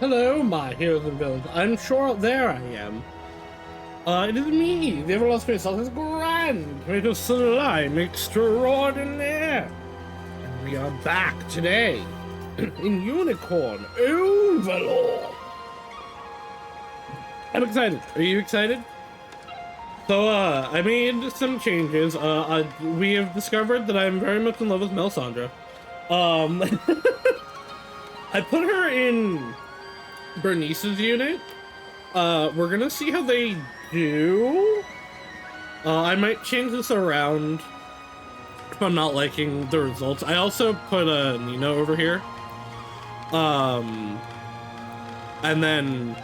Hello, my heroes and villains. I'm sure there I am. It is me, the everlasting space is grand, made of slime extraordinaire. And we are back today in Unicorn Overlord. I'm excited. Are you excited? So, I made some changes. We have discovered that I'm very much in love with Melisandre. I put her in Bernice's unit. We're gonna see how they do. I might change this around if I'm not liking the results. I also put Nina over here. And then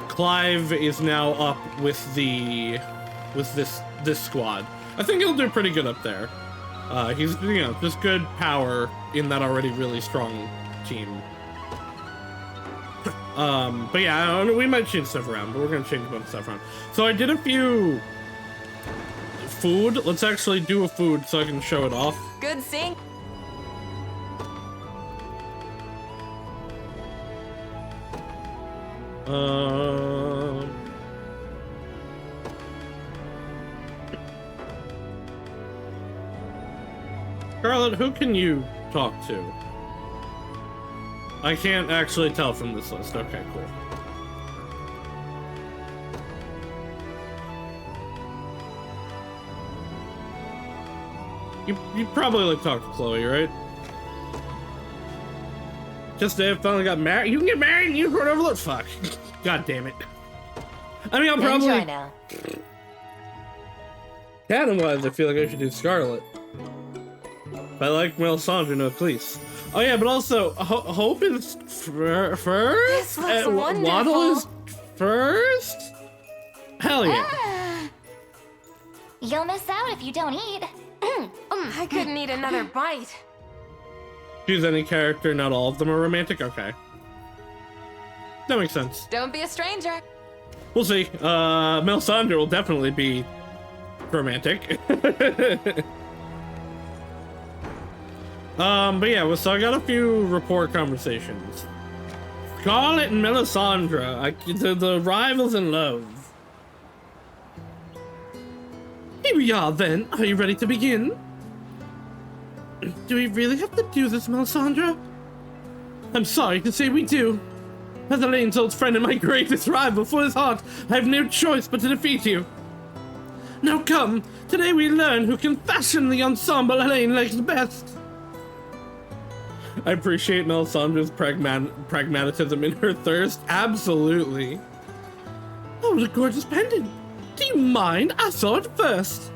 Clive is now up with this squad. I think he'll do pretty good up there. He's, you know, just good power in that already really strong team. But yeah, we might change stuff around, but we're gonna change a bunch of stuff around. So I did a few food. Let's actually do a food so I can show it off. Good seeing. Scarlett, who can you talk to? I can't actually tell from this list. Okay, cool. You probably like talk to Chloe, right? Just they finally got married. You can get married and Unicorn Overlord. Fuck. God damn it. I mean, I'm probably. Enjoy now. Canon-wise, I feel like I should do Scarlet. But I like Melisandre, no, please. Oh yeah, but also Hope is first. This looks wonderful. Waddle is first. Hell yeah. You'll miss out if you don't eat. I couldn't eat another bite. Choose any character, not all of them are romantic. Okay, that makes sense. Don't be a stranger. We'll see. Melisandre will definitely be romantic. But yeah, so I got a few report conversations. Scarlett and Melisandre, the rivals in love. Here we are then. Are you ready to begin? Do we really have to do this, Melisandre? I'm sorry to say we do. As Elaine's old friend and my greatest rival for his heart, I have no choice but to defeat you. Now come, today we learn who can fashion the ensemble Elaine likes best. I appreciate Melisandre's pragmatism in her thirst. Absolutely. Oh, what a gorgeous pendant. Do you mind? I saw it first.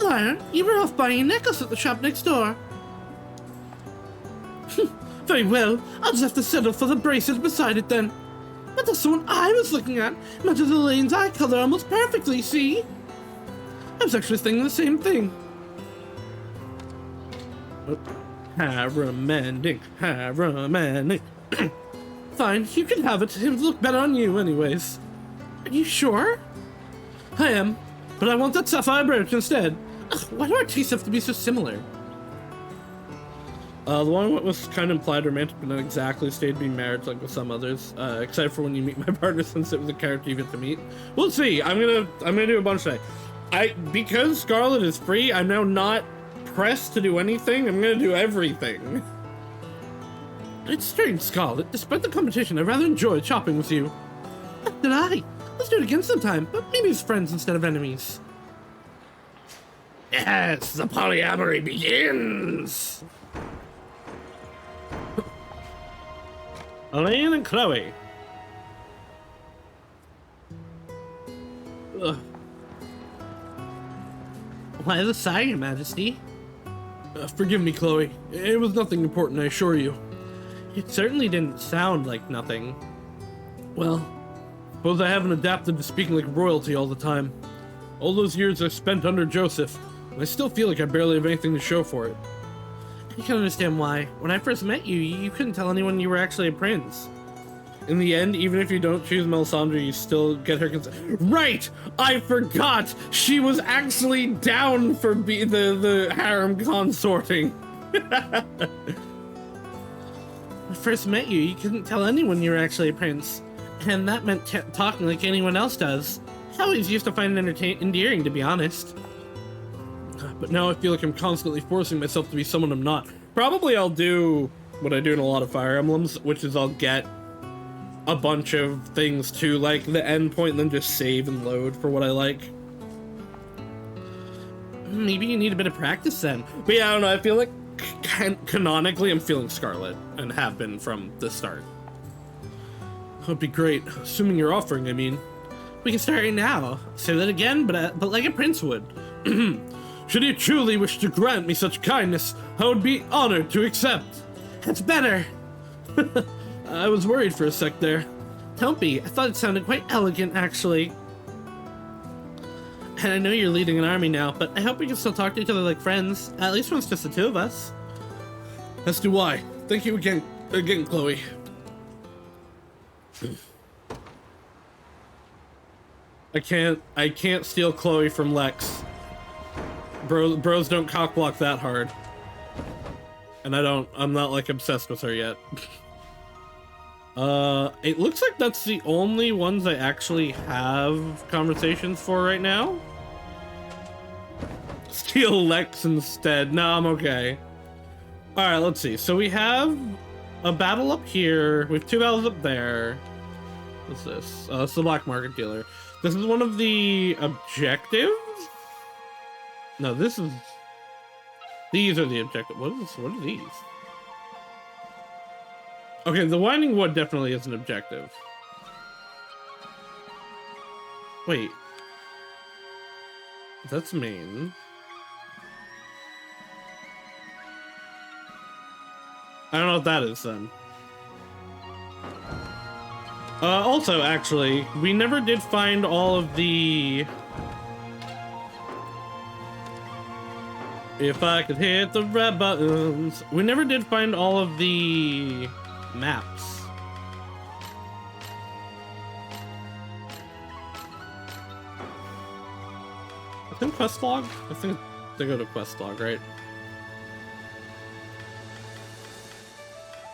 Lyra, you were off buying a necklace at the shop next door. Very well. I'll just have to settle for the bracelet beside it then. But that's the one I was looking at. Matches Elaine's eye color almost perfectly, see? I was actually thinking the same thing. Haramaning. Fine, you can have it. It would look better on you anyways. Are you sure? I am, but I want that sapphire brooch instead. Ugh, why do our tastes have to be so similar? The one that was kind of implied romantic, but not exactly stayed being married like with some others, except for when you meet my partner, since it was a character you get to meet. We'll see. I'm gonna do a bunch today. Because Scarlet is free, I'm now not pressed to do anything. I'm gonna do everything. It's strange, Scarlet. Despite the competition, I rather enjoyed shopping with you. Did I? Let's do it again sometime, but maybe as friends instead of enemies. Yes, the polyamory begins! Elaine and Chloe. Ugh. Why the sigh, Your Majesty? Forgive me, Chloe. It was nothing important, I assure you. It certainly didn't sound like nothing. Well, suppose I haven't adapted to speaking like royalty all the time. All those years I spent under Joseph, and I still feel like I barely have anything to show for it. You can understand why. When I first met you, you couldn't tell anyone you were actually a prince. In the end, even if you don't choose Melisandre, you still get her consent. Right! I forgot! She was actually down for the harem consorting. When I first met you, you couldn't tell anyone you were actually a prince. And that meant talking like anyone else does. I always used to find it endearing, to be honest. But now I feel like I'm constantly forcing myself to be someone I'm not. Probably I'll do what I do in a lot of Fire Emblems, which is I'll get a bunch of things to, like, the end point and then just save and load for what I like. Maybe you need a bit of practice then. But yeah, I don't know, I feel like canonically I'm feeling Scarlet, and have been from the start. That would be great, assuming you're offering, I mean. We can start right now. Say that again, but like a prince would. Should you truly wish to grant me such kindness, I would be honored to accept. That's better. I was worried for a sec there. Don't be. I thought it sounded quite elegant, actually. And I know you're leading an army now, but I hope we can still talk to each other like friends. At least when it's just the two of us. As do I. Thank you again, Chloe. I can't steal Chloe from Lex. Bros don't cockblock that hard. And I'm not like obsessed with her yet. It looks like that's the only ones I actually have conversations for right now. Steal Lex instead. No, I'm okay. Alright, let's see. So we have a battle up here. We have 2 battles up there. What's this? It's the Black Market Dealer. This is one of the objectives? No, this is... These are the objectives. What are these? Okay, the Winding Wood definitely is an objective. Wait. That's main. I don't know what that is then. Also, actually, we never did find all of the... If I could hit the red buttons. We never did find all of the maps. I think quest log? I think they go to quest log, right?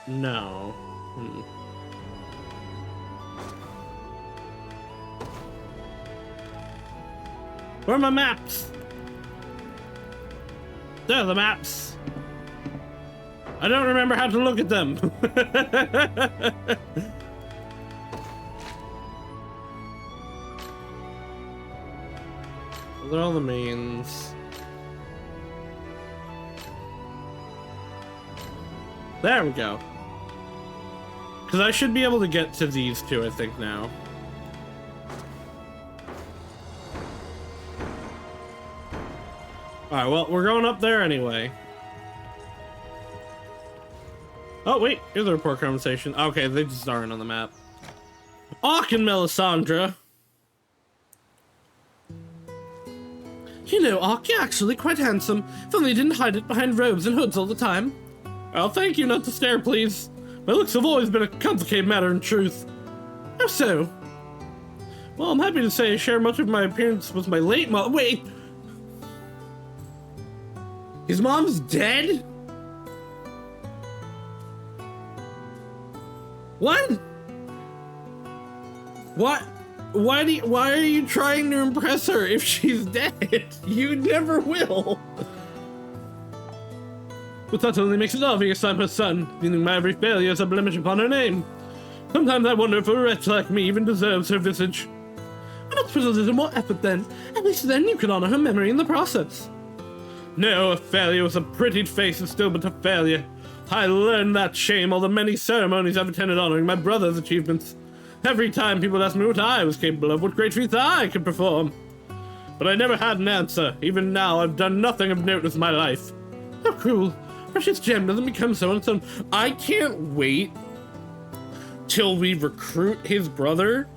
No. Where are my maps? There are the maps. I don't remember how to look at them. They're all the mains. There we go. Because I should be able to get to these two, I think, now. Alright, well, we're going up there anyway. Oh, wait, here's a report conversation. Okay, they just aren't on the map. Auk and Melisandre. You know, Auk, you're actually quite handsome. If only you didn't hide it behind robes and hoods all the time. Oh, thank you, not to stare, please. My looks have always been a complicated matter in truth. How so? Well, I'm happy to say I share much of my appearance with my late mom. Wait! His mom's dead? What? What? Why are you trying to impress her if she's dead? You never will. But that only makes it obvious I'm her son, meaning my every failure is a blemish upon her name. Sometimes I wonder if a wretch like me even deserves her visage. Why not put a little more effort then? At least then you can honor her memory in the process. No, a failure with a prettied face is still but a failure. I learned that shame all the many ceremonies I've attended honoring my brother's achievements. Every time people asked me what I was capable of, what great feats I could perform. But I never had an answer. Even now, I've done nothing of note with my life. How cruel. Precious gem doesn't become so on its own. I can't wait till we recruit his brother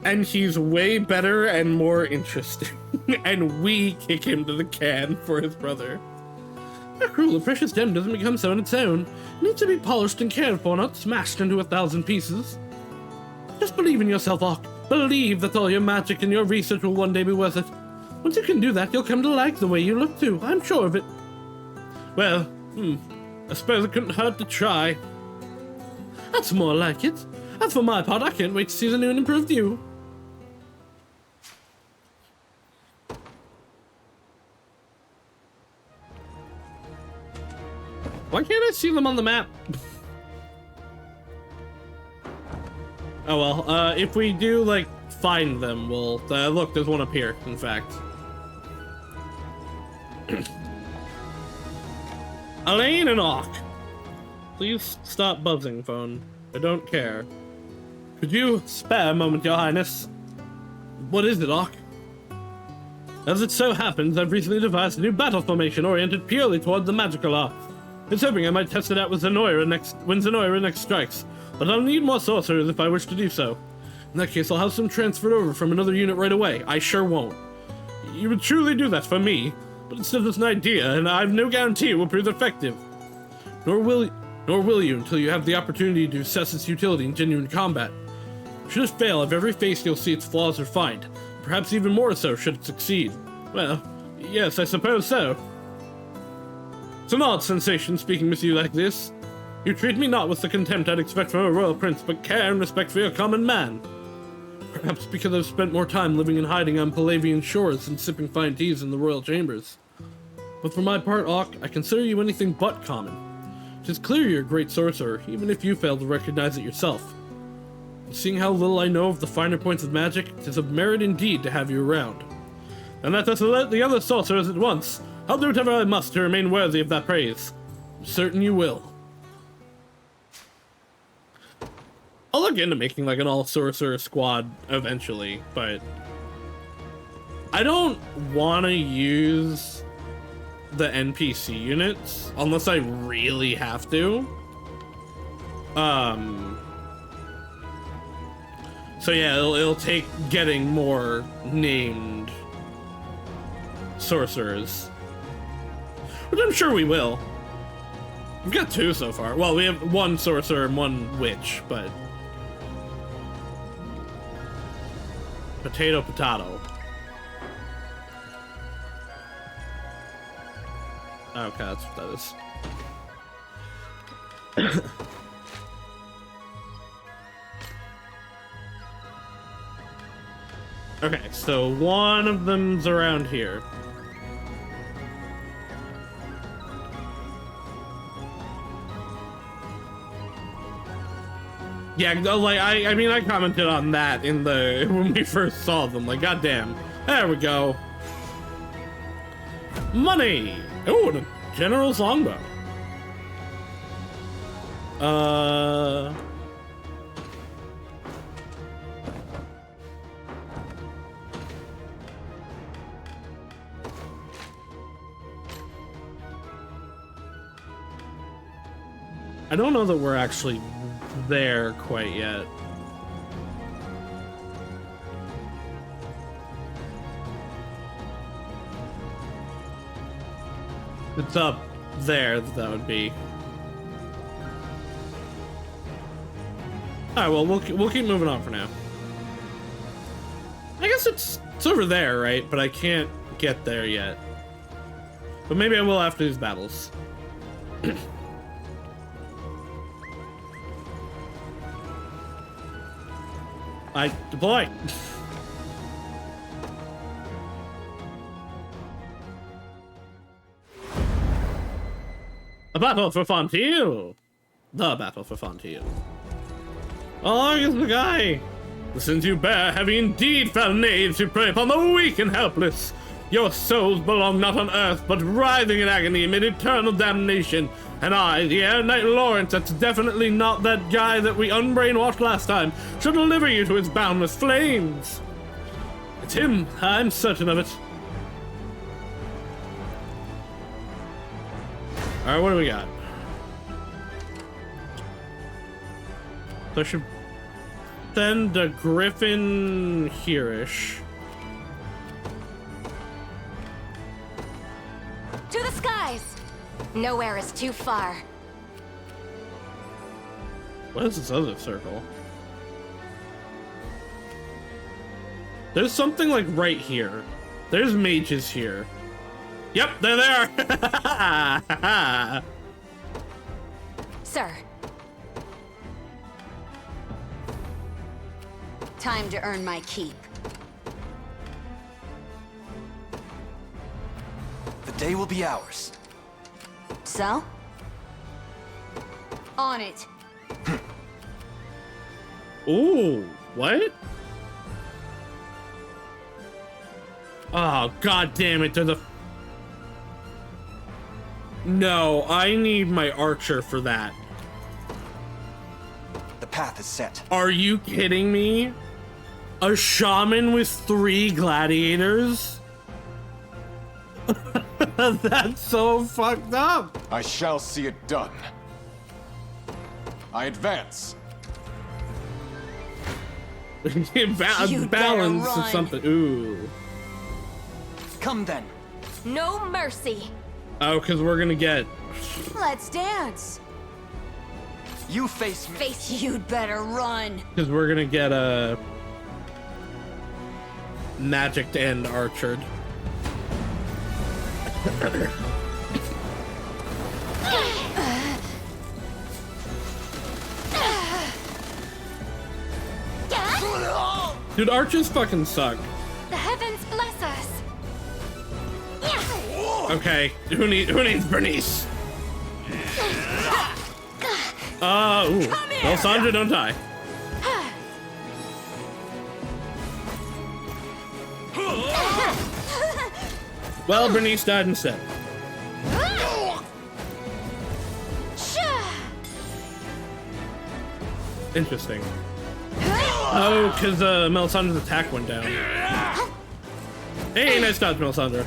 and he's way better and more interesting and we kick him to the can for his brother. How cruel. A precious gem doesn't become so on its own. It needs to be polished and cared for, not smashed into 1,000 pieces. Just believe in yourself, Ark. Believe that all your magic and your research will one day be worth it. Once you can do that, you'll come to like the way you look too. I'm sure of it. Well, I suppose it couldn't hurt to try. That's more like it. And for my part, I can't wait to see the new and improved you. Why can't I see them on the map? Oh well, if we do, like, find them, we'll... look, there's one up here, in fact. Elaine and Ock. Please stop buzzing, phone. I don't care. Could you spare a moment, Your Highness? What is it, Ock? As it so happens, I've recently devised a new battle formation oriented purely toward the magical art. It's hoping I might test it out with when Zenoira next strikes, but I'll need more sorcerers if I wish to do so. In that case, I'll have some transferred over from another unit right away. I sure won't. You would truly do that for me, but it's just an idea, and I've no guarantee it will prove effective. Nor will you until you have the opportunity to assess its utility in genuine combat. Should it fail, of every face you'll see its flaws refined, perhaps even more so should it succeed. Well, yes, I suppose so. It's an odd sensation speaking with you like this. You treat me not with the contempt I'd expect from a royal prince, but care and respect for your common man. Perhaps because I've spent more time living in hiding on Palavian shores than sipping fine teas in the royal chambers. But for my part, Ock, I consider you anything but common. 'Tis clear you're a great sorcerer, even if you fail to recognize it yourself. And seeing how little I know of the finer points of magic, 'tis of merit indeed to have you around. And that does let the other sorcerers at once. I'll do whatever I must to remain worthy of that praise. I'm certain you will. I'll look into making like an all-sorcerer squad eventually, but I don't want to use the NPC units unless I really have to. So yeah, it'll take getting more named sorcerers, which I'm sure we will. We've got 2 so far. Well, we have 1 sorcerer and 1 witch, but potato. Okay, that's what that is. Okay, so one of them's around here. Yeah, like, I mean, I commented on that in when we first saw them, like, goddamn. There we go. Money! Oh, the General's longbow. I don't know that we're actually there quite yet. It's up there, that would be. Alright, well, we'll keep moving on for now. I guess it's over there, right? But I can't get there yet. But maybe I will after these battles. I deploy. A battle for Fontaine. The battle for Fontaine. Along is the guy. The sins you bear have indeed found knaves to prey upon the weak and helpless. Your souls belong not on earth, but writhing in agony amid eternal damnation. And I, the Air Knight Lawrence, that's definitely not that guy that we unbrainwashed last time, shall deliver you to his boundless flames. It's him, I'm certain of it. Alright, what do we got? So I should send a griffin here-ish. To the skies! Nowhere is too far. What is this other circle? There's something like right here. There's mages here. Yep, there they are! Sir. Time to earn my keep. The day will be ours. So? On it. Ooh, what? Oh, god damn it, there's a... No, I need my archer for that. The path is set. Are you kidding me? A shaman with 3 gladiators? That's so fucked up. I shall see it done. I advance. You'd better Balance or run. something. Ooh. Come then. No mercy. Oh, because we're gonna get... Let's dance. You face me. Face, you'd better run. Because we're gonna get a... magicked and archered. Dude, archers fucking suck. The heavens bless us. Okay, who needs Bernice? Ooh. Well, Sandra, don't die. Well, Bernice died instead. Interesting. Oh, because Melisandra's attack went down. Hey, nice dodge, Melisandre.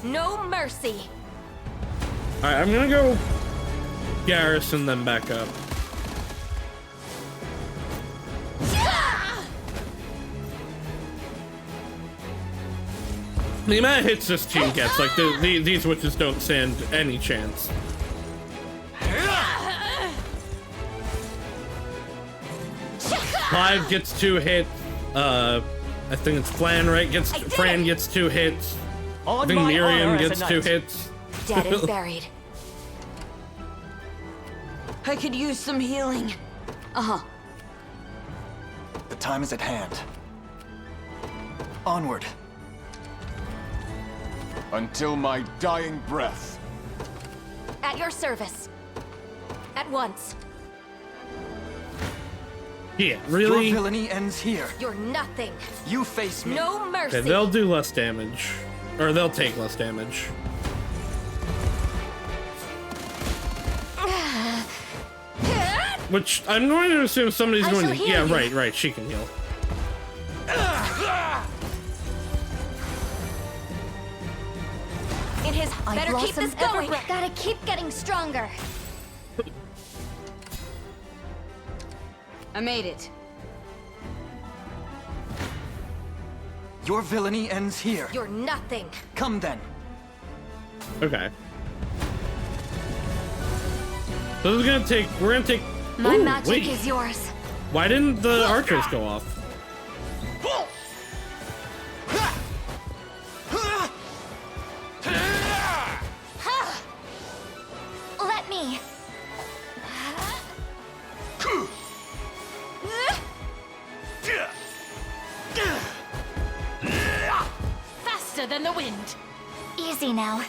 No mercy. Alright, I'm gonna go garrison them back up. The amount of hits this team gets, like, these witches don't stand any chance. Clive gets 2 hits. I think it's Flan, right? Fran gets 2 hits. I think Miriam gets 2 hits. Dead and buried. I could use some healing. Uh-huh. The time is at hand. Onward. Until my dying breath. At your service. At once. Yeah, really? Your villainy ends here. You're nothing. You face me. No mercy. Okay, they'll do less damage. Or they'll take less damage. Which I'm going to assume somebody's going to... Yeah, right, she can heal. In his... Better keep this going. Gotta keep getting stronger. I made it. Your villainy ends here. You're nothing. Come then. Okay. So this is gonna take... We're gonna take... My Ooh, magic wait. is yours. Why didn't the archers go off? Let me. Faster than the wind. Easy now.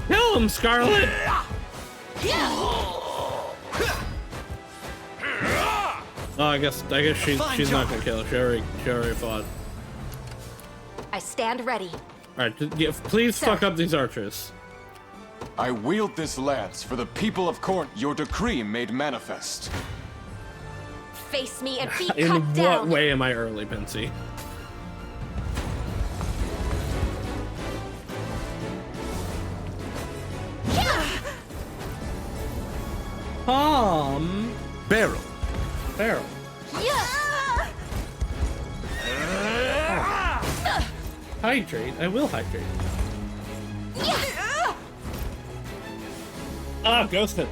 Kill him, Scarlet! Oh, I guess she's not gonna kill her. She already fought. I stand ready. Alright, please Sir. fuck up these archers. I wield this lance for the people of Corn. Your decree made manifest. Face me and be In cut what down. way am I early, Pinsy? Barrel. Barrel. Hydrate. I will hydrate. Ah, ghosted.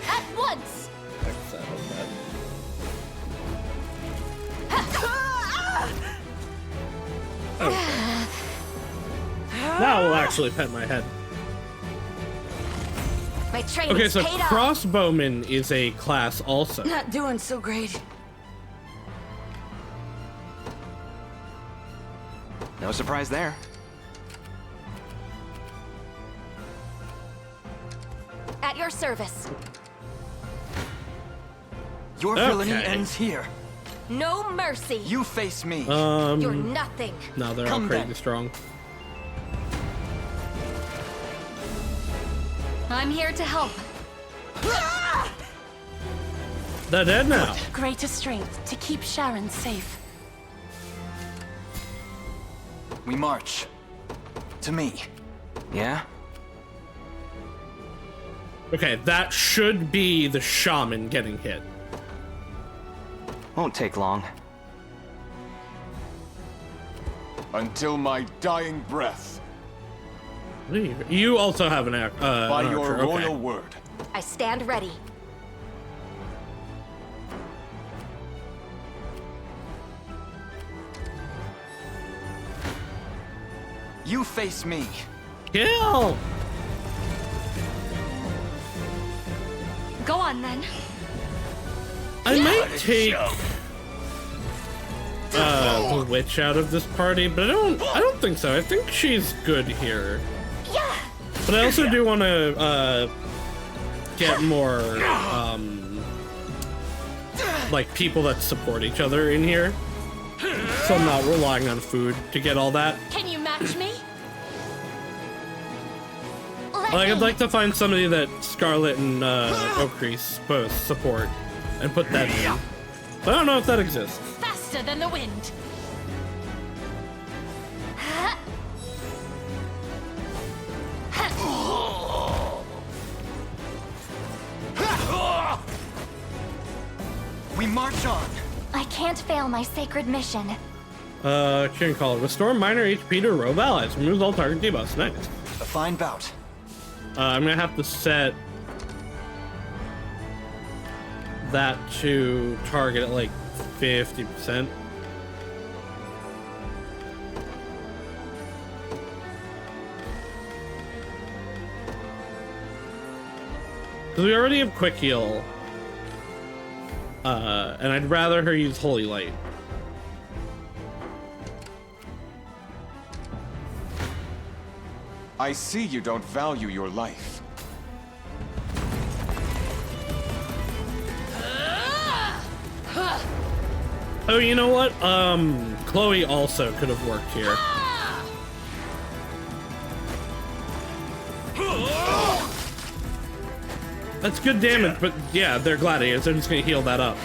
At once. That will actually pet my head. My training's Okay, so paid off. crossbowman is a class also. Not doing so great. No surprise there. At your service. Your villainy Okay. ends here. No mercy. You face me. You're nothing. No, they're all Come crazy then. strong. I'm here to help. They're dead now. Greater strength to keep Sharon safe. We march. To me. Yeah? Okay, that should be the shaman getting hit. Won't take long. Until my dying breath. What are you also have an By an your archer, okay. royal word. I stand ready. You face me. Kill! Go on then. I might take the witch out of this party, but I don't think so. I think she's good here. Yeah. But I also do want to get more like people that support each other in here. So I'm not relying on food to get all that. Can you match me? Like, I'd like to find somebody that Scarlet and Oakrease both support and put that in. But I don't know if that exists. Faster than the wind. We march on. I can't fail my sacred mission. Can call it restore minor HP to rogue allies. Removes all target debuffs. Nice. A fine bout. I'm gonna have to set that to target at like 50%. Because we already have quick heal. And I'd rather her use Holy Light. I see you don't value your life. Oh, you know what? Chloe also could have worked here. That's good damage, but yeah, they're gladiators. They're just gonna heal that up.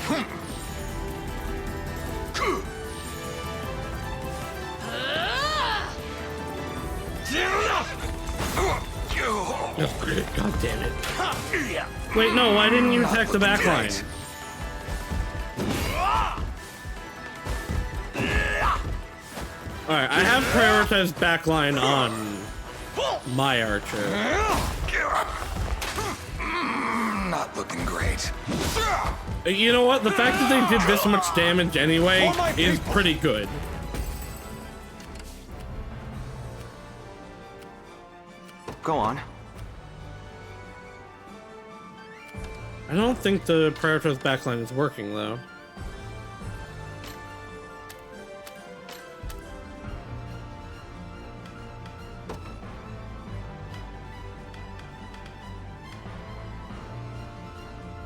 Oh, God damn it. Wait, no, why didn't you attack the back line? Alright, I have prioritized backline on my archer. Not looking great. You know what? The fact that they did this much damage anyway is pretty good. Go on. I don't think the prioritized backline is working though.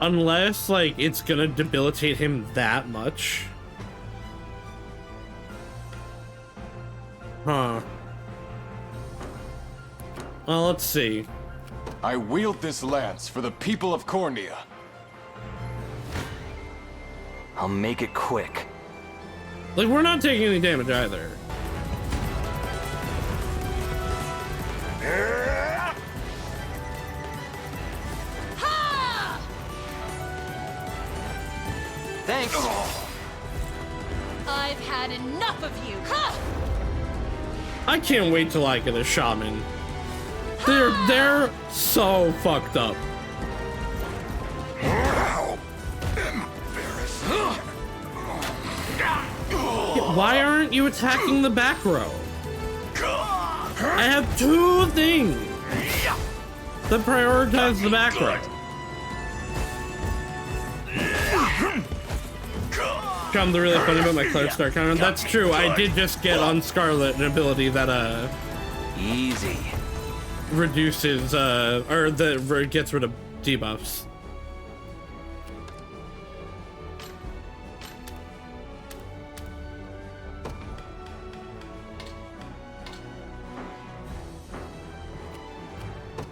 Unless, like, it's gonna debilitate him that much. Huh. Well, let's see. I wield this lance for the people of Cornea. I'll make it quick. Like, we're not taking any damage either. Thanks. I've had enough of you. Ha! I can't wait till I get a shaman. They're so fucked up. Why aren't you attacking the back row? I have two things that prioritize the back row. The really funny about my close start counter. That's true. I did just get on Scarlet an ability that Easy. reduces or that gets rid of debuffs.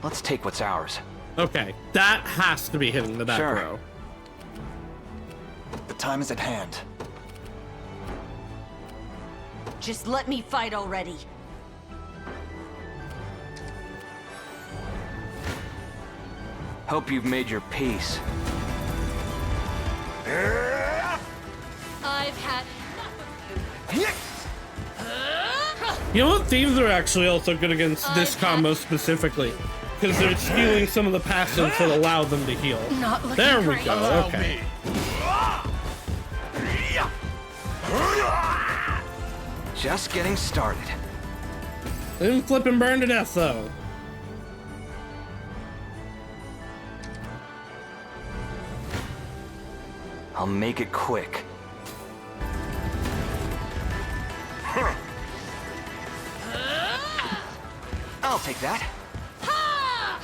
Let's take what's ours. Okay, that has to be hitting the back Sure. row. The time is at hand. Just let me fight already. Hope you've made your peace. I've had enough of you. You know what? Thieves are actually also good against this combo specifically, because they're stealing some of the passives that allow them to heal. Not looking There we great. go. Okay. Just getting started. They didn't flip and burn to death though. I'll make it quick. I'll take that.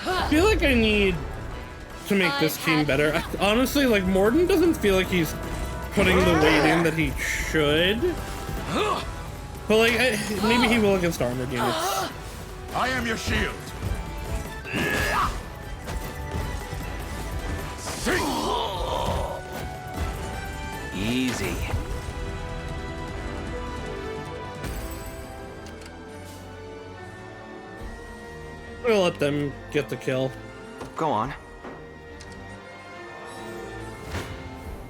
I feel like I need to make this team better. Honestly, like Morden doesn't feel like he's putting the weight in that he should. But like, maybe he will against armored units. I am your shield. Easy. We'll let them get the kill. Go on.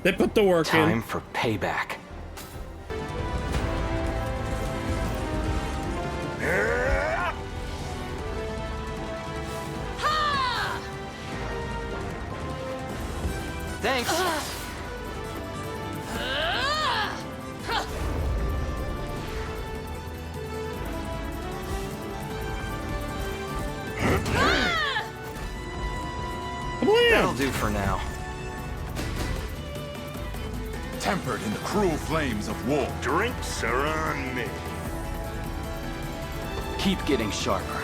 They put the work Time in. for payback. Thanks. That'll do for now. Tempered in the cruel flames of war. Drinks are on me. Keep getting sharper.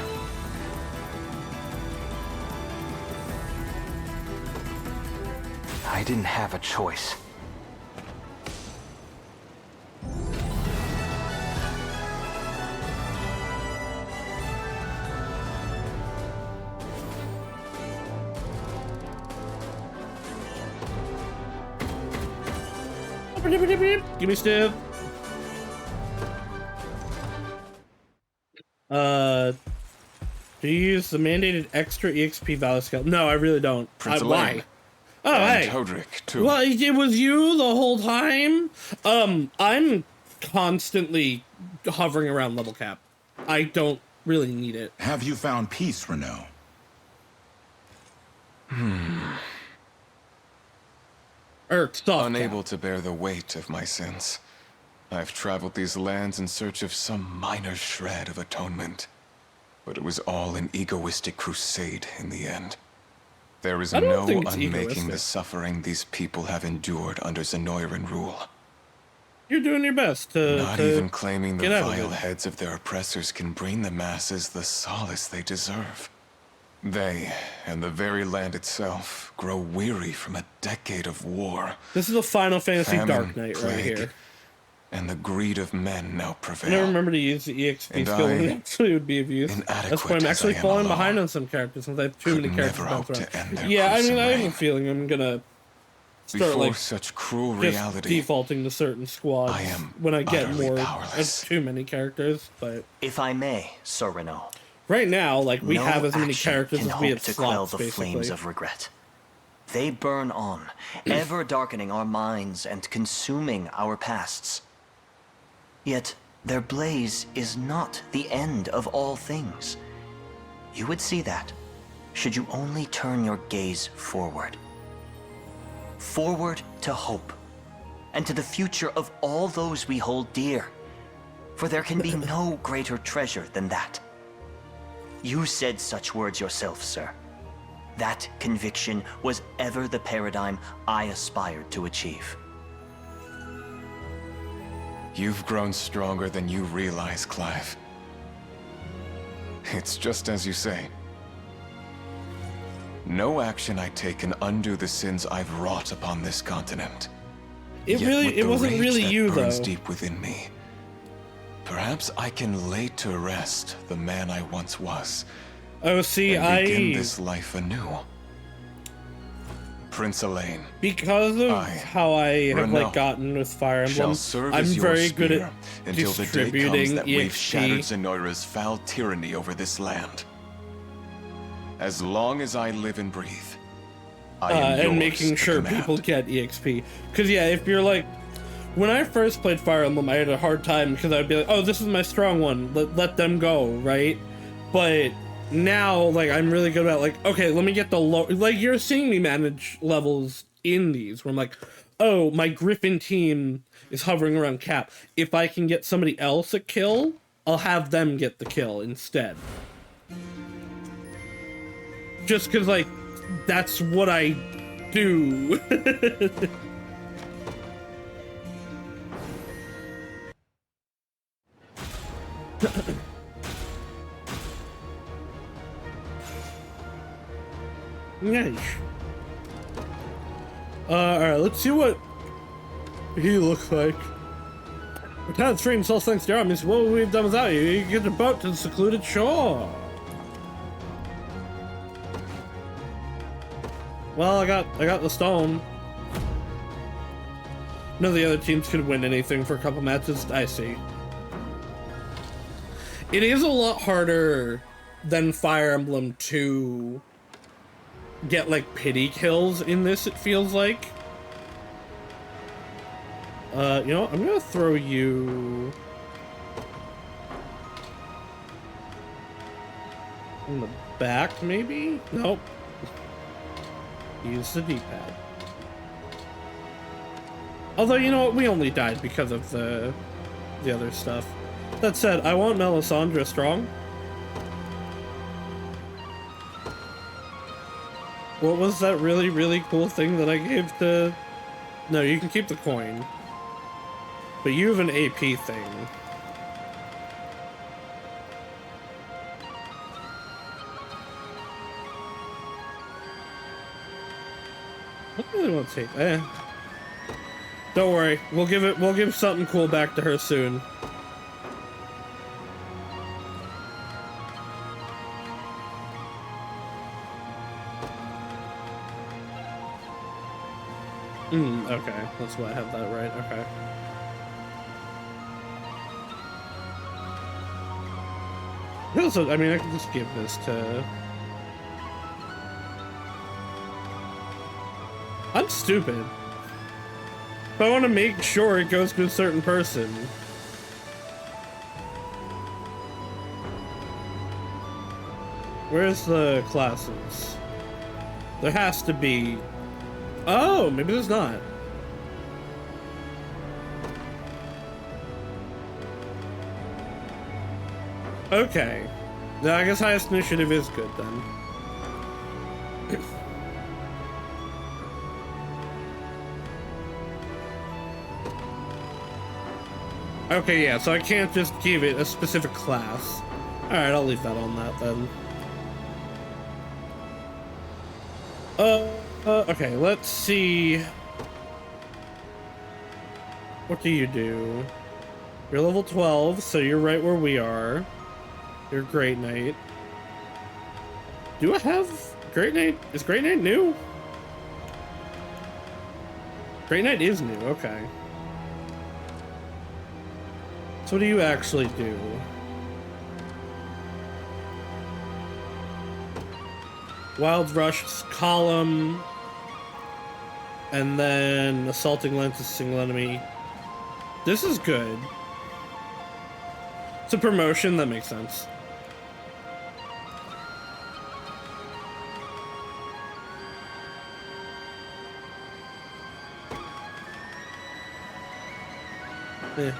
I didn't have a choice. Give me stiff. Do you use the mandated extra EXP value scale? No, I really don't. Prince Why? Elaine. Oh, And hey. Todrick, too. Well, it was you the whole time. I'm constantly hovering around level cap. I don't really need it. Have you found peace, Renault? Or soft Unable cap. to bear the weight of my sins, I've traveled these lands in search of some minor shred of atonement. But it was all an egoistic crusade in the end. There is I don't no think it's unmaking egoistic. the suffering these people have endured under Zenoiran rule. You're doing your best to Not to even claiming the get out of vile it. heads of their oppressors can bring the masses the solace they deserve. They, and the very land itself, grow weary from a decade of war. This is a Final Fantasy Famine, Dark Knight right plague, here. And the greed of men now I prevail. never remember to use the EXP And skill when I, it actually would be of use. That's why I'm inadequate as actually I am falling alone, behind on some characters since I have too many could characters never bounced hope around. to end their Yeah, I mean, I have a gruesome feeling I'm gonna start Before like such cruel just reality, defaulting to certain squads I am when I get utterly more powerless. of too many characters. But If I may, Sir Renault, right now, like we no have as many action characters can as we hope have to quell slots, the basically. flames of regret. They burn on, ever darkening our minds and consuming our pasts. Yet their blaze is not the end of all things. You would see that, should you only turn your gaze forward. Forward to hope, and to the future of all those we hold dear. For there can be no greater treasure than that. You said such words yourself, sir. That conviction was ever the paradigm I aspired to achieve. You've grown stronger than you realize, Clive. It's just as you say. No action I take can undo the sins I've wrought upon this continent. It Yet really, with it the wasn't rage really that you burns though. deep within me, perhaps I can lay to rest the man I once was. Oh, see, and begin this life anew. Prince Elaine, because of how I have Renault, like gotten with Fire Emblem, shall serve I'm as your very good spear at until the day comes distributing that we've EXP. shattered Zenoira's foul tyranny over this land. As long as I live and breathe, I am yours and making to sure command. people get EXP. Because yeah, if you're like, when I first played Fire Emblem, I had a hard time because I'd be like, oh, this is my strong one, let them go, right? But now, like, I'm really good about like, okay, let me get the low, like, you're seeing me manage levels in these where I'm like, oh, my Griffin team is hovering around cap. If I can get somebody else a kill, I'll have them get the kill instead. Just because, like, that's what I do. Nice. Alright, let's see what he looks like. Lieutenant Strange sells thanks to your armies. What would we have done without you? You get a boat to the secluded shore. Well, I got the stone. None of the other teams could win anything for a couple matches. I see. It is a lot harder than Fire Emblem to get like pity kills in this, it feels like. You know, I'm gonna throw you in the back, maybe? Nope. Use the D-pad. Although, you know what, we only died because of the other stuff. That said, I want Melisandre strong. What was that really, really cool thing that I gave to... No, you can keep the coin. But you have an AP thing. What do I want to take? Don't worry, we'll give something cool back to her soon. Okay, that's why I have that right, okay. Also, I mean, I can just give this to... I'm stupid. But I want to make sure it goes to a certain person. Where's the classes? There has to be... Oh, maybe there's not. Okay. Now, I guess highest initiative is good then. Okay, yeah, so I can't just give it a specific class. Alright, I'll leave that on that then. Okay, let's see. What do you do? You're level 12, so you're right where we are. You're Great Knight. Do I have Great Knight? Is Great Knight new? Great Knight is new, okay. So what do you actually do? Wild Rush, Column, and then Assaulting Lance is single enemy. This is good. It's a promotion, that makes sense. Yeah.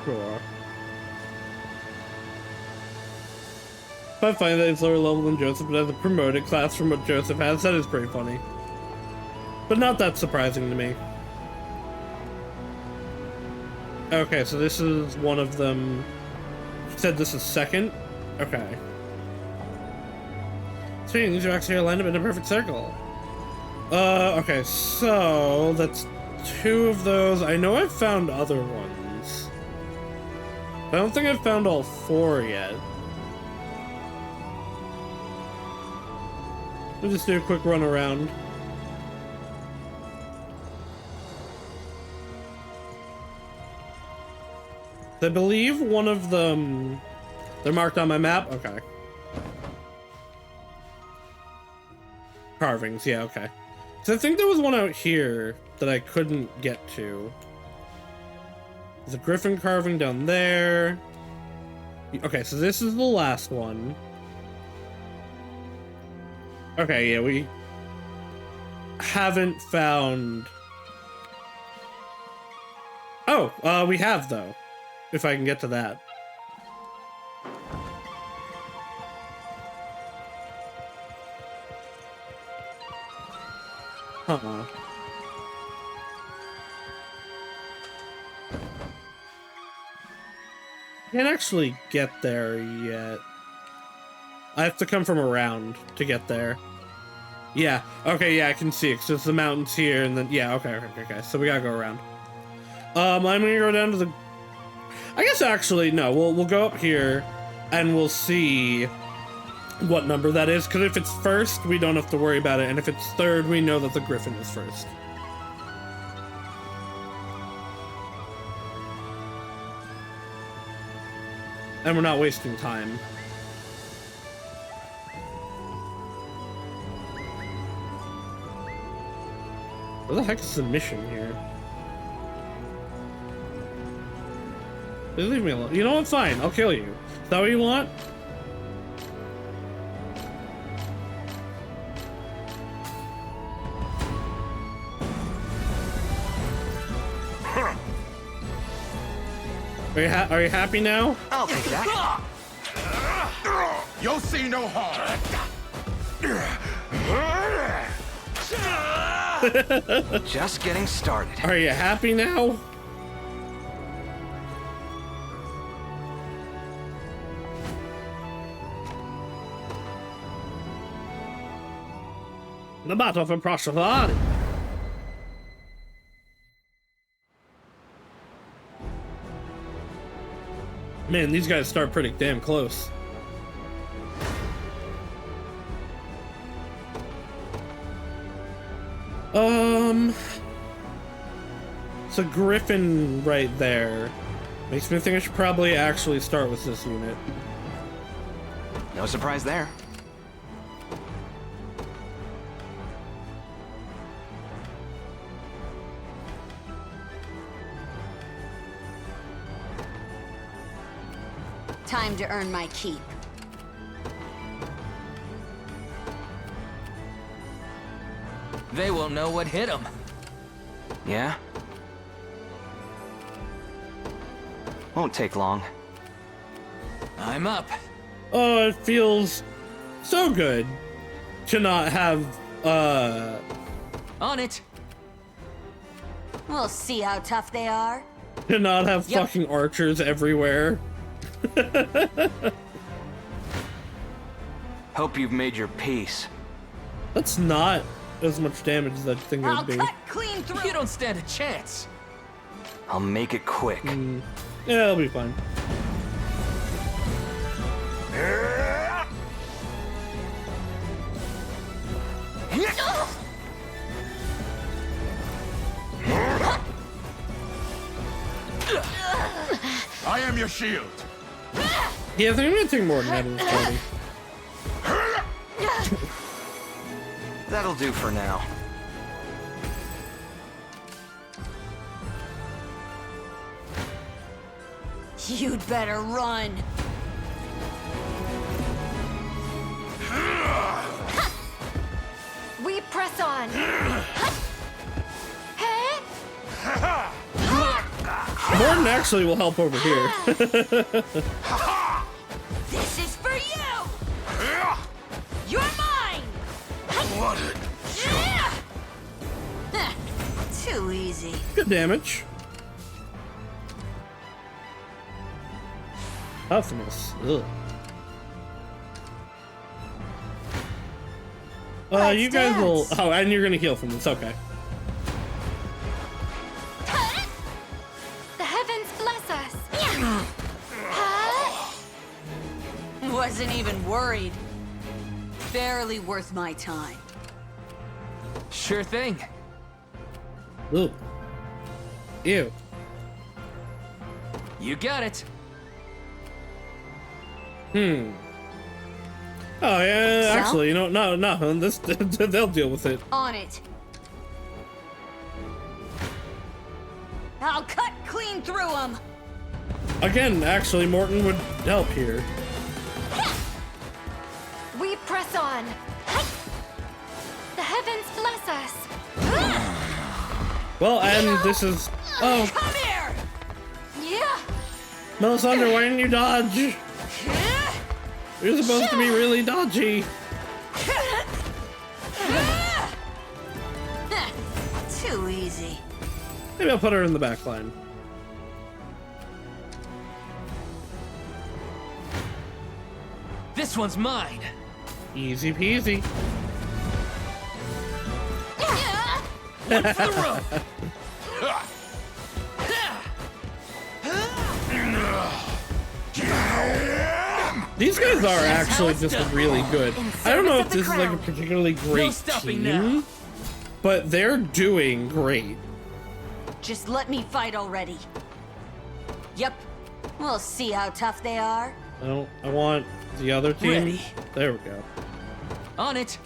Sure. I find that it's lower level than Joseph, but has a promoted class from what Joseph has. That is pretty funny. But not that surprising to me. Okay, so this is one of them. You said this is second? Okay. Sweet, these rocks here lined up in a perfect circle. Okay, so that's 2 of those. I know I've found other ones. I don't think I've found all 4 yet. We'll just do a quick run around. I believe one of them... They're marked on my map? Okay. Carvings, yeah, okay. So I think there was one out here that I couldn't get to. There's a griffin carving down there. Okay, so this is the last one. Okay, yeah, we haven't found... Oh, we have, though. If I can get to that. Uh-uh. Can't actually get there yet. I have to come from around to get there. Yeah, okay, yeah, I can see it. So it's the mountains here, and then, yeah, okay. So we gotta go around. I'm gonna go down to the... I guess actually, no, we'll go up here, and we'll see what number that is, because if it's first, we don't have to worry about it, and if it's third, we know that the griffin is first. And we're not wasting time. What the heck is the mission here? Just leave me alone. You know what? Fine. I'll kill you. Is that what you want? Are you happy now? I'll take that. You'll see no harm. Just getting started. Are you happy now? The battle for Prosperity. Man, these guys start pretty damn close. It's a griffin right there. Makes me think I should probably actually start with this unit. No surprise there. Time to earn my keep. They won't know what hit them. Yeah? Won't take long. I'm up. Oh, it feels so good to not have, On it. We'll see how tough they are. to not have fucking archers everywhere. Hope you've made your peace. That's not as much damage as that thing I'll would be. cut clean through. You don't stand a chance. I'll make it quick. Yeah, it'll be fine. I am your shield. Yeah, I think I'm gonna take more than that in this party. That'll do for now. You'd better run. We press on. Hey? Morton actually will help over here. This is for you! You're mine! What a Too easy. Good damage. Toughness. Ugh. You guys will. Oh, and you're gonna heal from this. Okay. The heavens bless us. Wasn't even worried. Barely worth my time. Sure thing. Ooh. Ew. You got it. Oh yeah. So? Actually, you know, no. This they'll deal with it. On it. I'll cut clean through them. Again, actually, Morton would help here. We press on. The heavens bless us. Well, and this is. Oh, Come here! Yeah. Melisandre, why didn't you dodge? You're supposed to be really dodgy. Too easy. Maybe I'll put her in the back line. This one's mine. Easy peasy. One for the road. These guys are actually it's just done. really good. In I don't know service if of the this is like a crown. particularly great stopping team, now. but they're doing great. Just let me fight already. Yep. We'll see how tough they are. I want the other team. Ready. There we go. On it.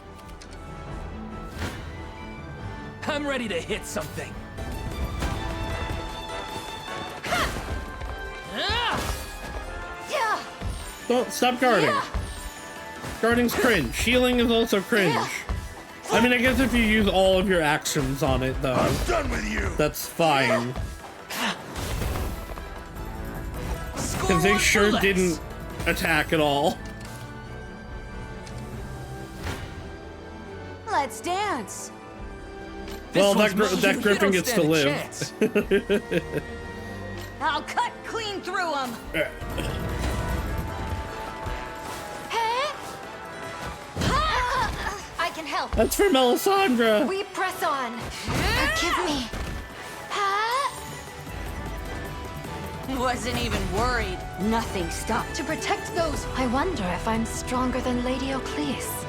I'm ready to hit something. Yeah. Don't stop guarding. Guarding's cringe. Healing is also cringe. I mean, I guess if you use all of your actions on it, though, I'm done with you. that's fine. Score Because they one for sure less. didn't attack at all. Let's dance. This Well, one's that mine. that You Griffin don't gets to stand a live. chance. I'll cut clean through them. I can help. That's for Melisandre. We press on. Forgive me. Wasn't even worried. Nothing stopped. To protect those. I wonder if I'm stronger than Lady Ocleus.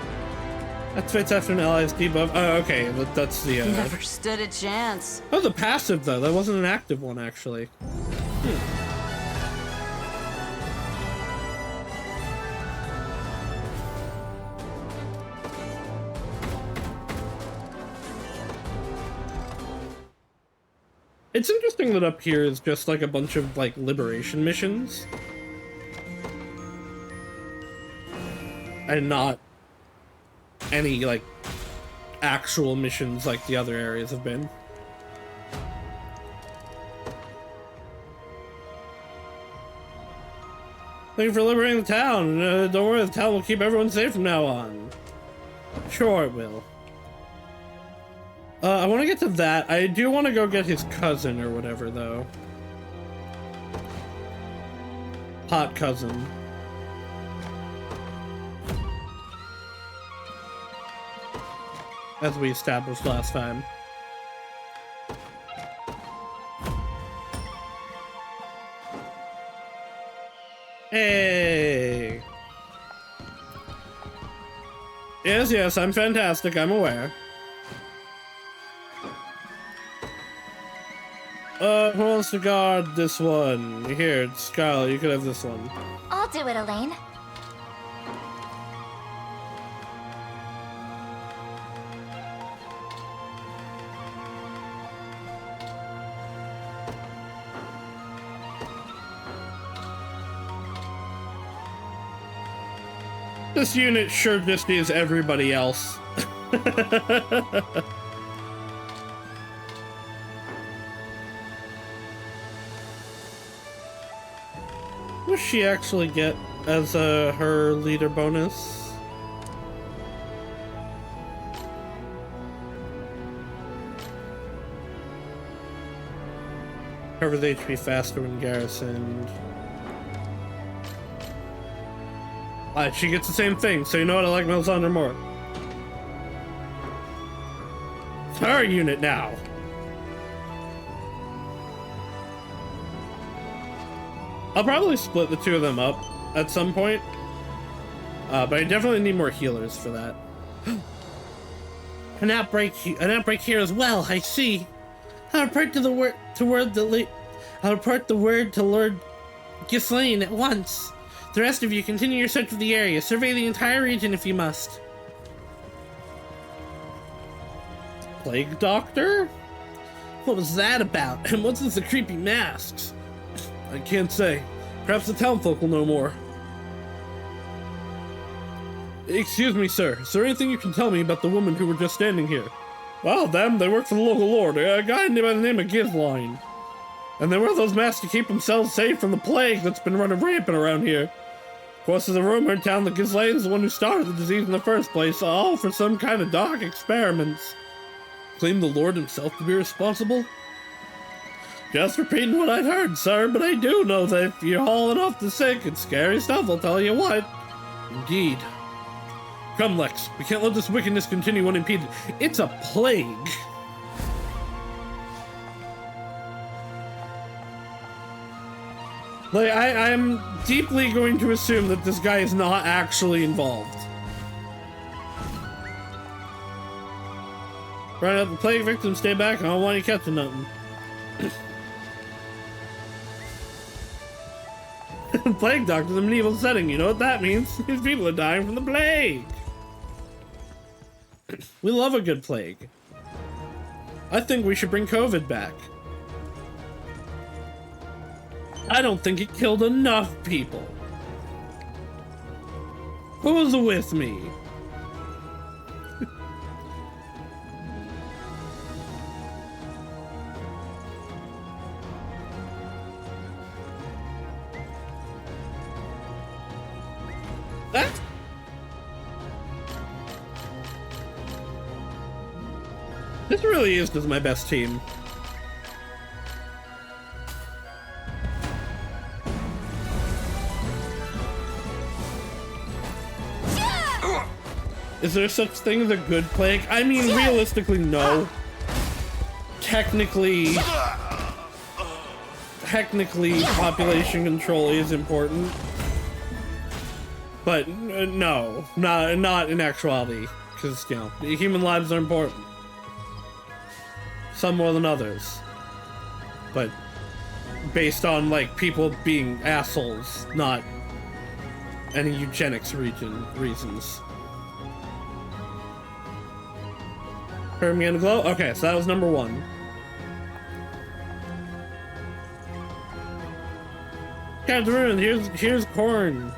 That's fits after an ally's debuff. Oh, okay. That's the. Never stood a chance. That was a passive though. That wasn't an active one actually. It's interesting that up here is just like a bunch of like liberation missions. And not any like actual missions like the other areas have been. Thank you for liberating the town. Don't worry, the town will keep everyone safe from now on. Sure it will. I want to get to that. I do want to go get his cousin or whatever, though. Hot cousin. As we established last time. Hey! Yes, I'm fantastic, I'm aware. Who wants to guard this one? Here, Skylar, you could have this one. I'll do it, Elaine. This unit sure just is everybody else. What does she actually get as her leader bonus? Covers HP faster when garrisoned. She gets the same thing, so you know what, I like Melisandre more. It's her unit now. I'll probably split the two of them up at some point. But I definitely need more healers for that. An outbreak here as well, I see. I'll report the word to Lord Ghislaine at once. The rest of you continue your search of the area. Survey the entire region if you must. Plague Doctor? What was that about? And what's with the creepy masks? I can't say. Perhaps the townfolk will know more. Excuse me, sir. Is there anything you can tell me about the women who were just standing here? Well, they work for the local lord, a guy by the name of Ghislaine. And they wear those masks to keep themselves safe from the plague that's been running rampant around here. Of course, there's a rumor in town that Ghislaine is the one who started the disease in the first place, all for some kind of dark experiments. Claim the lord himself to be responsible? Just repeating what I've heard, sir, but I do know that if you're hauling off the sick, it's scary stuff, I'll tell you what. Indeed. Come, Lex, we can't let this wickedness continue unimpeded. It's a plague. Like, I'm deeply going to assume that this guy is not actually involved. Right up, the plague victims, stay back, I don't want you catching nothing. Plague doctor's a medieval setting, you know what that means? These people are dying from the plague. We love a good plague. I think we should bring COVID back. I don't think it killed enough people. Who's with me? This really is just my best team. Is there such thing as a good plague? I mean, realistically, no. Technically, population control is important. But no, not in actuality, because, you know, human lives are important. Some more than others. But based on, like, people being assholes, not any eugenics reasons. Permian glow? Okay, so that was number 1. Captain Ruin, here's corn.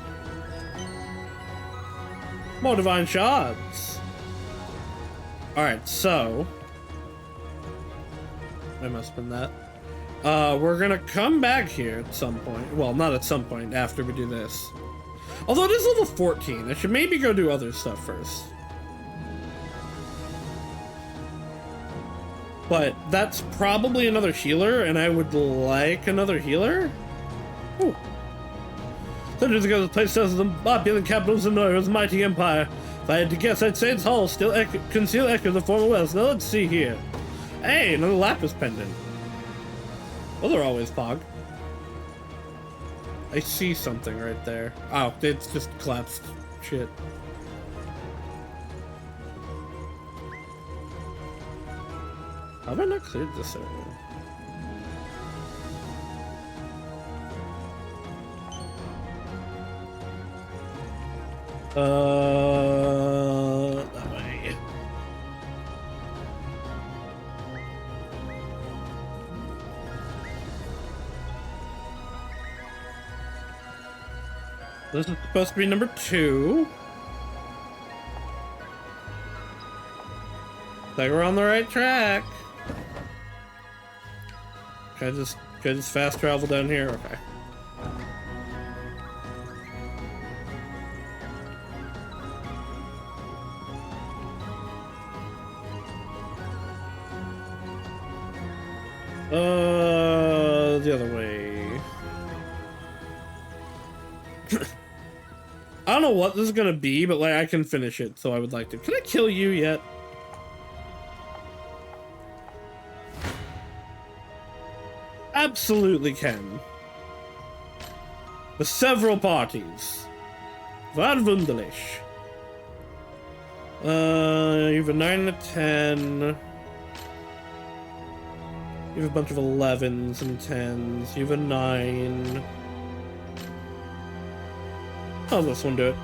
More divine shards. Alright, so I must have been that. We're gonna come back here at some point. Well, not at some point, after we do this. Although it is level 14, I should maybe go do other stuff first. But that's probably another healer, and I would like another healer. Ooh. Centuries ago, this place was the opulent capitals of Noira's mighty empire. If I had to guess, I'd say its halls still conceal echoes of former wealth. Now let's see here. Hey, another lapis pendant. Well, they're always pog. I see something right there. Oh, it's just collapsed shit. How have I not cleared this area? That way. This is supposed to be number 2. Think we're on the right track. Can I just fast travel down here? Okay. The other way. I don't know what this is gonna be, but like I can finish it, so I would like to. Can I kill you yet? Absolutely can. The several parties. Var wunderlich. You have a 9 and a 10. You have a bunch of 11s and 10s. You have a 9. How's this one do it?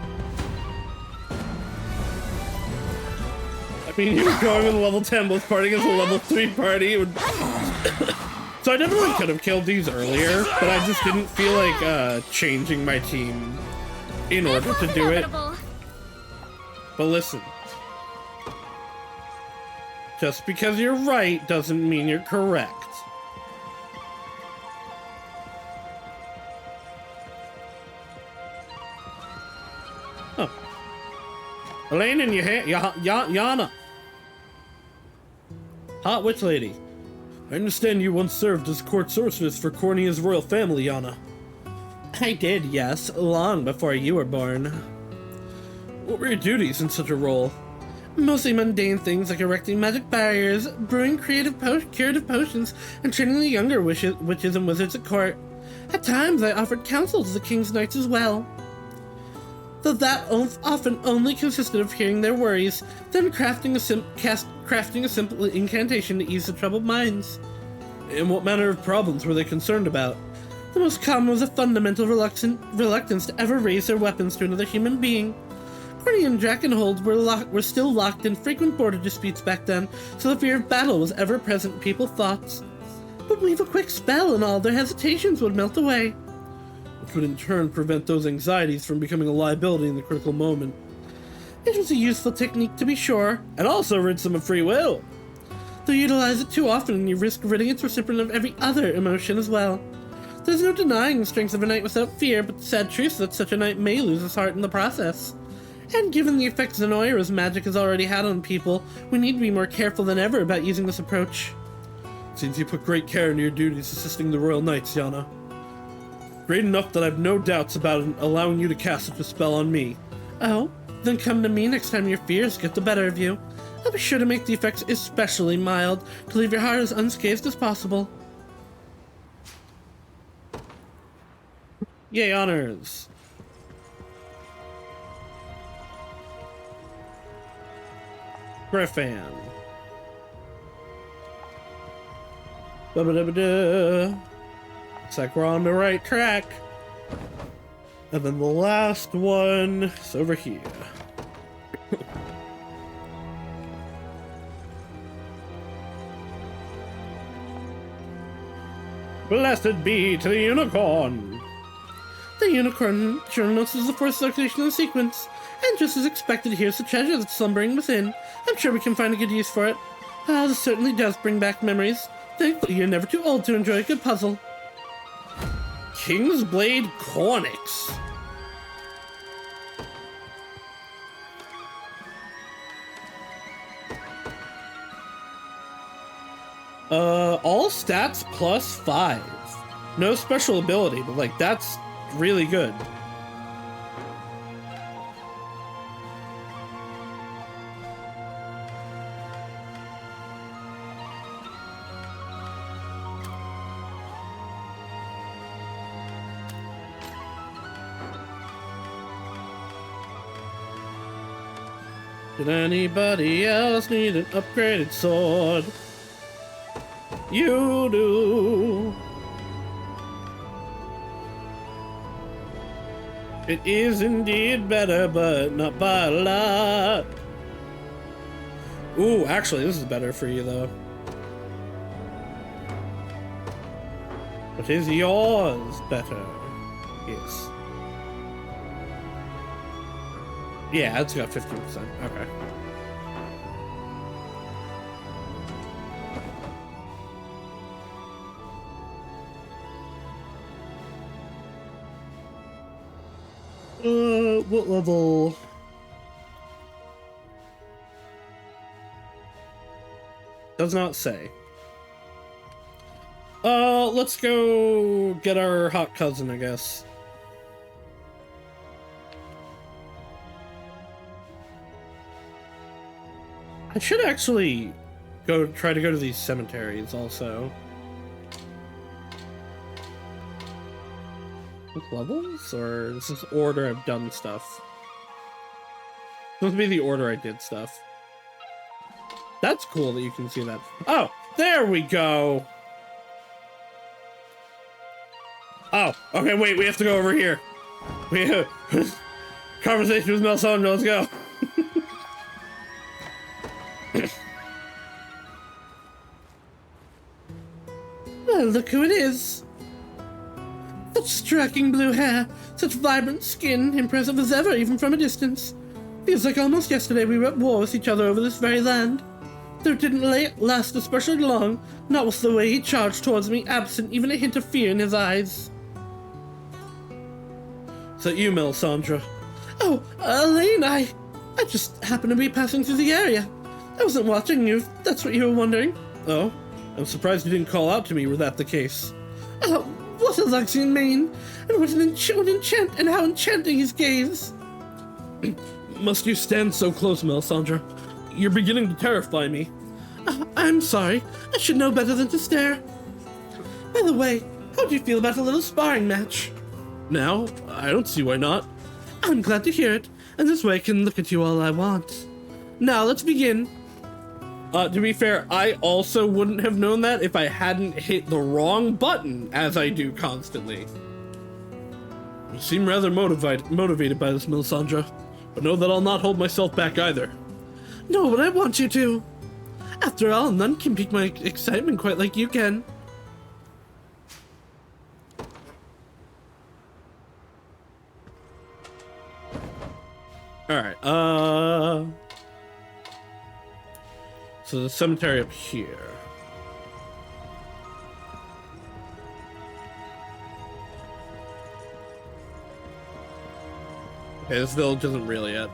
I mean, you were going with a level 10 both party against a level 3 party. It would... So I definitely could have killed these earlier, but I just didn't feel like changing my team in order to do it. But listen. Just because you're right doesn't mean you're correct. Oh. Elaine and Yana. Hot witch lady. I understand you once served as court sorceress for Cornea's royal family, Yana. I did, yes, long before you were born. What were your duties in such a role? Mostly mundane things like erecting magic barriers, brewing curative potions, and training the younger witches and wizards at court. At times, I offered counsel to the king's knights as well. Though that often only consisted of hearing their worries, then crafting a simple incantation to ease the troubled minds. And what manner of problems were they concerned about? The most common was a fundamental reluctance to ever raise their weapons to another human being. Cornea and Drakenhold were still locked in frequent border disputes back then, so the fear of battle was ever present in people's thoughts. But weave a quick spell and all their hesitations would melt away, which would in turn prevent those anxieties from becoming a liability in the critical moment. It was a useful technique to be sure, and also rids them of free will. Though you utilize it too often, you risk ridding its recipient of every other emotion as well. There's no denying the strength of a knight without fear, but the sad truth is that such a knight may lose his heart in the process. And given the effects Zenoira's magic has already had on people, we need to be more careful than ever about using this approach. Seems you put great care into your duties assisting the Royal Knights, Yana. Great enough that I've no doubts about allowing you to cast such a spell on me. Oh, then come to me next time your fears get the better of you. I'll be sure to make the effects especially mild, to leave your heart as unscathed as possible. Yay, honors! Griffin. Ba-ba-da-ba-da. Looks like we're on the right track. And then the last one is over here. Blessed be to the unicorn! The unicorn journalist is the first location in the sequence, and just as expected, here's the treasure that's slumbering within. I'm sure we can find a good use for it. Ah, this certainly does bring back memories. Thankfully, you're never too old to enjoy a good puzzle. King's Blade Cornix. All stats plus 5. No special ability, but like that's really good. Did anybody else need an upgraded sword? You do. It is indeed better, but not by a lot. Ooh, actually, this is better for you, though. But is yours better? Yes. Yeah, it's got 15%. Okay. What level? Does not say. Let's go get our hot cousin, I guess. I should actually try to go to these cemeteries also. With levels? Or is this order I've done stuff? Supposed to be the order I did stuff. That's cool that you can see that. Oh, there we go! Oh, okay, wait, we have to go over here. We have conversation with Melisandre, let's go. Well, look who it is. Such striking blue hair, such vibrant skin, impressive as ever, even from a distance. Feels like almost yesterday we were at war with each other over this very land. Though it didn't last especially long, not with the way he charged towards me, absent even a hint of fear in his eyes. Is that you, Melisandre? Oh, Elaine, I just happened to be passing through the area. I wasn't watching you, if that's what you were wondering. Oh, I'm surprised you didn't call out to me, were that the case. Oh, what a Luxian mane, and what an enchant, and how enchanting his gaze. Must you stand so close, Melisandre? You're beginning to terrify me. I'm sorry. I should know better than to stare. By the way, how do you feel about a little sparring match? Now? I don't see why not. I'm glad to hear it, and this way I can look at you all I want. Now, let's begin. To be fair, I also wouldn't have known that if I hadn't hit the wrong button, as I do constantly. You seem rather motivated by this, Melisandre, but know that I'll not hold myself back either. No, but I want you to. After all, none can pique my excitement quite like you can. Alright, so the cemetery up here. Okay, this village isn't real yet.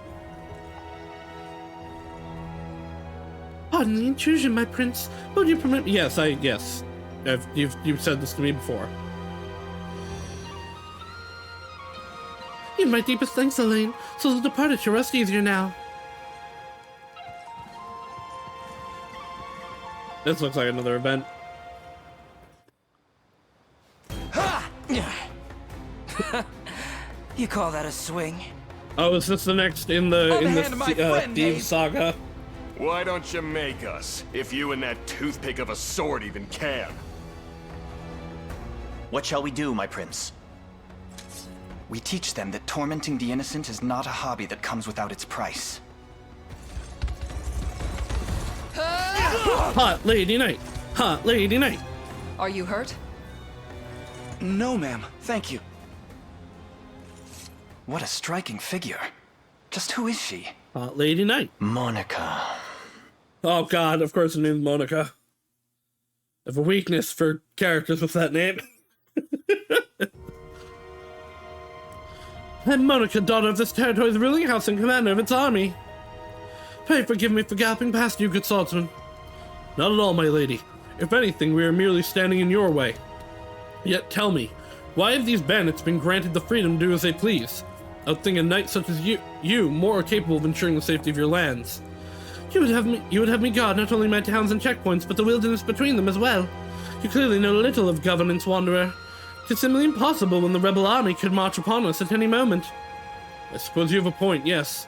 Pardon the intrusion, my prince. Would you permit me? Yes, yes. You've said this to me before. You have my deepest thanks, Elaine. So the departed shall rest easier now. This looks like another event. You call that a swing? Oh, is this the next in the Thieves saga? Why don't you make us, if you and that toothpick of a sword even can? What shall we do, my prince? We teach them that tormenting the innocent is not a hobby that comes without its price. Hot Lady Knight! Hot Lady Knight! Are you hurt? No, ma'am. Thank you. What a striking figure. Just who is she? Hot Lady Knight. Monica. Oh god, of course her name's Monica. I have a weakness for characters with that name. I'm Monica, daughter of this territory's ruling house and commander of its army. Pray forgive me for galloping past you, good swordsman. Not at all, my lady. If anything, we are merely standing in your way. Yet tell me, why have these bandits been granted the freedom to do as they please? I would think a knight such as you more capable of ensuring the safety of your lands. You would have me guard not only my towns and checkpoints, but the wilderness between them as well. You clearly know little of governance, wanderer. It's simply impossible when the rebel army could march upon us at any moment. I suppose you have a point, yes.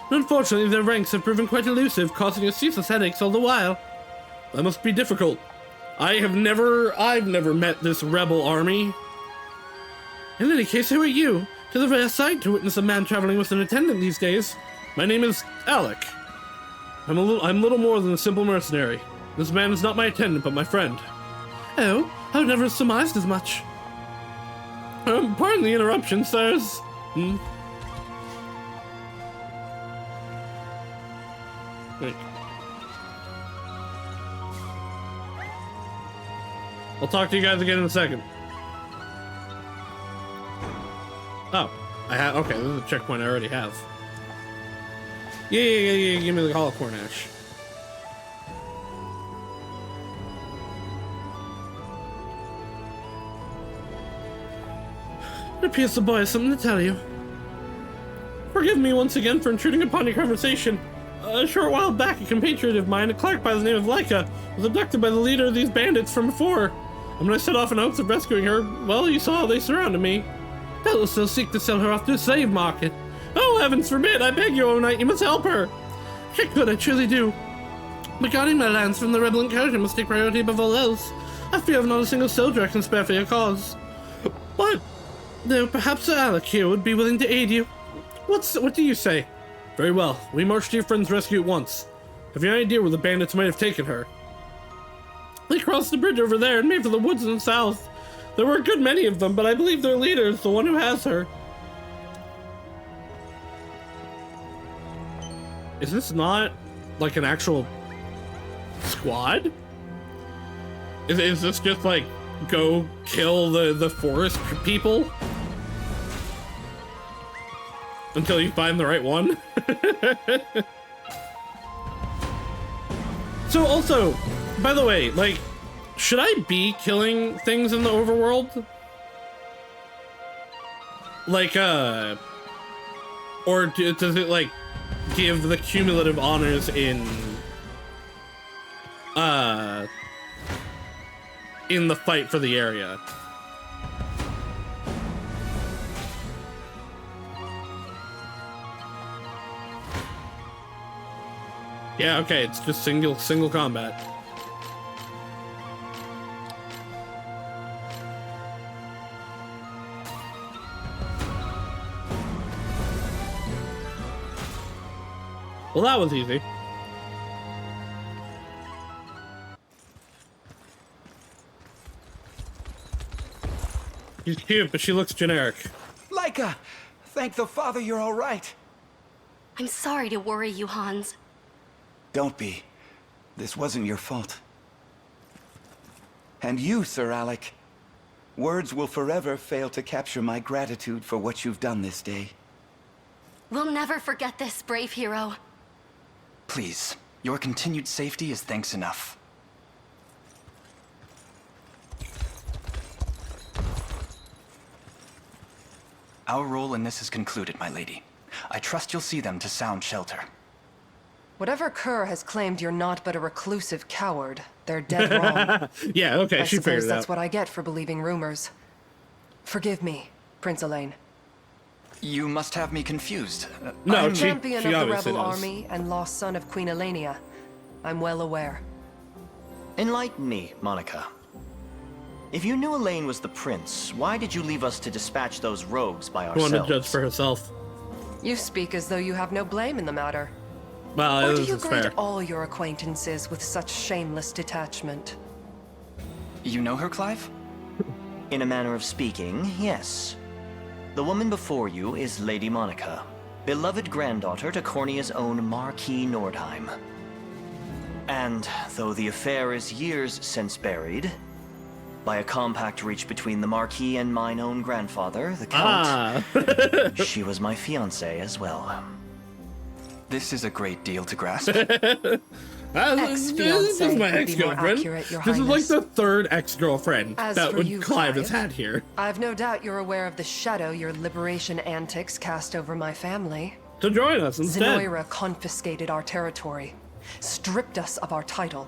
But unfortunately, their ranks have proven quite elusive, causing us ceaseless headaches all the while. That must be difficult. I've never met this rebel army. In any case, who are you? To the rare sight to witness a man traveling with an attendant these days. My name is Alec. I'm little more than a simple mercenary. This man is not my attendant, but my friend. Oh, I would never have surmised as much. Pardon the interruption, sirs. Wait. I'll talk to you guys again in a second. Oh, I have. Okay, this is a checkpoint I already have. Yeah. Give me the Hall of Cornash. It appears the boy has something to tell you. Forgive me once again for intruding upon your conversation. A short while back, a compatriot of mine, a clerk by the name of Leica, was abducted by the leader of these bandits from before. And when I set off in hopes of rescuing her, well, you saw how they surrounded me. Doubtless they'll seek to sell her off to a slave market. Oh, heavens forbid! I beg you, O knight, you must help her! Good, I truly do. Regarding my lands from the rebel incursion must take priority above all else. I fear I've not a single soldier I can spare for your cause. But, though perhaps Sir Alec here would be willing to aid you. What do you say? Very well, we march to your friend's rescue at once. Have you any idea where the bandits might have taken her? They crossed the bridge over there and made for the woods in the south. There were a good many of them, but I believe their leader is the one who has her. Is this not like an actual squad? Is this just like go kill the forest people until you find the right one? So also, by the way, like, should I be killing things in the overworld? Like, or does it, like, give the cumulative honors in the fight for the area? Yeah, okay, it's just single combat. Well, that was easy. She's cute, but she looks generic. Leica! Thank the Father you're all right. I'm sorry to worry you, Hans. Don't be. This wasn't your fault. And you, Sir Alec. Words will forever fail to capture my gratitude for what you've done this day. We'll never forget this, brave hero. Please, your continued safety is thanks enough. Our role in this is concluded, my lady. I trust you'll see them to sound shelter. Whatever Kerr has claimed you're not but a reclusive coward, they're dead wrong. Yeah, okay, she figured I suppose it that's out. what I get for believing rumors. Forgive me, Prince Elaine. You must have me confused. No, I'm she champion of the obviously rebel knows. army and lost son of Queen Elenia. I'm well aware. Enlighten me, Monica. If you knew Elaine was the prince, why did you leave us to dispatch those rogues by She ourselves? wanted to judge for herself. You speak as though you have no blame in the matter. Well, Or do this you is greet fair. all your acquaintances with such shameless detachment? You know her, Clive? In a manner of speaking, yes. The woman before you is Lady Monica, beloved granddaughter to Cornia's own Marquis Nordheim. And though the affair is years since buried, by a compact reached between the Marquis and mine own grandfather, the Count, she was my fiancée as well. This is a great deal to grasp. This is my ex-girlfriend. This is like the third ex-girlfriend As that for you, Clive has Clive, had here. I've no doubt you're aware of the shadow your liberation antics cast over my family. To join us instead. Zenoira confiscated our territory, stripped us of our title.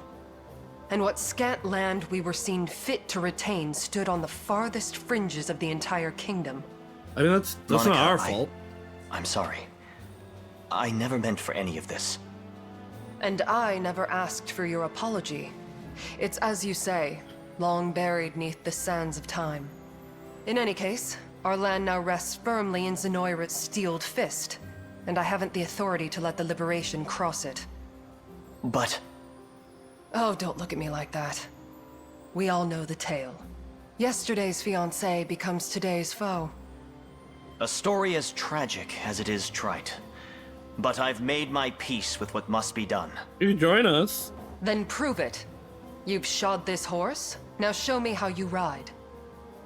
And what scant land we were seen fit to retain stood on the farthest fringes of the entire kingdom. I mean, that's Monica, not our fault. I'm sorry. I never meant for any of this. And I never asked for your apology. It's as you say, long buried neath the sands of time. In any case, our land now rests firmly in Zenoira's steeled fist, and I haven't the authority to let the liberation cross it. But... Oh, don't look at me like that. We all know the tale. Yesterday's fiancé becomes today's foe. a story as tragic as it is trite. But I've made my peace with what must be done. You join us. Then prove it. You've shod this horse, now show me how you ride.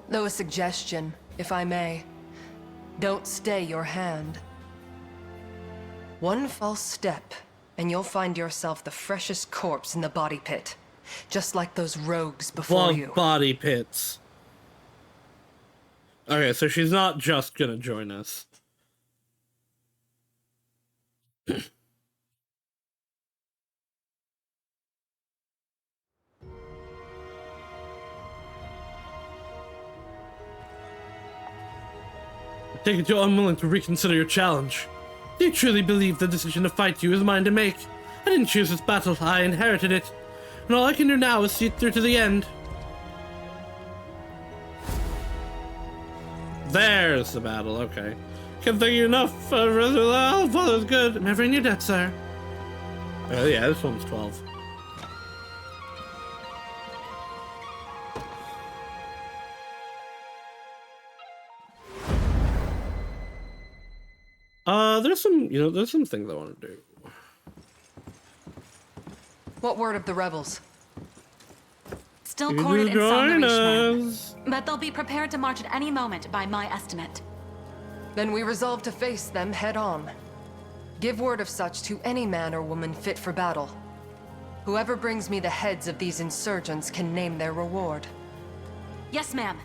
Though a suggestion, if I may. Don't stay your hand. One false step, and you'll find yourself the freshest corpse in the body pit. Just like those rogues before Love you. body pits. Okay, so she's not just gonna join us. I take it you're unwilling to reconsider your challenge. Do you truly believe the decision to fight you is mine to make? I didn't choose this battle, I inherited it. And all I can do now is see it through to the end. There's the battle, okay. Can't thank you enough. Father's good. I'm never in your debt, sir. Yeah, this one's 12. There's some things I want to do. What word of the rebels? Still You cornered join inside the reach, us. ma'am. But they'll be prepared to march at any moment, by my estimate. Then we resolve to face them head on. Give word of such to any man or woman fit for battle. Whoever brings me the heads of these insurgents can name their reward. Yes, ma'am.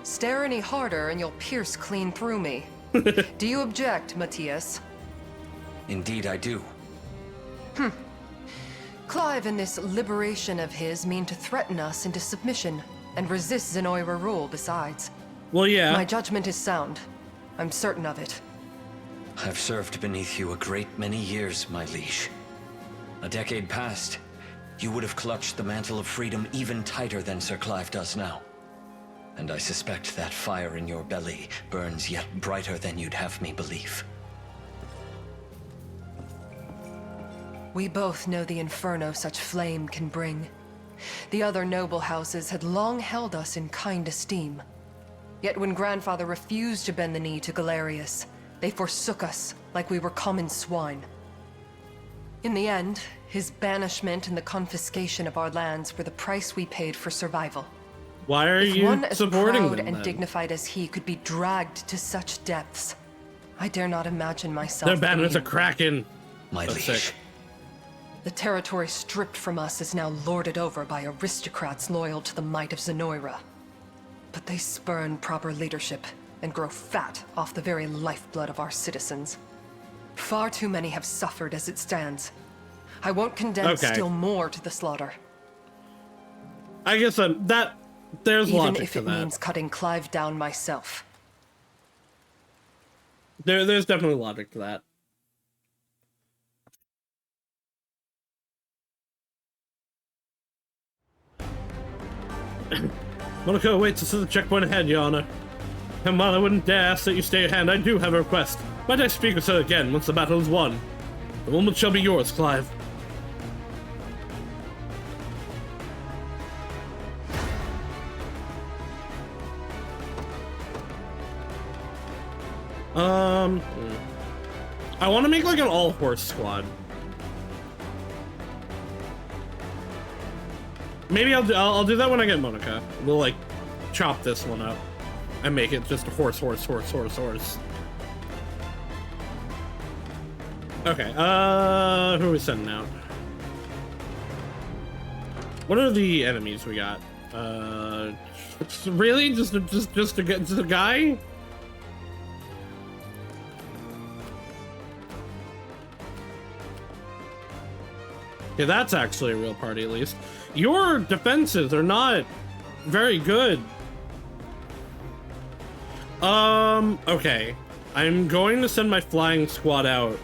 Stare any harder and you'll pierce clean through me. Do you object, Matthias? Indeed I do. Clive and this liberation of his mean to threaten us into submission, and resist Zenoira rule besides. Well, yeah. My judgment is sound. I'm certain of it. I've served beneath you a great many years, my liege. A decade past, you would have clutched the mantle of freedom even tighter than Sir Clive does now. And I suspect that fire in your belly burns yet brighter than you'd have me believe. We both know the inferno such flame can bring. The other noble houses had long held us in kind esteem. Yet when Grandfather refused to bend the knee to Galerius, they forsook us like we were common swine. In the end, his banishment and the confiscation of our lands were the price we paid for survival. Why are If you one as supporting proud them and then? dignified as he could be dragged to such depths, I dare not imagine myself. Their banner's a beneath. kraken. My That's liege. sick. The territory stripped from us is now lorded over by aristocrats loyal to the might of Zenoira. But they spurn proper leadership and grow fat off the very lifeblood of our citizens. Far too many have suffered as it stands. I won't condemn still more to the slaughter. I guess there's Even logic if to it that. means cutting Clive down myself. There's definitely logic to that. Monaco waits to see the checkpoint ahead, Your Honor. And while I wouldn't dare ask that you stay your hand, I do have a request. Might I speak with her again once the battle is won? The moment shall be yours, Clive. I want to make like an all-horse squad. Maybe I'll do that when I get Monica. We'll like chop this one up and make it just a horse. Okay, who are we sending out? What are the enemies we got? Really? Just a guy? Yeah, that's actually a real party, at least. Your defenses are not very good. Okay. I'm going to send my flying squad out.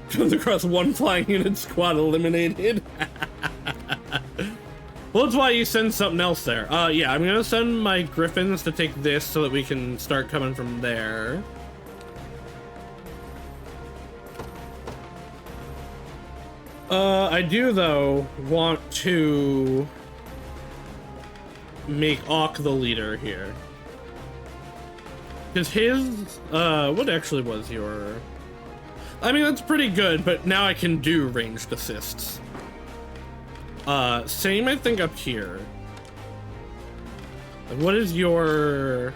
Comes across one flying unit, squad eliminated. Well, that's why you send something else there. Yeah, I'm gonna send my griffins to take this so that we can start coming from there. I do, though, want to make Auk the leader here. Because his, what actually was your... I mean, that's pretty good, but now I can do ranged assists. Same, I think, up here. What is your...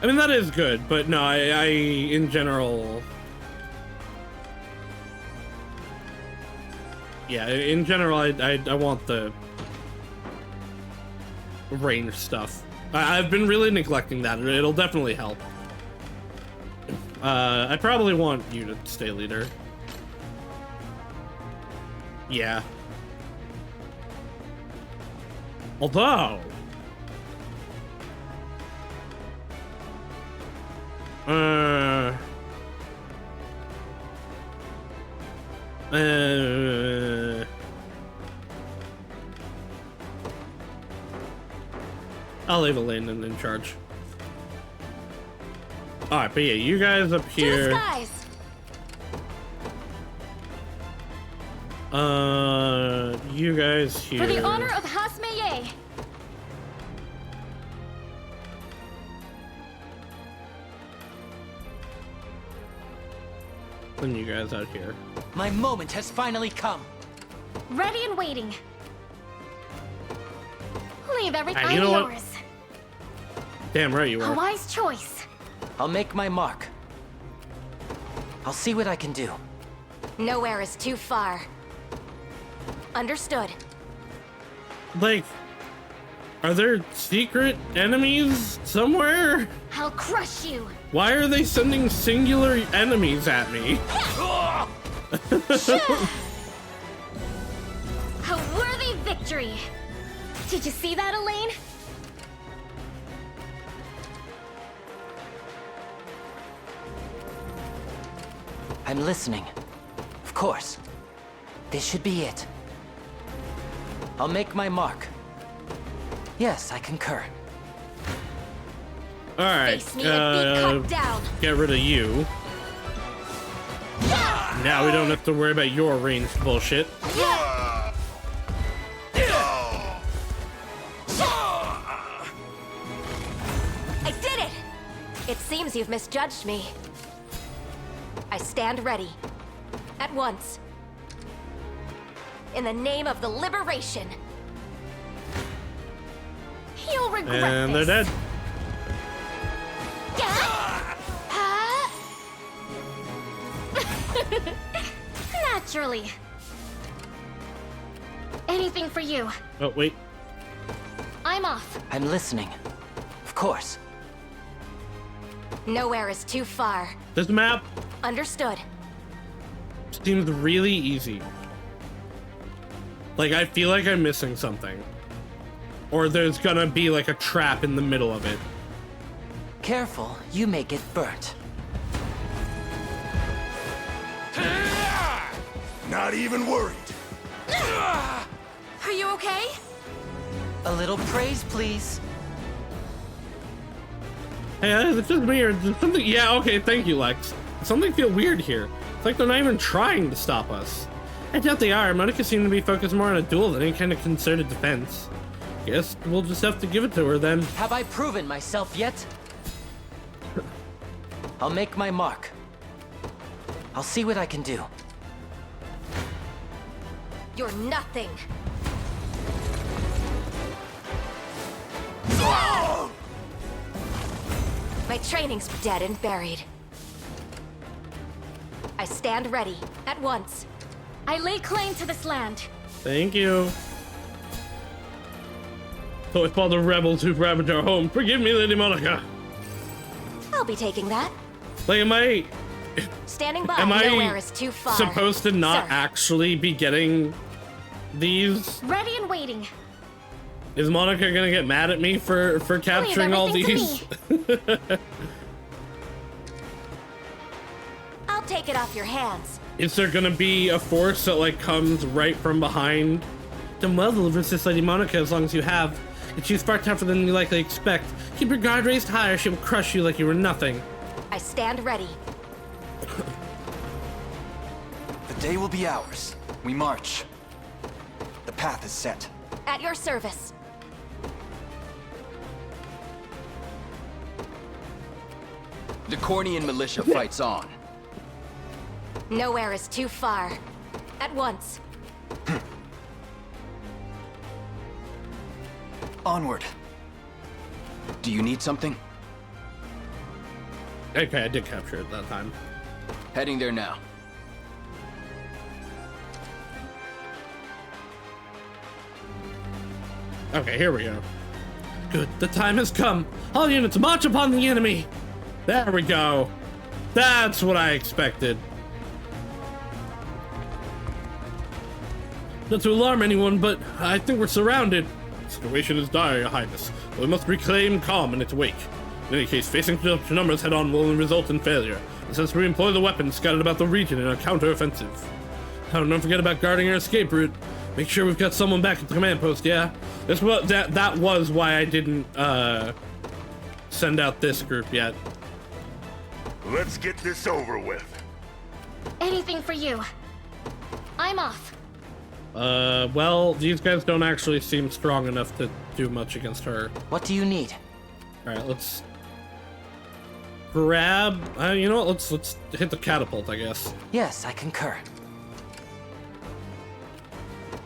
I mean, that is good, but no, I in general... Yeah, in general, I want the range stuff. I've been really neglecting that. It'll definitely help. I probably want you to stay leader. Yeah. Although... I'll leave Elaine in charge. Alright, but yeah, you guys up here. Skies. You guys here. For the honor of Hasmeye. And you guys out here. My moment has finally come. Ready and waiting. Leave everything You know what? yours. Damn right you A are. wise choice. I'll make my mark. I'll see what I can do. Nowhere is too far. Understood. Like, are there secret enemies somewhere? I'll crush you. Why are they sending singular enemies at me? A worthy victory. Did you see that, Elaine? I'm listening. Of course. This should be it. I'll make my mark. Yes, I concur. Alright, Face me and be cut down. get rid of you. Now we don't have to worry about your ranged bullshit. I did it! It seems you've misjudged me. I stand ready. At once. In the name of the liberation. You'll regret And this. they're dead. Naturally. Anything for you. Oh, wait. I'm off. I'm listening. Of course. Nowhere is too far. This map Understood. seems really easy. Like, I feel like I'm missing something. Or there's gonna be like a trap in the middle of it. Careful, you may get burnt. Not even worried. Are you okay? A little praise, please. Hey, it's just me or something. Yeah, okay, thank you, Lex. Something feel weird here. It's like they're not even trying to stop us. I doubt they are. Monica seemed to be focused more on a duel than any kind of concerted defense. Guess we'll just have to give it to her then. Have I proven myself yet? I'll make my mark. I'll see what I can do. You're nothing. My training's dead and buried. I stand ready. At once. I lay claim to this land. Thank you. So it's all the rebels who've ravaged our home. Forgive me, Lady Monica. I'll be taking that. Like, am I Standing by. Am I Nowhere is too far. supposed to not Sir. actually be getting these? Ready and waiting. Is Monica gonna get mad at me for capturing all everything these? to I'll take it off your hands. Is there gonna be a force that like comes right from behind? Then well, deliver this Lady Monica as long as you have. If she's far tougher than you likely expect, keep your guard raised higher, she will crush you like you were nothing. I stand ready. The day will be ours. We march. The path is set. At your service. The Cornian militia fights on. Nowhere is too far. At once. Onward. Do you need something? Okay, I did capture it that time. Heading there now. Okay, here we go. Good, the time has come. All units march upon the enemy. There we go. That's what I expected. Not to alarm anyone, but I think we're surrounded. The situation is dire, Your Highness. We must reclaim calm in its wake. In any case, facing such numbers head-on will result in failure. And since we employ the weapons scattered about the region in a counter-offensive. Oh, don't forget about guarding our escape route. Make sure we've got someone back at the command post, yeah? That was why I didn't, send out this group yet. Let's get this over with. Anything for you. I'm off. Well, these guys don't actually seem strong enough to do much against her. What do you need? Alright, let's grab, you know what, let's hit the catapult, I guess. Yes, I concur.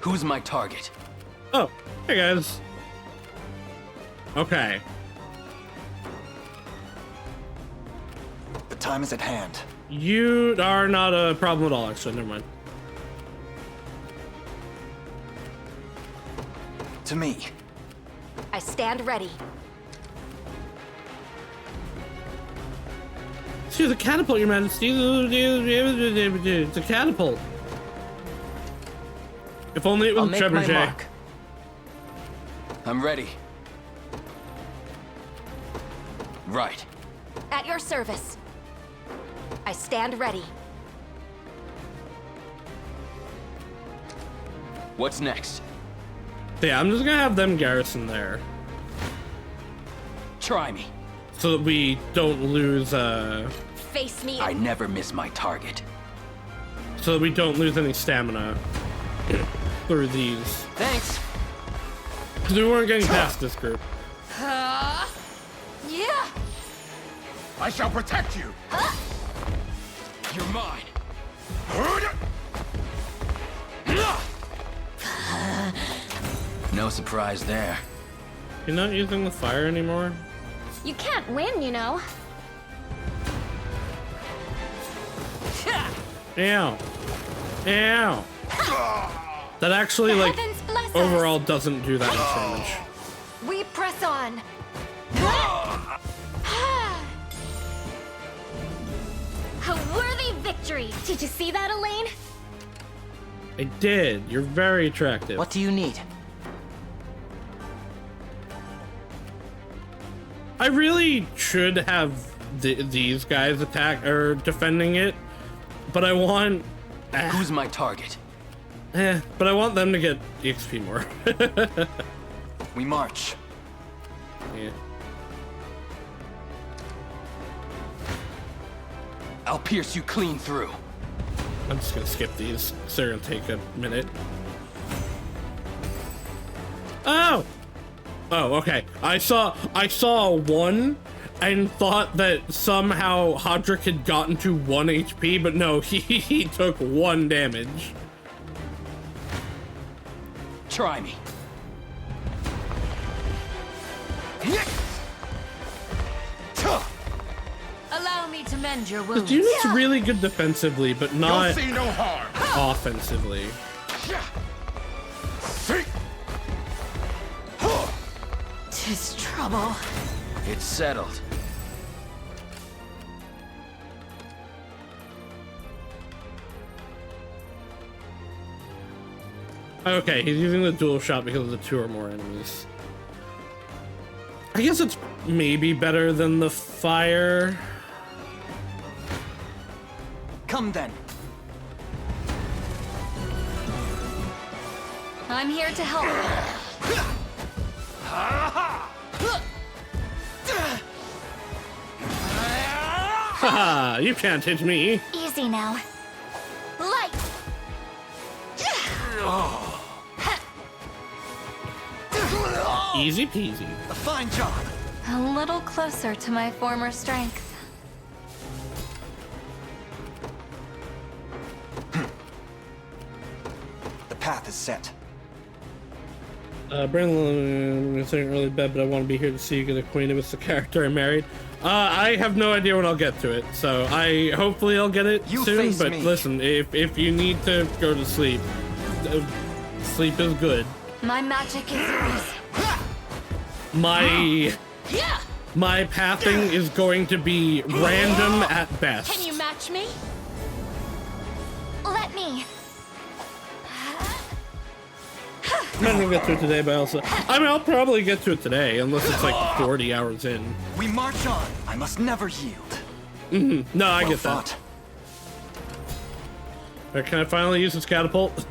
Who's my target? Oh, hey guys. Okay. The time is at hand. You are not a problem at all, actually, never mind. To me. I stand ready. See, the catapult, Your Majesty. It's a catapult. If only it was I'll make my trebuchet. mark. I'm ready. Right. At your service. I stand ready. What's next? Yeah, I'm just gonna have them garrison there. Try me. So that we don't lose, Face me. I never miss my target. so that we don't lose any stamina through these. Thanks. Because we weren't getting past this group. Yeah. I shall protect you. You're mine. No surprise there. You're not using the fire anymore? You can't win, you know. Ow. Ow. That actually, The like, heavens bless us. overall doesn't do that much damage. We press on. A worthy victory. Did you see that, Elaine? I did. You're very attractive. What do you need? I really should have these guys attack or defending it, but I want. Who's my target? But I want them to get EXP more. We march. Yeah. I'll pierce you clean through. I'm just gonna skip these. So they're gonna take a minute. Oh! Oh, okay. I saw one and thought that somehow Hodrick had gotten to 1 HP, but no, he took 1 damage. Try me. Allow me to mend your wounds. This unit's really good defensively, but not You'll see no harm. offensively. Tis trouble. It's settled. Okay, he's using the dual shot because of the 2 or more enemies. I guess it's maybe better than the fire. Come then. I'm here to help. Haha, you can't hit me. Easy now. Light. Easy peasy. A fine job. A little closer to my former strength. The path is set. Brandon, I'm saying early bed, but I want to be here to see you get acquainted with the character I married. I have no idea when I'll get to it, so hopefully I'll get it You soon. face But me. listen, if you need to go to sleep, sleep is good. My magic is yours. my pathing is going to be random at best. Can you match me? Let me. I'm not gonna get to it today, but I'll probably get to it today, unless it's like 40 hours in. We march on. I must never yield. No, I Well get fought. that. Alright, can I finally use this catapult?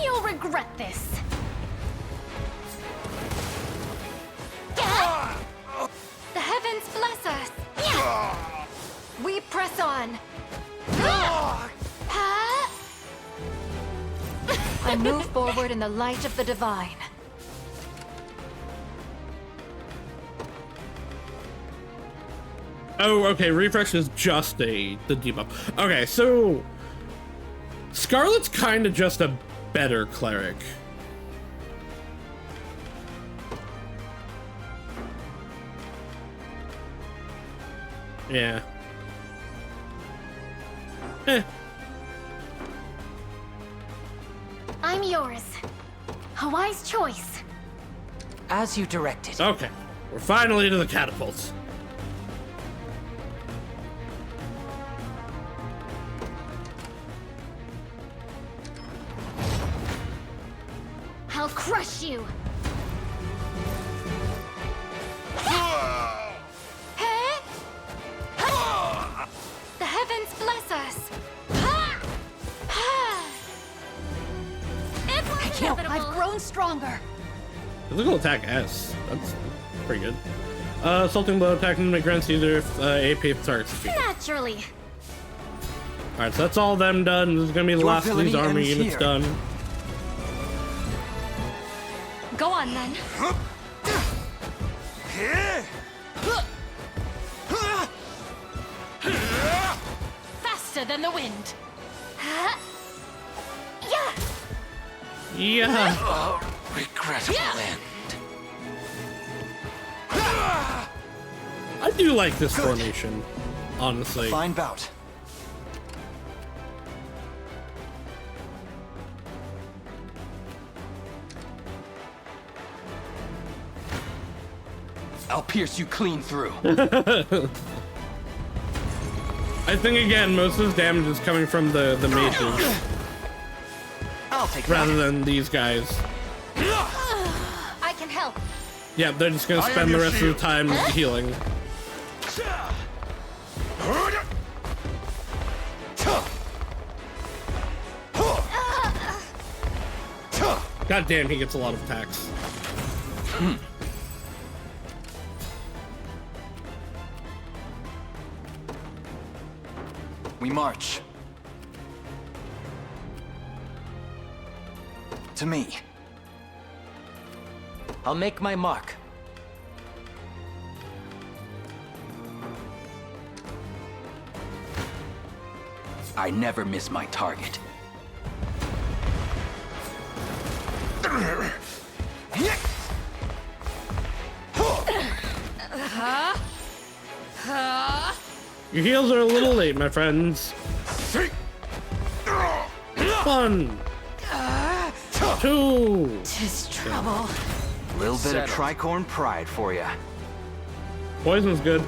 You'll regret this. The heavens bless us. We press on. I move forward in the light of the divine. Oh, okay, refresh is just the debuff. Okay, so Scarlet's kind of just a better cleric. Yeah. I'm yours. A wise choice. As you directed. Okay, we're finally to the catapults. I'll crush you. Hey? The heavens bless us. It's inevitable. I've grown stronger. Physical attack S. That's pretty good. Assaulting blow attacking the grants either if AP targets defeated. Naturally. Alright, so that's all of them done. This is gonna be the Your last of these villainy army ends units here. done. Go on then. Faster than the wind. Yeah. Regrettable end. I do like this formation, honestly. Fine bout. I'll pierce you clean through. I think again, most of his damage is coming from the mages I'll take rather than these guys. I can help. Yeah, they're just gonna spend the rest of the time healing. God damn, he gets a lot of attacks. We march. To me. I'll make my mark. I never miss my target. Your heals are a little late, my friends. 1, 2. Tis trouble. A little bit of Settled. tricorn pride for you. Poison's good.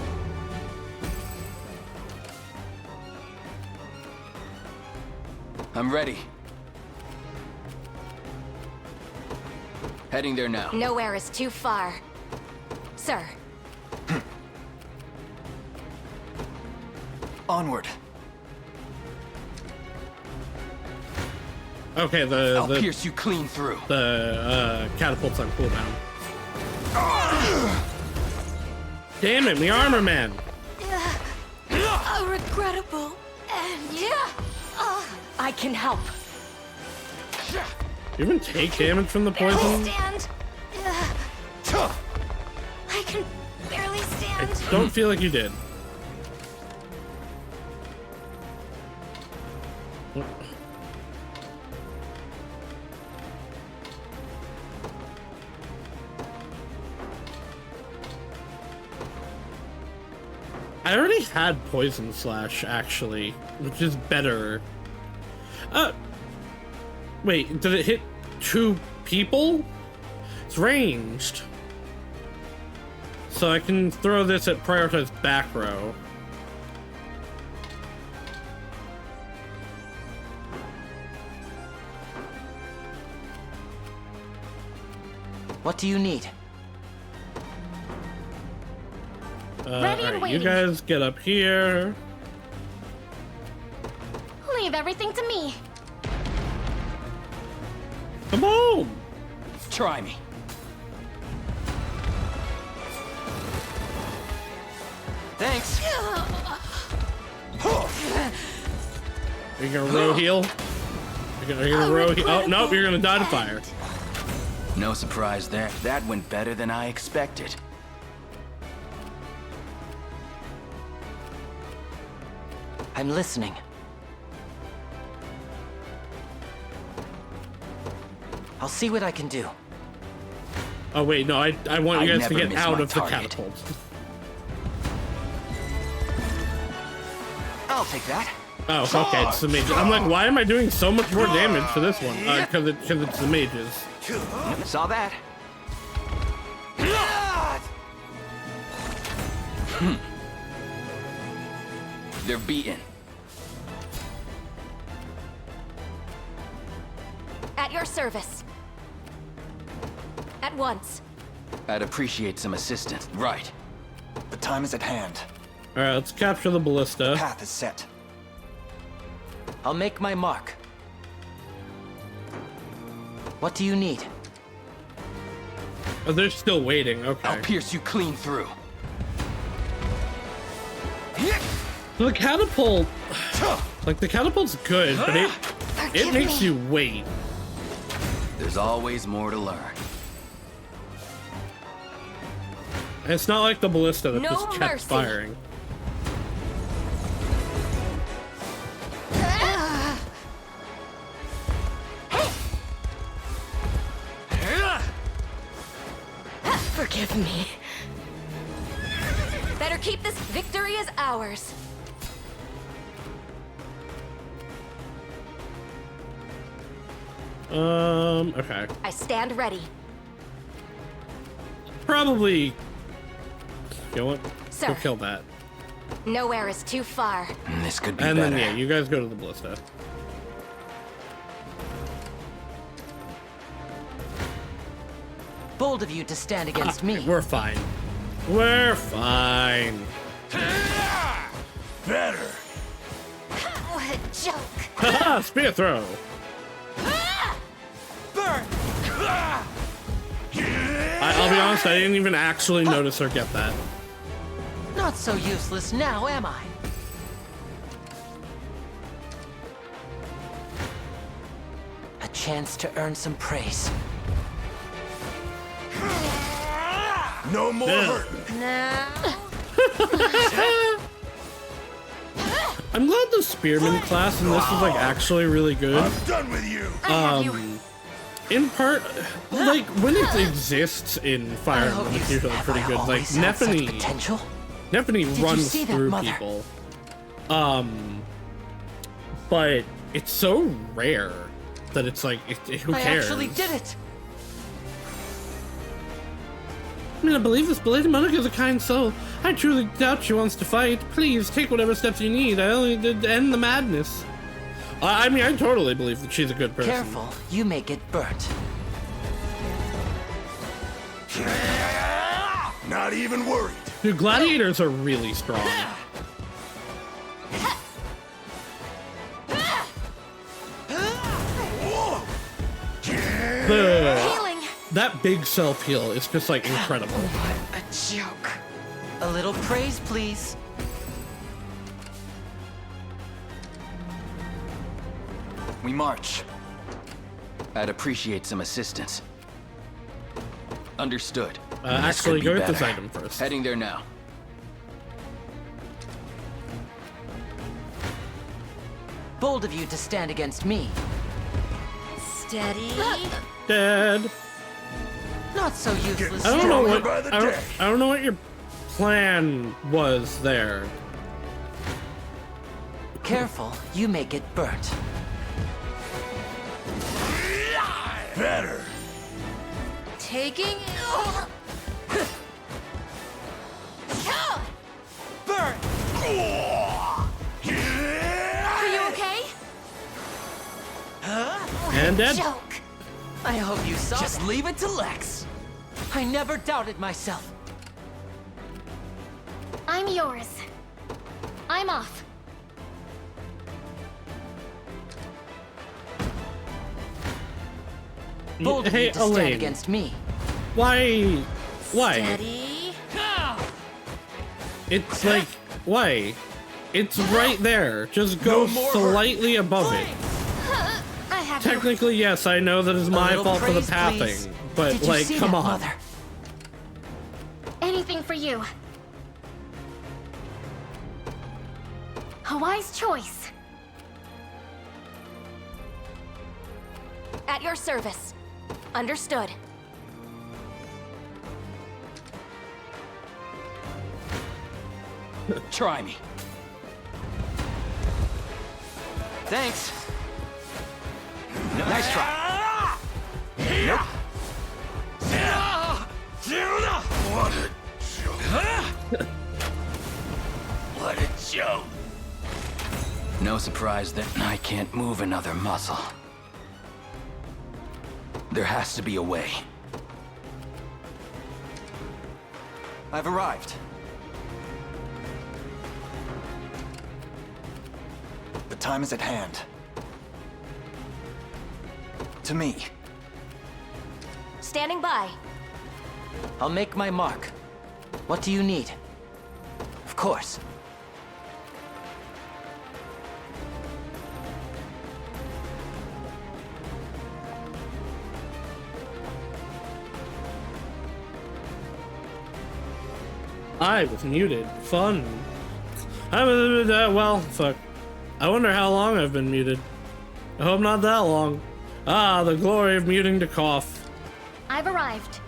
I'm ready. Heading there now. Nowhere is too far. Sir, Onward. Okay, I'll the pierce you clean through. catapult's on cooldown. Damn it, the armor man. A regrettable end. I can help. You even take damage from the poison? Stand. I can barely stand. I don't feel like you did. I already had Poison Slash, actually, which is better. Wait, did it hit 2 people. It's ranged. So I can throw this at prioritized back row. What do you need? Ready and Alright, you waiting. guys get up here. Leave everything to me. Come on! Try me. Thanks. Are you gonna row heal? You're gonna row heal? Oh, nope, you're gonna die to fire. No surprise there. That went better than I expected. I'm listening. I'll see what I can do. Oh wait, no, I want you I guys to never get miss out my of the target. catapult. I'll take that. Oh, okay, it's the mages. I'm like, why am I doing so much more damage for this one? Because it's the mages. Saw that. They're beaten. At your service. At once. I'd appreciate some assistance. Right. The time is at hand. Alright, let's capture the ballista. Path is set. I'll make my mark. What do you need? Oh, they're still waiting, okay. I'll pierce you clean through. The catapult, like the catapult's good, but it makes you wait. There's always more to learn. And it's not like the ballista that No just kept mercy. firing. Forgive me. Better keep this victory as ours. Okay. I stand ready. Probably. You know what? Sir. Go kill that. Nowhere is too far. This could be And better. then, yeah, you guys go to the ballista. Bold of you to stand against me. We're fine. We're fine. Better. What a joke. Haha, spear throw. I'll be honest, I didn't even actually notice her get that. Not so useless now, am I? A chance to earn some praise. No more Yeah. hurting. Now. I'm glad the spearman class in this is like actually really good. I'm done with you. In part, like when it exists in Fire Emblem, it's usually pretty good. Like Nephany Potential? runs see that, through Mother? people. But it's so rare that it's like, who I cares? actually did it! I mean, I believe this belated Monica is a kind soul. I truly doubt she wants to fight. Please take whatever steps you need. I only did to end the madness. I mean, I totally believe that she's a good person. Careful, you may get burnt. Not even worried. Dude, gladiators are really strong. Healing. That big self heal is just like incredible. A joke. A little praise, please. We march. I'd appreciate some assistance. Understood. This Actually, could be go get this better. item first. Heading there now. Bold of you to stand against me. Steady. Dead. Not so useless. I don't know Stronger what by the I day. don't know what your plan was there. Careful, you may get burnt. better. Taking. Burn! Are you okay? And dead. Joke. I hope you saw Just leave it to Lex. I never doubted myself. I'm yours. I'm off. Bold of Hey, you to stand Elaine. against me. Why? Why? Steady. It's like, why? It's right there. Just go slightly above it. I have you. Technically, yes, I know that it's my little fault for the praise, pathing, please. but Did you like, see come that, on. Mother? Anything for you. A wise choice. At your service. Understood. Try me. Thanks. Nice try. Nope. What a joke. What a joke. No surprise that I can't move another muscle. There has to be a way. I've arrived. The time is at hand. To me. Standing by. I'll make my mark. What do you need? Of course. I was muted. Fun. Well, fuck. I wonder how long I've been muted. I hope not that long. Ah, the glory of muting to cough. I've arrived.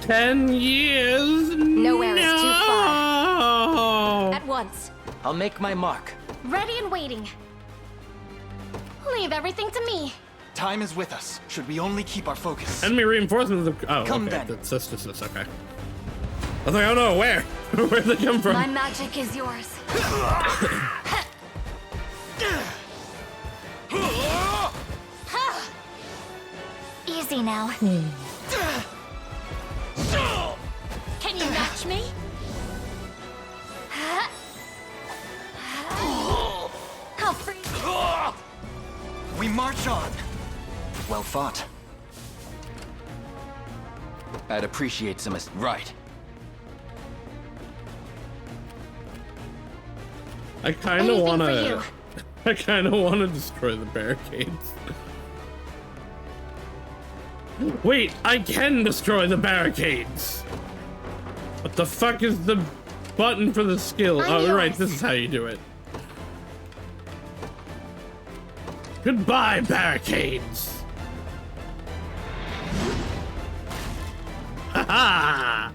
10 years? Nowhere no! is too far. At once. I'll make my mark. Ready and waiting. Leave everything to me. Time is with us. Should we only keep our focus? Enemy reinforcements of the. Oh, Come okay. then. That's this. Okay. I was like, oh no, where? Where'd they come from? My magic is yours. Easy now. Can you match me? How free? We march on. Well fought. I'd appreciate some right. I kind of Anything want for to. you. I kind of want to destroy the barricades. Wait, I can destroy the barricades. What the fuck is the button for the skill? I'm Oh, right, yours. this is how you do it. Goodbye, barricades. Haha!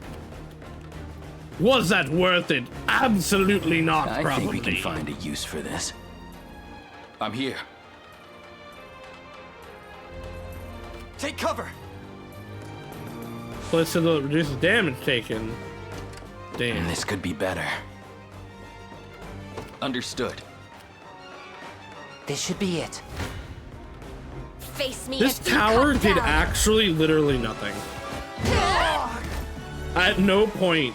Was that worth it? Absolutely not, I probably. think we can find a use for this. I'm here. Take cover. Plus, it'll reduce damage taken. Damn. This could be better. Understood. This should be it. Face me. This if you tower cut did down. actually literally nothing. At no point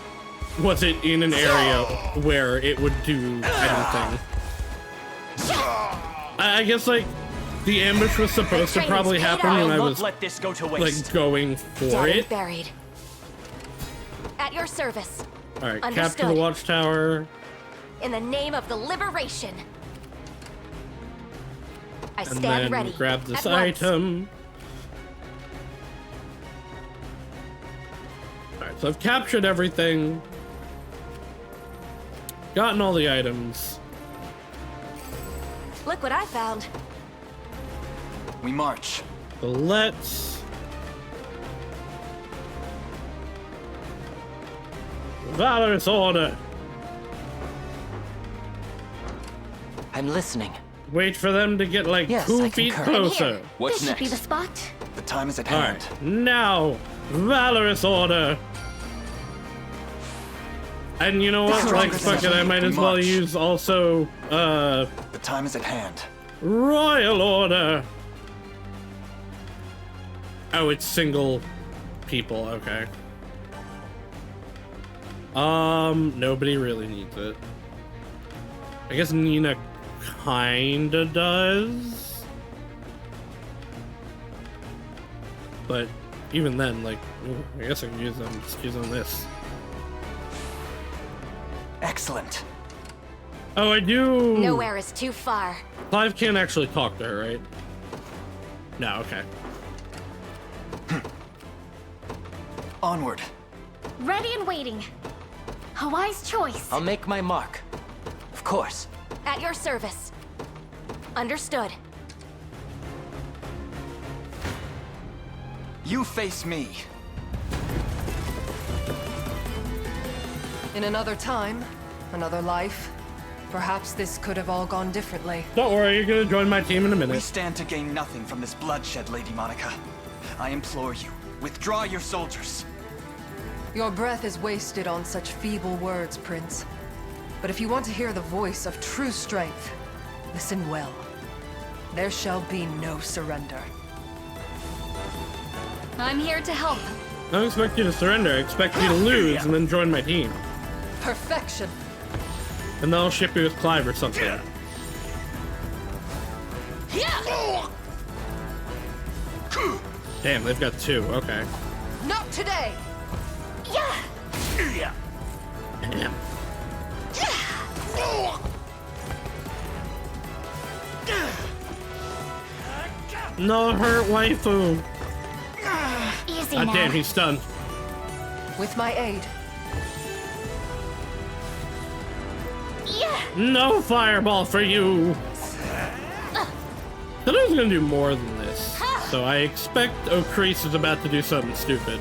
was it in an area where it would do anything. I guess like the ambush was supposed to probably happen when I was let this go to like going for Dead and it. buried. At your service. All right, capture the Understood. watchtower. In the name of the liberation. I And stand then ready. grab this At once. item. Alright, so I've captured everything. Gotten all the items. Look what I found. We march. So let's... Valorous order. I'm listening. Wait for them to get like Yes, 2 I feet concur. closer. This should be the spot. The time is at All hand. right, now, valorous order. And you know what? Like, Stronger fuck than it, I ever. might as well March. use also, The time is at hand. royal order. Oh, it's single people, okay. Nobody really needs it. I guess Nina kinda does. But even then, like, I guess I can use them. Just use on this. Excellent. Oh, I do. Nowhere is too far. Clive can't actually talk to her, right? No, okay. Onward. Ready and waiting. A wise choice. I'll make my mark. Of course. At your service. Understood. You face me. In another time, another life, perhaps this could have all gone differently. Don't worry, you're gonna join my team in a We minute. stand to gain nothing from this bloodshed, Lady Monica. I implore you, withdraw your soldiers. Your breath is wasted on such feeble words, Prince. But if you want to hear the voice of true strength, listen well. There shall be no surrender. I'm here to help. I don't expect you to surrender. I expect you to lose and then join my team. Perfection. And then I'll ship you with Clive or something. Damn, they've got 2. Okay. Not today. Yeah. Damn. No hurt, waifu. Easy God now. damn, he's stunned. With my aid. Yeah. No fireball for you. I thought I was gonna do more than this. So I expect O'Crease is about to do something stupid.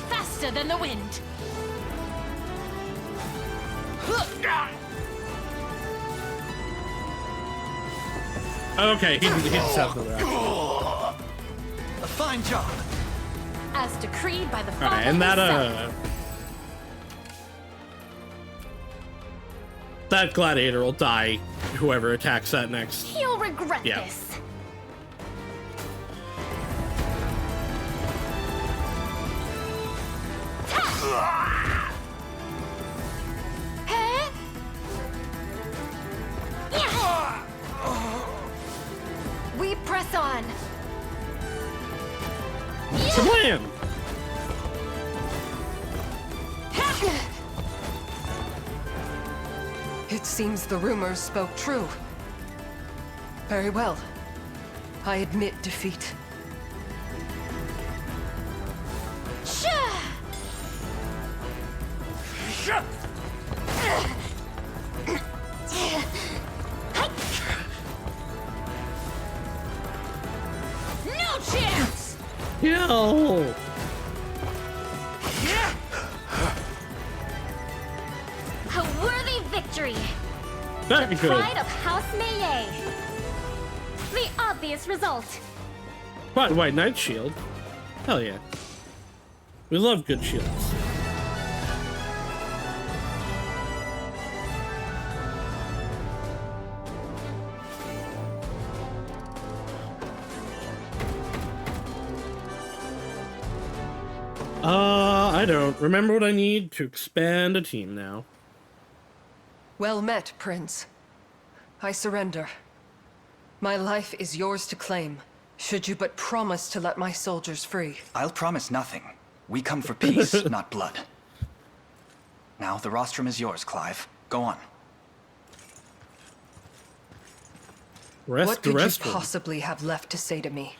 Faster than the wind. Okay, he just has the reaction. A fine job. As decreed by the father Alright, and that himself. that gladiator will die. Whoever attacks that next. He'll regret Yeah. this. Huh? Yeah. We press on. Slam! It seems the rumors spoke true. Very well. I admit defeat. No chance! Yo! A worthy victory. Very The good. pride of House Maillet. The obvious result. What, White Knight shield? Hell yeah. We love good shields. I don't. Remember what I need to expand a team now. Well met, Prince. I surrender. My life is yours to claim, should you but promise to let my soldiers free. I'll promise nothing. We come for peace, not blood. Now, the rostrum is yours, Clive. Go on. What could you Restroom. possibly have left to say to me?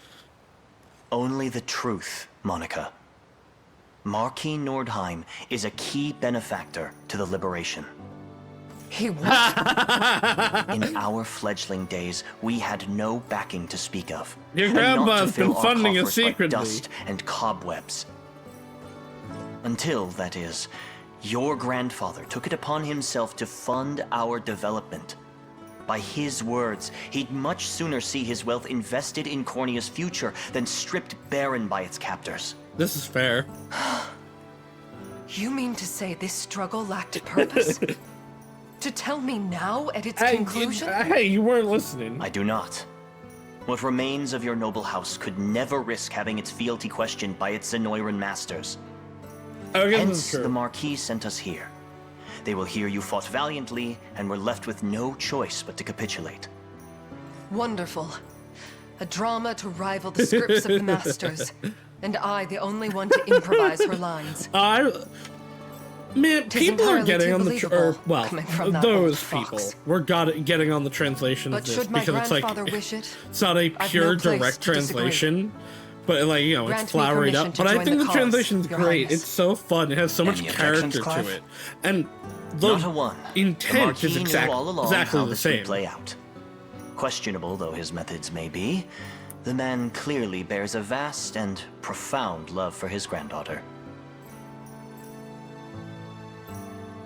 Only the truth, Monica. Marquis Nordheim is a key benefactor to the liberation. He was. In our fledgling days, we had no backing to speak of. Your and not to grandma's fill been our funding us coffers but secretly. dust and cobwebs. Until, that is, Your grandfather took it upon himself to fund our development. By his words, he'd much sooner see his wealth invested in Cornea's future than stripped barren by its captors. This is fair. You mean to say this struggle lacked purpose? To tell me now at its conclusion? Hey, you weren't listening. I do not. What remains of your noble house could never risk having its fealty questioned by its Zenoiran masters. Hence, the Marquis sent us here. They will hear you fought valiantly, and were left with no choice but to capitulate. Wonderful. A drama to rival the scripts of the masters. And I, the only one to improvise her lines. Man, people are getting on the well, those people fox. were getting on the translation But of this should my because it's like grandfather wish it, it's not a I've pure no place direct to disagree. translation, but like it's Grant me flowered permission up. to But I join think the the cause, translation's Your great. Highness. It's so fun. It has so much Any character objections, to Clive? it, and the Not a one. The intent Marquis is knew all along exactly how the this would same. play out. Questionable though his methods may be, the man clearly bears a vast and profound love for his granddaughter.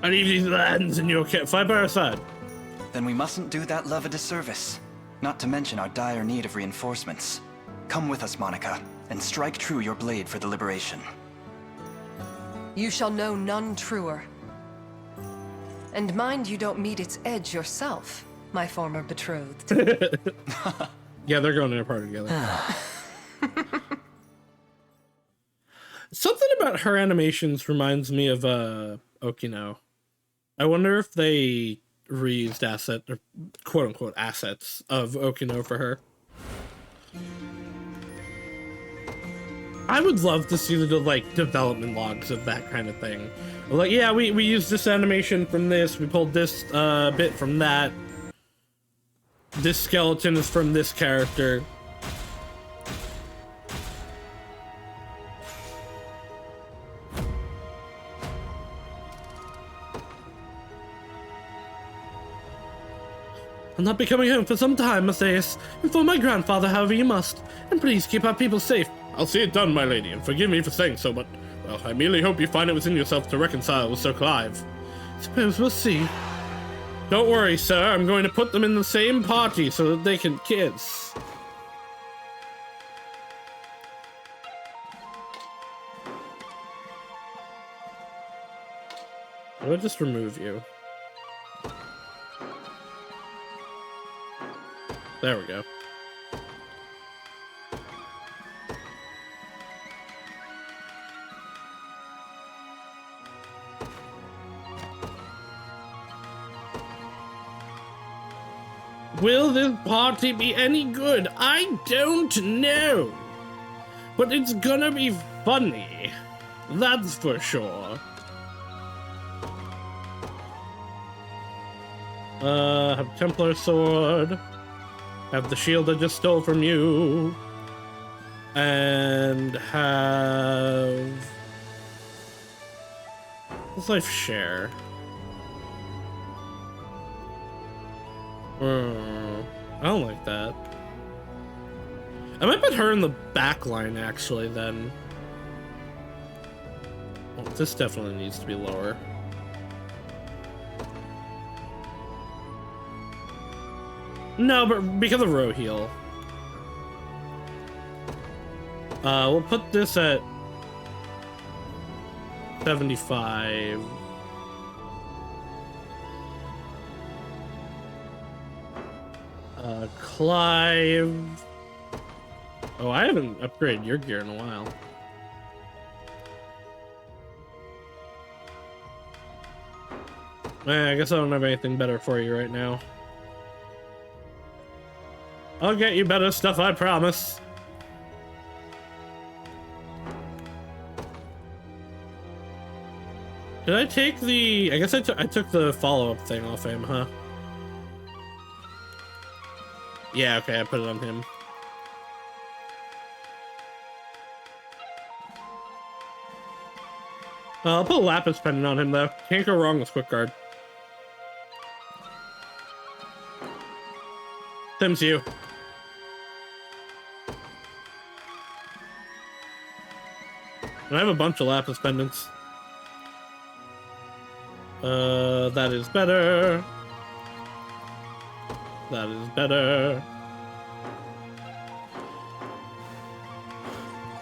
I need these lands in your kit. Fight by our side. Then we mustn't do that love a disservice. Not to mention our dire need of reinforcements. Come with us, Monica, and strike true your blade for the liberation. You shall know none truer. And mind you don't meet its edge yourself, my former betrothed. Yeah, they're going in a party together. Something about her animations reminds me of Okino. I wonder if they reused or quote unquote assets of Okino for her. I would love to see the like development logs of that kind of thing. Like, yeah, we used this animation from this, we pulled this bit from that. This skeleton is from this character. I'll not be coming home for some time, Matthias. Inform my grandfather however you must, and please keep our people safe. I'll see it done, my lady, and forgive me for saying so, but, well, I merely hope you find it within yourself to reconcile with Sir Clive. Suppose we'll see. Don't worry, sir, I'm going to put them in the same party so that they can kiss. I'll just remove you. There we go. Will this party be any good? I don't know. But it's gonna be funny. That's for sure. Have Templar sword. Have the shield I just stole from you. And have... Let's life share. I don't like that. I might put her in the back line, actually, then. Well, this definitely needs to be lower. No, but because of row heal. We'll put this at 75. Clive. Oh, I haven't upgraded your gear in a while. I guess I don't have anything better for you right now. I'll get you better stuff, I promise. Did I take the... I guess I took the follow-up thing off him, huh? Yeah, okay, I put it on him. I'll put a Lapis Pendant on him, though. Can't go wrong with Quick Guard. Sims you. And I have a bunch of Lapis Pendants. That is better. That is better.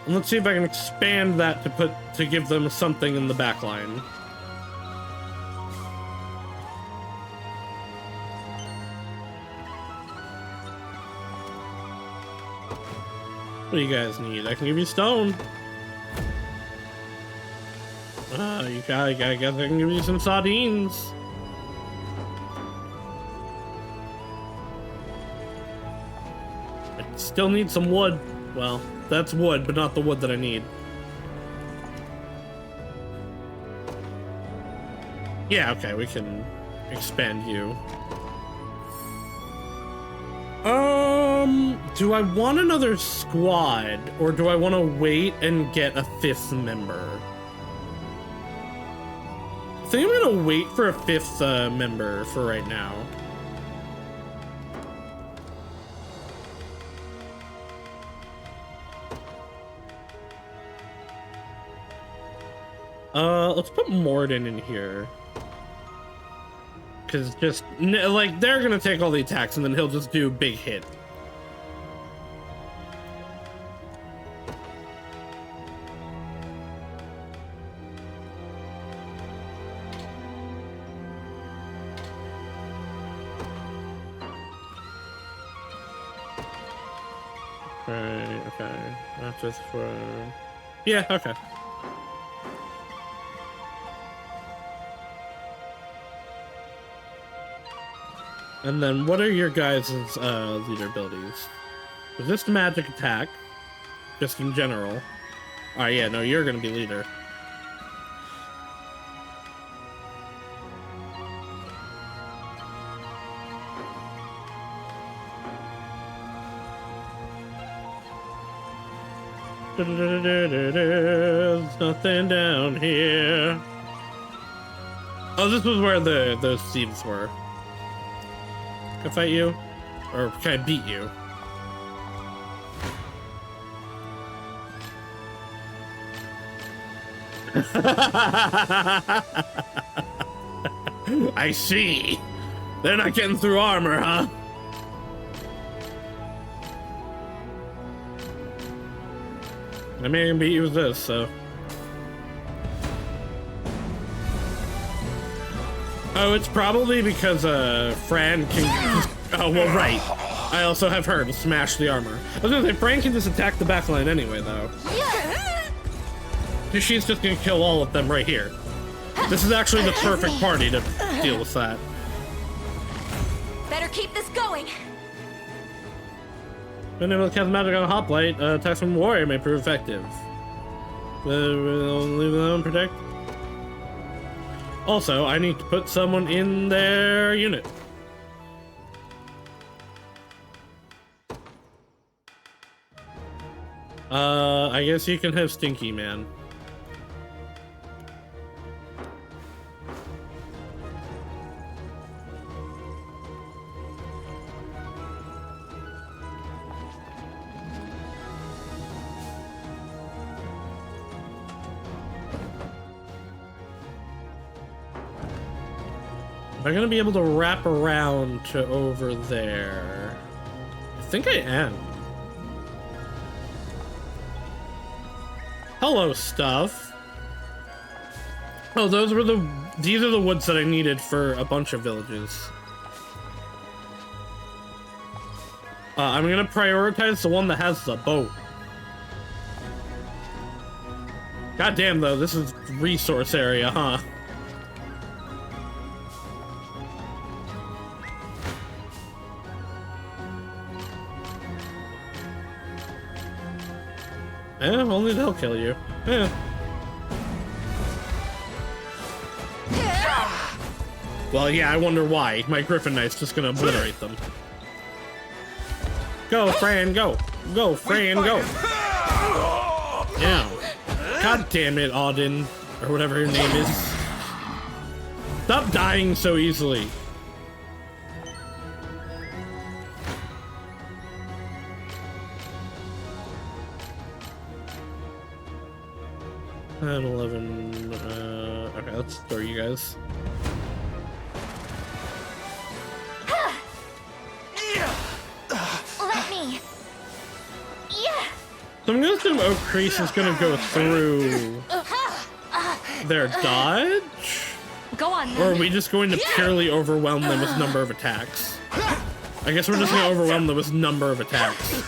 And let's see if I can expand that to give them something in the back line. What do you guys need? I can give you stone. You gotta guess I can give you some sardines. I still need some wood. Well, that's wood, but not the wood that I need. Yeah, okay, we can expand you. Do I want another squad, or do I want to wait and get a 5th member? I think I'm gonna wait for a 5th member for right now. Let's put Morden in here. Cause just, like, they're gonna take all the attacks and then he'll just do big hit. Okay. Not just for... Yeah, okay. And then what are your guys' leader abilities? Resist magic attack, just in general. Alright, yeah, no, you're gonna be leader. There's nothing down here. Oh, this was where those thieves were. Can I fight you? Or can I beat you? I see. They're not getting through armor, huh? I may even beat you with this, so. Oh, it's probably because Fran can. Oh, well, right. I also have her to smash the armor. I was gonna say Fran can just attack the backline anyway, though. She's just gonna kill all of them right here. This is actually the perfect party to deal with that. Better keep this going. When able to cast magic on a hoplite, attacks from a warrior may prove effective. Leave them alone, protect. Also, I need to put someone in their unit. I guess you can have Stinky Man. Am I gonna be able to wrap around to over there? I think I am. Hello, stuff. Oh, these are the woods that I needed for a bunch of villages. I'm gonna prioritize the one that has the boat. God damn, though, this is resource area, huh? Eh, only they'll kill you. Eh. Well, yeah, I wonder why. My Griffin Knight's just gonna obliterate them. Go, Fran, go! Go, Fran, go! Yeah. God damn it, Auden. Or whatever your name is. Stop dying so easily. 10, 11, okay, let's throw you guys. Let me. Yeah. So I'm gonna assume Oak Crease is gonna go through their dodge? Go on. Or are we just going to purely overwhelm them with number of attacks? I guess we're just gonna overwhelm them with number of attacks.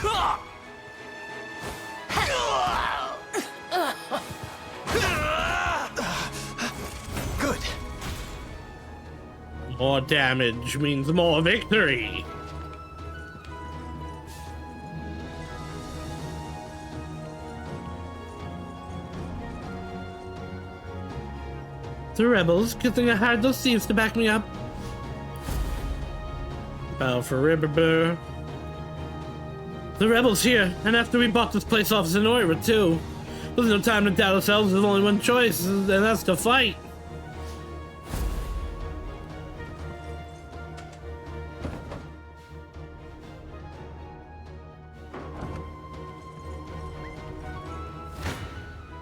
Good. More damage means more victory. The rebels, good thing I hired those thieves to back me up. Bow for Riverbur. The rebels here, and after we bought this place off Zenoira too. There's no time to doubt ourselves, there's only one choice, and that's to fight.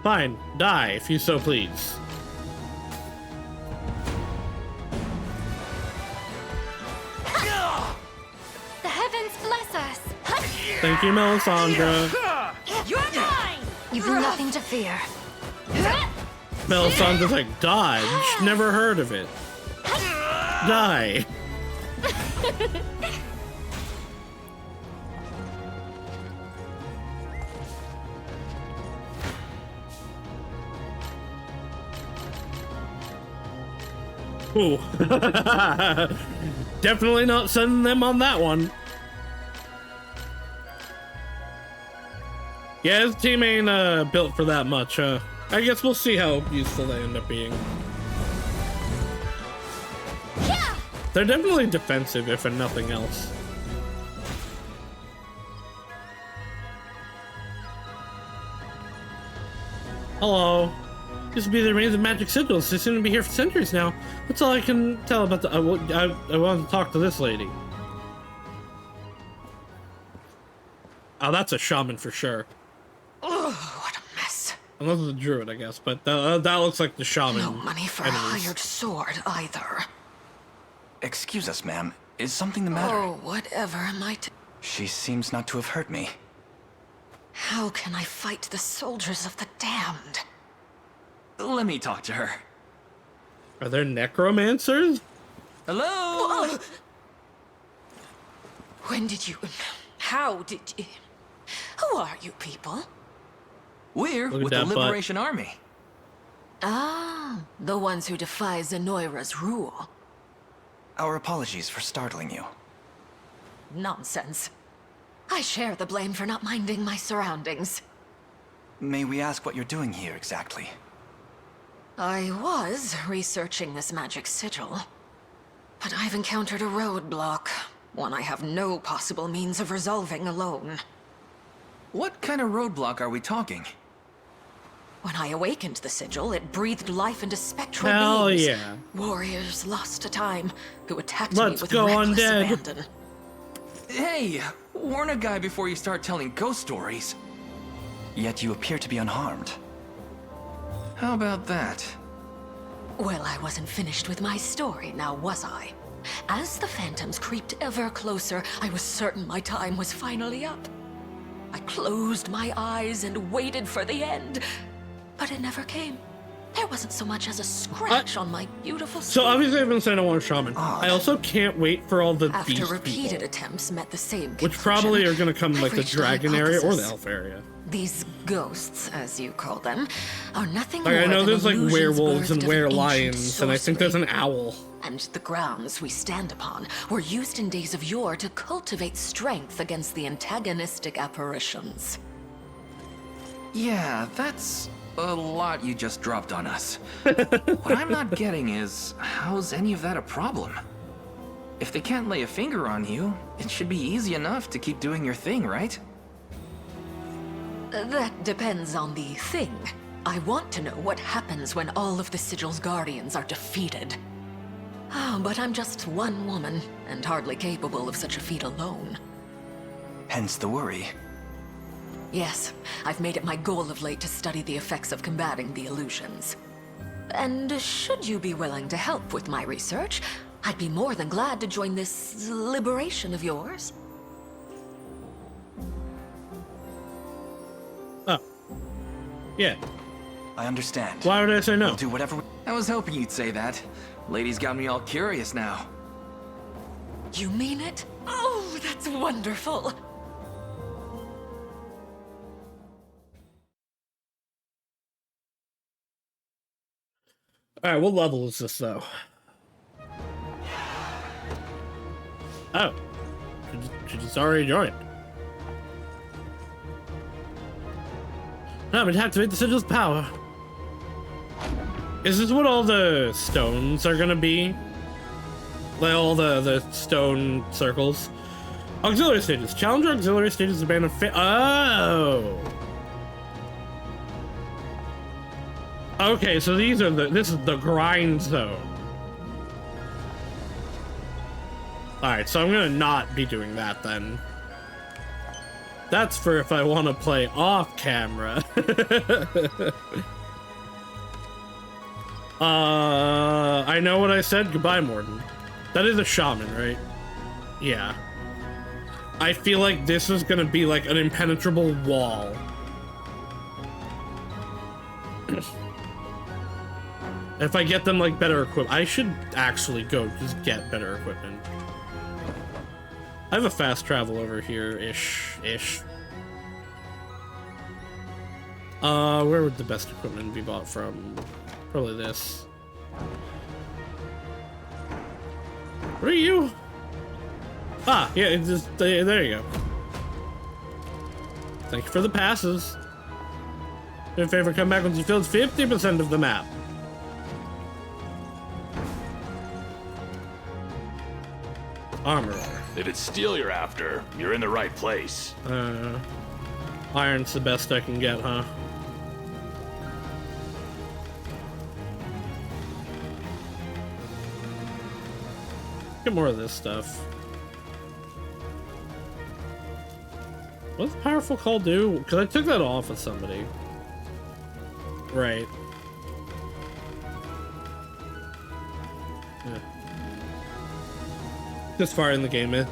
Fine, die if you so please. The heavens bless us. Thank you, Melisandre. You're mine. You've nothing to fear. Melisandre's like, dodge? Never heard of it. Die. Ooh. Definitely not sending them on that one. Yeah, his team ain't built for that much, huh? I guess we'll see how useful they end up being. Yeah. They're definitely defensive, if in nothing else. Hello. Used to be the remains of magic sigils. They seem to be here for centuries now. That's all I can tell about the... I wanted to talk to this lady. Oh, that's a shaman for sure. Oh, what a mess. Unless it's a druid, I guess. But that looks like the shaman. No money for a hired sword, either. Excuse us, ma'am. Is something the matter? Oh, whatever might... She seems not to have hurt me. How can I fight the soldiers of the damned? Let me talk to her. Are there necromancers? Hello? When did you... How did you... Who are you people? We're Look at with the that butt. Liberation Army. Ah, the ones who defy Zenoira's rule. Our apologies for startling you. Nonsense. I share the blame for not minding my surroundings. May we ask what you're doing here exactly? I was researching this magic sigil, but I've encountered a roadblock, one I have no possible means of resolving alone. What kind of roadblock are we talking? When I awakened the sigil, it breathed life into spectral Hell beings. yeah. Warriors lost to time, who attacked Let's me with go reckless undead. abandon. Hey, warn a guy before you start telling ghost stories. Yet you appear to be unharmed. How about that? Well, I wasn't finished with my story, now was I? As the phantoms creeped ever closer, I was certain my time was finally up. I closed my eyes and waited for the end, but it never came. There wasn't so much as a scratch on my beautiful skin. So obviously I've been saying I want a shaman. I also can't wait for all the After beast repeated people, attempts met the same which conclusion, probably are going to come in I've like the reached a dragon area or the hypothesis. elf area. These ghosts, as you call them, are nothing Like more I know than there's like illusions werewolves and birthed of ancient were-lions, and I think there's an sorcery. owl. And the grounds we stand upon were used in days of yore to cultivate strength against the antagonistic apparitions. Yeah, that's a lot you just dropped on us. What I'm not getting is, how's any of that a problem? If they can't lay a finger on you, it should be easy enough to keep doing your thing, right? That depends on the thing. I want to know what happens when all of the Sigil's guardians are defeated. Oh, but I'm just one woman, and hardly capable of such a feat alone. Hence the worry. Yes, I've made it my goal of late to study the effects of combating the illusions. And should you be willing to help with my research, I'd be more than glad to join this liberation of yours. Oh. Yeah. I understand. Why would I say no? We'll do whatever I was hoping you'd say that. Lady's got me all curious now. You mean it? Oh, that's wonderful. Alright, what level is this, though? Oh. She just already joined. I'm gonna activate the sigil's power. Is this what all the stones are gonna be? Like all the stone circles? Auxiliary stages. Challenger auxiliary stages to benefit. Oh! Okay, so these are this is the grind zone. Alright, so I'm gonna not be doing that then. That's for if I want to play off camera. I know what I said. Goodbye, Morden. That is a shaman, right? Yeah. I feel like this is gonna be like an impenetrable wall. If I get them like better equipment, I should actually go just get better equipment. I have a fast travel over here, ish. Where would the best equipment be bought from? Probably this. Where are you? Ah, yeah, it's just, there you go. Thank you for the passes. Do a favor, come back once you filled 50% of the map. Armorer. If it's steel you're after, you're in the right place. Iron's the best I can get, huh? Get more of this stuff. What does Powerful Call do? Because I took that off with somebody. Right. Yeah. This far in the game, and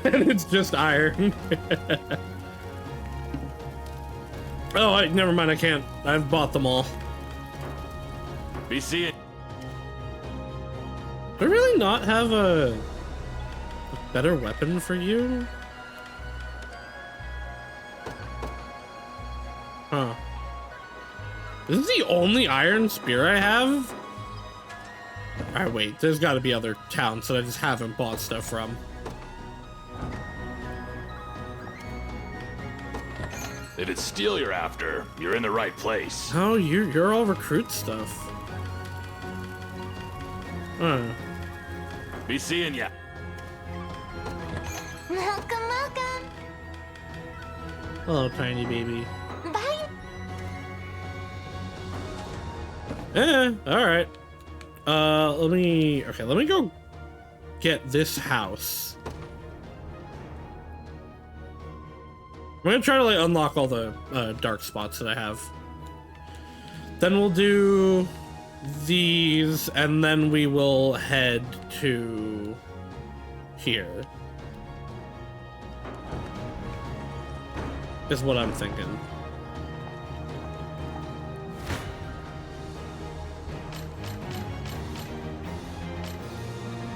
it's just iron. Oh, never mind, I can't. I've bought them all. Be seeing. Do I really not have a better weapon for you? Huh. This is the only iron spear I have? Alright, wait, there's gotta be other towns that I just haven't bought stuff from. If it's steel you're after, you're in the right place. Oh, you're all recruit stuff. Huh. Be seeing ya. Welcome, welcome. Hello, tiny baby. Bye. Alright. Let me go get this house. I'm gonna try to like unlock all the dark spots that I have. Then we'll do these, and then we will head to here. Is what I'm thinking.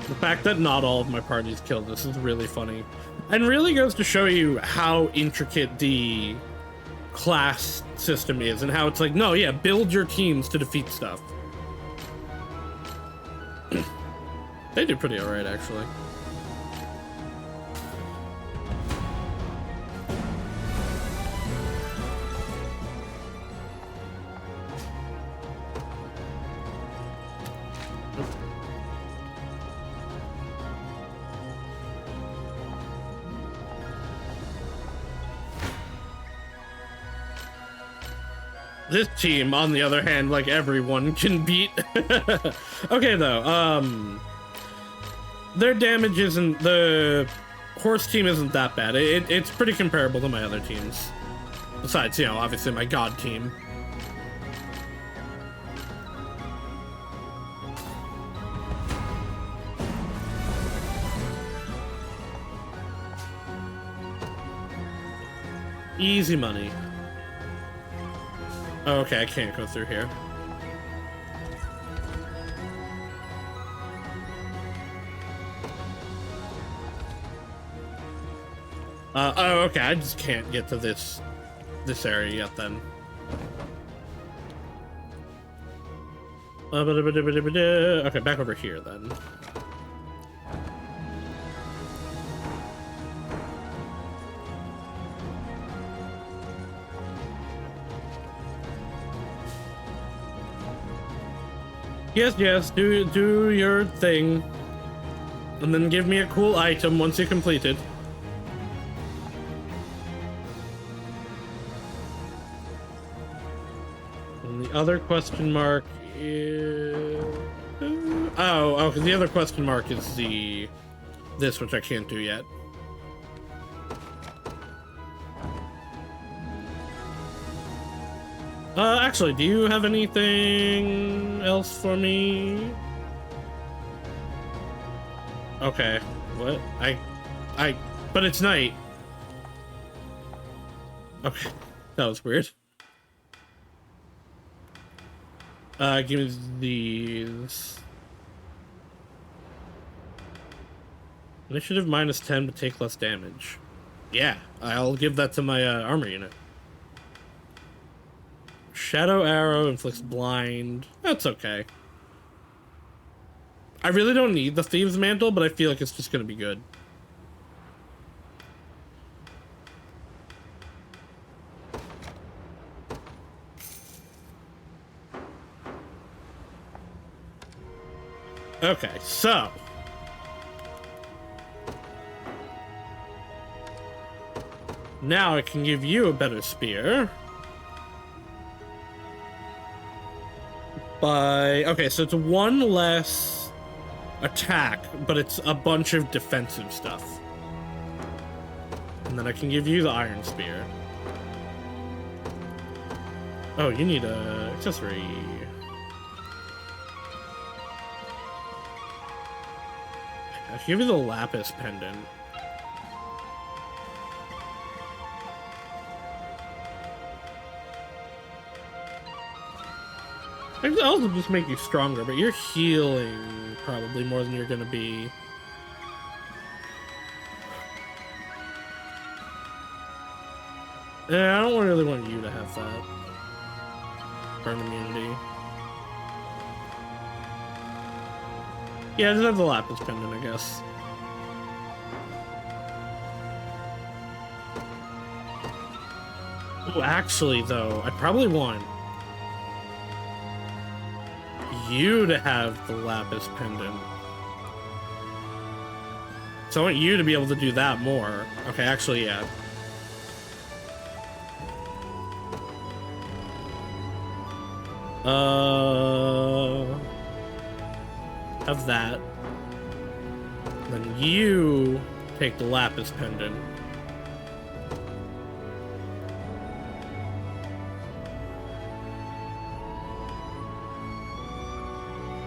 The fact that not all of my parties killed this is really funny. And really goes to show you how intricate the class system is and how it's like, no, yeah, build your teams to defeat stuff. They do pretty alright, actually. This team, on the other hand, like everyone can beat. Okay, though, their damage isn't, the horse team isn't that bad. It's pretty comparable to my other teams. Besides, you know, obviously my god team. Easy money. Oh, okay, I can't go through here. Oh, okay, I just can't get to this area yet then. Okay, back over here then. Yes, do your thing. And then give me a cool item once you complete it. And the other question mark is... Oh, because the other question mark is this, which I can't do yet. Actually, do you have anything else for me? Okay, what? But it's night. Okay, that was weird. Give me these. Initiative -10, but take less damage. Yeah, I'll give that to my armor unit. Shadow arrow inflicts blind. That's okay. I really don't need the Thieves' Mantle, but I feel like it's just gonna be good. Okay, so now I can give you a better spear. Okay, so it's one less attack, but it's a bunch of defensive stuff. And then I can give you the iron spear. Oh, you need a accessory. I can give you the lapis pendant. I can also just make you stronger, but you're healing probably more than you're gonna be. Yeah, I don't really want you to have that. Burn immunity. Yeah, just have the lapis pendant, I guess. Oh, actually, though, I probably want you to have the lapis pendant. So I want you to be able to do that more. Okay, actually, yeah. Have that. Then you take the lapis pendant.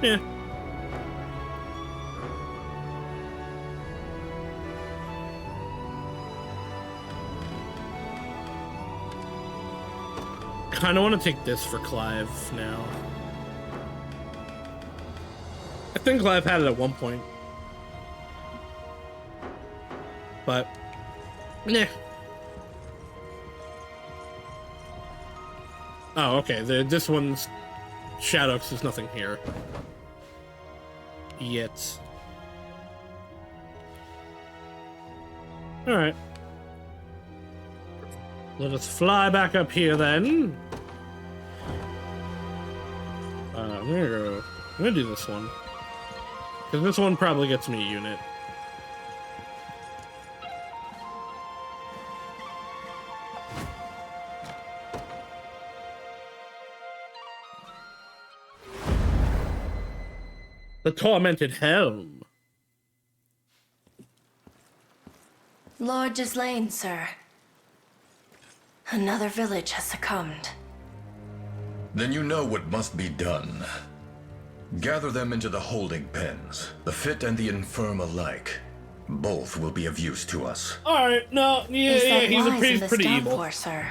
Yeah. Kinda want to take this for Clive now. I think Clive had it at one point. But, nah. Oh, okay. This one's Shadow, 'cause there's nothing here. Yet. Alright. Let us fly back up here then. I'm gonna do this one. Because this one probably gets me a unit. The Tormented Helm. Lord Gislaine, sir. Another village has succumbed. Then you know what must be done. Gather them into the holding pens, the fit and the infirm alike. Both will be of use to us. Alright, no, yeah, Is that he's wise in this pretty evil. downpour, sir?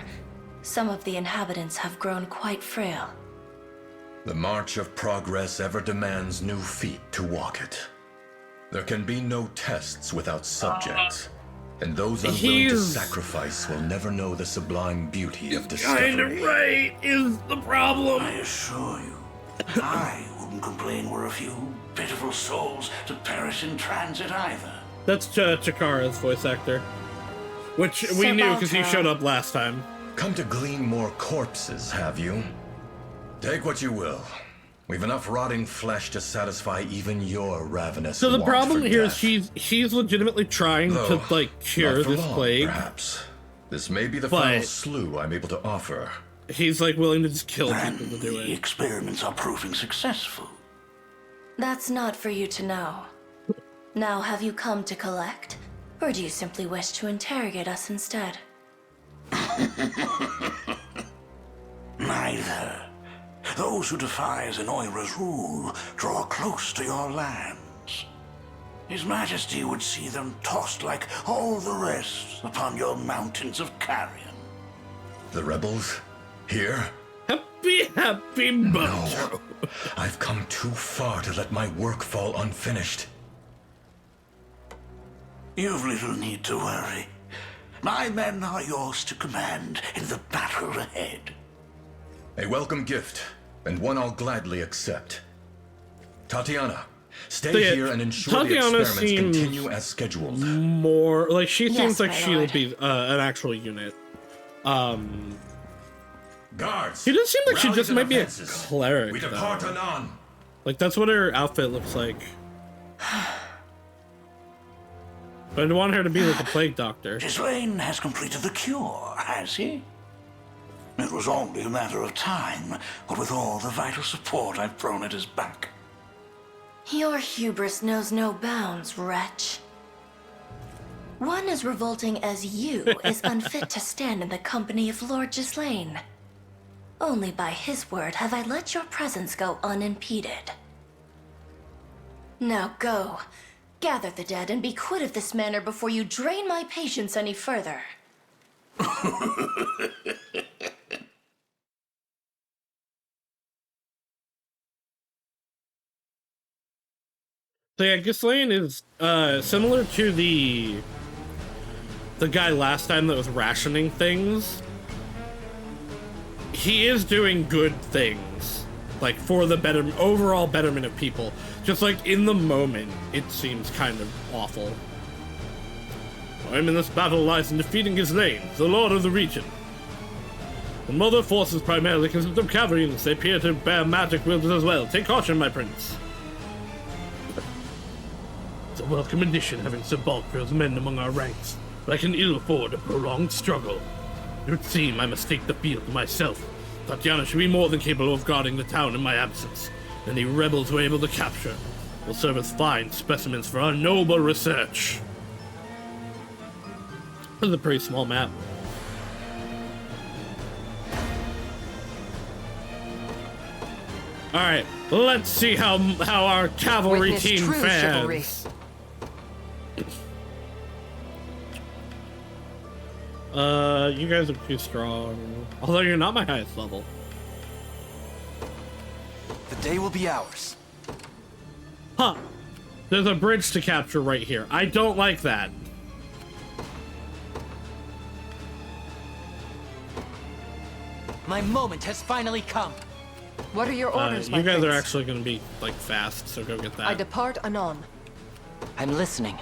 Some of the inhabitants have grown quite frail. The march of progress ever demands new feet to walk it. There can be no tests without subjects, and those unwilling to sacrifice will never know the sublime beauty of discovery. Kind of right is the problem. I assure you, I wouldn't complain were a few pitiful souls to perish in transit either. That's Chikara's voice actor, which we knew because he showed up last time. Come to glean more corpses, have you? Take what you will. We've enough rotting flesh to satisfy even your ravenous So the want problem for here death. is he's legitimately trying to like cure Not for this long, plague. Perhaps. This may be the But- final slew I'm able to offer. He's like willing to just kill people to do The it. experiments are proving successful. That's not for you to know. Now, have you come to collect? Or do you simply wish to interrogate us instead? Neither. Those who defy Zenoira's rule draw close to your lands. His Majesty would see them tossed like all the rest upon your mountains of carrion. The rebels? Here? Happy Mojo. No. I've come too far to let my work fall unfinished. You've little need to worry. My men are yours to command in the battle ahead. A welcome gift, and one I'll gladly accept. Tatiana, stay So, yeah, here and ensure Tatiana the experiments seems continue as scheduled. More like she seems like my she'll lord. be an actual unit. Guards! She does seem like she rally just to might be a defenses. cleric. We though. depart anon. Like that's what her outfit looks like. But I want her to be like a plague doctor. Ghislaine has completed the cure, has he? It was only a matter of time, what with all the vital support I've thrown at his back. Your hubris knows no bounds, wretch. One as revolting as you is unfit to stand in the company of Lord Ghislaine. Only by his word have I let your presence go unimpeded. Now go. Gather the dead and be quit of this manor before you drain my patience any further. So yeah, Ghislaine is similar to the guy last time that was rationing things. He is doing good things, like for the overall betterment of people. Just like in the moment, it seems kind of awful. I'm in this battle lies in defeating Ghislaine, the lord of the region. The mother forces primarily consist of cavalry, and they appear to bear magic wielders as well. Take caution, my prince. It's a welcome addition having Sir Balkfield's men among our ranks, but I can ill afford a prolonged struggle. It would seem I must take the field myself. Tatiana should be more than capable of guarding the town in my absence. Any rebels we're able to capture will serve as fine specimens for our noble research. This is a pretty small map. Alright, let's see how our cavalry Witness team true chivalry. fares. You guys are too strong. Although you're not my highest level. The day will be ours. Huh. There's a bridge to capture right here. I don't like that. My moment has finally come. What are your orders, my You guys are prince? actually going to be, like, fast, so go get that. I depart anon. I'm listening.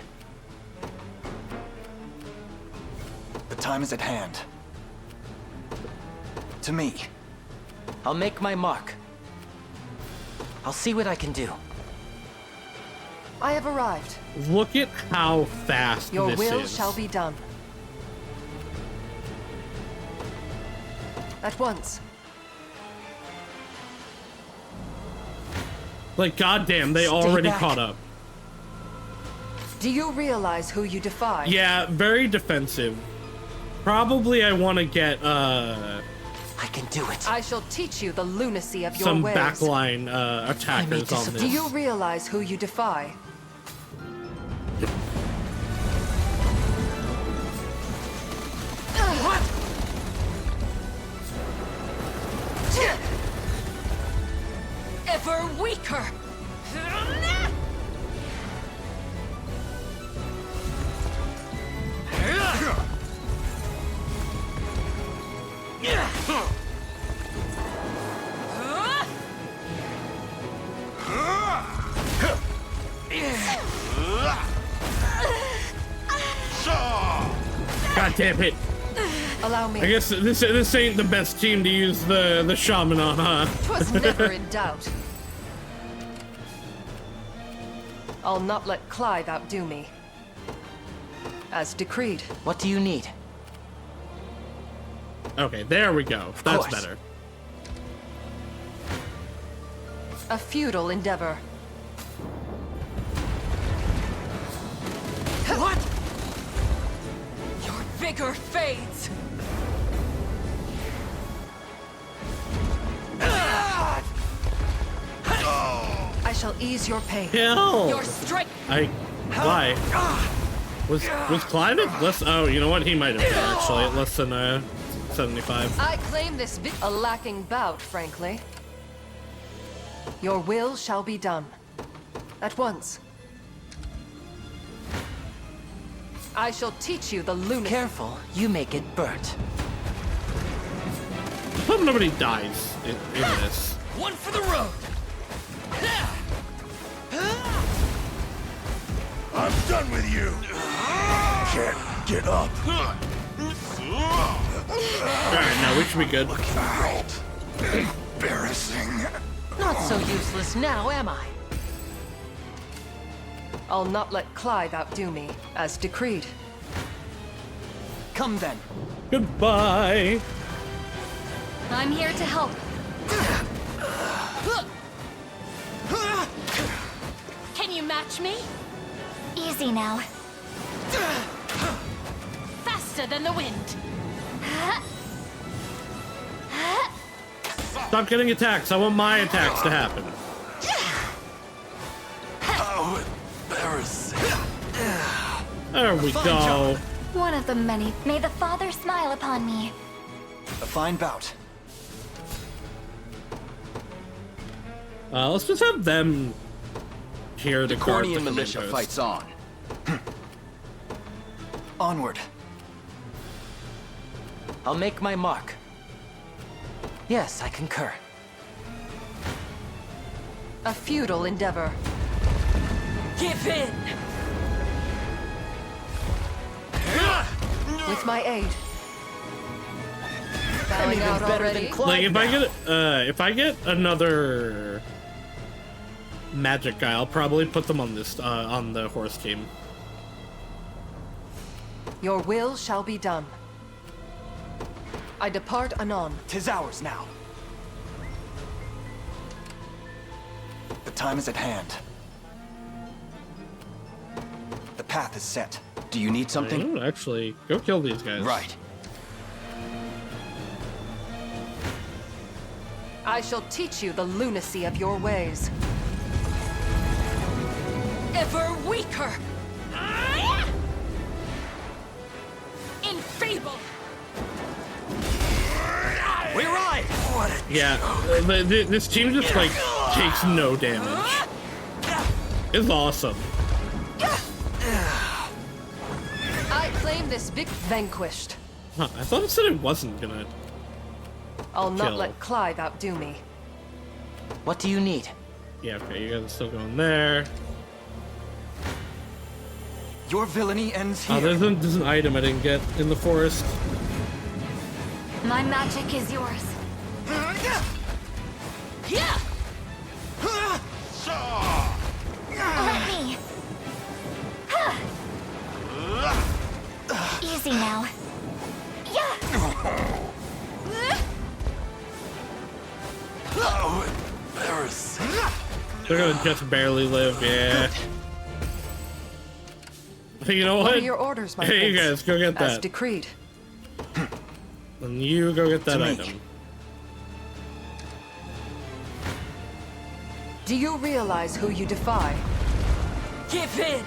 The time is at hand. To me. I'll make my mark. I'll see what I can do. I have arrived. Look at how fast Your this will is. shall be done. At once. Like, goddamn, they Stay already back. caught up. Do you realize who you defy? Yeah, very defensive. Probably I want to get I can do it. I shall teach you the lunacy of your some ways. backline attackers on this. Do you realize who you defy? What? Ever weaker. God damn it! Allow me. I guess this ain't the best team to use the shaman on, huh? 'Twas never in doubt. I'll not let Clive outdo me. As decreed. What do you need? Okay, there we go. That's better. A futile endeavor. What? Your vigor fades. I shall ease your pain. Hell! Your strength. Why? Was Clive at less? Oh, you know what? He might have been actually at less than 75. I claim this a lacking bout, frankly. Your will shall be done. At once. I shall teach you the lunacy. Careful, you may get burnt. Hope nobody dies in this. One for the road. I'm done with you. Can't get up. Alright, now we should be good. Out. Embarrassing. Not so useless now, am I? I'll not let Clive outdo me, as decreed. Come then. Goodbye. I'm here to help. Can you match me? Easy now. Faster than the wind. Stop getting attacks. I want my attacks to happen. How embarrassing. There we go. One of the many. May the Father smile upon me. A fine bout. Let's just have them here to guard the Cornian militia commandos. fights on. Onward. I'll make my mark. Yes, I concur. A futile endeavor. Give in. With my aid. Bowing out already? Like if I get another magic guy, I'll probably put them on this on the horse team. Your will shall be done. I depart anon. 'Tis ours now. The time is at hand. The path is set. Do you need something? Actually, go kill these guys. Right. I shall teach you the lunacy of your ways. Ever weaker. Enfeebled. We ride! Yeah, this team just like takes no damage. It's awesome. I claim this big vanquished. Huh, I thought it said it wasn't gonna. I'll not Kill. let Clive outdo me. What do you need? Yeah, okay, you guys are still going there. Your villainy ends here. Oh, there's an item I didn't get in the forest. My magic is yours. Yeah. Let me. Easy now. Yeah. How embarrassing. They're gonna just barely live, yeah. You know what? What are your orders, my Hey, you prince? guys, go get As that. decreed. And you go get that To me. item. Do you realize who you defy? Give in!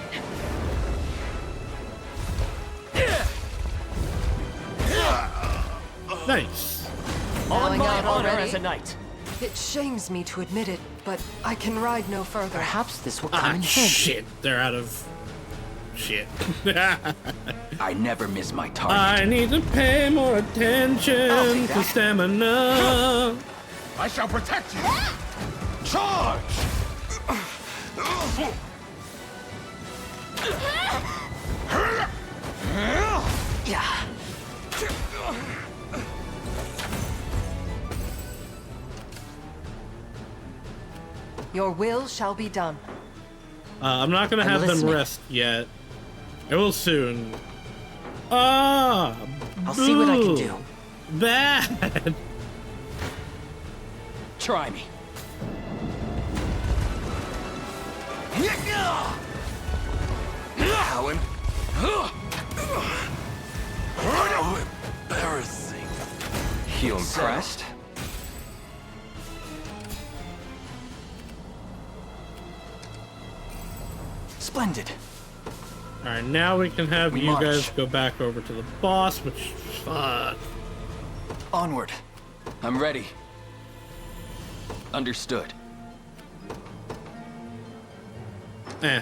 Nice. On my honor as a knight. It shames me to admit it, but I can ride no further. Perhaps this will come Ah, in handy. shit. They're out of shit. I never miss my target. I need to pay more attention to stamina. I shall protect you! Charge! Yeah. Your will shall be done. I'm not gonna have them listening. rest yet. I will soon. Ah! I'll see what I can boo. do. Bad! Try me. Cowan. Oh, embarrassing. You impressed? Splendid. Alright, now we can have We you march. guys go back over to the boss, which... Fuck. Onward. I'm ready. Understood. Eh.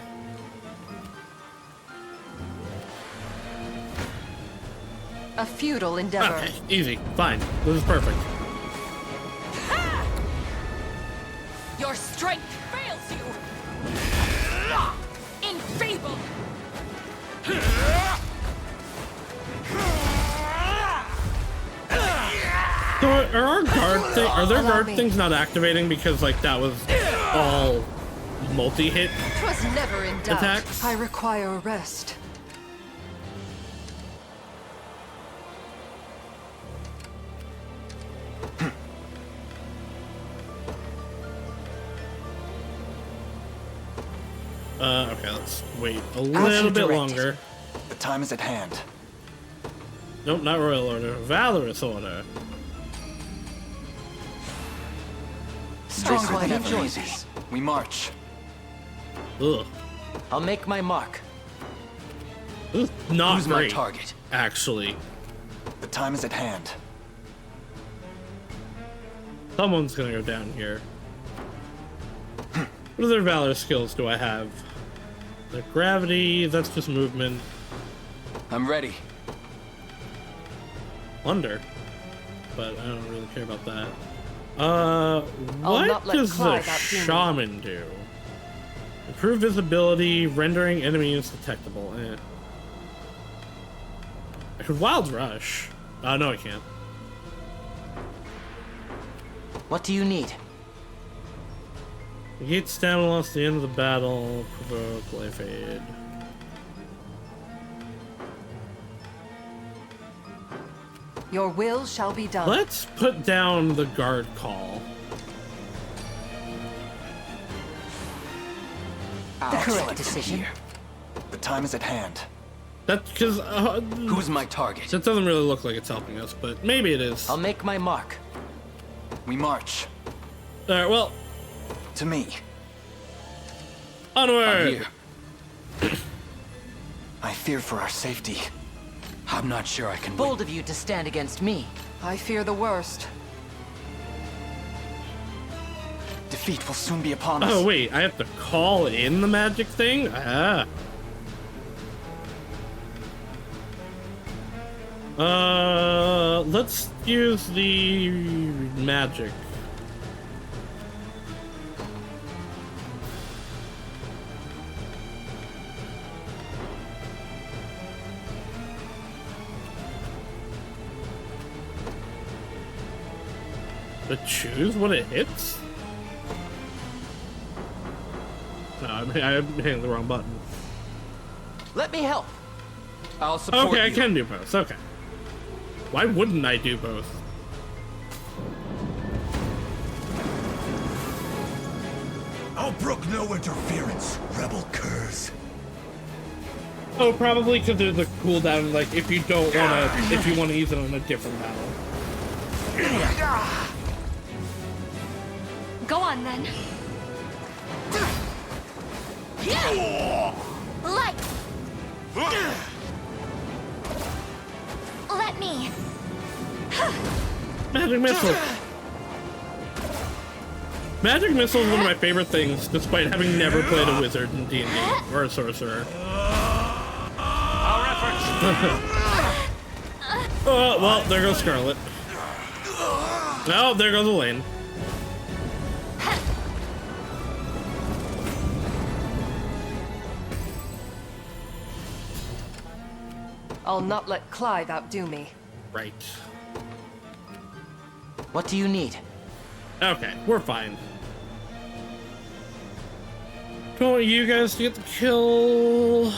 A futile endeavor. Okay, easy. Fine. This is perfect. Your strength fails you! Enfeebled! So are our their Allow guard me. things not activating because like that was all multi-hit? 'Twas never in doubt. Attacks? I require a rest. Okay, let's wait a you little bit directed. longer. The time is at hand. Nope, not royal order. Valorous order. Stronger than quiet, ever. Jesus. We march. Ugh. I'll make my mark. This is not Who's my great, target? actually. The time is at hand. Someone's gonna go down here. What other valor skills do I have? The gravity, that's just movement. I'm ready. Wonder. But I don't really care about that. I'll What not let does the Clyde outdo me. shaman do? Improve visibility, rendering enemies detectable. Eh. I could wild rush. No, I can't. What do you need? Negate stamina loss at the end of the battle. Provoke life aid. Your will shall be done. Let's put down the guard call. The correct decision. The time is at hand. That's because Who's my target? that doesn't really look like it's helping us, but maybe it is. I'll make my mark. We march. Alright, well, To me. I'm onward! here. I fear for our safety. I'm not sure I can win. Bold of you to stand against me. I fear the worst. Defeat will soon be upon us. Oh wait, I have to call in the magic thing? Ah. Let's use the magic. To choose what it hits? No, I'm hitting the wrong button. Let me help. I'll support Okay, I you. can do both. Okay. Why wouldn't I do both? I'll brook no interference, rebel curs. Oh, probably because there's a cooldown, like, if you don't want to, if you want to use it on a different battle. Go on, then. Light! Let me. Magic Missile! Magic Missile is one of my favorite things, despite having never played a wizard in D&D, or a sorcerer. Our efforts! Oh, well, there goes Scarlet. Oh, there goes Elaine. I'll not let Clive outdo me. Right. What do you need? Okay, we're fine. Don't want you guys to get the kill.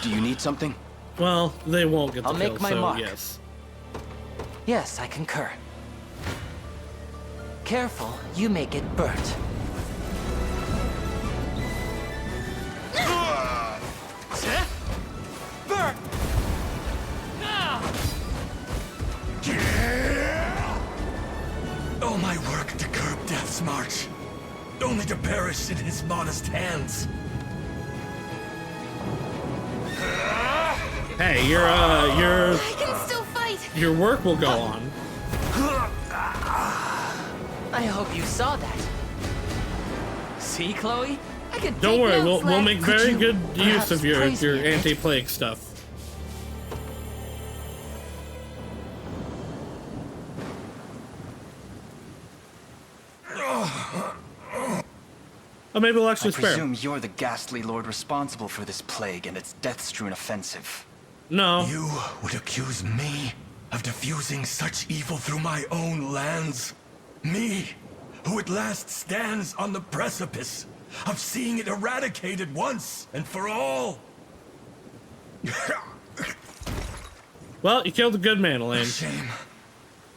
Do you need something? Well, they won't get the I'll kill, make my so mark. yes. Yes, I concur. Careful, you may get burnt. Burn! All my work to curb Death's march, only to perish in his modest hands. Hey, I can still fight. your work will go on. I hope you saw that. See, Chloe? I could Don't take worry, notes, we'll Lex. make very you good use perhaps of your praise me a bit? anti-plague stuff. Oh, maybe we'll actually I spare. presume you're the ghastly lord responsible for this plague and its death-strewn offensive. No. You would accuse me of diffusing such evil through my own lands? Me, who at last stands on the precipice of seeing it eradicated once and for all? Well, you killed a good man, Elaine. Shame.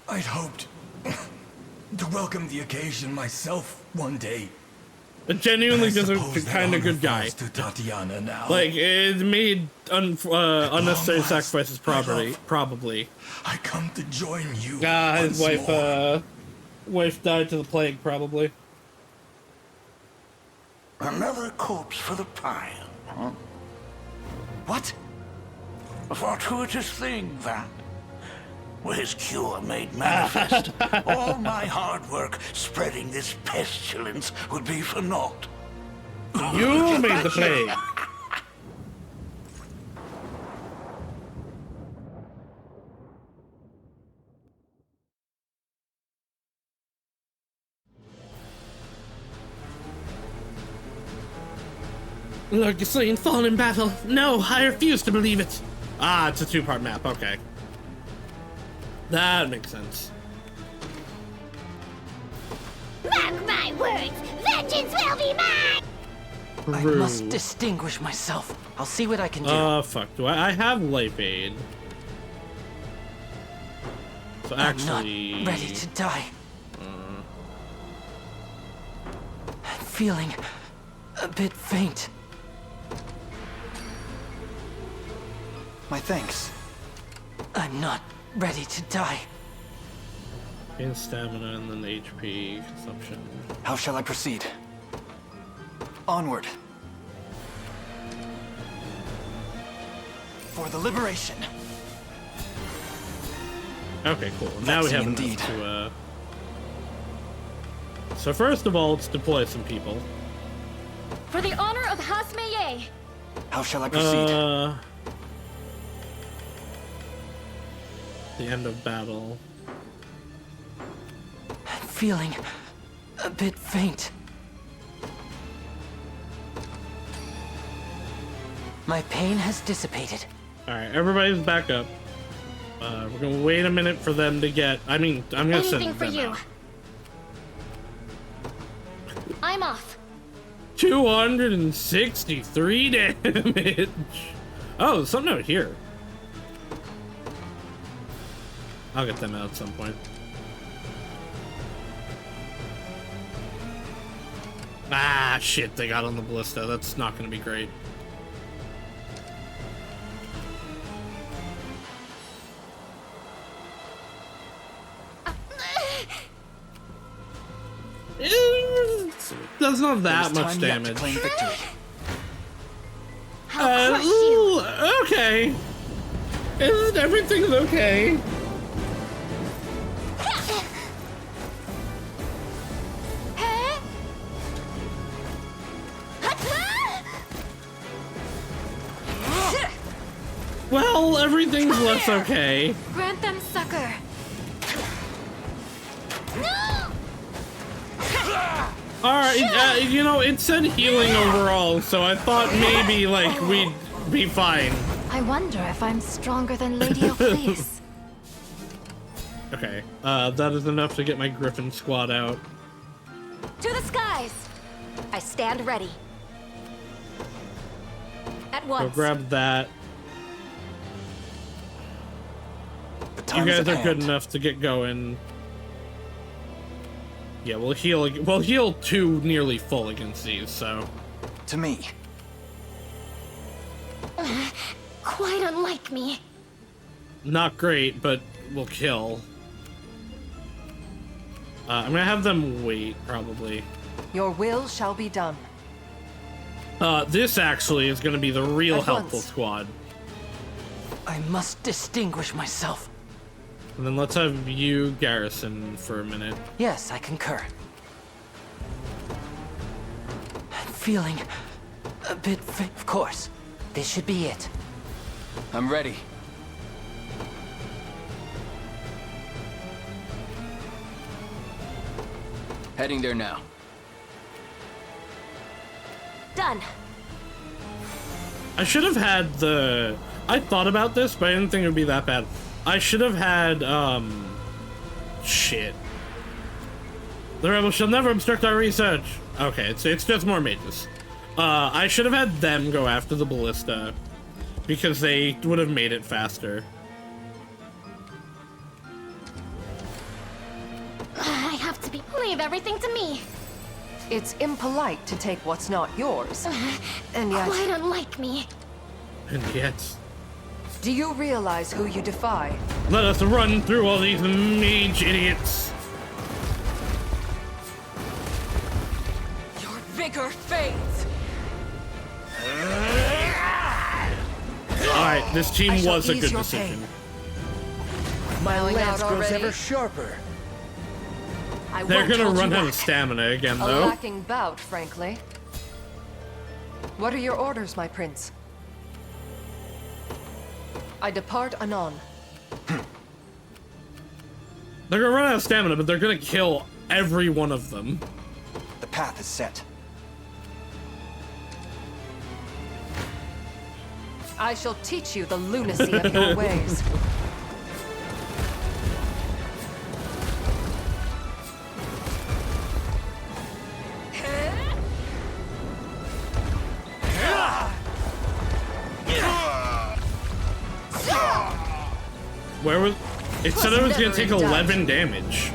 I'd hoped to welcome the occasion myself one day. But genuinely just a Suppose that kind of honor good guy. falls to Tatiana now. Like, it made unnecessary sacrifices, probably. I come to join you. His once more. wife died to the plague, probably. Another corpse for the pile, huh? What? A fortuitous thing, that. Were his cure made manifest, all my hard work spreading this pestilence would be for naught. You made the plague. Look, you're slain, fallen in battle. No, I refuse to believe it. Ah, it's a two-part map, okay. That makes sense. Mark my words, vengeance will be mine! I must distinguish myself. I'll see what I can do. Fuck. Do I have life aid? So actually... I'm not ready to die. I'm feeling a bit faint. My thanks. I'm not ready to die. Gain stamina and then HP consumption. How shall I proceed? Onward. For the liberation. Okay, cool. Now we have Indeed. enough to, So first of all, let's deploy some people. For the honor of Hasmeye. How shall I proceed? The end of battle. I'm feeling a bit faint. My pain has dissipated. Alright, everybody's back up. We're gonna wait a minute for them to get... I'm gonna send Anything for them you. out. I'm off. 263 damage! Oh, there's something out here. I'll get them out at some point. Ah, shit, they got on the ballista. That's not gonna be great. not that There is much time yet to damage. claim victory. I'll crush you. Ooh, okay. Isn't everything okay? Well, everything's less okay. Grant them succor. No! Alright, you know, it said healing overall, so I thought maybe, like, we'd be fine. I wonder if I'm stronger than Lady O'Place. Okay, that is enough to get my Griffin squad out. To the skies! I stand ready. At So once. grab that. The You time is guys at are good hand. enough to get going. Yeah, we'll heal 2 nearly full against these, so. To me. Quite unlike me. Not great, but we'll kill. I'm gonna have them wait, probably. Your will shall be done. This actually is gonna be the real At helpful once. squad. I must distinguish myself. And then let's have you garrison for a minute. Yes, I concur. I'm feeling a bit of course. This should be it. I'm ready. Heading there now. Done. I should have had the... I thought about this, but I didn't think it would be that bad. I should have had, shit. The rebels shall never obstruct our research. Okay, it's just more mages. I should have had them go after the ballista, because they would have made it faster. I have to leave everything to me. It's impolite to take what's not yours. And yet... Quite unlike me. And yet... Do you realize who you defy? Let us run through all these mage idiots. Your vigor fades. Alright, this team I shall was a ease good your decision. My lance grows ever ever sharper. I They're won't gonna hold run you out of back. stamina again, A though. lacking bout, frankly. What are your orders, my prince? I depart anon. They're gonna run out of stamina, but they're gonna kill every one of them. The path is set. I shall teach you the lunacy of your ways. Where was... It said I was gonna take never in 11 damage.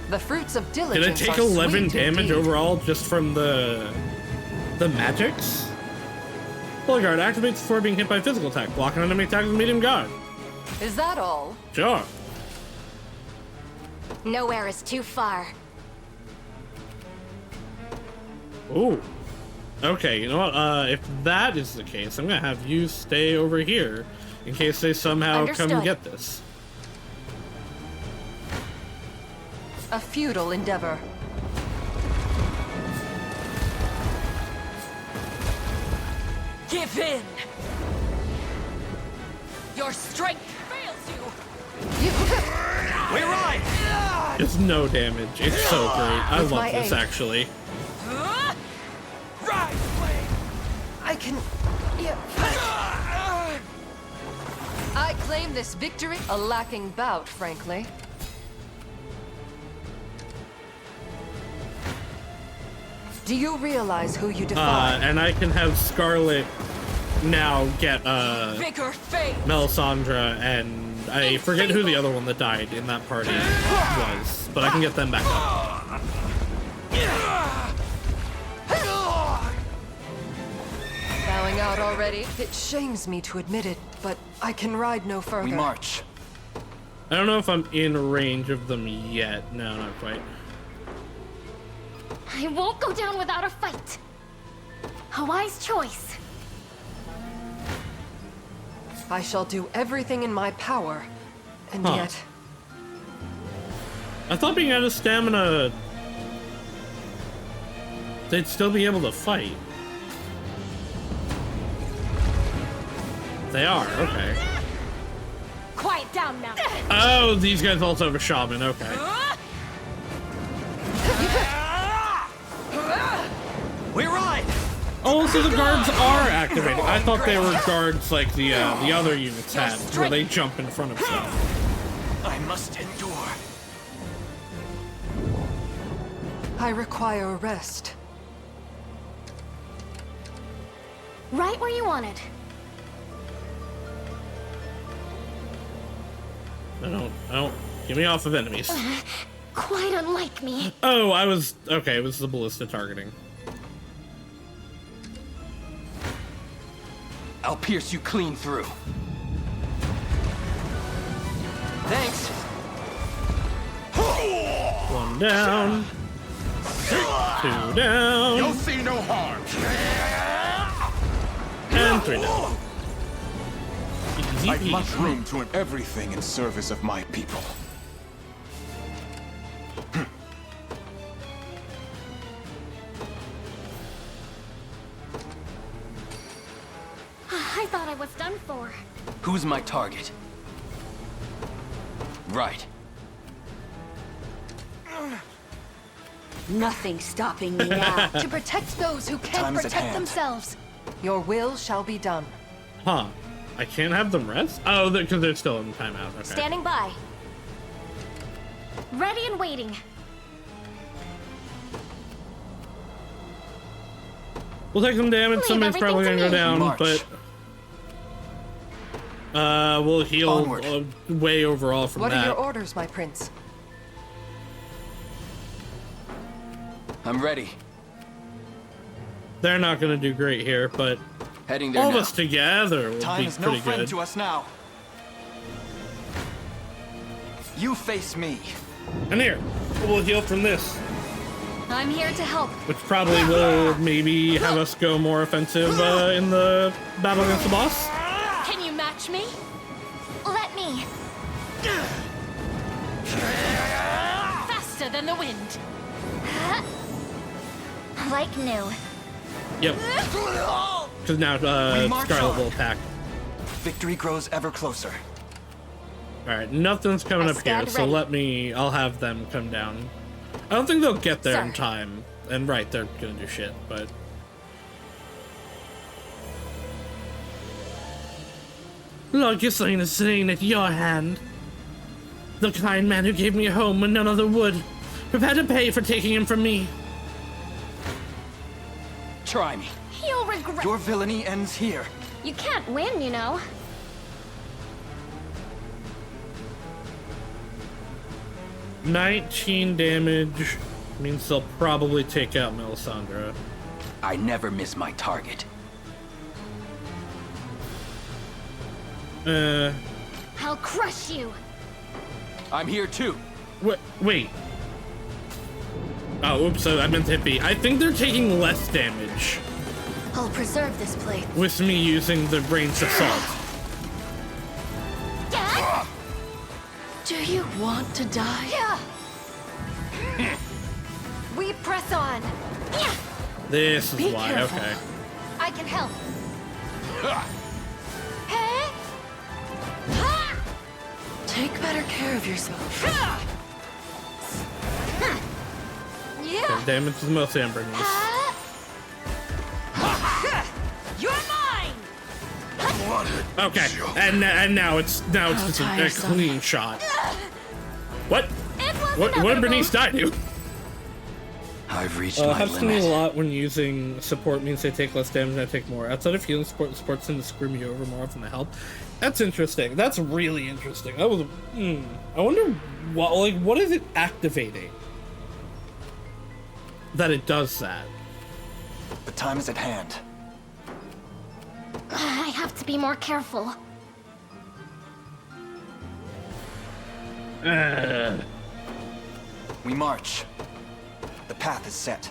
The fruits of Did I diligence take are 11 sweet damage indeed. overall just from the magics? Full guard activates before being hit by physical attack. Block an enemy attack with medium guard. Is that all? Sure. Nowhere is too far. Ooh. Okay, you know what? If that is the case, I'm gonna have you stay over here in case they somehow come Understood. get this. A futile endeavor. Give in. Your strength fails you. We ride! It's no damage. It's so great. I With love my this aid. actually. Rise, flame. I can... Yeah. I claim this victory a lacking bout, frankly. Do you realize who you defy? And I can have Scarlet now get Vigor fades. Melisandre, and I forget who the other one that died in that party was, but I can get them back up. Bowing out already? It shames me to admit it, but I can ride no further. We march. I don't know if I'm in range of them yet. No, not quite. I won't go down without a fight. A wise choice. I shall do everything in my power, and yet... I thought being out of stamina, they'd still be able to fight. They are, okay. Quiet down now. Oh, these guys also have a shaman, okay. We ride! Oh, so the guards are activated. I thought they were guards like the other units had, where they jump in front of stuff. I must endure. I require a rest. Right where you wanted. I don't. Get me off of enemies. Quite unlike me. Oh, okay, it was the ballista targeting. I'll pierce you clean through. Thanks. One down. Two down. You'll see no harm. And three down. Easy I peasy. must room to everything in service of my people. I thought I was done for. Who's my target? Right. Nothing stopping me now. To protect those who can't Time is at protect hand. themselves. Your will shall be done. Huh. I can't have them rest? Oh, because they're still in timeout. Okay. Standing by. Ready and waiting. We'll take some damage. Leave Somebody's everything probably to gonna go me. down, March. but we'll heal Onward. way overall from What that. are your orders, my prince? I'm ready. They're not gonna do great here, but Heading there all of now. us together will Time be is no pretty friend good. to us now. You face me. And here, we'll heal from this, I'm here to help. which probably will maybe have us go more offensive in the battle against the boss. Can you match me? Let me. Faster than the wind. Like new. Yep. Because now We march Scarlet on. will attack. Victory grows ever closer. Alright, nothing's coming I up here, stand so ready. I'll have them come down. I don't think they'll get there in Sir. time. And right, they're gonna do shit, but... Lord Ghislaine is sitting at your hand. The kind man who gave me a home when none other would. Prepare to pay for taking him from me. Try me. You'll regret. Your villainy ends here. You can't win, you know. $19 damage means they'll probably take out Melisandre. I never miss my target. I'll crush you. I'm here too. Wait. Oh, oops, I meant to hit B. I think they're taking less damage I'll preserve this place. with me using the ranged assault. Do you want to die? Yeah. We press on. Yeah. This is Be why, careful. okay. I can help. Hey. Ha! Take better care of yourself. Yeah. Damage is mostly on bringing this. You're mine. Okay, and now it's just a tiresome. clean shot. What? It was What did inevitable. Bernice die to? I've reached my Happens to me a limit. lot when using support means they take less damage and I take more. Outside of healing support, supports tend to screw me over more often than help. That's interesting. That's really interesting. That was. I wonder what is it activating that it does that? The time is at hand. I have to be more careful. We march. The path is set.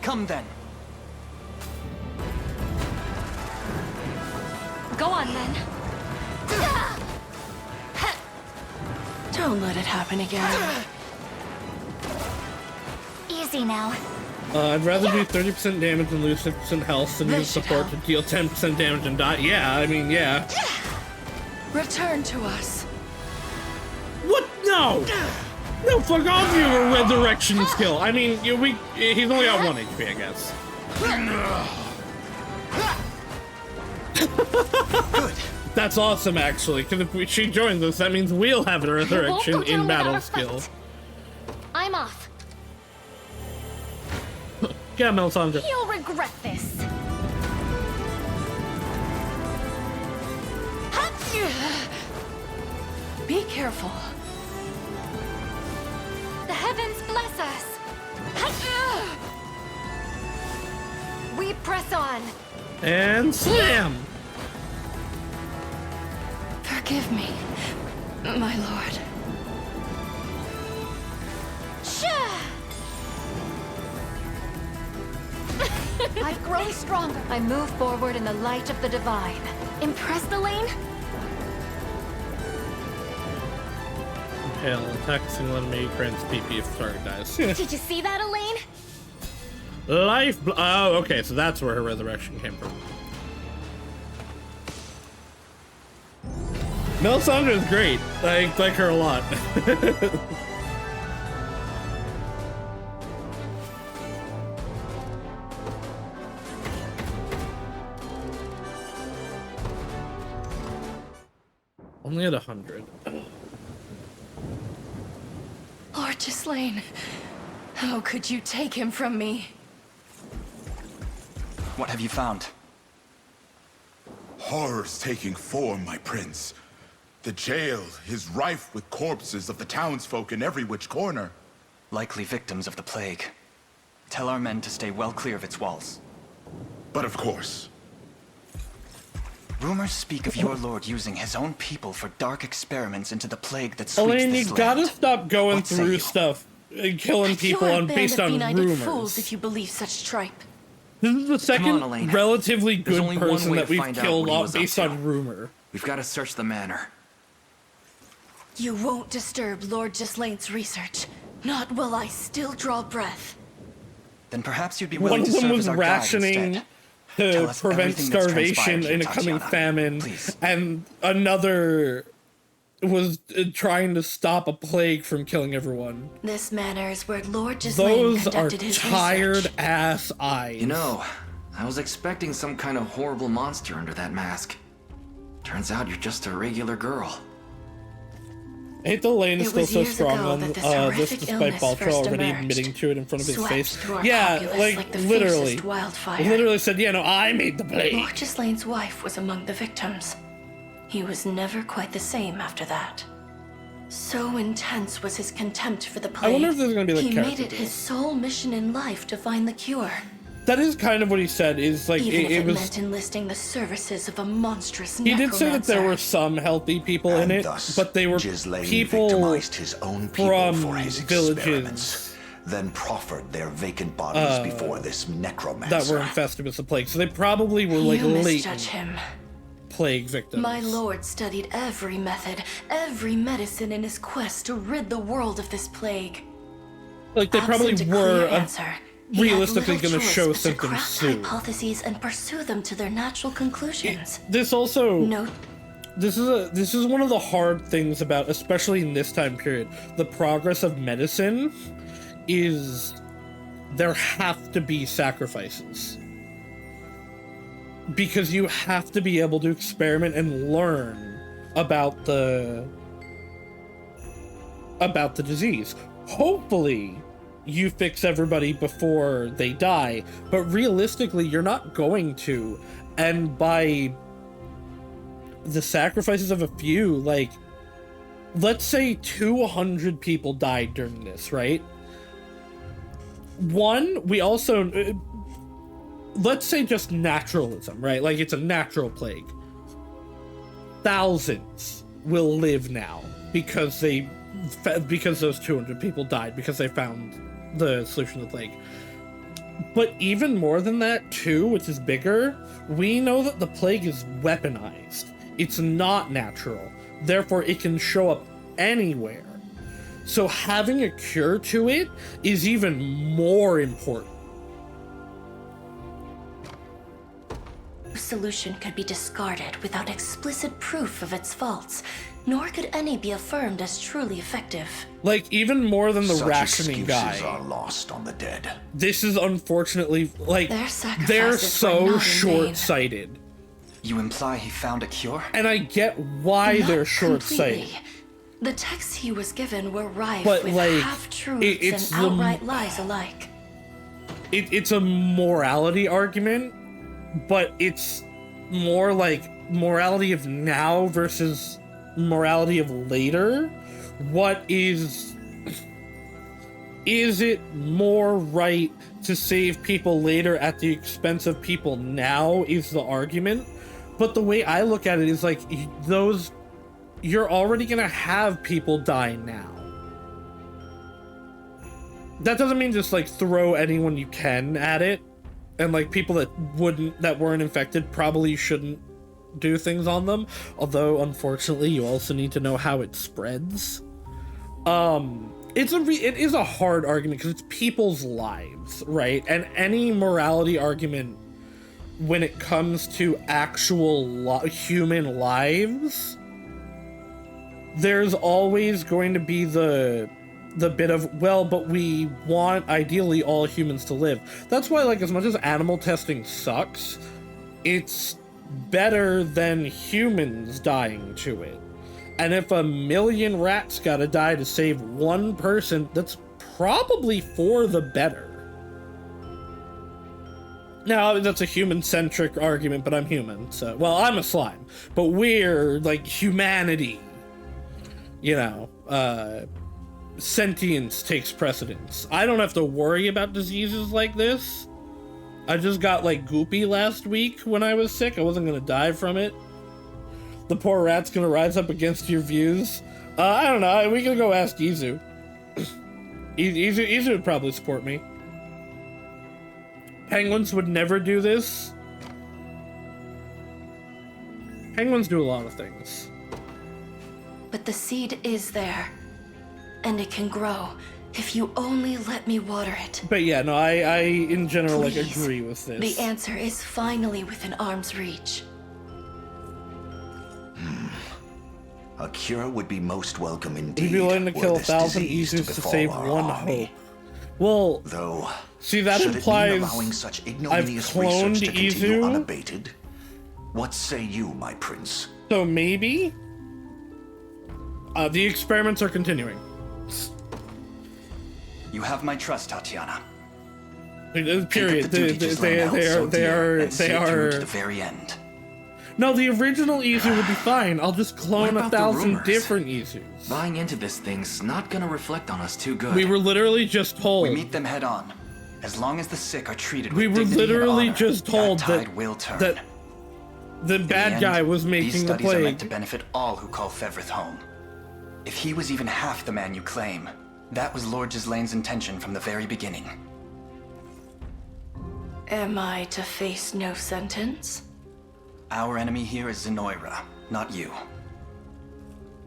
Come then. Go on then. Don't let it happen again. Easy now. I'd rather do 30% damage and lose 50% health than use support to deal 10% damage and die. Yeah, I mean, yeah. Return to us. What? No! No, fuck off, you have a resurrection skill. I mean, he's only got 1 HP, I guess. Good. That's awesome, actually, because if she joins us, that means we'll have a resurrection in battle skill. I'm off. Yeah, Melisandre. You'll regret this. Be careful. The heavens bless us. We press on. And slam! Forgive me, my lord. I've grown stronger. I move forward in the light of the divine. Impressed, Elaine? Impale, attack single enemy, grants PP if the target dies. Did you see that, Elaine? Oh, okay, so that's where her resurrection came from. Melisandre is great. I like her a lot. Only at 100. Lord Ghislaine, how could you take him from me? What have you found? Horrors taking form, my prince. The jail is rife with corpses of the townsfolk in every which corner. Likely victims of the plague. Tell our men to stay well clear of its walls. But of course. Rumors speak of your lord using his own people for dark experiments into the plague that sweeps Elaine, this you land. gotta stop going What say through you? stuff and killing people You're a on band based of on benighted rumors. fools if you believe such tripe. This is the second on, Elaine. relatively There's good only one person way that to we've find out killed what he all was up based to. on rumor. We've got to search the manor. You won't disturb Lord Gislaine's research. Not while I still draw breath. Then perhaps you'd be One willing of to them serve was as our rationing guide instead. Tell to us prevent everything that's starvation transpired here, in a coming Tatiana. famine, Please. and another was trying to stop a plague from killing everyone. This manor is where Lord Gislaine Those are conducted his tired research. ass eyes. You know, I was expecting some kind of horrible monster under that mask. Turns out you're just a regular girl. I hate that Elaine is It still was so years strong ago on that this this, horrific despite illness Baltra first already emerged. admitting to it in front of his Swept face. through our Yeah, populace like the literally. fiercest wildfire. Literally said, yeah, no, I made the plague. Lord Gislaine's wife was among the victims. He was never quite the same after that. So intense was his contempt for the plague. I wonder if there's gonna be, like, he made character it growth. his sole mission in life to find the cure. That is kind of what he said, is like, Even if it it was... meant enlisting the services of a monstrous He did say that there necromancer. were some healthy people in And it, thus, but they were Ghislaine people victimized his own people from for his villages experiments, then proffered their vacant bodies before this necromancer. that were infested with the plague. So they probably were like You misjudge latent him. plague victims. My lord studied every method, every medicine in his quest to rid the world of this plague. Like they probably Absent a were clear answer, he had realistically little going to choice show but to symptoms craft soon. hypotheses and pursue them to their natural conclusions. This also No. this is one of the hard things about, especially in this time period, the progress of medicine is there have to be sacrifices. Because you have to be able to experiment and learn about the disease. Hopefully, you fix everybody before they die, but realistically, you're not going to. And by the sacrifices of a few, like, let's say 200 people died during this, right? One, we also... let's say just naturalism, right? Like, it's a natural plague. Thousands will live now because they because those 200 people died because they found the solution to the plague. But even more than that, too, which is bigger, we know that the plague is weaponized. It's not natural. Therefore, it can show up anywhere. So having a cure to it is even more important. Solution could be discarded without explicit proof of its faults, nor could any be affirmed as truly effective. Like, even more than the Such rationing excuses guy. are lost on the dead. This is unfortunately, like, Their sacrifices they're were so not in vain. short-sighted. You imply he found a cure? And I get why Not they're short-sighted. completely. The texts he was given were rife But, with like, half-truths it's and the- outright lies alike. It's a morality argument, but it's more like morality of now versus morality of later. What is it more right to save people later at the expense of people now is the argument. But the way I look at it is like, you're already gonna have people die now. That doesn't mean just like throw anyone you can at it, and like people that weren't infected probably shouldn't do things on them. Although unfortunately, you also need to know how it spreads. It is a hard argument because it's people's lives, right? And any morality argument when it comes to actual human lives, there's always going to be the bit of, well, but we want ideally all humans to live. That's why, like, as much as animal testing sucks, it's better than humans dying to it. And if 1 million rats gotta die to save one person, that's probably for the better. Now, that's a human-centric argument, but I'm human, so... Well, I'm a slime, but we're, like, humanity. You know, sentience takes precedence. I don't have to worry about diseases like this. I just got, like, goopy last week when I was sick. I wasn't gonna die from it. The poor rat's gonna rise up against your views. I don't know. We can go ask Izu. Izu would probably support me. Penguins would never do this. Penguins do a lot of things. But the seed is there, and it can grow if you only let me water it. But yeah, no, I in general, Please. like, agree with this. The answer is finally within arm's reach. A cure would be most welcome indeed. We'd be willing to were kill this 1,000 disease Izus to befall save our one army. hope. Well, Though, see, that should implies it mean allowing such I've ignominious cloned research to continue Izu. unabated? What say you, my prince? So maybe the experiments are continuing. You have my trust, Tatiana. Period. Think of the duty just laid out so dear and see it through to the very end. No, the original Izu would be fine. I'll just clone What about the 1,000 rumors? different Izus. Buying into this thing's not gonna reflect on us too good. We were literally just told. We meet them head on. As long as the sick are treated We with were dignity and literally honor, just told that that tide will turn. that the In bad end, guy was these making the studies are meant to plague. benefit all who call Fevrith home. If he was even half the man you claim, that was Lord Gislane's intention from the very beginning. Am I to face no sentence? Our enemy here is Zenoira, not you.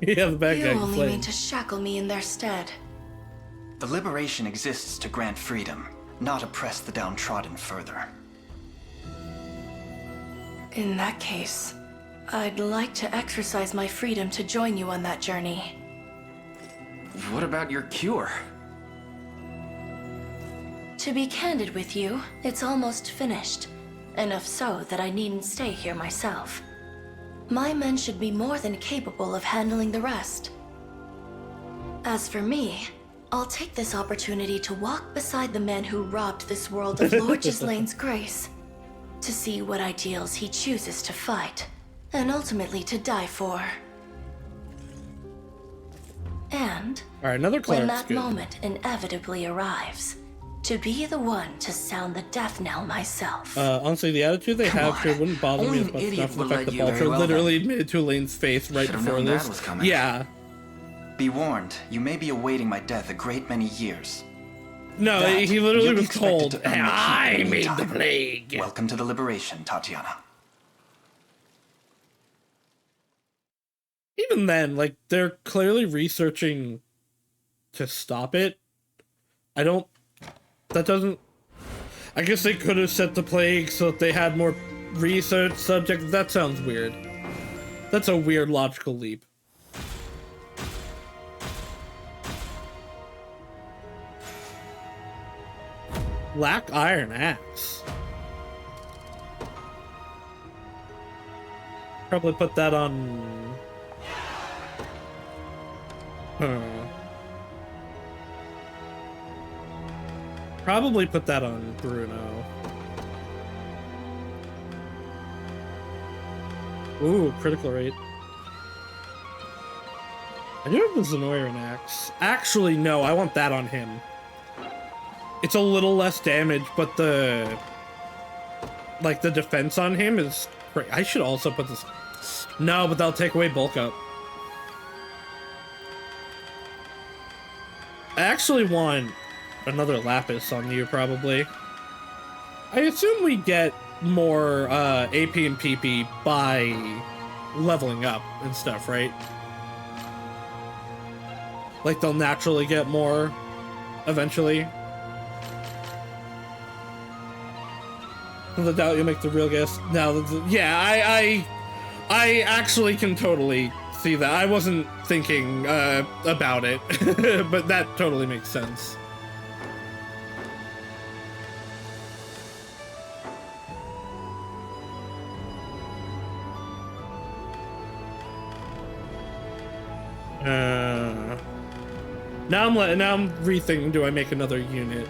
Yeah, the bad You guy only played. mean to shackle me in their stead. The liberation exists to grant freedom, not oppress the downtrodden further. In that case, I'd like to exercise my freedom to join you on that journey. What about your cure? To be candid with you, it's almost finished. Enough so that I needn't stay here myself. My men should be more than capable of handling the rest. As for me, I'll take this opportunity to walk beside the man who robbed this world of Lord Gislane's grace, to see what ideals he chooses to fight, and ultimately to die for. And All right, another when cleric's that good. moment inevitably arrives, to be the one to sound the death knell myself. Honestly, the attitude they have here wouldn't bother Only me an as much idiot enough for would the fact let that you very Baltra well literally then. admitted to Elaine's face right Should've before known this. that was coming. Yeah. Be warned, you may be awaiting my death a great many years. No, That he literally you'll be was expected told, to earn the keep I in the made the meantime. plague. Welcome to the Liberation, Tatiana. Even then, like, they're clearly researching to stop it. I guess they could have set the plague so that they had more research subjects. That sounds weird. That's a weird logical leap. Black Iron Axe. Probably put that on... Probably put that on Bruno. Ooh, critical rate. I do have the Zenoiran Axe. Actually, no, I want that on him. It's a little less damage, but the... like, the defense on him is great. I should also put this... No, but that'll take away bulk up. I actually want another Lapis on you, probably. I assume we get more AP and PP by leveling up and stuff, right? Like, they'll naturally get more eventually. The doubt you'll make the real guess. Now, yeah, I actually can totally see that. I wasn't thinking about it, but that totally makes sense. Now I'm rethinking, do I make another unit?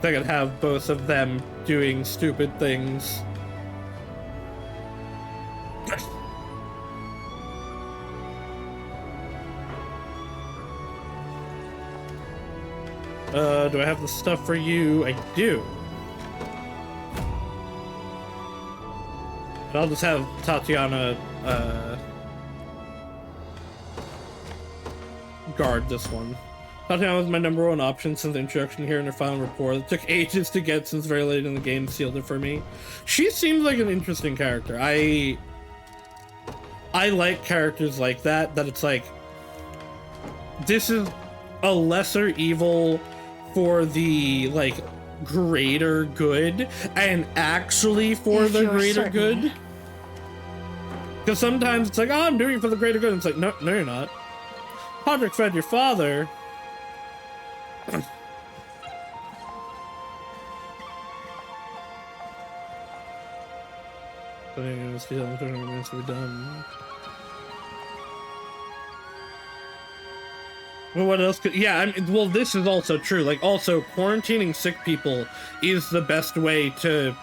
I could have both of them doing stupid things. Do I have the stuff for you? I do. But I'll just have Tatiana, guard this one. Tatiana was my #1 option since the introduction here in her final report. It took ages to get since very late in the game sealed it for me. She seems like an interesting character. I like characters like that it's like, this is a lesser evil for the, like, greater good, and actually for the greater good. Because sometimes it's like, oh, I'm doing it for the greater good. And it's like, no, you're not. Podrick fed your father. Well, what else could... Yeah, I mean, well, this is also true. Like, also, quarantining sick people is the best way to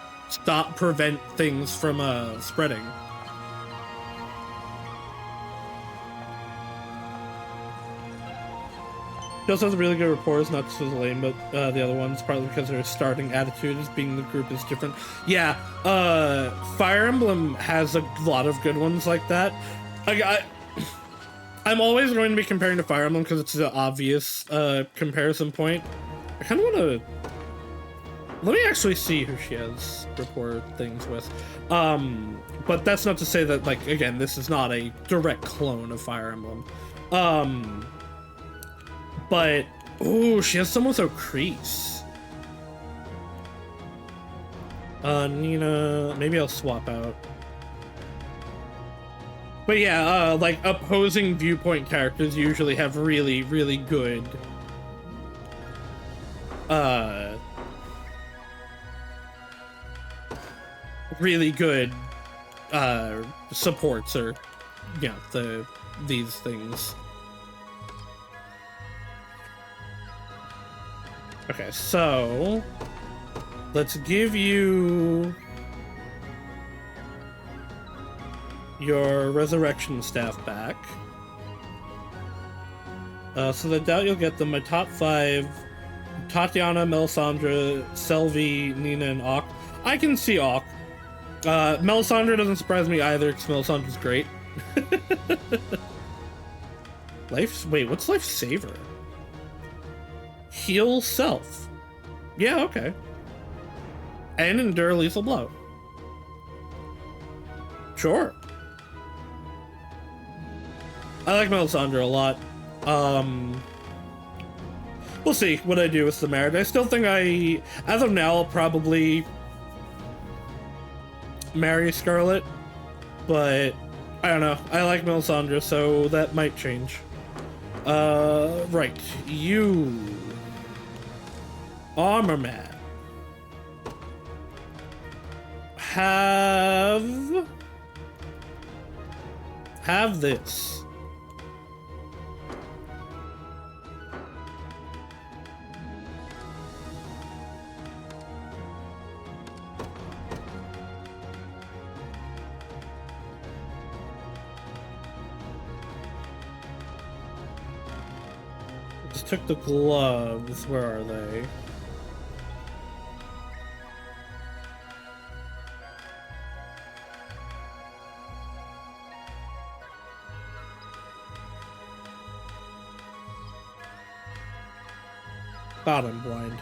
prevent things from, spreading. She also has a really good rapport, it's not just as lame, but the other ones, partly because her starting attitude as being the group is different. Yeah, Fire Emblem has a lot of good ones like that. I'm always going to be comparing to Fire Emblem because it's the obvious comparison point. I kind of want to... Let me actually see who she has rapport things with. But that's not to say that, like, again, this is not a direct clone of Fire Emblem. But, ooh, she has someone so Crease. Nina, maybe I'll swap out. But yeah, like, opposing viewpoint characters usually have really, really good, supports, or, you know, these things. Okay, so let's give you your resurrection staff back. So I doubt you'll get them. My top 5: Tatiana, Melisandre, Selvi, Nina, and Auk. I can see Auk. Melisandre doesn't surprise me either, because Melisandre's great. Wait, what's Lifesaver? Heal self. Yeah, okay. And endure lethal blow. Sure. I like Melisandre a lot. We'll see what I do with the merit. I still think as of now, I'll probably marry Scarlet, but I don't know. I like Melisandre, so that might change. Right. You. Armor Man. Have this. Just took the gloves. Where are they? God, I'm blind.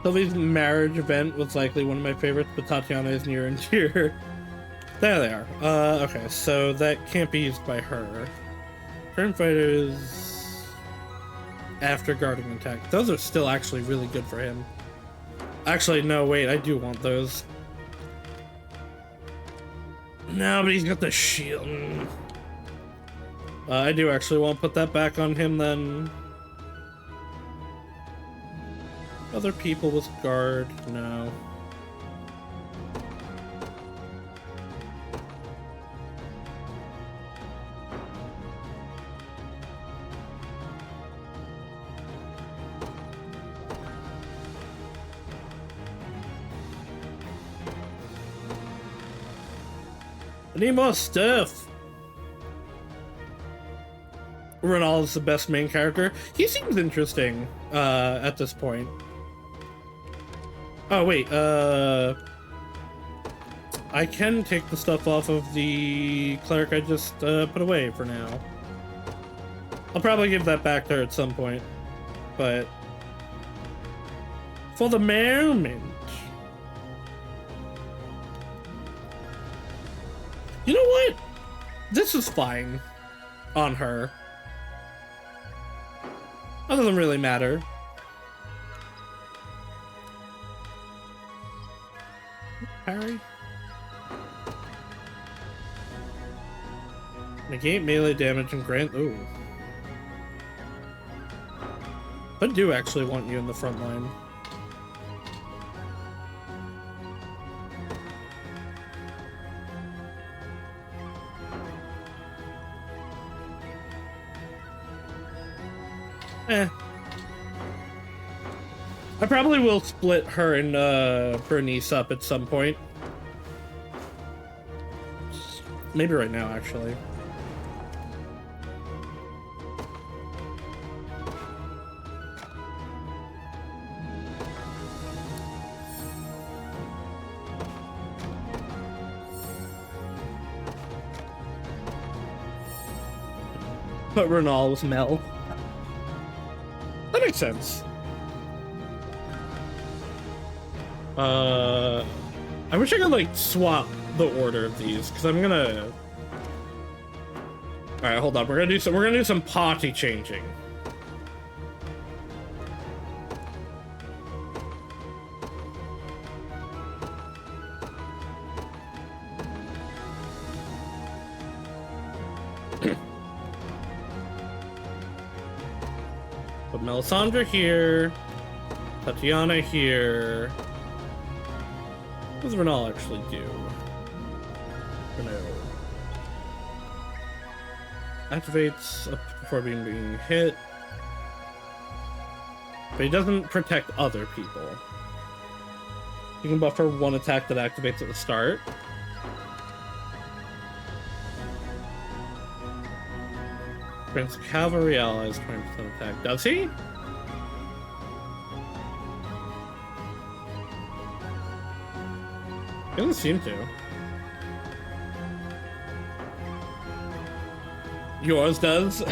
Sylvie's marriage event was likely one of my favorites, but Tatiana is near and dear. There they are. Okay, so that can't be used by her. Current fighters after guarding attack. Those are still actually really good for him. Actually, no, wait, I do want those. No, but he's got the shield. I do actually want to put that back on him then. Other people with guard, no. I need more stuff. Ronald's the best main character. He seems interesting at this point. Oh wait, I can take the stuff off of the cleric I just put away for now. I'll probably give that back to her at some point, but for the moment. You know what? This is fine on her. That doesn't really matter. Parry? Negate melee damage and grant. Ooh. I do actually want you in the front line. I probably will split her and Bernice up at some point. Maybe right now, actually. Put Renal with Mel. That makes sense. I wish I could like swap the order of these because I'm gonna. All right, hold up. We're gonna do some potty changing. Put Melisandre here, Tatiana here. What does Renal actually do? Renault. Activates up before being hit. But he doesn't protect other people. You can buffer one attack that activates at the start. Grants cavalry allies 20% attack. Does he? Doesn't seem to. Yours does?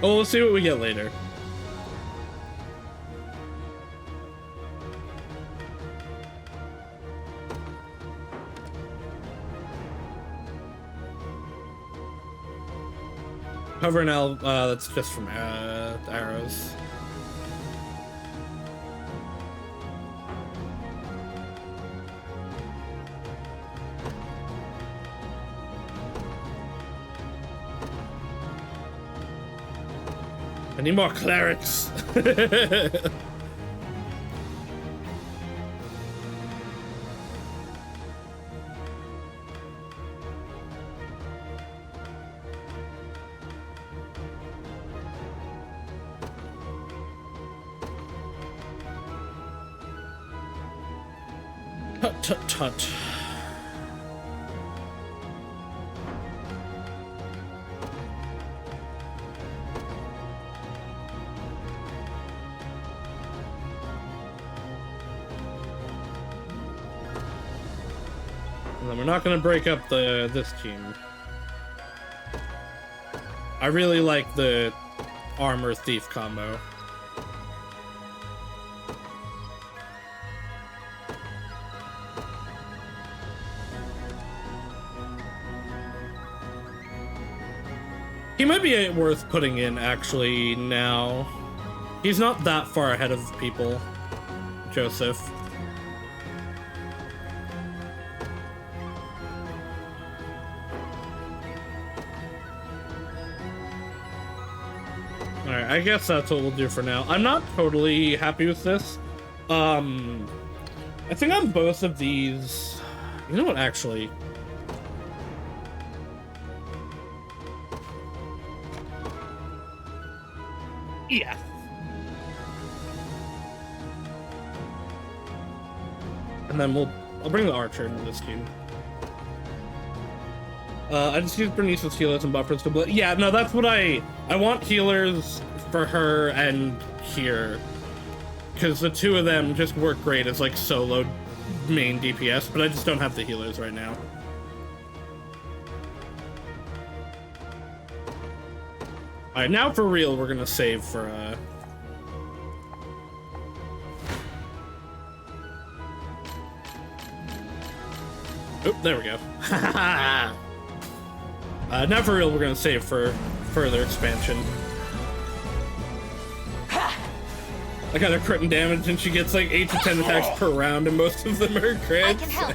Oh, we'll see what we get later. Hover now, that's just from arrows. I need more clerics. Tut tut tut. And then we're not gonna break up this team. I really like the armor thief combo. He might be worth putting in, actually, now. He's not that far ahead of people, Joseph. Alright, I guess that's what we'll do for now. I'm not totally happy with this. I think on both of these... You know what, actually... Yeah. And then I'll bring the archer into this team. I just use Bernice's healers and buffers to yeah, no, that's what I want healers for her and here. Because the two of them just work great as like solo main DPS, but I just don't have the healers right now. Alright, now for real, we're gonna save for, Oop, there we go. Now for real, we're gonna save for further expansion. I got her crit and damage, and she gets like 8 to 10 attacks per round, and most of them are crits.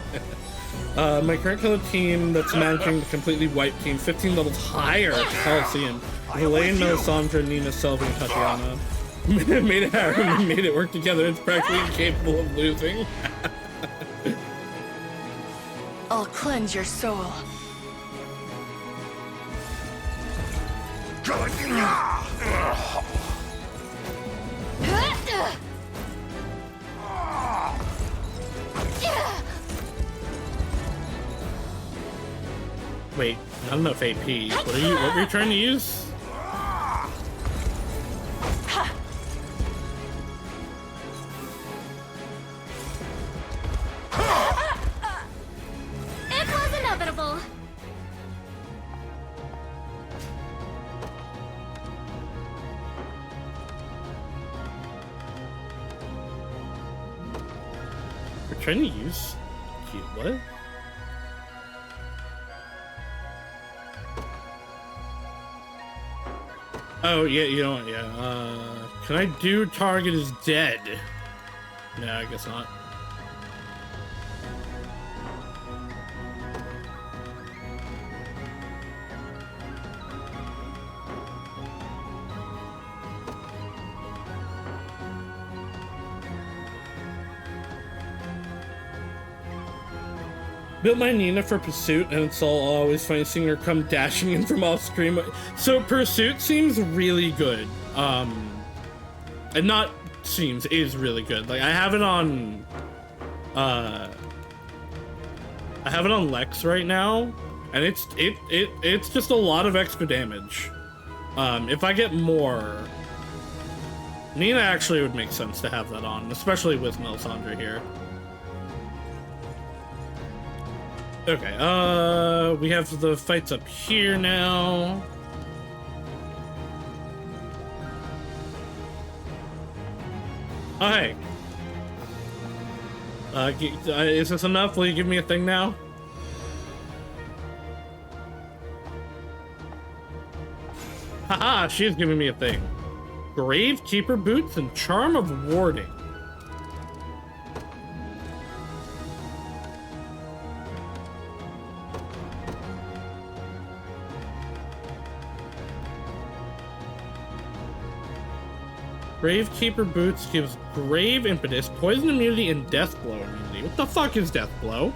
My current color team that's managing the completely white team, 15 levels higher at the Coliseum. Elaine, Melisandre, Nina, Sylvie, and Tatiana. made it work together. It's practically incapable of losing. I'll cleanse your soul. Wait, not enough AP. What were you trying to use? It was inevitable. We're trying to use what? Oh, yeah, you know what, yeah. Can I do target is dead? No, I guess not. Built my Nina for Pursuit, and it's always funny seeing her come dashing in from off screen. So Pursuit seems really good. And not seems, is really good. Like I have it on Lex right now, and it's just a lot of extra damage. If I get more, Nina actually would make sense to have that on, especially with Melisandre here. Okay, we have the fights up here now. Oh, hey. Is this enough? Will you give me a thing now? Haha, she's giving me a thing. Gravekeeper boots and charm of warding. Gravekeeper boots gives grave impetus, poison immunity, and death blow immunity. What the fuck is death blow?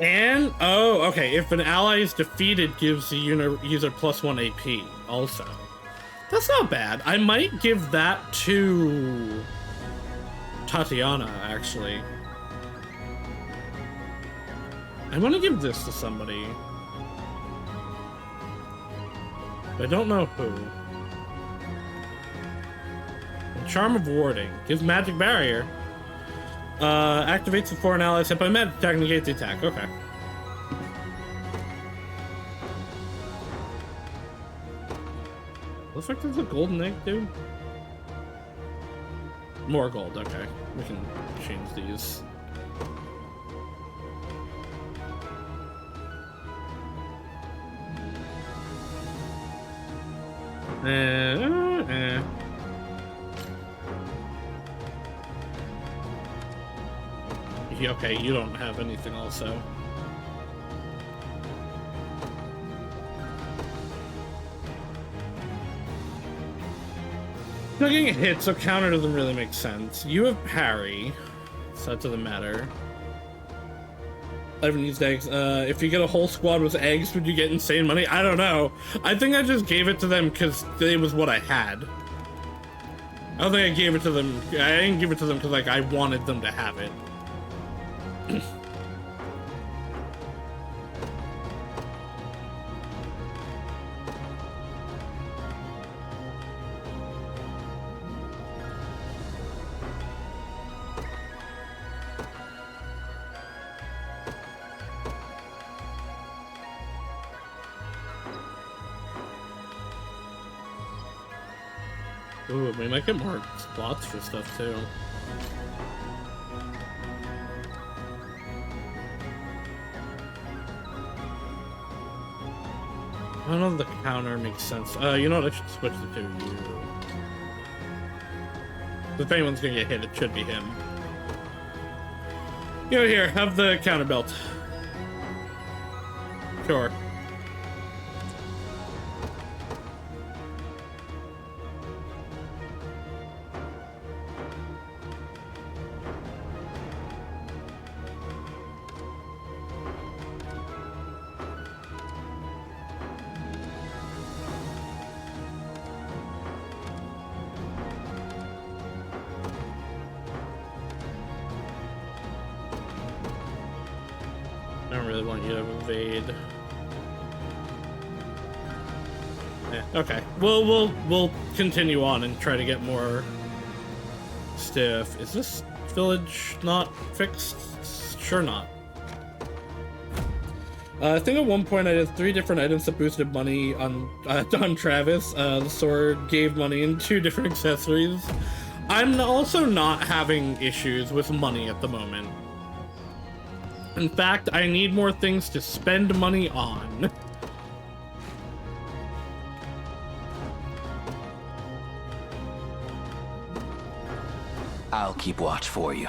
And, oh, okay, if an ally is defeated, gives the user +1 AP also. That's not bad. I might give that to Tatiana, actually. I want to give this to somebody. I don't know who. Charm of Warding. Gives Magic Barrier. Activates before an ally hit by magic attack, negates the attack. Okay. What the fuck does a golden egg do? More gold, okay. We can change these. Okay, you don't have anything also. Not getting a hit, so counter doesn't really make sense. You have parry, so that doesn't matter. I haven't used eggs. If you get a whole squad with eggs, would you get insane money? I don't know. I think I just gave it to them because it was what I had. I don't think I gave it to them. I didn't give it to them because, like, I wanted them to have it. Ooh, we might get more slots for stuff too. I don't know if the counter makes sense. You know what? I should switch it to you. If anyone's gonna get hit, it should be him. You know, here, have the counter belt. Sure. Okay, we'll continue on and try to get more stuff. Is this village not fixed? Sure not. I think at one point I did 3 different items that boosted money on Travis. The sword gave money and 2 different accessories. I'm also not having issues with money at the moment. In fact, I need more things to spend money on. I'll keep watch for you.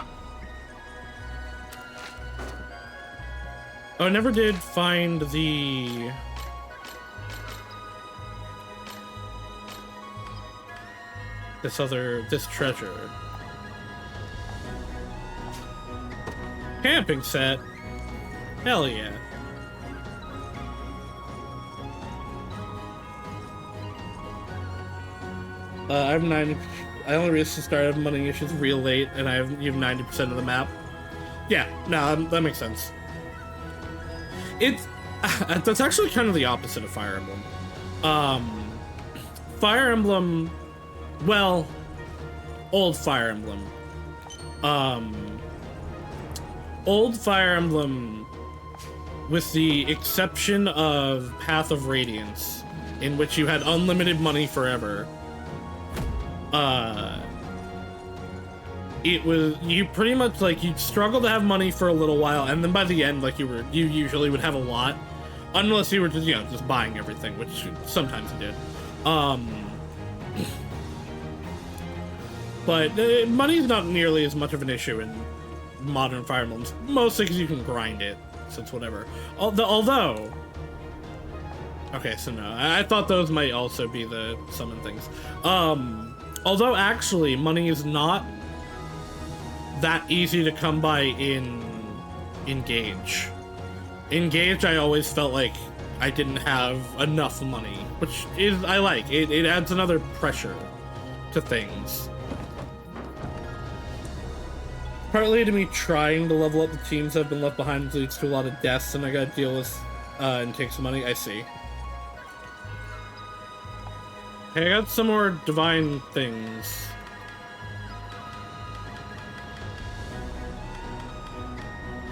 Oh, I never did find the... this treasure. Camping set? Hell yeah. I have 90... I only recently started money issues real late, and I have even 90% of the map. Yeah, no, that makes sense. It's... that's actually kind of the opposite of Fire Emblem. Fire Emblem, well, old Fire Emblem. Old Fire Emblem, with the exception of Path of Radiance, in which you had unlimited money forever. It was, you pretty much, like, you'd struggle to have money for a little while, and then by the end, like, you usually would have a lot. Unless you were just, you know, just buying everything, which sometimes you did. But money's not nearly as much of an issue in modern Fire Emblems, mostly because you can grind it, so it's whatever. Although... Okay, so no, I thought those might also be the summon things. Although actually, money is not that easy to come by in Engage. In Engage, I always felt like I didn't have enough money, which is, I like. It adds another pressure to things. Partly to me trying to level up the teams that have been left behind leads to a lot of deaths, and I gotta deal with and take some money. I see. Hey, I got some more divine things.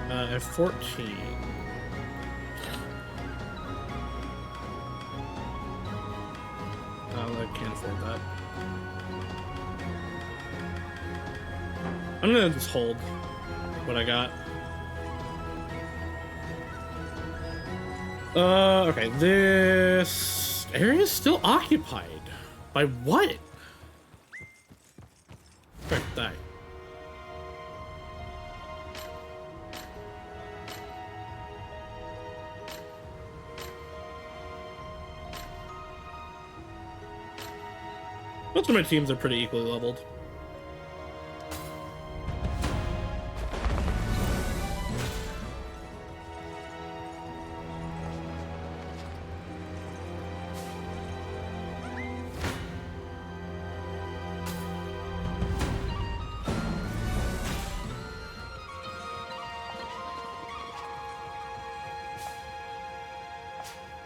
At 14. I can't afford that. I'm gonna just hold what I got. Okay, this area is still occupied. By what? Frick, die. Most of my teams are pretty equally leveled.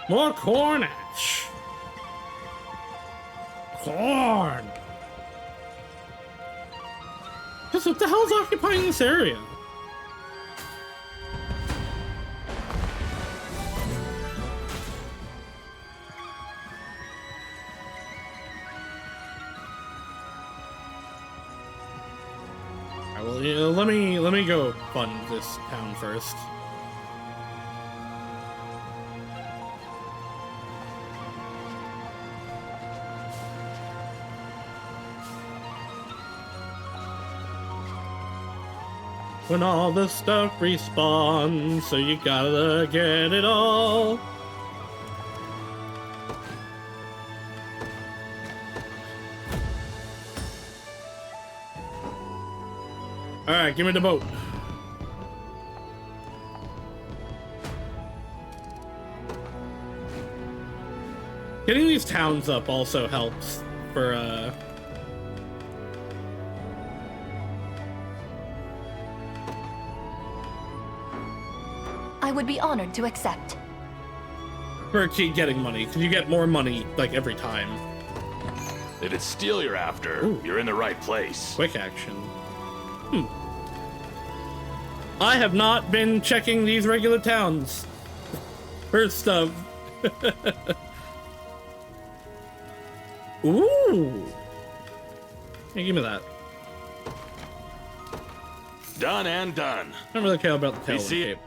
More cornage! Corn! Because what the hell is occupying this area? Alright, well, yeah, let me go fund this town first. When all the stuff respawns, so you gotta get it all. Alright, give me the boat. Getting these towns up also helps for, I would be honored to accept. for getting money, because you get more money, like, every time. If it's steel you're after, you're in the right place. Quick action. I have not been checking these regular towns for stuff. Ooh. Hey, give me that. Done and done. I don't really care about the tail cape.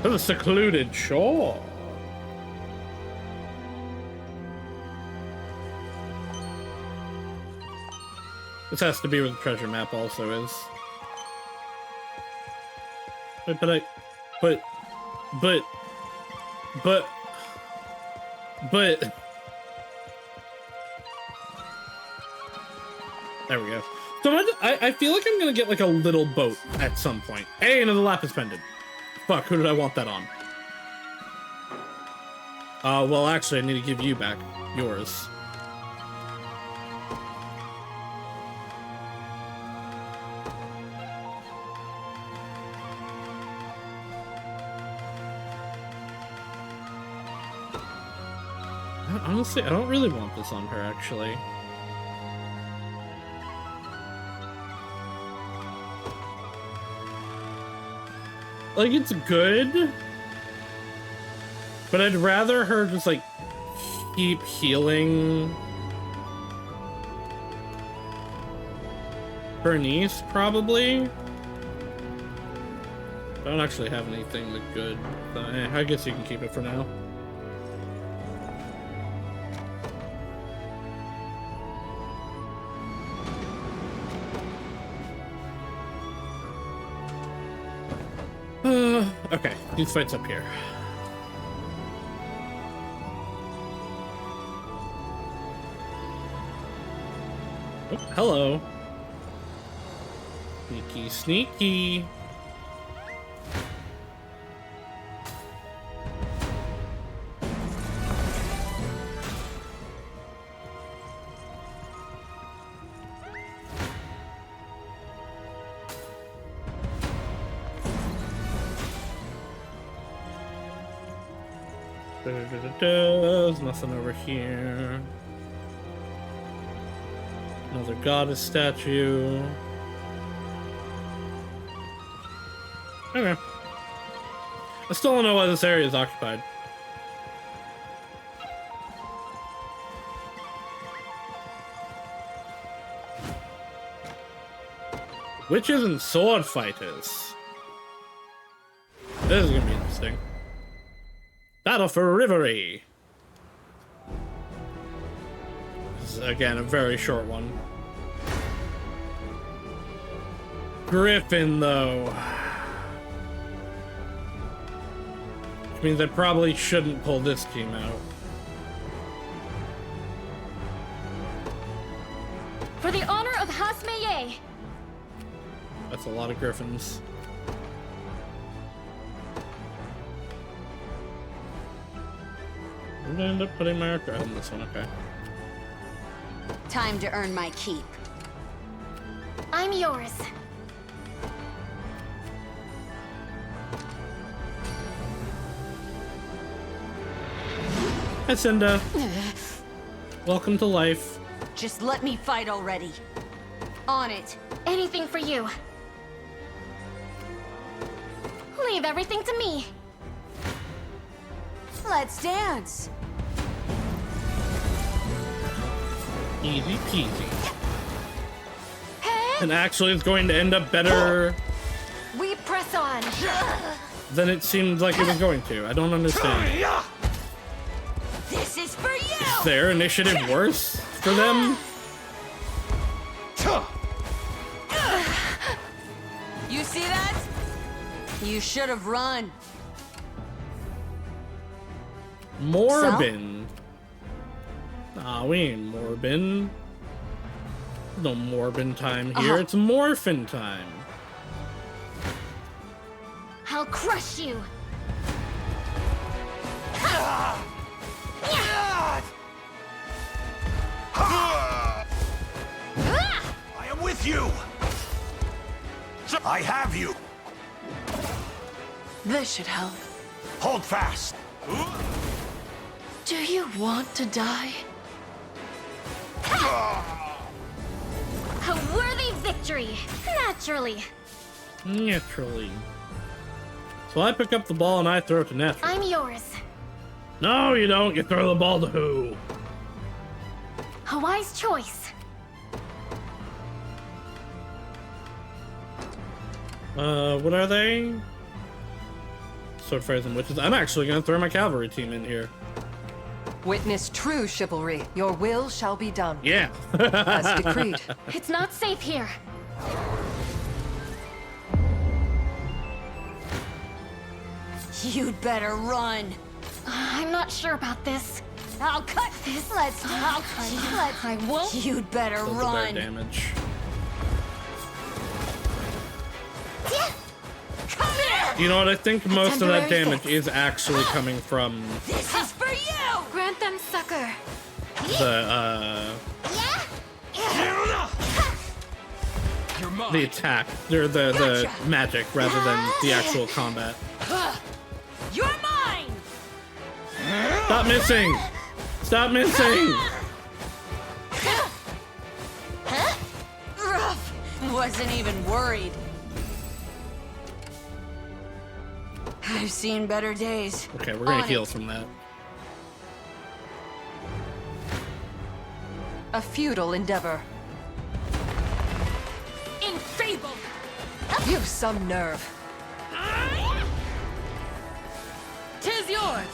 To the secluded shore. This has to be where the treasure map also is. But there we go. So I feel like I'm gonna get like a little boat at some point. Hey, another lapis pendant. Fuck, who did I want that on? Well, actually, I need to give you back yours. Honestly, I don't really want this on her, actually. Like, it's good, but I'd rather her just, like, keep healing her niece, probably. I don't actually have anything that good. I guess you can keep it for now. Okay, these fights up here. Oh, hello. Sneaky, sneaky. There's nothing over here. Another goddess statue. Okay. I still don't know why this area is occupied. Witches and sword fighters. This is gonna be interesting. Battle for Rivery. This is, again, a very short one. Griffin, though. Which means I probably shouldn't pull this team out. For the honor of Hasmeye. That's a lot of Griffins. I'm gonna end up putting my arc on this one, okay. Time to earn my keep. I'm yours. Hi, Cinda. Welcome to life. Just let me fight already. On it. Anything for you. Leave everything to me. Let's dance. Easy peasy. And actually, it's going to end up better We press on. than it seemed like it was going to. I don't understand. This is for you. Is their initiative worse for them? You see that? You should have run. Morbin. Nah, we ain't Morbin. No Morbin time here. It's Morphin time. I'll crush you. I am with you! I have you! This should help. Hold fast! Do you want to die? A worthy victory. Naturally. Naturally. So I pick up the ball and I throw it to Natural. I'm yours. No, you don't. You throw the ball to who? A wise choice. What are they? Sword fighters and witches. I'm actually gonna throw my cavalry team in here. Witness true chivalry. Your will shall be done. Yeah. As decreed. It's not safe here. You'd better run. I'm not sure about this. I'll cut this. I'll cut it. I won't. You'd better Still the run. bear damage. Come here. You know what? I think most of that temporary damage is actually coming from This is for you. Grant them succor. the the attack, or the magic rather than the actual combat. You're mine. Stop missing! Stop missing! Rough. Wasn't even worried. I've seen better days. Okay, we're gonna On heal it. from that. A futile endeavor. Enfeebled. You've some nerve. Tis yours.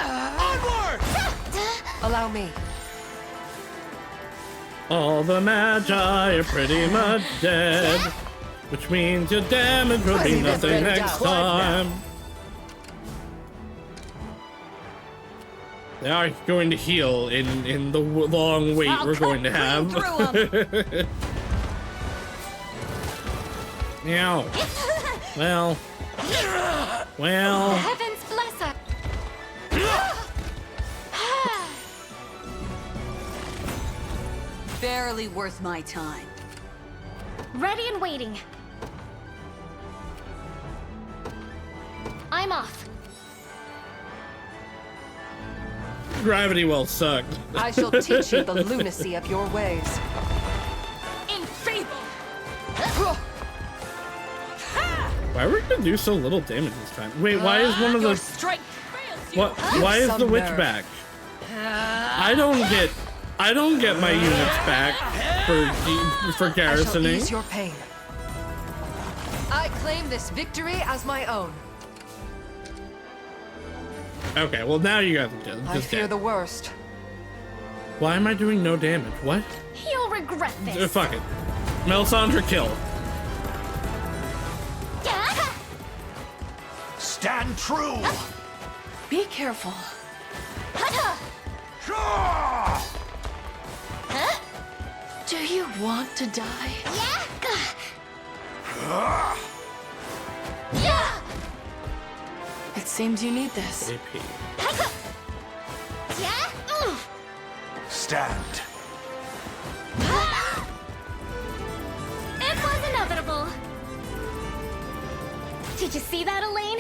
Onward! Allow me. All the magi are pretty much dead, which means your damage will be nothing next time. They are going to heal in the long wait we're going to have. Meow. Well. Well. Heavens bless us. Barely worth my time. Ready and waiting. I'm off. Gravity well sucked. I shall teach you the lunacy of your ways. Enfeebled. Why were we gonna do so little damage this time? Wait, why is one of the Strength fails you. what? Why is the witch back? I don't get my units back for I shall garrisoning. ease your pain. I claim this victory as my own. Okay, well now you guys are just I fear dead. the worst. Why am I doing no damage? What? You'll regret this. Fuck it. Melisandre kill. Stand true! Be careful. Do you want to die? It seems you need this. AP. Stand. It was inevitable. Did you see that, Elaine?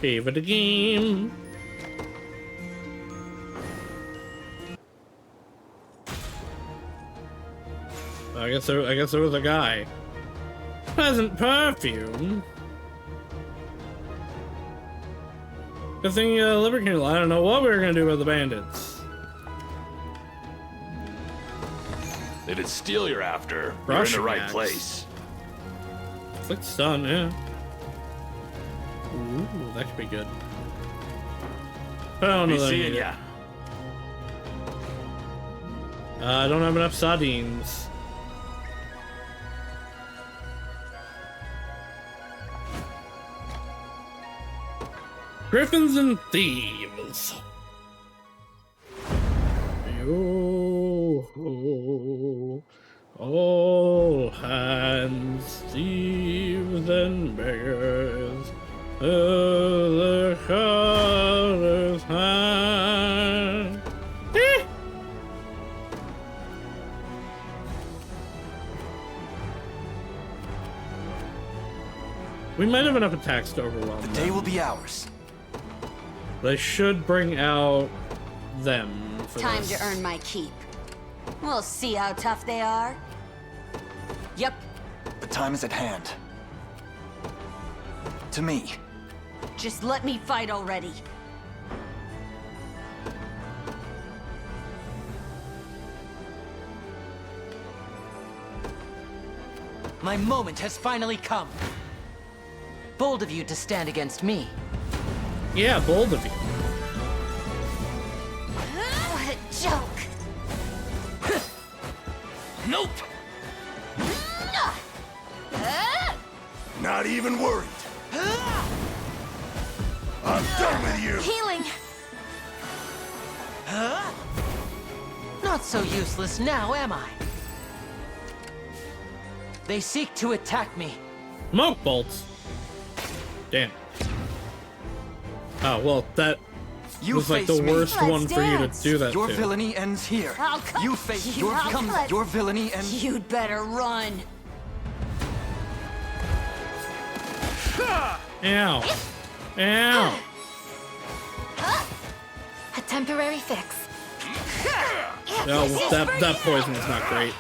Favorite the game. I guess there was a guy. Pleasant perfume. Good thing Liberty Candle. I don't know what we were gonna do with the bandits. If it's steel you're after, you're in Brushing the right axe. place. Click stun, yeah. Ooh, that could be good. I don't know Be that I seeing need ya. it. I don't have enough sardines. Griffins and thieves. Yo, all hands, thieves and beggars, the colors high. We might have enough attacks to overwhelm them. The day will be ours. They should bring out them for Time this. to earn my keep. We'll see how tough they are. Yep. The time is at hand. To me. Just let me fight already. My moment has finally come. Bold of you to stand against me. Yeah, bold of you. What a joke. Nope. Not even worried. I'm done with you. Healing. Not so useless now, am I? They seek to attack me. Smoke bolts. Damn. Oh well, that was like the worst one for you to do that Your to. villainy ends here. I'll cut You face you. your villainy ends. You'd better run. Ow. Ow. A temporary fix. No, that poison is not great.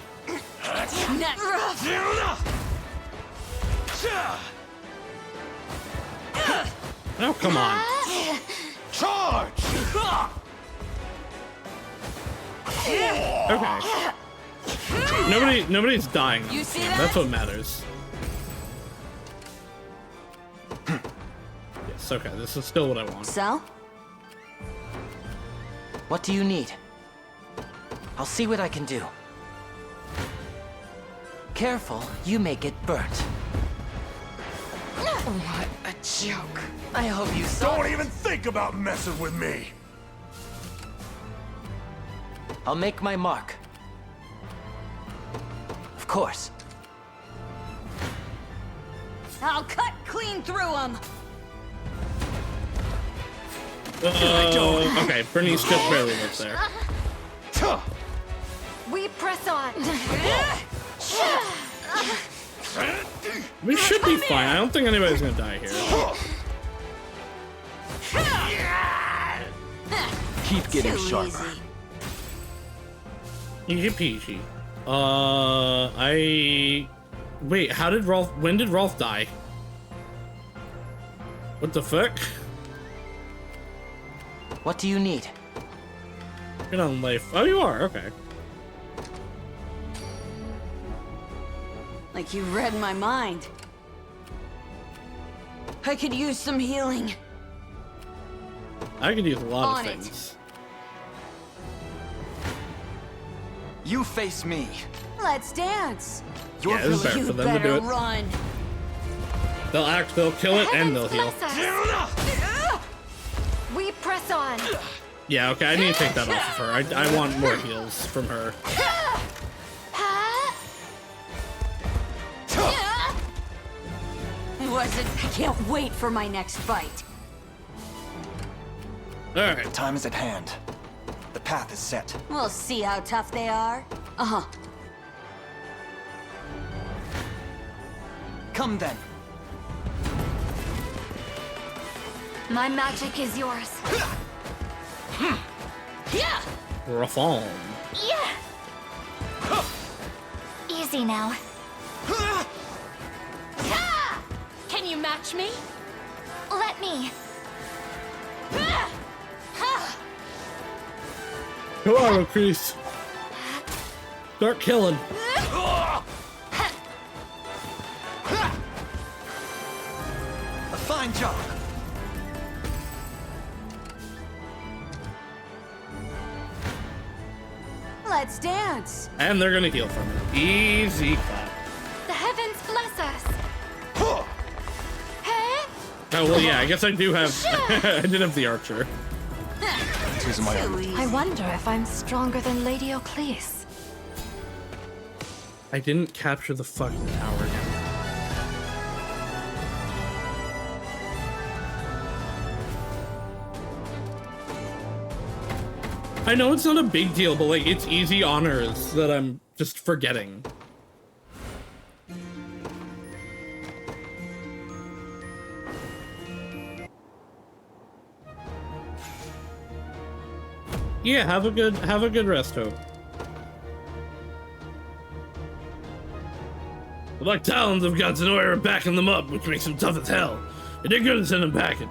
Oh, come on. Charge! Okay. Nobody's dying. You see that? That's what matters. Yes, okay, this is still what I want. So? What do you need? I'll see what I can do. Careful, you may get burnt. What a joke. I hope you saw. Don't even think about messing with me. I'll make my mark. Of course. I'll cut clean through them. Okay, Bernice just barely lives there. We press on. We should be fine. I don't think anybody's gonna die here. Keep getting sharper. Easy peasy. Wait, how did Rolf... When did Rolf die? What the fuck? What do you need? You're not on life. Oh, you are? Okay. Like you read my mind. I could use some healing. I could use a lot On of it. things. You face me. Let's dance. Your Yeah, it's fair for them to do it. Run. They'll kill it, and they'll heal. We press on. Yeah, okay, I need to take that off of her. I want more heals from her. I can't wait for my next fight. Alright. Time is at hand. The path is set. We'll see how tough they are. Uh-huh. Come then. My magic is yours. Yeah. Rafal. Yeah. Easy now. Can you match me? Let me. Come on, Chris. Start killing. A fine job. Let's dance. And they're gonna heal from it. Easy clap. The heavens bless us. Hey? Oh, well, yeah, I guess I do have... I did have the archer. I wonder if I'm stronger than Lady Ocleus. I didn't capture the fucking tower yet. I know it's not a big deal, but like it's easy honors that I'm just forgetting. Yeah, have a good rest, Hope. The Black Talons of Gonzanoir are backing them up, which makes them tough as hell. It did good to send them packing.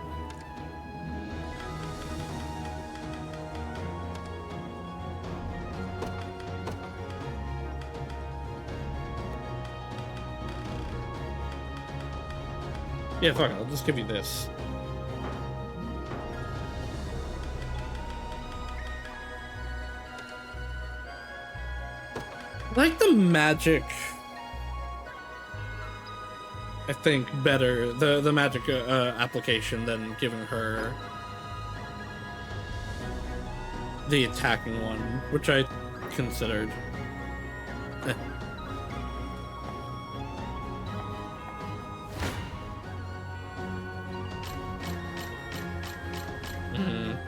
Yeah, fuck it, I'll just give you this. I like the magic, I think, better, the magic application than giving her the attacking one, which I considered.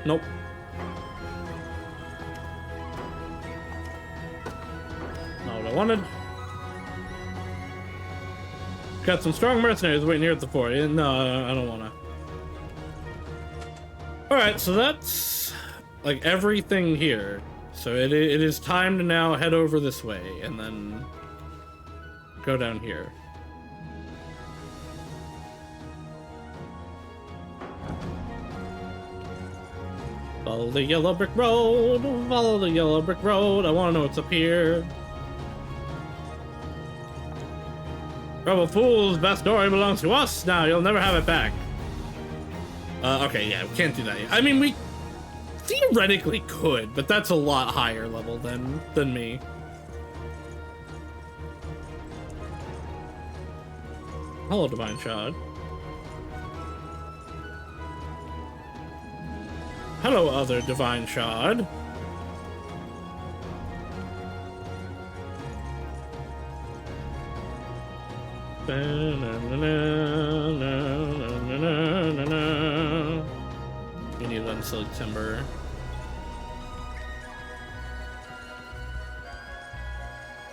Nope. Not what I wanted. Got some strong mercenaries waiting here at the fort. No, I don't want to. Alright, so that's like everything here. So it is time to now head over this way and then go down here. Follow the yellow brick road, follow the yellow brick road. I want to know what's up here. Rebel fools, that story belongs to us now. You'll never have it back. Okay, yeah, we can't do that yet. I mean, we theoretically could, but that's a lot higher level than me. Hello, Divine Shard. Hello, other Divine Shard. We need unsilk timber.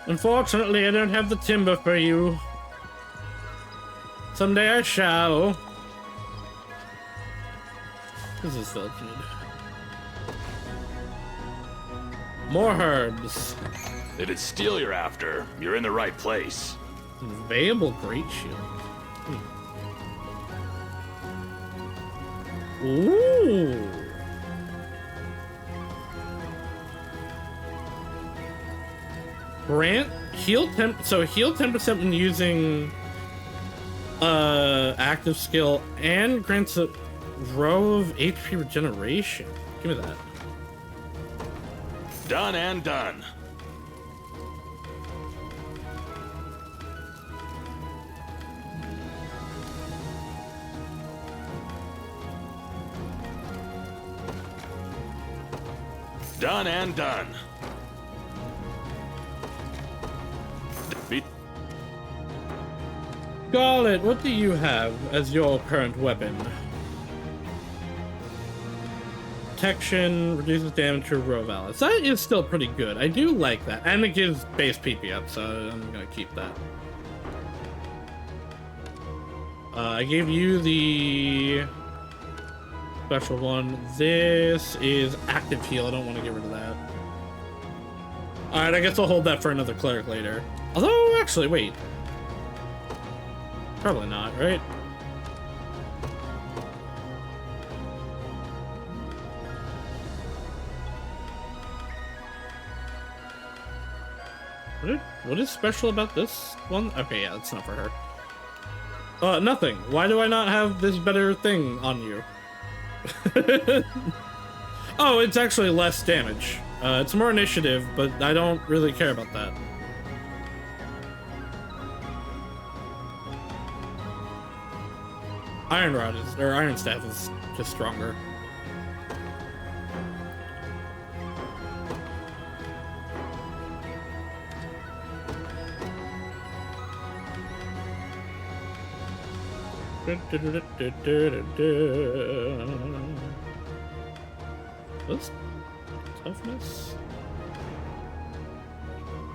Unfortunately, I don't have the timber for you. Someday I shall. This is still good. More herbs. If it's steel you're after, you're in the right place. Available Great Shield. Ooh. Grant heal temp. So heal 10% when using active skill and grants a row of HP regeneration. Give me that. Done and done. Done and done. Scarlet, what do you have as your current weapon? Protection, reduces damage to row of allies. That is still pretty good. I do like that. And it gives base PP up, so I'm gonna keep that. I gave you the special one. This is active heal. I don't want to get rid of that. Alright, I guess I'll hold that for another cleric later. Although, actually, wait. Probably not, right? What is special about this one? Okay, yeah, that's not for her. Nothing. Why do I not have this better thing on you? Oh, it's actually less damage. It's more initiative, but I don't really care about that. Iron Rod is, or Iron Staff is just stronger. What's toughness?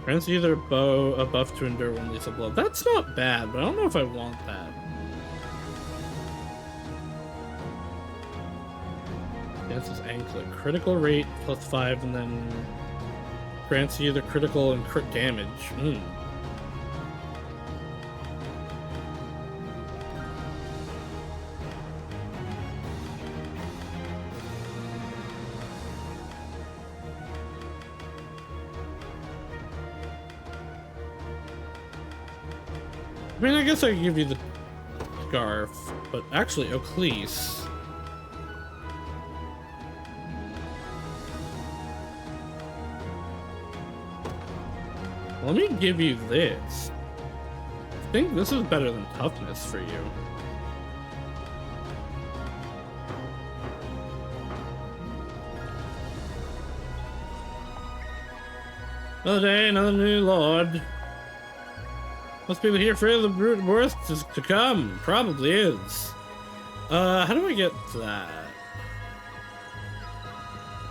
Grants either bow a buff to endure one lethal blow. That's not bad, but I don't know if I want that. That's his anklet. Critical rate +5, and then grants either critical and crit damage. I mean, I guess I could give you the scarf, but actually, Oclese. Let me give you this. I think this is better than toughness for you. Another day, another new lord. Most people here fear the worst is to come. Probably is. How do I get that?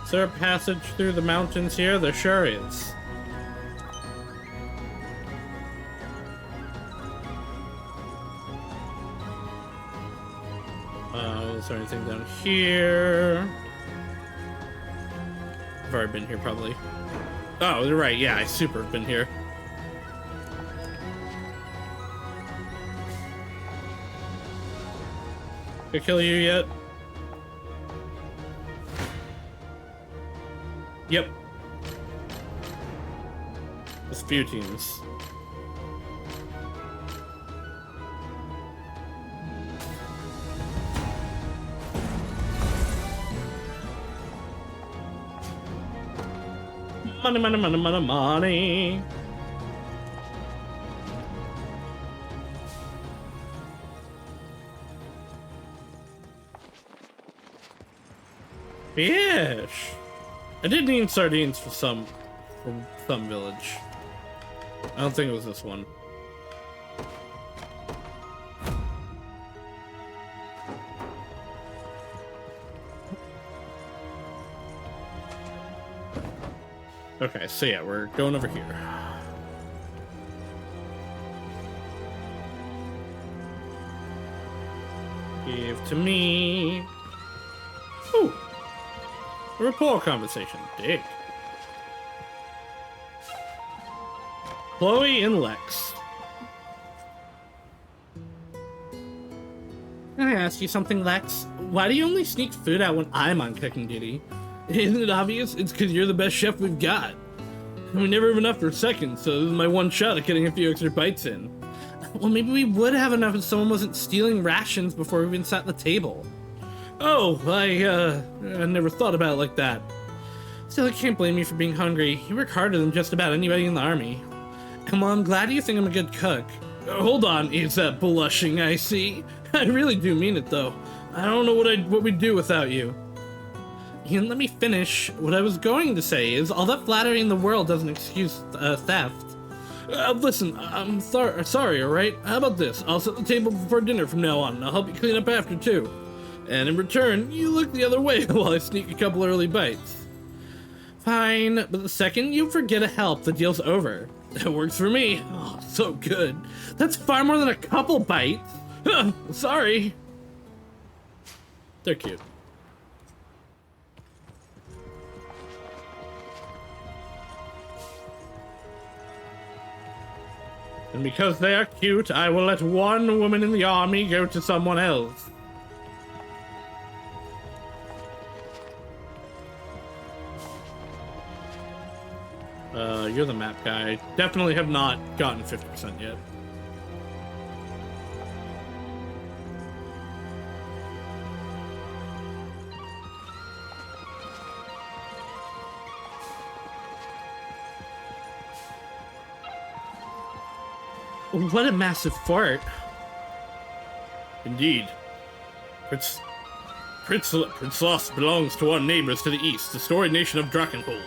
Is there a passage through the mountains here? There sure is. Is there anything down here? I've already been here, probably. Oh, you're right. Yeah, I super have been here. Did I kill you yet? Yep. There's a few teams. Money, money, money, money, money. Fish. I did need sardines from some village. I don't think it was this one. Okay, so yeah, we're going over here. Give to me. Ooh. A rapport conversation. Dig. Chloe and Lex. Can I ask you something, Lex? Why do you only sneak food out when I'm on cooking duty? Isn't it obvious? It's because you're the best chef we've got. And we never have enough for a second, so this is my one shot at getting a few extra bites in. Well, maybe we would have enough if someone wasn't stealing rations before we even sat at the table. Oh, I never thought about it like that. Still, I can't blame you for being hungry. You work harder than just about anybody in the army. And while I'm glad you think I'm a good cook... hold on, is that blushing I see? I really do mean it, though. I don't know what we'd do without you. You didn't let me finish. What I was going to say is, all that flattery in the world doesn't excuse theft. Listen, I'm sorry, alright? How about this? I'll set the table before dinner from now on, and I'll help you clean up after, too. And in return, you look the other way while I sneak a couple early bites. Fine, but the second you forget to help, the deal's over. It works for me. Oh, so good. That's far more than a couple bites. Sorry. They're cute. And because they are cute, I will let one woman in the army go to someone else. You're the map guy. Definitely have not gotten 50% yet. What a massive fart. Indeed. Princeloss belongs to our neighbors to the east, the storied nation of Drakenhold.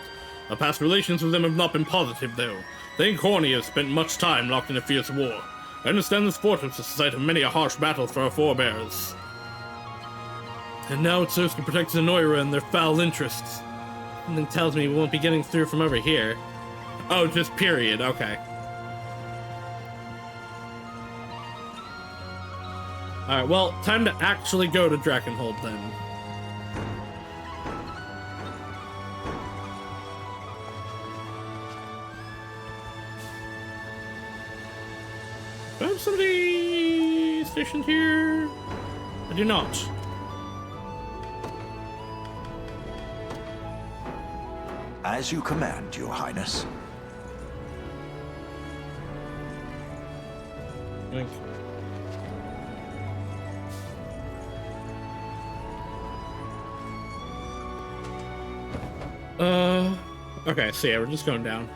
Our past relations with them have not been positive, though. They and Corny have spent much time locked in a fierce war. I understand this fortress is the site of many a harsh battle for our forebears. And now it serves to protect Zenoira and their foul interests. Something tells me we won't be getting through from over here. Oh, just period, okay. Alright, well, time to actually go to Drakenhold then. Do I have somebody stationed here? I do not. As you command, Your Highness. Thank you. Okay, so yeah, we're just going down.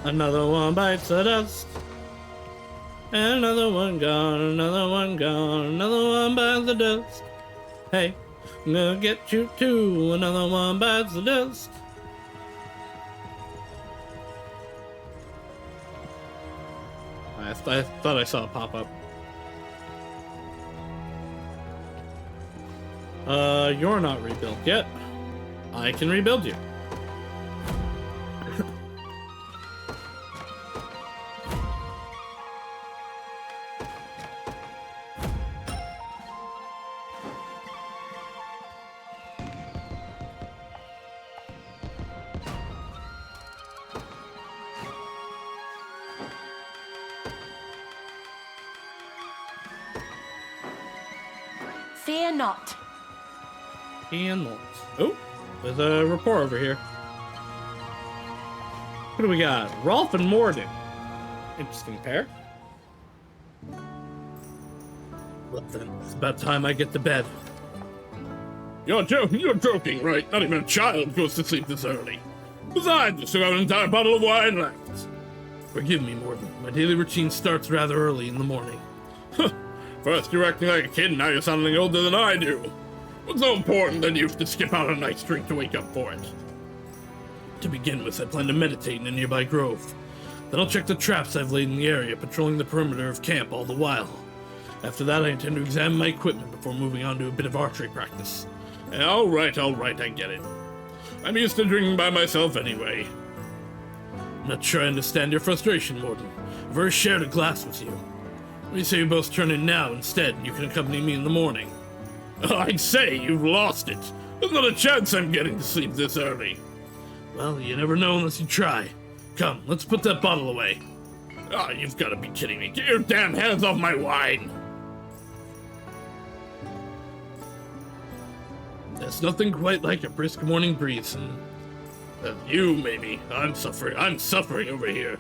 Another one bites the dust. And another one gone, another one gone, another one bites the dust. Hey, I'm gonna get you too, another one bites the dust. I thought I saw a pop-up. You're not rebuilt yet. I can rebuild you. Fear not. Oh, there's a rapport over here. What do we got? Rolf and Morden. Interesting pair. Well then, it's about time I get to bed. You're joking, right? Not even a child goes to sleep this early. Besides, you still got an entire bottle of wine left. Forgive me, Morden. My daily routine starts rather early in the morning. First you're acting like a kid, now you're sounding older than I do. What's so important that you have to skip out a nice drink to wake up for it? To begin with, I plan to meditate in a nearby grove. Then I'll check the traps I've laid in the area, patrolling the perimeter of camp all the while. After that, I intend to examine my equipment before moving on to a bit of archery practice. All right, I get it. I'm used to drinking by myself anyway. I'm not sure I understand your frustration, Morden. I've already shared a glass with you. What do you say you both turn in now instead, and you can accompany me in the morning? I'd say you've lost it. There's not a chance I'm getting to sleep this early. Well, you never know unless you try. Come, let's put that bottle away. Oh, you've got to be kidding me. Get your damn hands off my wine. There's nothing quite like a brisk morning breeze, and you, maybe. I'm suffering over here.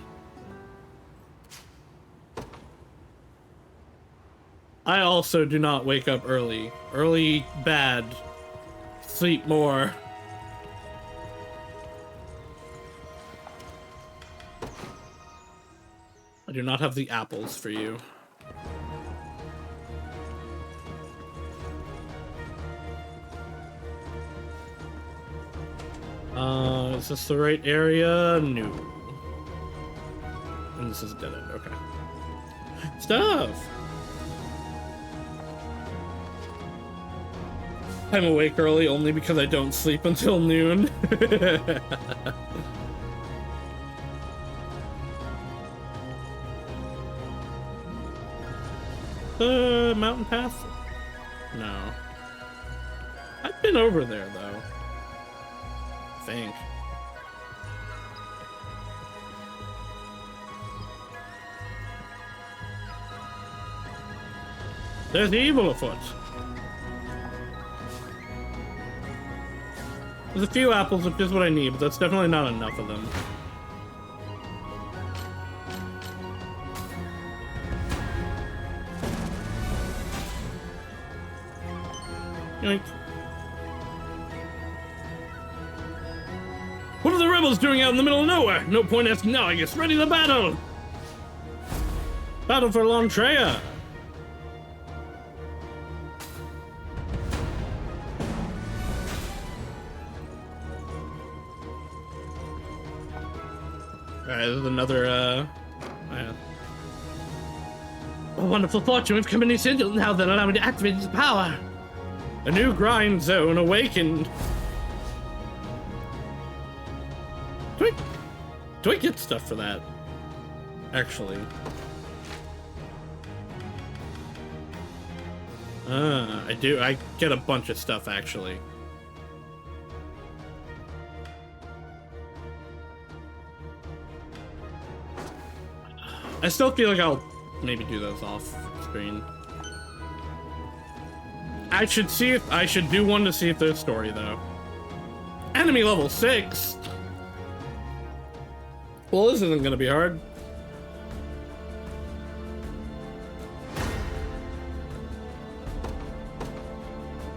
I also do not wake up early. Early, bad. Sleep more. I do not have the apples for you. Is this the right area? No. And this is dead end, okay. Stuff! I'm awake early only because I don't sleep until noon. Mountain path? No. I've been over there, though. I think. There's evil afoot. There's a few apples, which is what I need, but that's definitely not enough of them. Yoink. What are the rebels doing out in the middle of nowhere? No point asking now, I guess. Ready to battle! Battle for Lontrea! Alright, this is another, A wonderful fortune, we've come in new sigils now that allow me to activate his power! A new grind zone awakened! Do I get stuff for that? Actually. I do. I get a bunch of stuff, actually. I still feel like I'll maybe do those off screen. I should do one to see if there's story, though. Enemy level 6! Well, this isn't gonna be hard.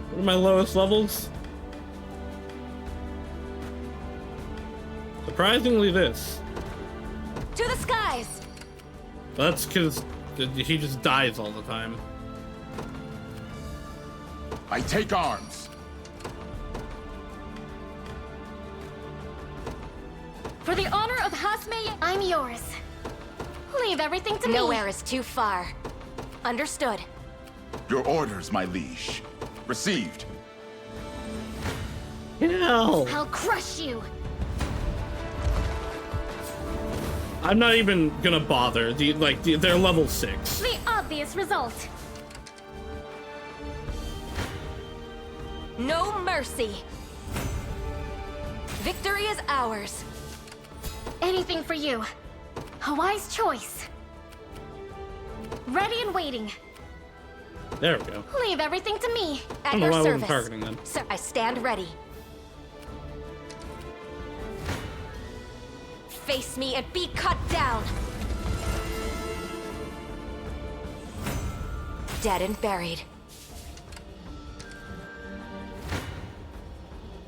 What are my lowest levels? Surprisingly, this. To the skies! That's because he just dies all the time. I take arms. For the honor of Hasme, I'm yours. Leave everything to me. Nowhere is too far. Understood. Your orders, my liege. Received. Hell. I'll crush you. I'm not even gonna bother. They're level 6. The obvious result. No mercy. Victory is ours. Anything for you. A wise choice. Ready and waiting. There we go. Leave everything to me. I At don't know your why I wasn't service. targeting them. Sir, I stand ready. Face me and be cut down. Dead and buried.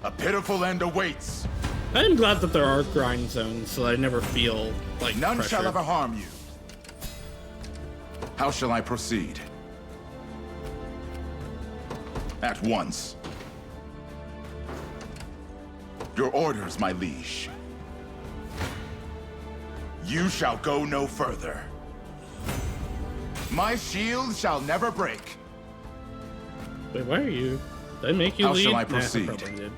A pitiful end awaits. I am glad that there are grind zones, so I never feel like None pressure. shall ever harm you. How shall I proceed? At once. Your orders, my liege. You shall go no further. My shield shall never break. Wait, why are you? Did I make you How lead? shall I Nah, proceed? probably did.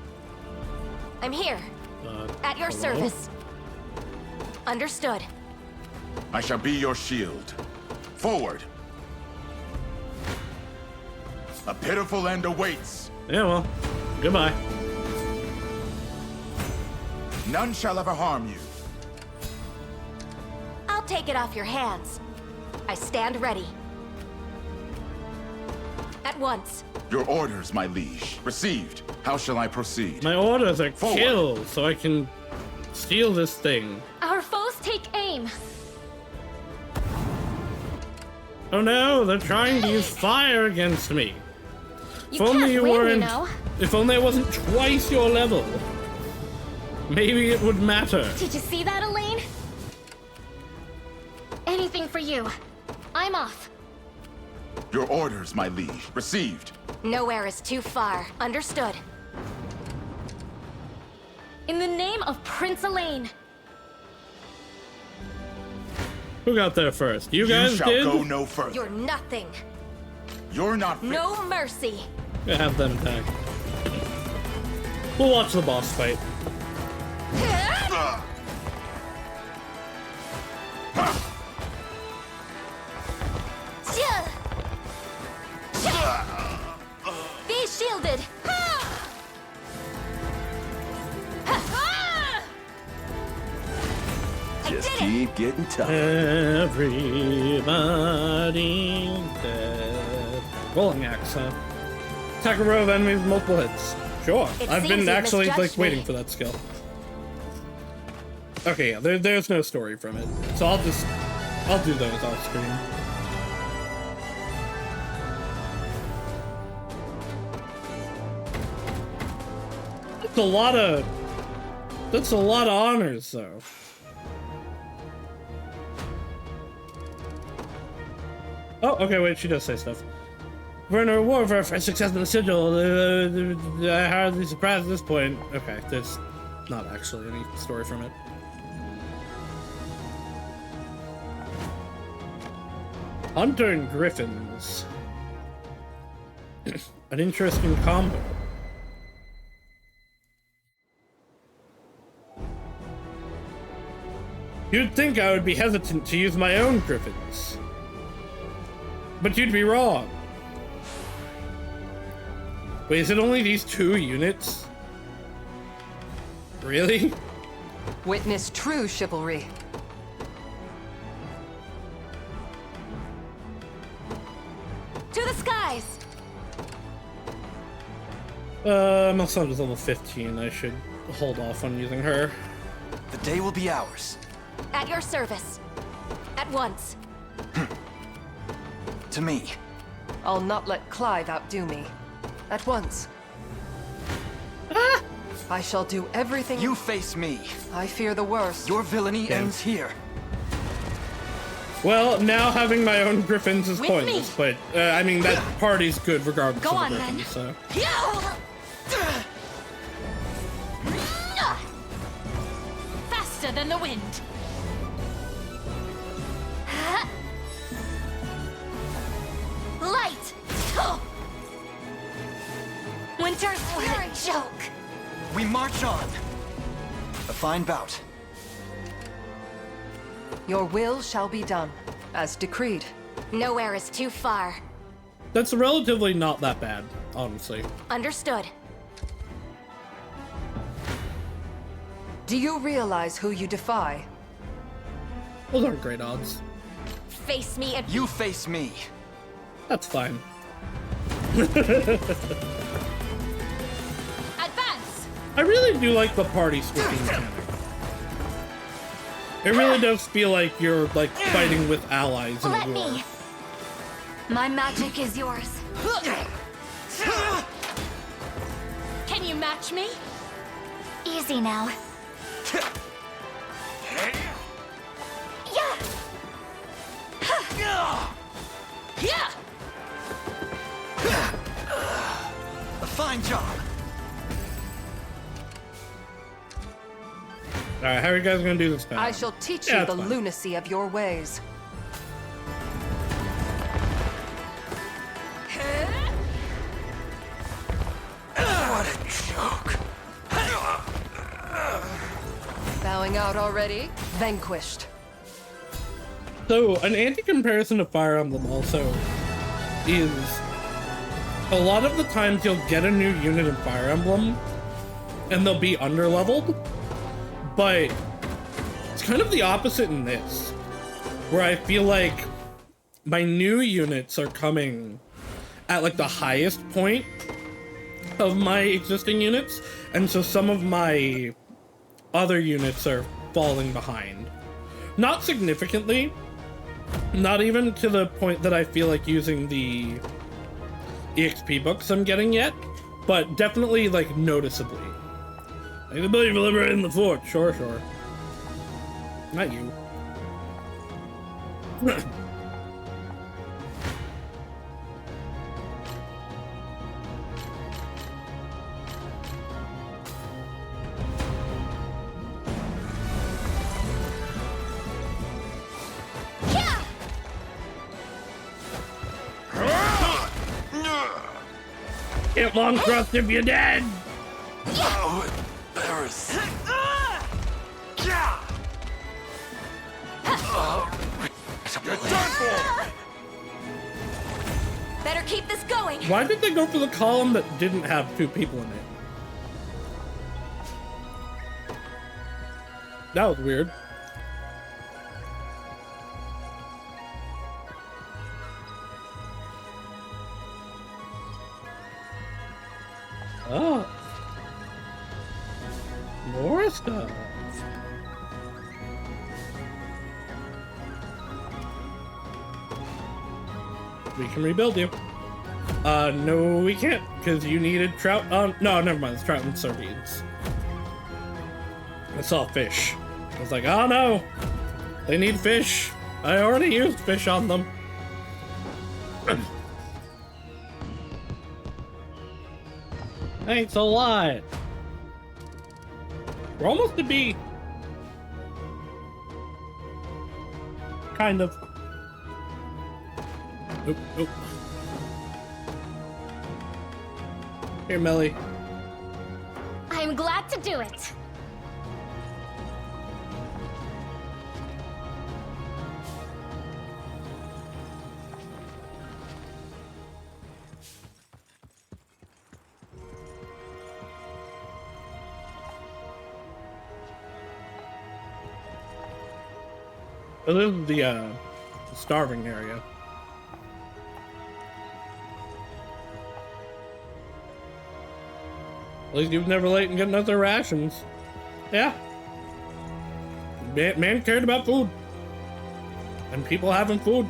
I'm here. At your hello? service. Understood. I shall be your shield. Forward. A pitiful end awaits. Yeah, well, goodbye. None shall ever harm you. I'll take it off your hands. I stand ready. At once. Your orders, my liege. Received. How shall I proceed? My orders are Forward. kill, so I can steal this thing. Our foes take aim. Oh no, they're trying to use fire against me. You can't win, you know. If only I wasn't twice your level. Maybe it would matter. Did you see that, Elaine? Anything for you. I'm off. Your orders, my liege. Received. Nowhere is too far. Understood. In the name of Prince Elaine. Who got there first? You guys You shall did? go no further. You're nothing. You're not fit. No mercy. I have them attack. We'll watch the boss fight. Be shielded. Just keep getting tougher. Everybody dead. Rolling axe, huh? Attack a row of enemies with multiple hits. Sure. It I've seems been you've actually misjudged waiting me. for that skill. Okay, yeah, there's no story from it. So I'll do those off screen. That's a lot of honors, though. Oh, okay, wait, she does say stuff. For an reward for our success in the sigil, I'm hardly surprised at this point. Okay, there's not actually any story from it. Hunter and Griffins. An interesting combo. You'd think I would be hesitant to use my own Griffins. But you'd be wrong. Wait, is it only these 2 units? Really? Witness true chivalry. To the skies. My son is level 15. I should hold off on using her. The day will be ours. At your service. At once. To me. I'll not let Clive outdo me. At once. I shall do everything. You face me. I fear the worst. Your villainy Yeah. ends here. Well, now having my own Griffins is With pointless, but I mean that party's good regardless Go of on, the then. Griffins, so. Faster than the wind. joke. We march on. A fine bout. Your will shall be done, as decreed. Nowhere is too far. That's relatively not that bad, honestly. Understood. Do you realize who you defy? Those aren't great odds. Face me and... You face me. That's fine. Advance! I really do like the party switching mechanic. It really does feel like you're like fighting with allies in a Let war. me. My magic is yours. Can you match me? Easy now. Yeah. Yeah. A fine job. Alright, how are you guys gonna do this time? I shall teach Yeah, you the it's fine. lunacy of your ways. What a joke. Bowing out already? Vanquished. So, an anti-comparison to Fire Emblem also is a lot of the times you'll get a new unit in Fire Emblem and they'll be underleveled, but it's kind of the opposite in this, where I feel like my new units are coming at like the highest point of my existing units, and so some of my other units are falling behind. Not significantly, not even to the point that I feel like using the EXP books I'm getting yet, but definitely like noticeably. I can believe you're liberating the fort. Sure. Not you. It won't trust if you're dead. Oh, embarrassing. You're done for! Better keep this going. Why did they go for the column that didn't have 2 people in it? That was weird. Oh. More stuff. We can rebuild you. No, we can't, because you needed trout on... No, never mind, it's trout and sardines. It's all fish. I was like, oh no! They need fish. I already used fish on them. Thanks a lot. We're almost to be... kind of... Oop. Here, Melly. I'm glad to do it. Oh, this is the starving area. At least he was never late in getting us their rations. Yeah. Man cared about food. And people having food.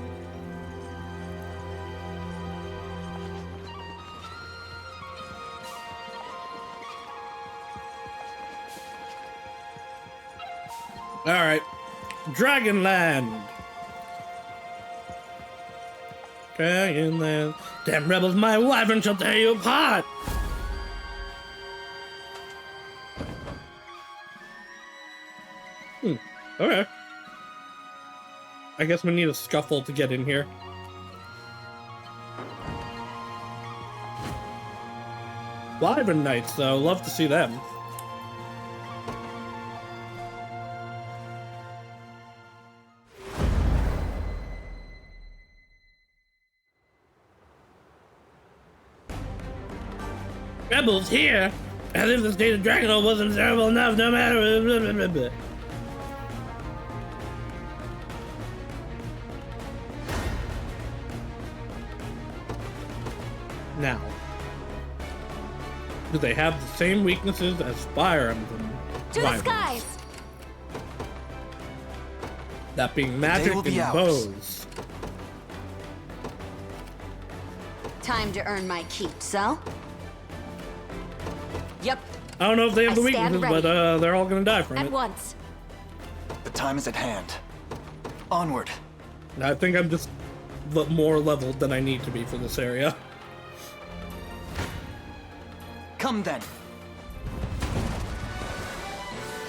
Alright. Dragonland. Dragonland. Damn rebels, my wife, and she'll tear you apart. Okay. I guess we need a scuffle to get in here. Wyvern Knights, though. Love to see them. Rebels here! As if the state of Dragonol wasn't terrible enough, no matter. Blah, blah, blah, blah. Now, do they have the same weaknesses as Fire Emblem? To the skies! That being magic and bows. Time to earn my keep, so? Yep. I don't know if they have I the stand weaknesses, ready. but they're all gonna die from At it. once. The time is at hand. Onward. I think I'm just more leveled than I need to be for this area. Come then.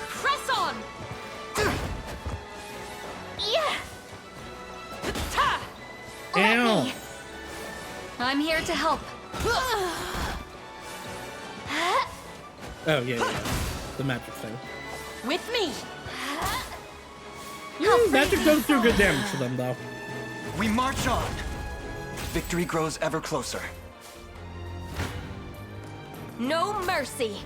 Press on! Yeah! Ta! Ow! I'm here to help. Oh, yeah. The magic thing. With me! Magic does do good damage to them, though. We march on. Victory grows ever closer. No mercy.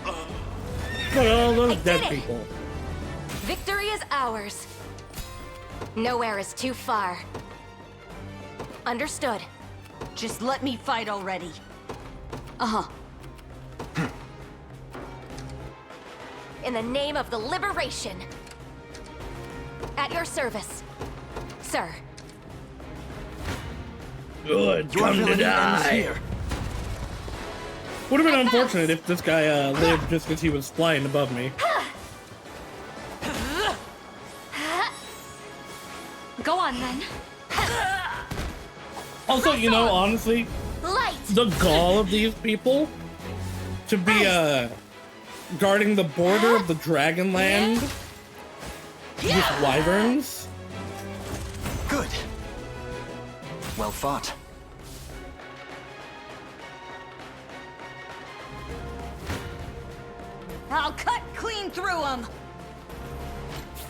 Look at all those I dead did it. people. Victory is ours. Nowhere is too far. Understood. Just let me fight already. Uh-huh. In the name of the liberation. At your service, sir. Good, Your come to villainy ends die. here. Would have been unfortunate if this guy lived just because he was flying above me. Go on then. Also, you know, honestly, Light. the gall of these people to be guarding the border of the Dragonland with wyverns. Good. Well fought. I'll cut clean through them.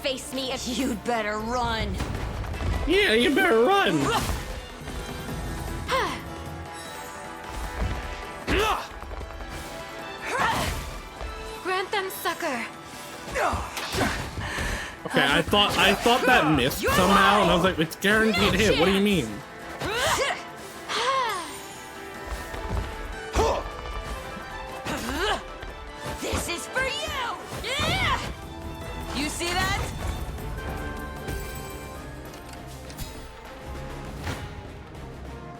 Face me if You'd better run. Yeah, you better run. grant them succor. Okay, I thought that missed somehow, and I was like, it's guaranteed hit. What do you mean? This is for you! Yeah! You see that?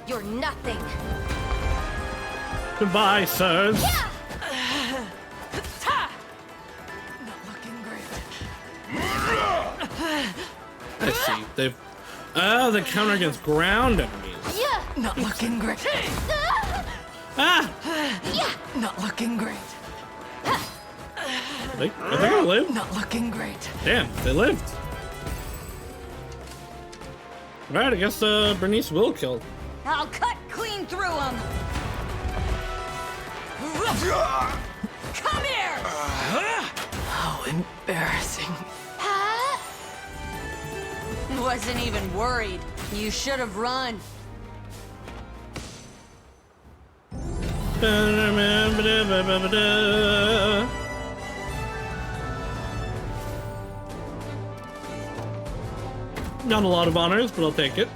You're nothing. Goodbye, sirs. Not looking great. I see. They've they counter against ground enemies. Yeah. Not looking great. Ah! Not looking great. Are they gonna live? Not looking great. Damn, they lived. Alright, I guess Bernice will kill. I'll cut clean through them. Come here! How embarrassing. Wasn't even worried. You should have run. Not a lot of honors, but I'll take it.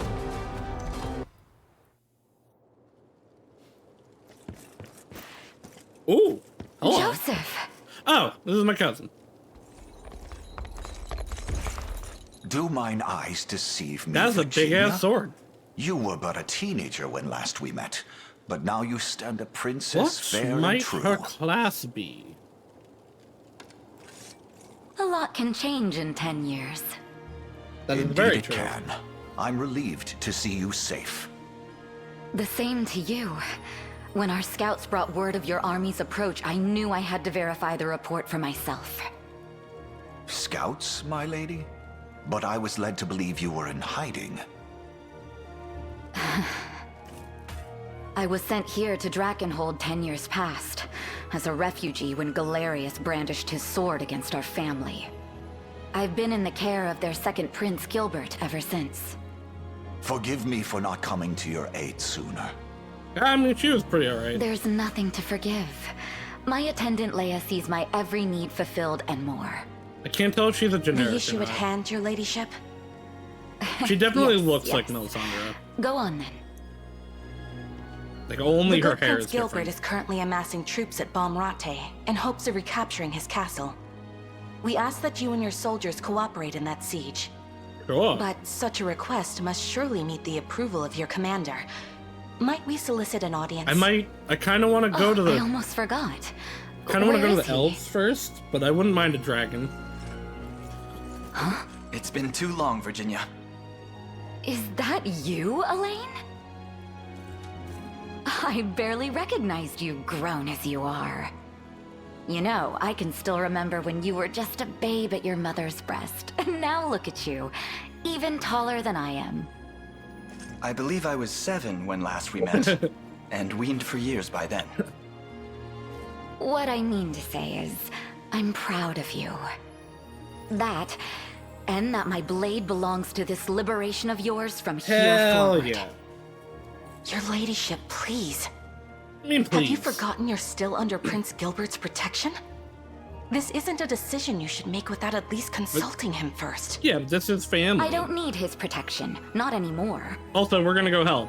Ooh. Hello. Joseph. Oh, this is my cousin. Do mine eyes deceive me, That's a Virginia? big-ass sword. You were but a teenager when last we met, but now you stand a princess What fair and might true. her class be? A lot can change in 10 years. That is Indeed very it true. can. I'm relieved to see you safe. The same to you. When our scouts brought word of your army's approach, I knew I had to verify the report for myself. Scouts, my lady? But I was led to believe you were in hiding. I was sent here to Drakenhold 10 years past, as a refugee when Galerius brandished his sword against our family. I've been in the care of their second prince, Gilbert, ever since. Forgive me for not coming to your aid sooner. I mean, she was pretty alright. There's nothing to forgive. My attendant Leia sees my every need fulfilled and more. I can't tell if she's a generic. The issue at hand, your ladyship? She definitely Yes, looks yes. like Melisandre. Go on then. Like only The her good hair Prince is Gilbert different. is currently amassing troops at Balmorate in hopes of recapturing his castle. We ask that you and your soldiers cooperate in that siege. Cool. But such a request must surely meet the approval of your commander. Might we solicit an audience? I kind of want to go to the. I almost forgot. Kind of want to Where go to is the he? elves first, but I wouldn't mind a dragon. Huh? It's been too long, Virginia. Is that you, Elaine? I barely recognized you, grown as you are. You know, I can still remember when you were just a babe at your mother's breast. And now look at you, even taller than I am. I believe I was 7 when last we met, and weaned for years by then. What I mean to say is, I'm proud of you. That, and that my blade belongs to this liberation of yours from here Hell forward. yeah. Your ladyship, please. I mean, Have you please. forgotten you're still under Prince Gilbert's protection? This isn't a decision you should make without at least consulting him first. Yeah, but this is family. I don't need his protection, not anymore. Also, we're gonna go help.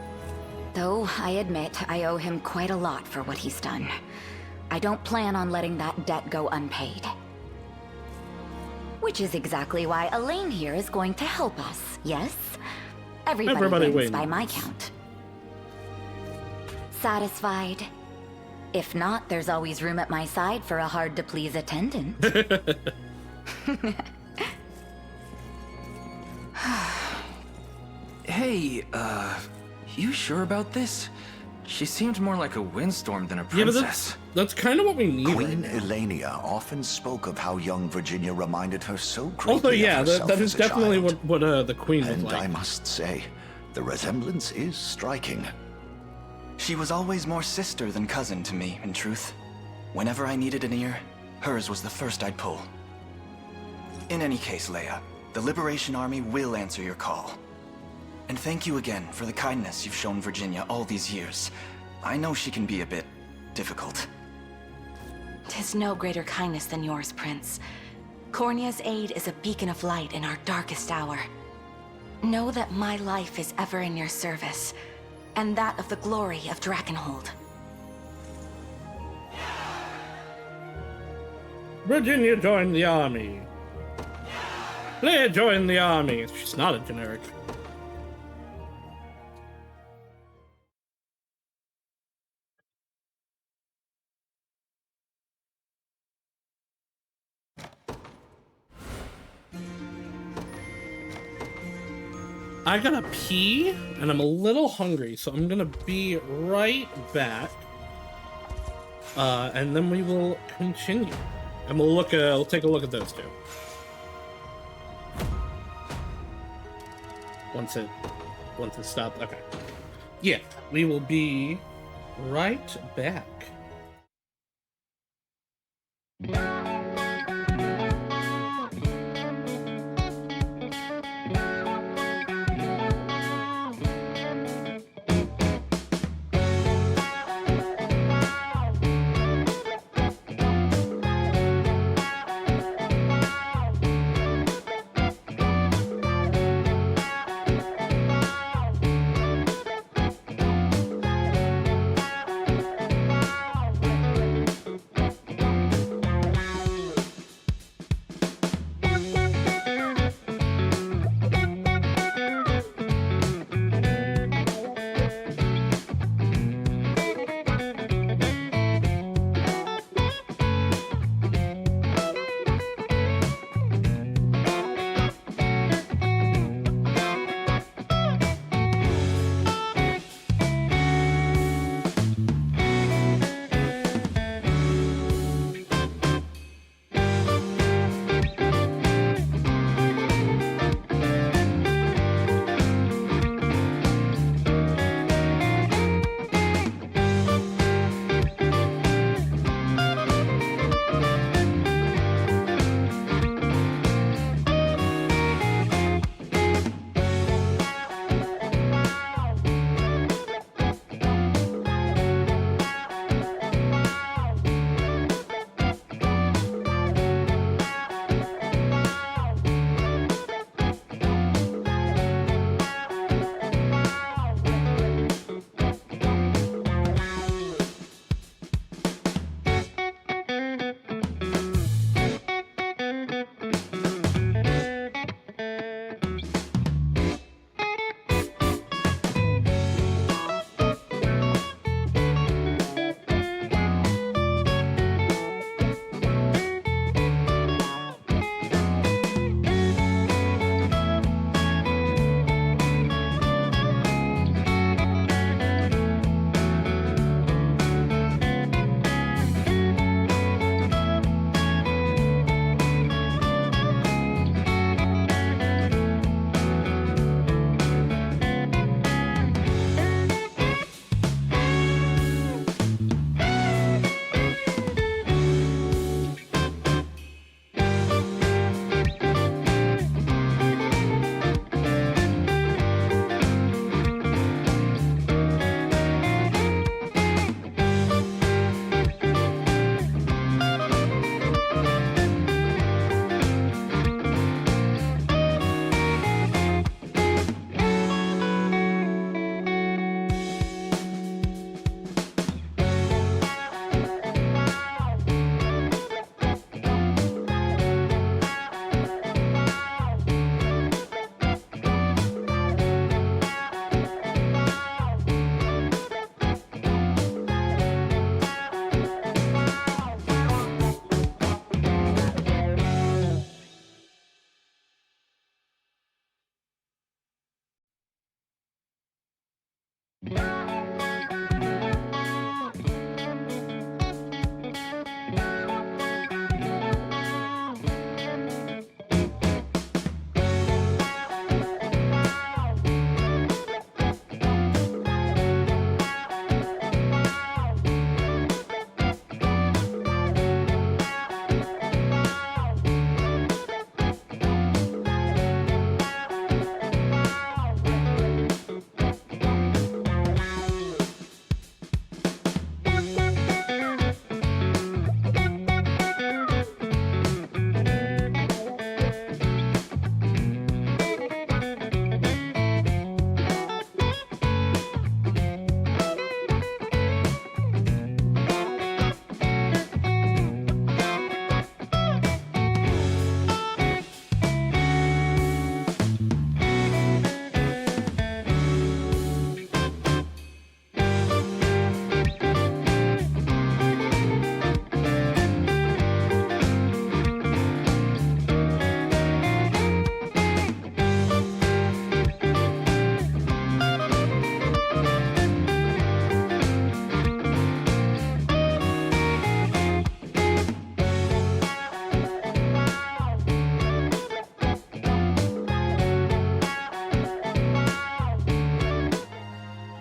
Though, I admit, I owe him quite a lot for what he's done. I don't plan on letting that debt go unpaid. Which is exactly why Elaine here is going to help us, yes? Everybody wins by my count. Satisfied? If not, there's always room at my side for a hard-to-please attendant. Hey, you sure about this? She seemed more like a windstorm than a Yeah, but princess. that's kind of what we need. Queen right now. Elenia often spoke of how young Virginia reminded her so greatly Also, yeah, of herself that as is a definitely child. what the queen was And like. I must say, the resemblance is striking. She was always more sister than cousin to me, in truth. Whenever I needed an ear, hers was the first I'd pull. In any case, Leia, the Liberation Army will answer your call. And thank you again for the kindness you've shown Virginia all these years. I know she can be a bit difficult. 'Tis no greater kindness than yours, Prince. Cornia's aid is a beacon of light in our darkest hour. Know that my life is ever in your service, and that of the glory of Drakenhold. Virginia joined the army. Leia joined the army. She's not a generic. I gotta pee, and I'm a little hungry, so I'm gonna be right back. And then we will continue. And we'll take a look at those two. Once it stopped, okay. Yeah, we will be right back.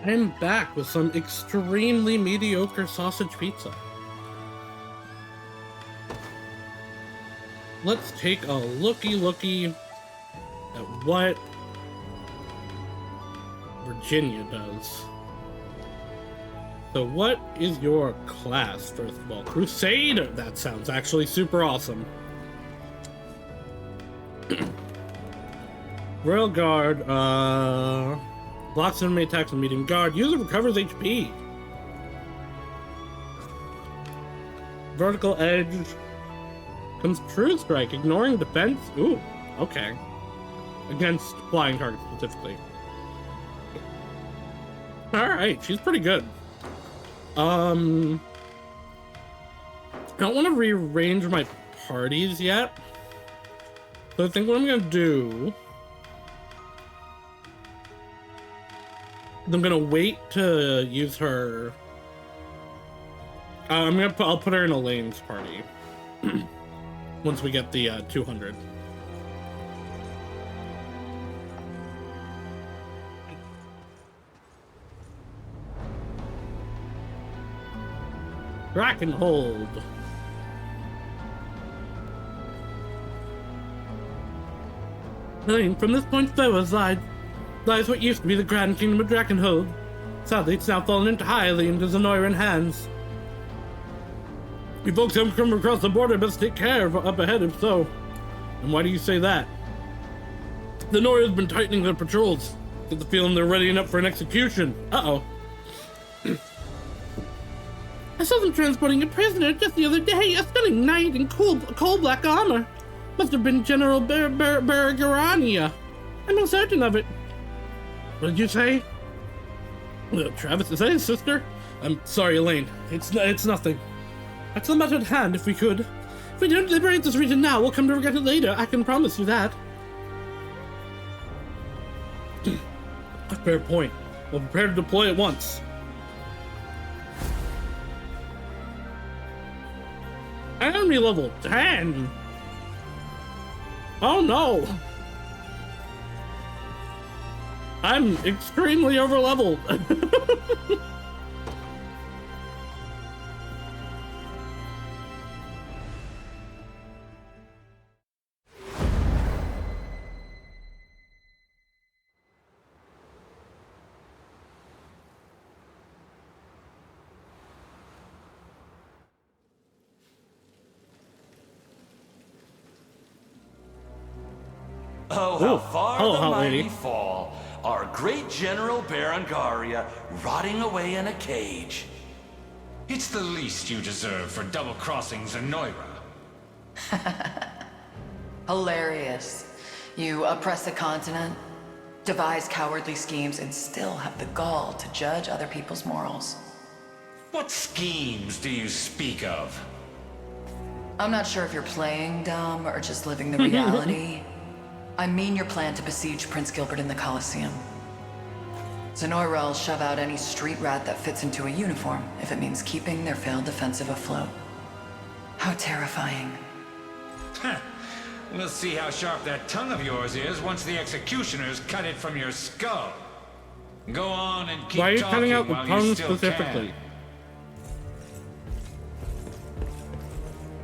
I'm back with some extremely mediocre sausage pizza. Let's take a looky at what Virginia does. So what is your class, first of all? Crusader! That sounds actually super awesome. Royal Guard, blocks enemy attacks with medium guard. User recovers HP. Vertical edge. Comes true strike, ignoring defense. Ooh, okay. Against flying targets specifically. Alright, she's pretty good. I don't want to rearrange my parties yet. So I think what I'm gonna do, I'm gonna wait to use her. I'll put her in Elaine's party once we get the 200. Dragon hold. From this point forward lies what used to be the Grand Kingdom of Drakenhold. Sadly, it's now fallen entirely into Zenoiran hands. You folks haven't come across the border, best take care of up ahead if so. And why do you say that? The Nora has been tightening their patrols. Get the feeling they're readying up for an execution. Uh-oh. I saw them transporting a prisoner just the other day, a stunning knight in coal black armor. Must have been General Bergerania. I'm certain of it. What did you say? Travis, is that his sister? I'm sorry, Elaine. It's nothing. That's the matter at hand, if we could. If we don't liberate this region now, we'll come to regret it later. I can promise you that. A fair point. We'll prepare to deploy at once. Enemy level 10! Oh no! I'm extremely overleveled. Oh, how far the mighty fall. Our great General Berengaria rotting away in a cage. It's the least you deserve for double-crossing Zenoira. Hilarious. You oppress a continent, devise cowardly schemes, and still have the gall to judge other people's morals. What schemes do you speak of? I'm not sure if you're playing dumb or just living the reality. I mean your plan to besiege Prince Gilbert in the Colosseum. Zenoirel shove out any street rat that fits into a uniform if it means keeping their failed offensive afloat. How terrifying. We'll see how sharp that tongue of yours is once the executioners cut it from your skull. Go on and keep Why are you talking cutting out the while tongue you still specifically? can.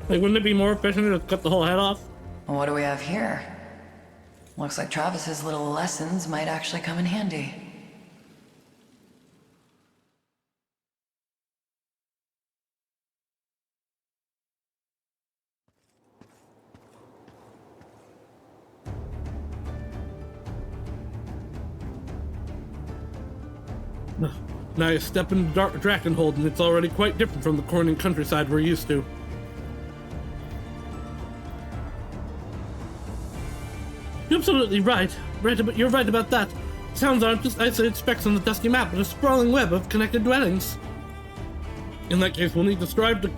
Like, wouldn't it be more efficient to cut the whole head off? Well, what do we have here? Looks like Travis's little lessons might actually come in handy. Now you step into Drakenhold and it's already quite different from the Cornian countryside we're used to. You're absolutely right. You're right about that. Towns aren't just isolated specks on the dusty map, but a sprawling web of connected dwellings. In that case, we'll need to strive to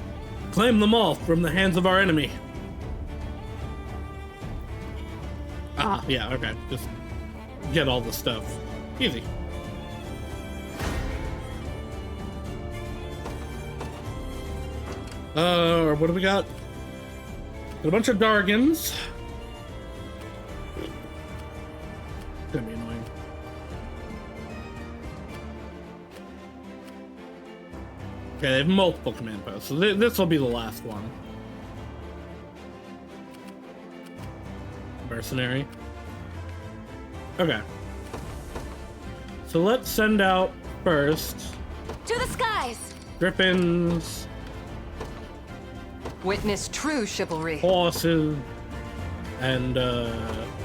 claim them all from the hands of our enemy. Ah, yeah, okay. Just get all the stuff. Easy. What do we got? Got a bunch of Dargans. Gonna be annoying. Okay, they have multiple command posts, so this will be the last one. Mercenary. Okay. So let's send out first. To the skies! Griffins. Witness true chivalry. Horses. And,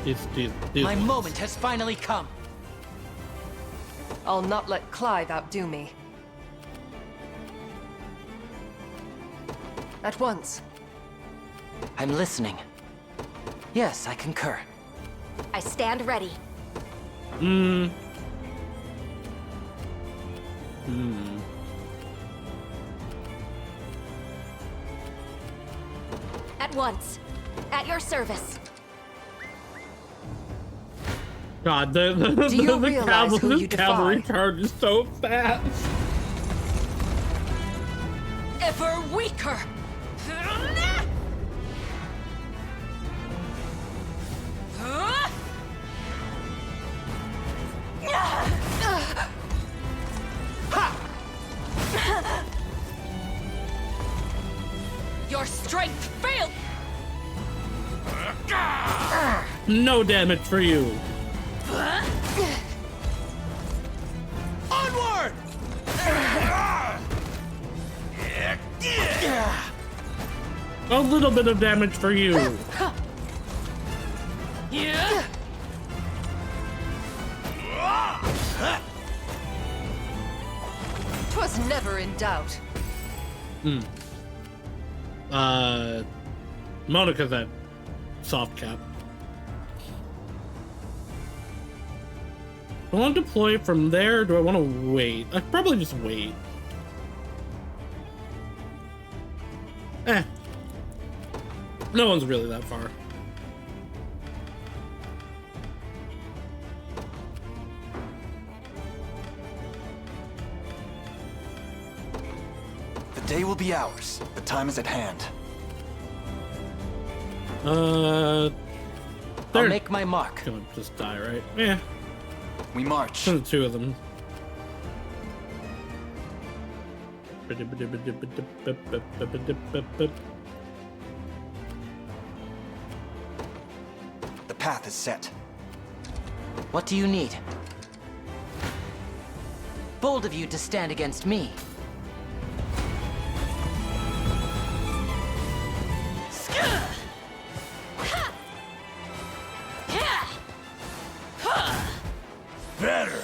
these My ones. moment has finally come. I'll not let Clive outdo me. At once. I'm listening. Yes, I concur. I stand ready. At once. At your service. God, Do you realize who you cavalry defy? charge is so fast. Ever weaker! Your strength failed! No damage for you. Onward! A little bit of damage for you. Yeah. 'Twas never in doubt. Monica's at soft cap. Do I want to deploy from there, or do I want to wait? I'd probably just wait. No one's really that far. The day will be ours. The time is at hand. I'll They're make my mark. gonna just die, right? Yeah. We march. The two of them. The path is set. What do you need? Bold of you to stand against me. Better.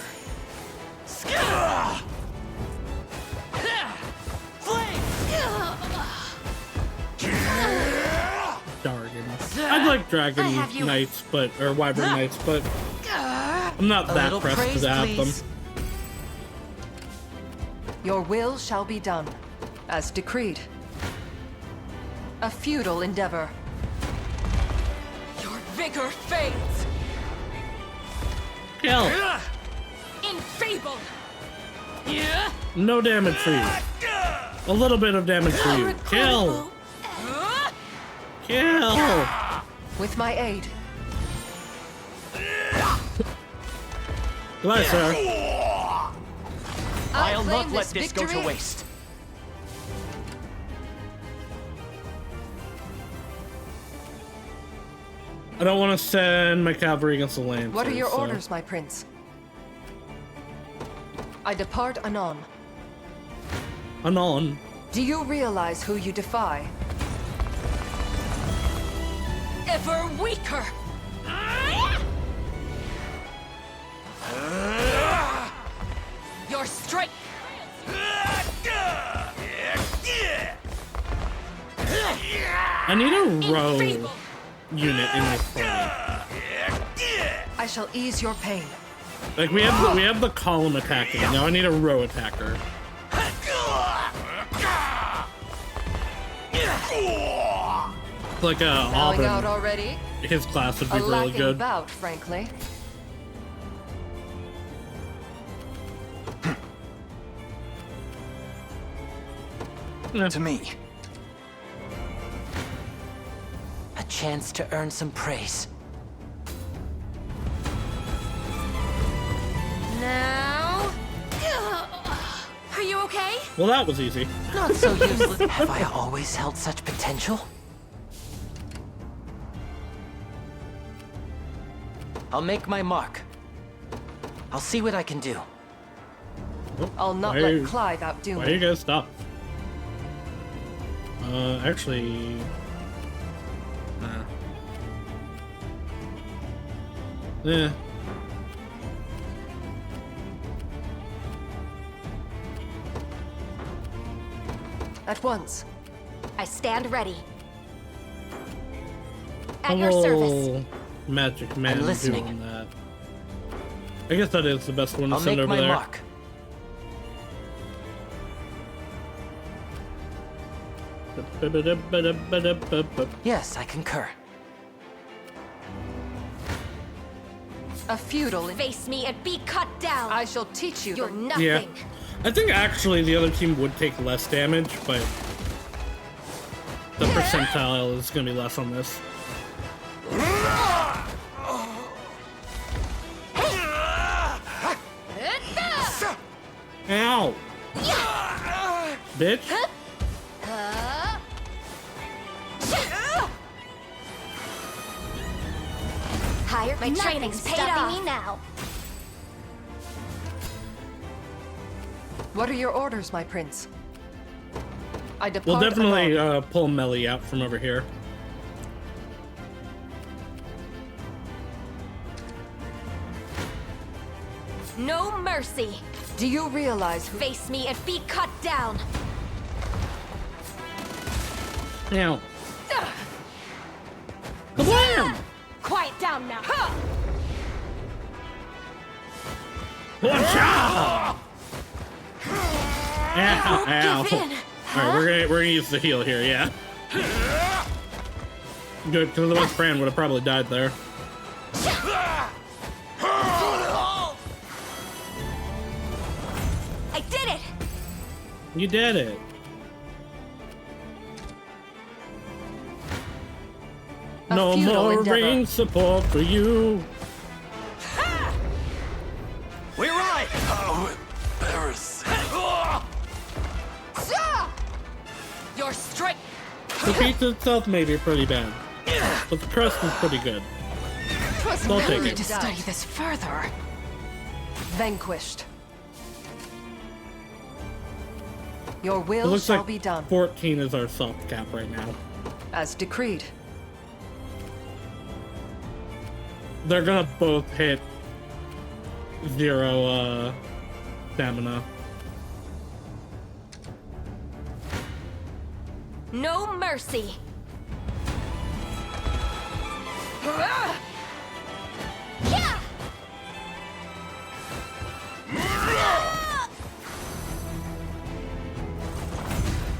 I'd like Dragon have you. Knights, or Wyvern Knights, but I'm not A that little pressed praise, to have please. them. Your will shall be done, as decreed. A futile endeavor. Your vigor fades! Kill! In Enfeebled! Yeah. No damage for you. A little bit of damage for you. Kill! Kill! With my aid. Goodbye, sir. I'll claim not let this this go to victory. waste. I don't want to send my cavalry against the Lancers. What are your so- orders, my prince? I depart anon. Anon. Do you realize who you defy? Ever weaker! Your strength! I need a row unit in this party. I shall ease your pain. Like we have the column attacking. Now I need a row attacker. Like Bowing out Auburn. already? His class would be A really lacking good. bout, frankly. To me. A chance to earn some praise. Now... Are you okay? Well, that was easy. Not so useless. Have I always held such potential? I'll make my mark. I'll see what I can do. I'll not Why let you- Clive outdo Why me. you guys stop? Actually... Nah. Yeah. At once. I stand ready. How At your service. will Magic Man do listening. on that? I guess that is the best one to I'll send make over my there. mark. Yes, I concur. A feudal. Face me and be cut down. I shall teach you. You're nothing. Yeah. I think actually the other team would take less damage, but the percentile is going to be less on this. Ow! Bitch! Higher, my training's paid off. Me now. What are your orders, my prince? I depart We'll definitely anon. pull Melly out from over here. No mercy. Do you realize who... Face me and be cut down. Now. Kablam! Quiet down now. Watch out! Ow, ow. Give in. Alright, we're gonna use the heal here, yeah. Good, because otherwise Fran would have probably died there. I did it. You did it. A No futile more endeavor. rain support for you. We're right! How embarrassing. Your strength! The pizza itself may be pretty bad, but the crust is pretty good. Trust I'll me take it. To study this further. Vanquished. Your It will looks shall like be done, 14 is our soft cap right now. as decreed. They're gonna both hit 0 stamina. No mercy. Yeah.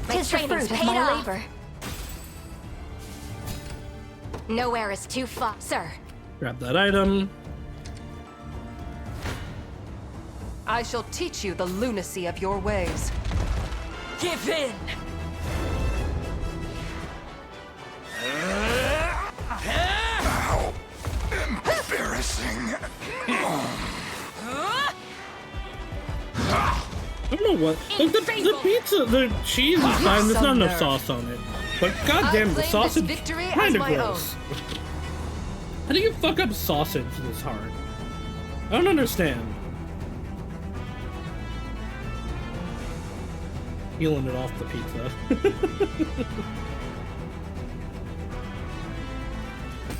My Tis the training's fruit of paid my off. labor. Nowhere is too far, sir. Grab that item. I shall teach you the lunacy of your ways. Give in! How embarrassing. I don't know what. Like the pizza, the cheese is fine. There's not enough sauce on it. But goddamn, the sausage is kind of gross. How do you fuck up sausage this hard? I don't understand. Peeling it off the pizza.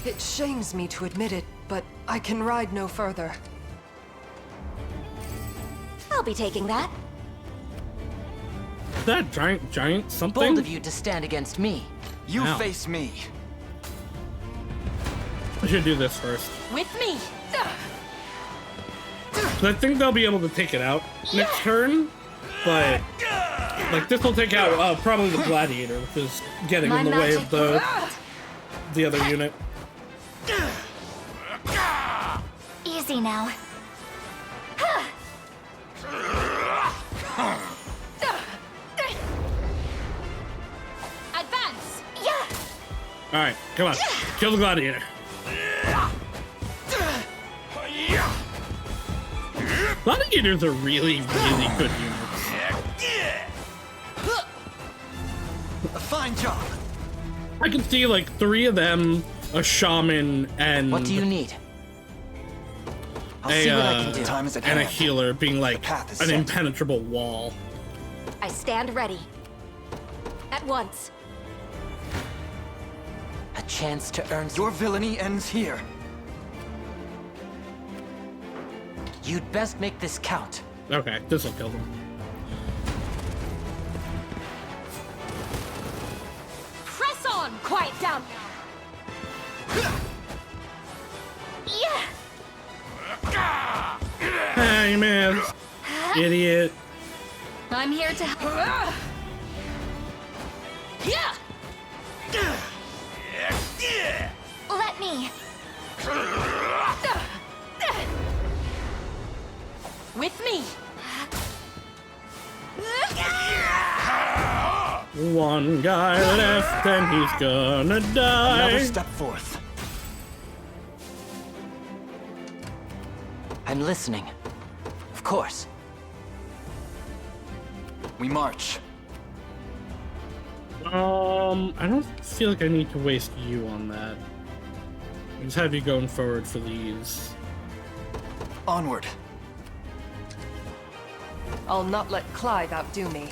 It shames me to admit it, but I can ride no further. I'll be taking that. Is that giant something? Bold of you to stand against me. You Ow. face me. I should do this first. With me! So I think they'll be able to take it out next turn, but like this will take out probably the gladiator, which is getting in the way of the other unit. Easy now. Advance! Yeah! All right, come on, kill the gladiator. Gladiators are really good units. A fine job. I can see like 3 of them, a shaman, and what do you need? I'll see what I can do. Time is at and a hand. healer being like path is an set. impenetrable wall. I stand ready. At once. A chance to earn. Your villainy ends here. You'd best make this count. Okay, this will kill them. Press on! Quiet down now. Yeah! Hey, man. Idiot. I'm here to help. Yeah! Let me. With me! One guy left and he's gonna die. Another step forth. I'm listening. Of course. We march. I don't feel like I need to waste you on that. I just have you going forward for these. Onward. I'll not let Clive outdo me.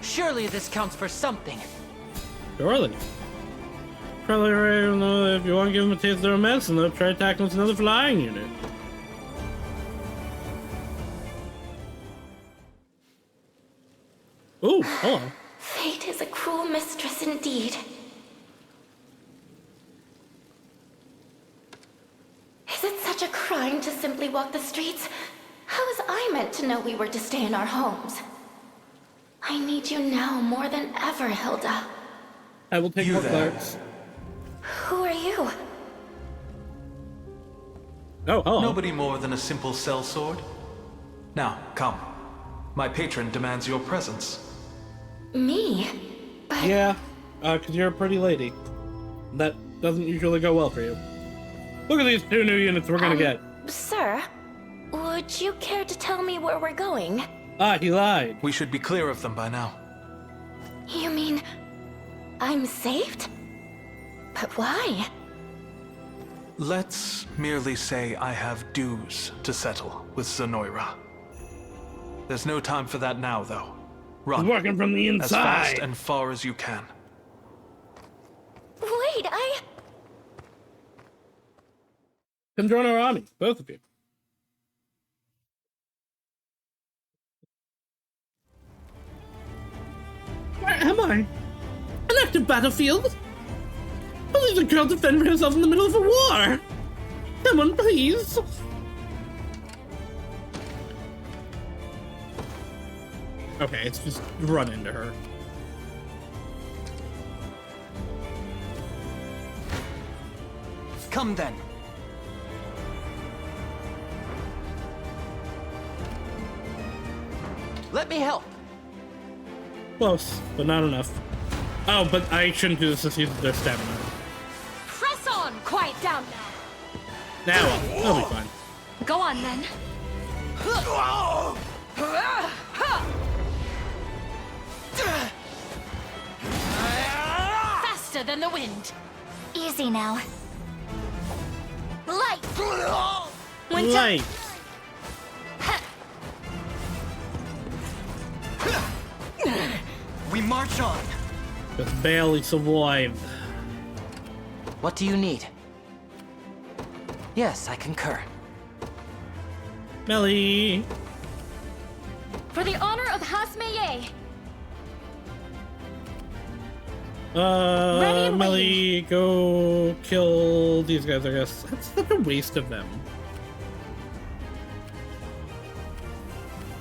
Surely this counts for something. Surely. Probably right. If you want to give them a taste of their medicine, they'll try attacking with another flying unit. Ooh, hello. Fate is a cruel mistress indeed. Is it such a crime to simply walk the streets? How was I meant to know we were to stay in our homes? I need you now more than ever, Hilda. I will take more clerks. Who are you? Oh, hello. Nobody more than a simple sellsword. Now, come. My patron demands your presence. Me? But... Yeah, because you're a pretty lady. That doesn't usually go well for you. Look at these 2 new units we're gonna get. Sir, would you care to tell me where we're going? Ah, he lied. We should be clear of them by now. You mean... I'm saved? But why? Let's merely say I have dues to settle with Zenoira. There's no time for that now, though. Run. He's working from the inside. As fast and far as you can. Wait, Come join our army, both of you. Where am I? An active battlefield? How does a girl defend herself in the middle of a war? Someone, please. Okay, it's just run into her. Come then. Let me help. Close, but not enough. Oh, but I shouldn't do this since using their stamina. Press on! Quiet down now. Now, that'll be fine. Go on then. Faster than the wind. Easy now. Light. Light. We march on. Just barely survived. What do you need? Yes, I concur. Melly. For the honor of Hasmeye. Ready and Melly, go kill these guys, I guess. That's such a waste of them.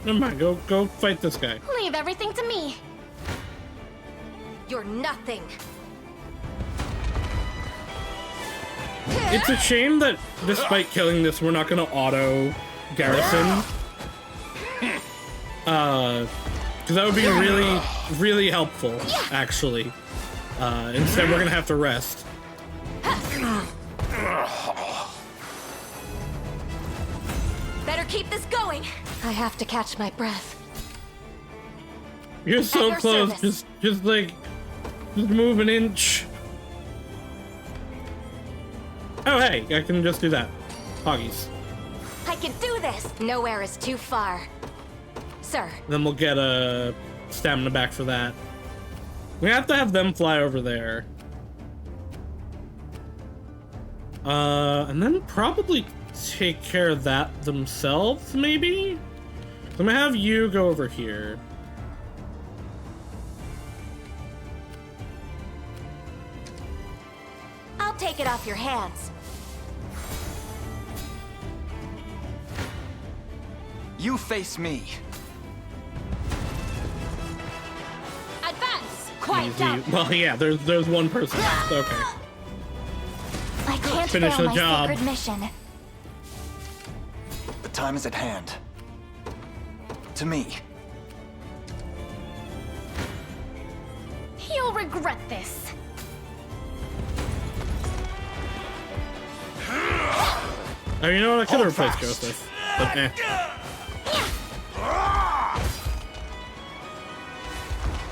Never mind, go fight this guy. Leave everything to me. You're nothing. It's a shame that despite killing this, we're not gonna auto Garrison. Because that would be really, really helpful, actually. Instead, we're gonna have to rest. Better keep this going. I have to catch my breath. You're so your close. service. Just move an inch. Oh, hey, I can just do that. Hoggies. I can do this. Nowhere is too far. Sir. Then we'll get a stamina back for that. We have to have them fly over there. And then probably take care of that themselves, maybe? I'm gonna have you go over here. I'll take it off your hands. You face me. Advance! Quiet Easy. down. Well, yeah, there's one person left. Okay. I can't Finish fail the my job. sacred mission. The time is at hand. To me. You'll regret this. Oh, you know what? I could have replaced Joseph, but eh.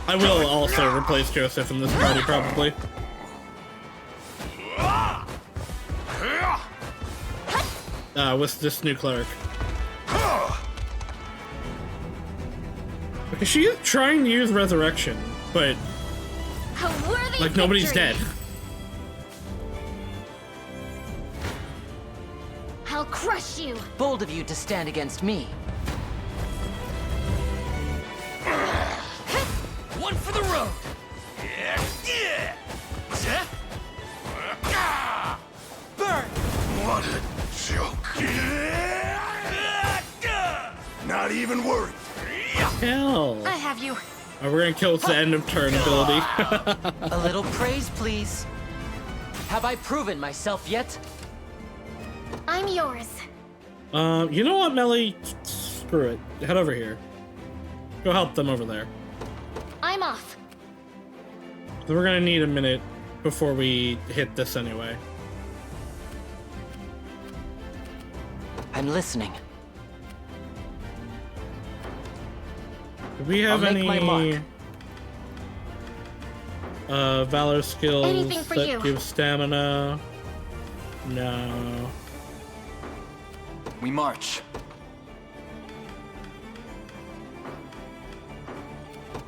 I will also replace Joseph in this party, probably. With this new cleric. Because she is trying to use resurrection, but A worthy like nobody's victory. dead. I'll crush you. Bold of you to stand against me. One for the road. Burn! What a joke. Not even worried. Hell. I have you. Oh, we're gonna kill its end of turn ability. A little praise, please. Have I proven myself yet? I'm yours. You know what, Melly? Screw it. Head over here. Go help them over there. I'm off. So we're gonna need a minute before we hit this anyway. I'm listening. Do we have I'll make my any mark. valor skills Anything for that you. give stamina? No. We march.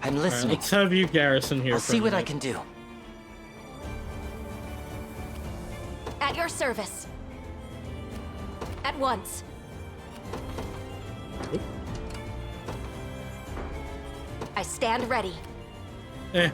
I'm Alright, listening. let's have you garrison here I'll for see a what I minute. can do. At your service. At once. I stand ready. Eh.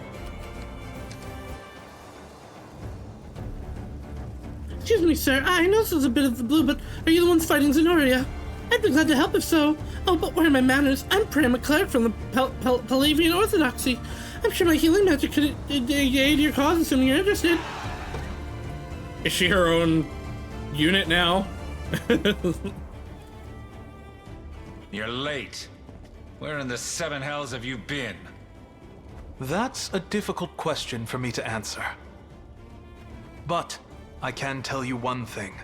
Excuse me, sir. I know this is a bit of the blue, but are you the ones fighting Zenoria? I'd be glad to help if so. Oh, but where are my manners? I'm Priam, a cleric from the Pelavian Orthodoxy. I'm sure my healing magic could aid your cause, assuming you're interested. Is she her own unit now? You're late. Where in the seven hells have you been? That's a difficult question for me to answer. But I can tell you one thing.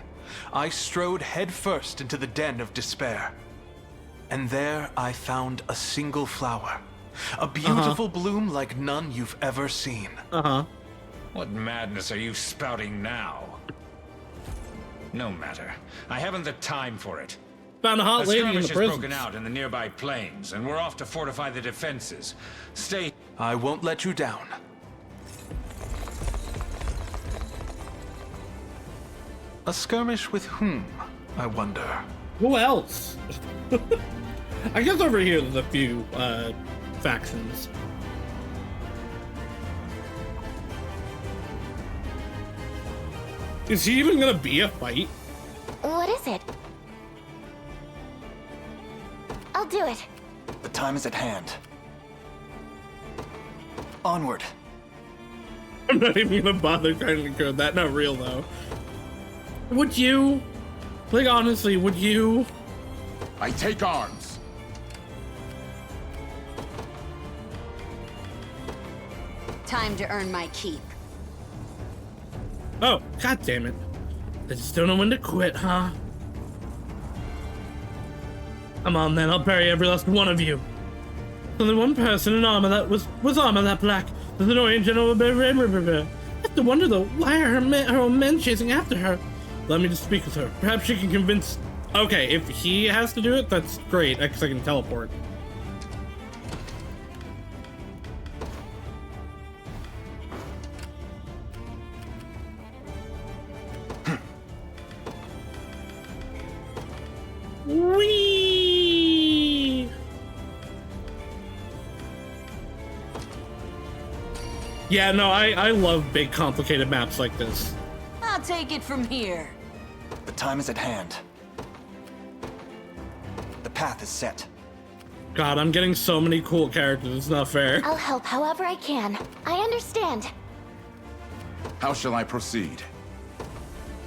I strode headfirst into the den of despair. And there I found a single flower. A beautiful bloom like none you've ever seen. What madness are you spouting now? No matter. I haven't the time for it. Found a hot lady in the skirmish has prison. broken out in the nearby plains, and we're off to fortify the defenses. Stay. I won't let you down. A skirmish with whom, I wonder? Who else? I guess over here there's a few factions. Is he even gonna be a fight? What is it? I'll do it. The time is at hand. Onward. I'm not even gonna bother trying to code that. Not real though. Would you? Like honestly, would you? I take arms. Time to earn my keep. Oh, god damn it. I just don't know when to quit, huh? Come on then, I'll bury every last one of you. Only one person in armor that was armor that black. The annoying general. I have to wonder though, why are her own men chasing after her? Let me just speak with her. Perhaps she can convince. Okay, if he has to do it, that's great, because I can teleport. Whee! Yeah, no, I love big, complicated maps like this. I'll take it from here. The time is at hand. The path is set. God, I'm getting so many cool characters, it's not fair. I'll help however I can. I understand. How shall I proceed?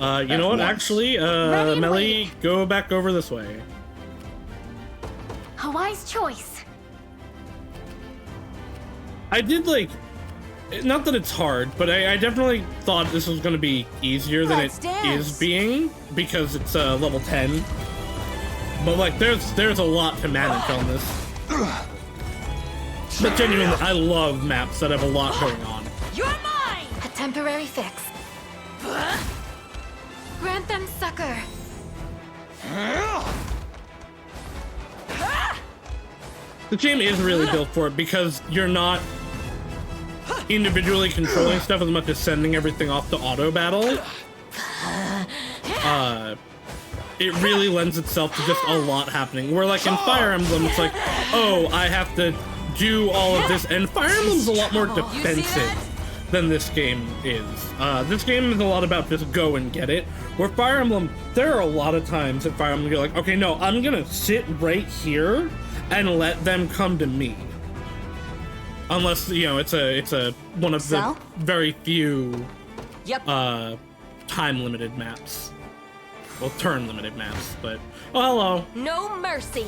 You know what, actually, Melly, go back over this way. A wise choice. I did, like, not that it's hard, but I definitely thought this was going to be easier than it is being, because it's level 10. But, like, there's a lot to manage on this. But genuinely, I love maps that have a lot going on. You're mine! A temporary fix. Grant them succor. The game is really built for it because you're not individually controlling stuff as much as sending everything off to auto battle. It really lends itself to just a lot happening. Where like in Fire Emblem, it's like, oh, I have to do all of this, and Fire Emblem's a lot more defensive than this game is. This game is a lot about just go and get it. Where Fire Emblem, there are a lot of times that Fire Emblem you're like, okay, no, I'm gonna sit right here and let them come to me. Unless, you know, it's a one of the very few time limited maps. Well, turn limited maps, but oh, hello. No mercy.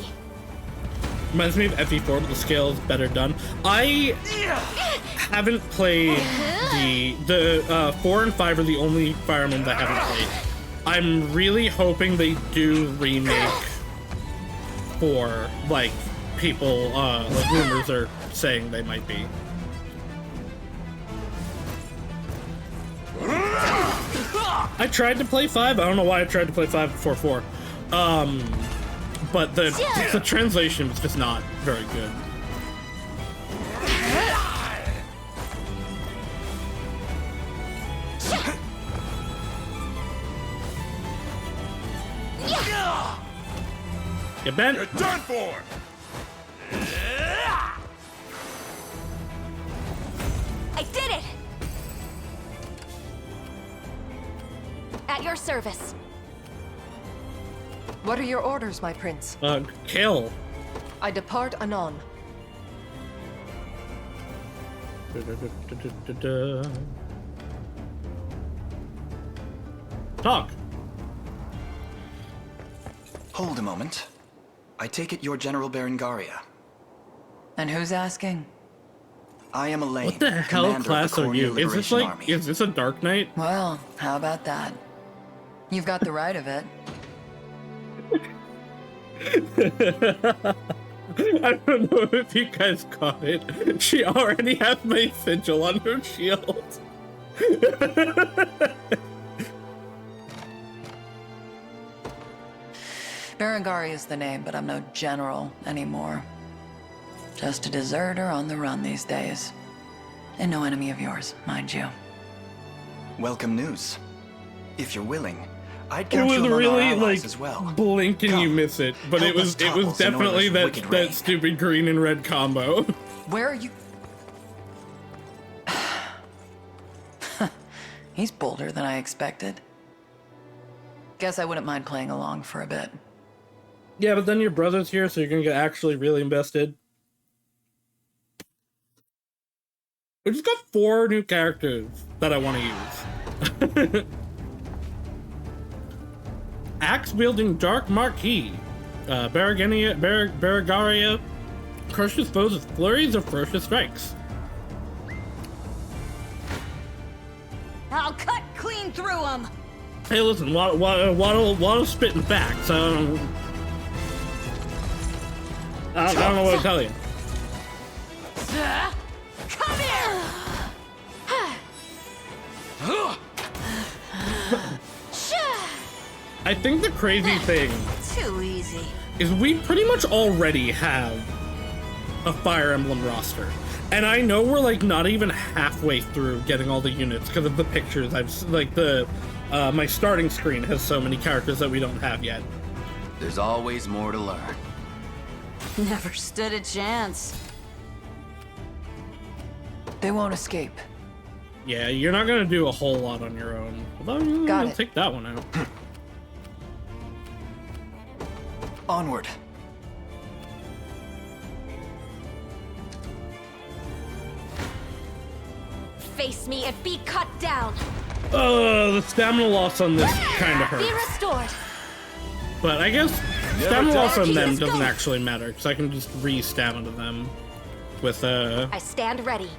Reminds me of FE4, but the scale is better done. I haven't played the 4 and 5 are the only Fire Emblem that I haven't played. I'm really hoping they do remake 4, like people, like rumors are saying they might be. I tried to play 5. I don't know why I tried to play 5 before 4. But the translation was just not very good. You bent? You're done for! I did it! At your service. What are your orders, my prince? Kill. I depart anon. Talk. Hold a moment. I take it you're General Berengaria. And who's asking? I am Elaine. What the hell commander of class the are Cornea you? Is this Liberation like, Army. is this a Dark Knight? Well, how about that? You've got the right of it. I don't know if you guys caught it. She already has my sigil on her shield. Berengari is the name, but I'm no general anymore. Just a deserter on the run these days. And no enemy of yours, mind you. Welcome news. If you're willing, I'd It count was you among our really allies like as well. blink and you miss it, but help it us was topple definitely Sonora's wicked reign. that stupid green and red combo. Where are you? He's bolder than I expected. Guess I wouldn't mind playing along for a bit. Yeah, but then your brother's here, so you're gonna get actually really invested. We just got 4 new characters that I want to use. Axe-wielding Dark Marquis. Berengaria crushes foes with flurries of ferocious strikes. I'll cut clean through them. Hey, listen, Waddle spitting facts. I don't know what to tell you. Come here! I think the crazy thing Too easy. is we pretty much already have a Fire Emblem roster. And I know we're like not even halfway through getting all the units because of the pictures. My starting screen has so many characters that we don't have yet. There's always more to learn. Never stood a chance. They won't escape. Yeah, you're not gonna do a whole lot on your own. Although Got I'll it. take that one out. Onward. Face me and be cut down. The stamina loss on this kind of Be hurts. restored. But I guess stamina loss on them Let's go. doesn't actually matter because I can just re-stamina them with I stand ready.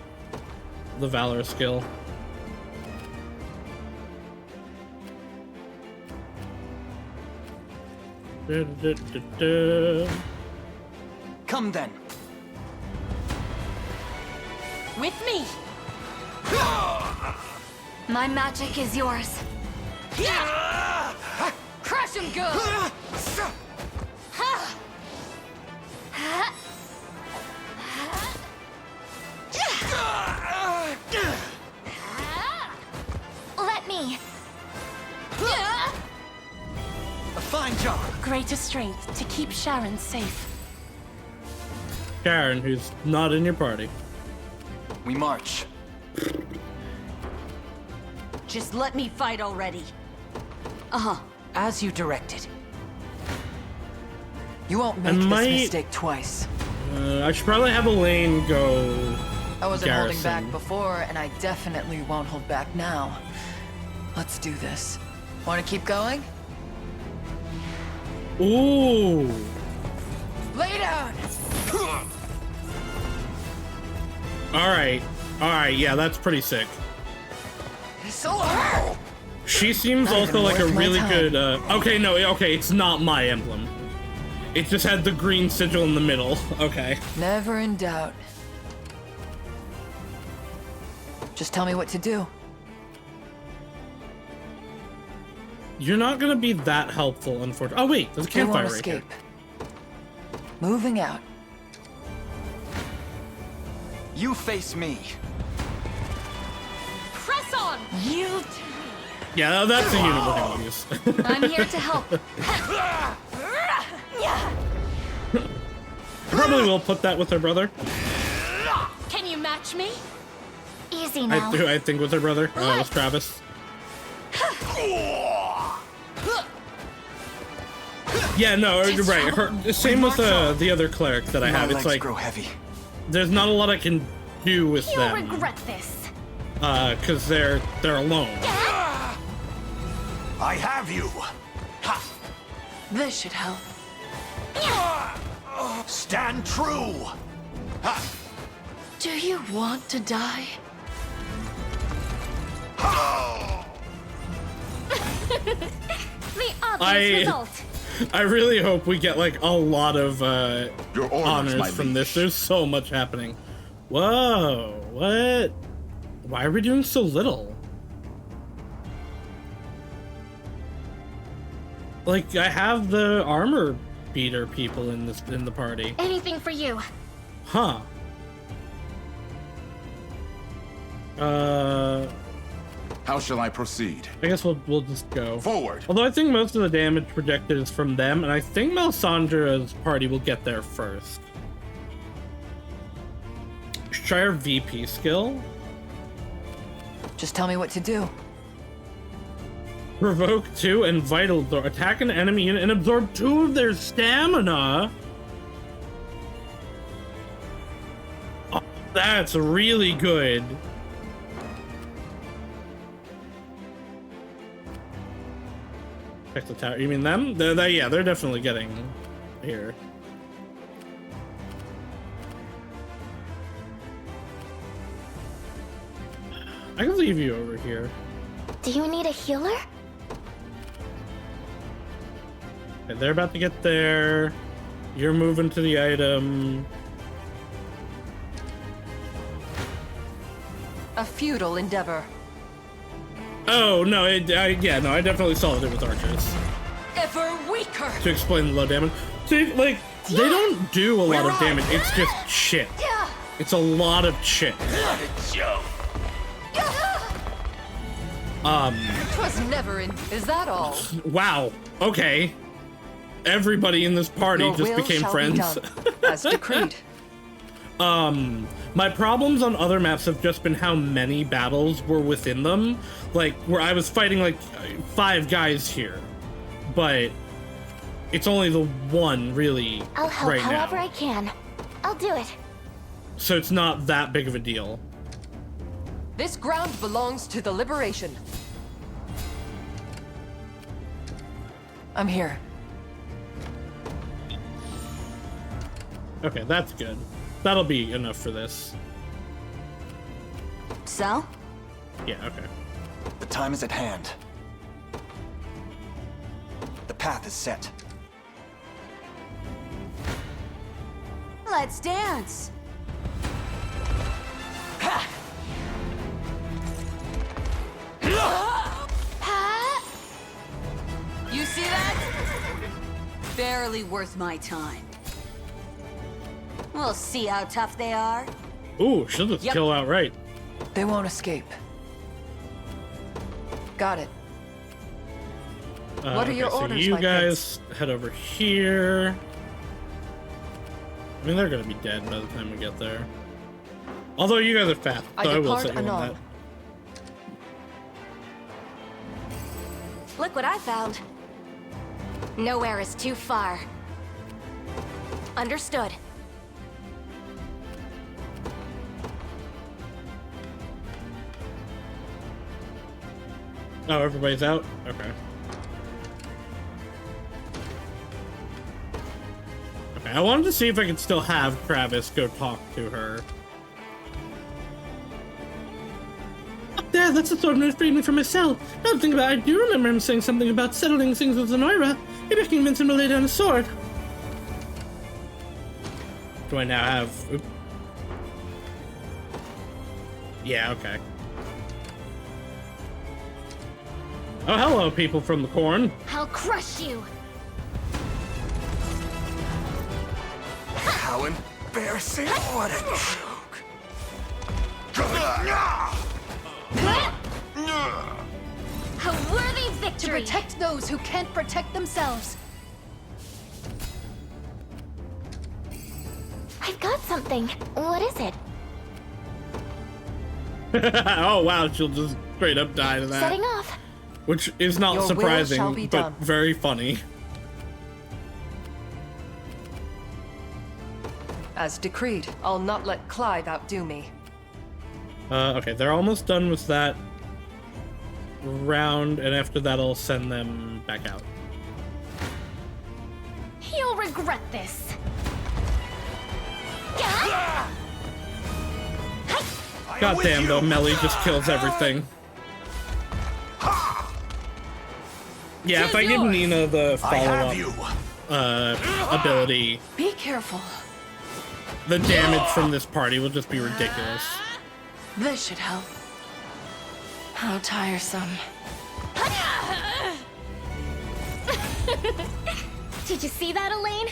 the Valor skill. Come then. With me. My magic is yours. Crush him good! Let me. A fine job. Greater strength to keep Sharon safe. Karen, who's not in your party. We march. Just let me fight already. Uh-huh. As you directed. You won't make I this might- mistake twice. I should probably have Elaine go. I wasn't holding back Garrison. before, and I definitely won't hold back now. Let's do this. Want to keep going? Ooh. Lay down! All right. Yeah, that's pretty sick. She seems Not also even like a worth my really time. good. Okay, it's not my emblem. It just had the green sigil in the middle. Okay. Never in doubt. Just tell me what to do. You're not gonna be that helpful, unfortunately. Oh wait, there's a They won't campfire right here. escape. Moving out. You face me. Press on! You. Yeah, that's a unit we're gonna use. I'm here to help. Probably will put that with her brother. Can you match me? Easy now. I think with her brother. It was Travis. Yeah, no, you're right. Same with the other cleric that I My have. It's legs like grow heavy. there's not a lot I can do with You'll them regret this. because they're alone. I have you. This should help. Stand true. Do you want to die? The obvious result. I really hope we get like a lot of Your orders, honors my from liege. this. There's so much happening. Whoa, what? Why are we doing so little? Like, I have the armor beater people in the party. Anything for you. Huh. How shall I proceed? I guess we'll just go forward. Although I think most of the damage projected is from them, and I think Melisandre's party will get there first. Should try our VP skill. Just tell me what to do. Provoke 2 and Vital Door. Attack an enemy unit and absorb 2 of their stamina. Oh, that's really good. Check the tower. You mean them? Yeah, they're definitely getting here. I can leave you over here. Do you need a healer? Okay, they're about to get there. You're moving to the item. A futile endeavor. Oh, no, I definitely solved it with archers. Ever weaker. To explain the low damage. See, like, they don't do a lot of damage. It's just shit. It's a lot of shit. Twas never in. Is that all? Wow. Okay. Everybody in this party Your just will became shall friends. be done, as decreed. My problems on other maps have just been how many battles were within them. Like, where I was fighting like 5 guys here. But it's only the one really I'll help right however now. I can. I'll do it. So it's not that big of a deal. This ground belongs to the Liberation. I'm here. Okay, that's good. That'll be enough for this. So? Yeah, okay. The time is at hand. The path is set. Let's dance. You see that? Barely worth my time. We'll see how tough they are. Ooh, she'll just kill outright. They won't escape. Got it. What are your so orders, you my guys head over here. I mean, they're gonna be dead by the time we get there. Although you guys are fast, so I will say you on that. Look what I found. Nowhere is too far. Understood. Oh, everybody's out? Okay. Okay, I wanted to see if I could still have Travis go talk to her. Up there, that's the sword that freed me from his cell. Now to think about it, I do remember him saying something about settling things with Zenoira. Maybe I can convince him to lay down his sword. Do I now have... Oop. Yeah, okay. Oh, hello, people from the corn. I'll crush you. How embarrassing. What a A worthy victory. To protect those who can't protect themselves. I've got something. What is it? Oh, wow, she'll just straight up die to that. Setting off. Which is not Your will shall surprising, be but done. very funny. As decreed, I'll not let Clive outdo me. Okay, they're almost done with that round, and after that I'll send them back out. You'll regret this. Goddamn, though, Melly just kills everything. Yeah, if I give Nina the follow-up ability, Be careful. the damage from this party will just be ridiculous. This should help. How tiresome. Did you see that, Elaine?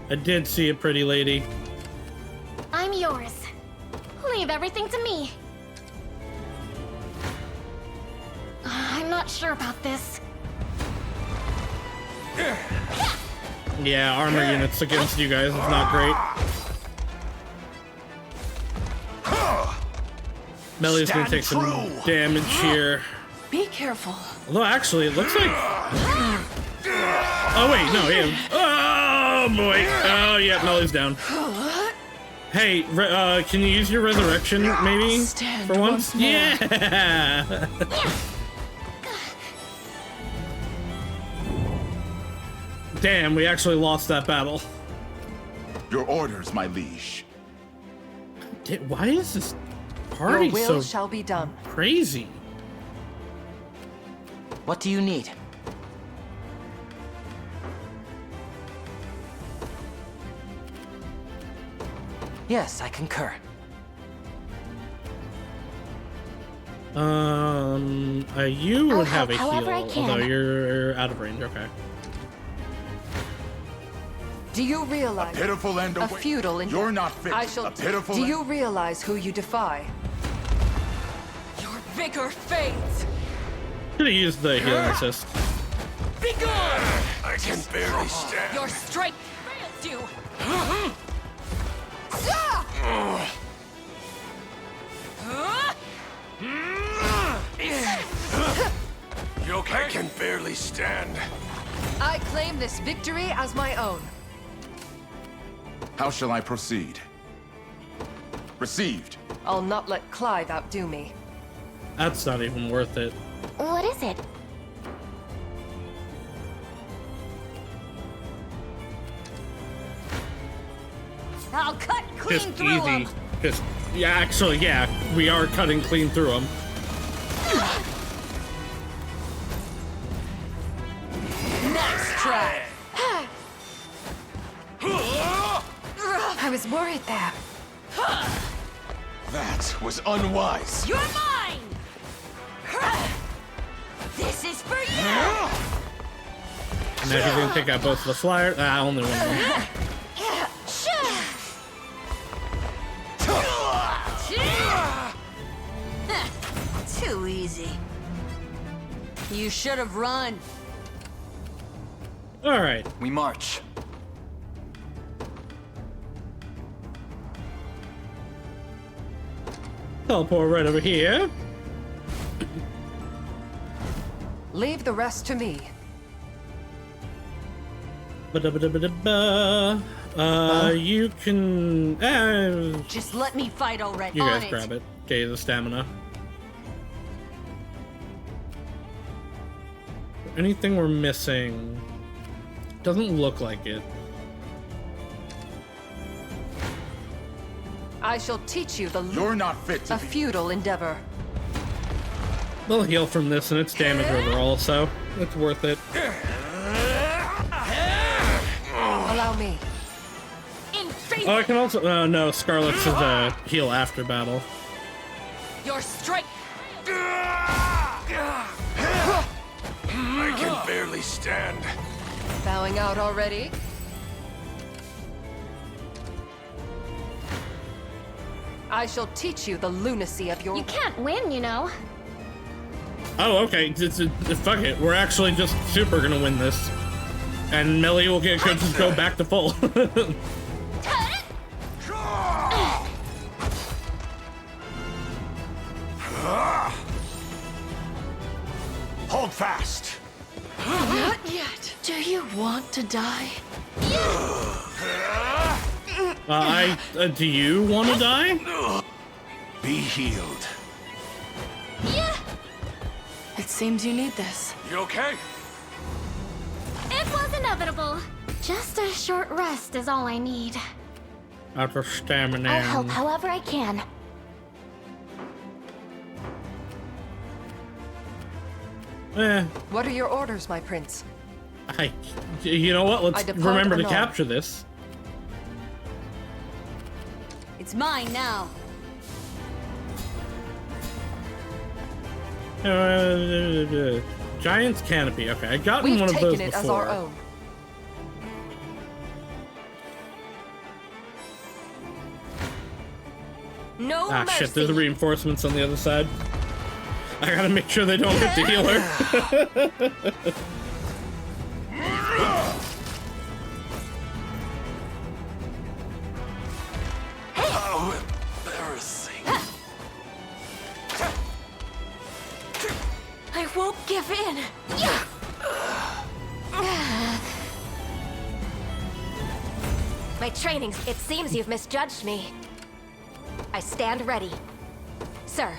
I did see a pretty lady. I'm yours. Leave everything to me. I'm not sure about this. Yeah, armor units against you guys is not great. Melly's gonna take some damage here. Be careful. Although, actually, it looks like... Oh, wait, no, yeah. Oh, boy. Oh, yeah, Melly's down. Hey, can you use your resurrection, maybe? For once? Yeah! Damn, we actually lost that battle. Your orders, my liege. Why is this party Your will so shall be done. crazy? What do you need? Yes, I concur. You would have a however I heal, can. although you're out of range, okay. Do you realize Pitiful end a away. feudal in You're not fit. I shall. A pitiful Do end- you realize who you defy? Your vigor fades. Could have used the healing assist. Be gone! I can barely stand. Your strength fails you. You okay? I can barely stand. I claim this victory as my own. How shall I proceed? Received. I'll not let Clive outdo me. That's not even worth it. What is it? I'll cut clean Just through easy. him. Just, yeah, actually, yeah, we are cutting clean through them. Nice try. I was worried there. That was unwise. You're mine. This is for you. And now he's gonna take out both of the flyers. Only one of them. Too easy. You should have run. All right. We march. Teleport right over here. Leave the rest to me. Ba-da-ba-da-ba-da-ba. You can. Just let me fight already. You guys grab it. Okay, the stamina. Anything we're missing? Doesn't look like it. I shall teach you the. You're not fit to a be. feudal endeavor. We'll heal from this and its damage overall, so it's worth it. Allow me. Oh, I can also. No, Scarlet's is a heal after battle. Your strength. I can barely stand. Bowing out already? I shall teach you the lunacy of your. You can't win, you know. Oh, okay. Fuck it. We're actually just super gonna win this. And Melly will could just go back to full. Hold fast. Not yet. Do you want to die? Do you want to die? Be healed. Yeah. It seems you need this. You okay? It was inevitable. Just a short rest is all I need. Out of stamina. I'll help however I can. What are your orders, my prince? You know what? Let's remember to capture this. It's mine now. Giant's canopy. Okay, I got We've one of those taken it before. as our own. No Ah, mercy. shit, there's the reinforcements on the other side. I gotta make sure they don't hit the healer. How embarrassing. I won't give in. My trainings, it seems you've misjudged me. I stand ready. Sir.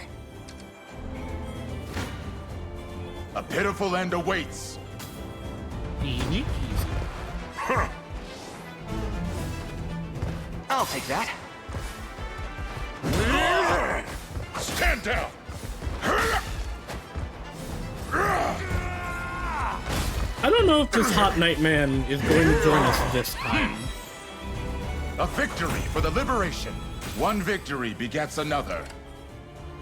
A pitiful end awaits. Easy peasy. I'll take that. Stand down. I don't know if this Hot Knight Man is going to join us this time. A victory for the liberation. One victory begets another.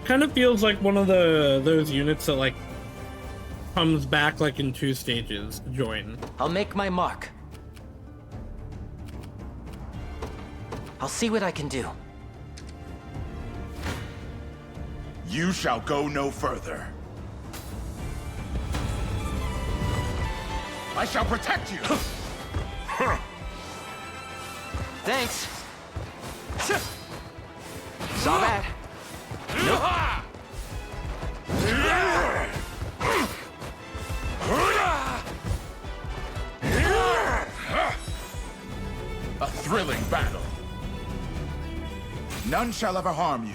Kind of feels like one of those units that like comes back like in 2 stages. Join. I'll make my mark. I'll see what I can do. You shall go no further. I shall protect you. Thanks. Saw that. A thrilling battle. None shall ever harm you.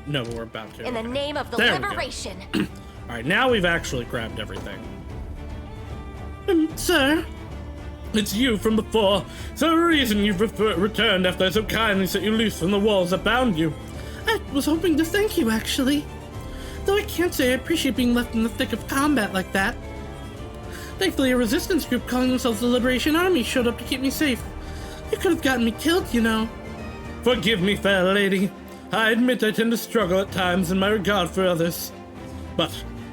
No, we're about to. In the name of the There we go. liberation. Alright, now we've actually grabbed everything. Sir, it's you from before. So the reason you've returned after I so kindly set you loose from the walls that bound you. I was hoping to thank you, actually. Though I can't say I appreciate being left in the thick of combat like that. Thankfully, a resistance group calling themselves the Liberation Army showed up to keep me safe. You could have gotten me killed, you know. Forgive me, fair lady. I admit I tend to struggle at times in my regard for others. But,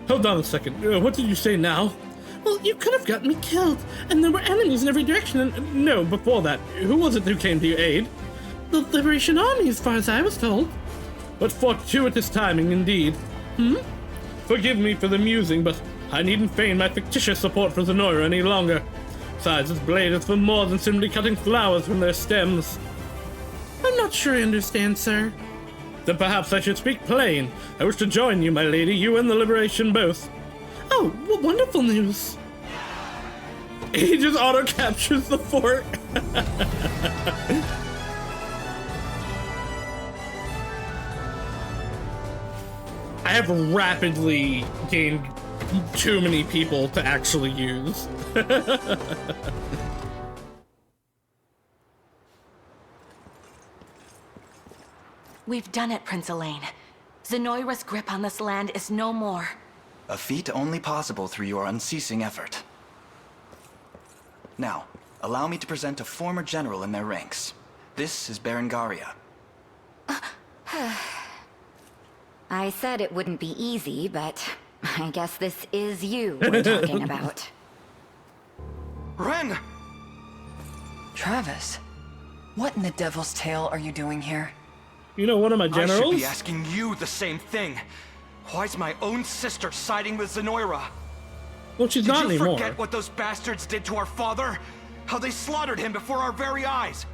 hold on a second. What did you say now? Well, you could have gotten me killed, and there were enemies in every direction, and no, before that, who was it who came to your aid? The Liberation Army, as far as I was told. What fortuitous timing, indeed. Forgive me for the musing, but I needn't feign my fictitious support for Zenora any longer. Besides, this blade is for more than simply cutting flowers from their stems. I'm not sure I understand, sir. Then perhaps I should speak plain. I wish to join you, my lady, you and the Liberation both. Oh, what wonderful news. He just auto-captures the fort. I have rapidly gained too many people to actually use. We've done it, Prince Elaine. Zenoira's grip on this land is no more. A feat only possible through your unceasing effort. Now, allow me to present a former general in their ranks. This is Berengaria. I said it wouldn't be easy, but I guess this is you we're talking about. Ren! Travis, what in the devil's tail are you doing here? You know one of my generals? I should be asking you the same thing. Why's my own sister siding with Zenoira? Well, she's not anymore. Did you forget what those bastards did to our father? How they slaughtered him before our very eyes?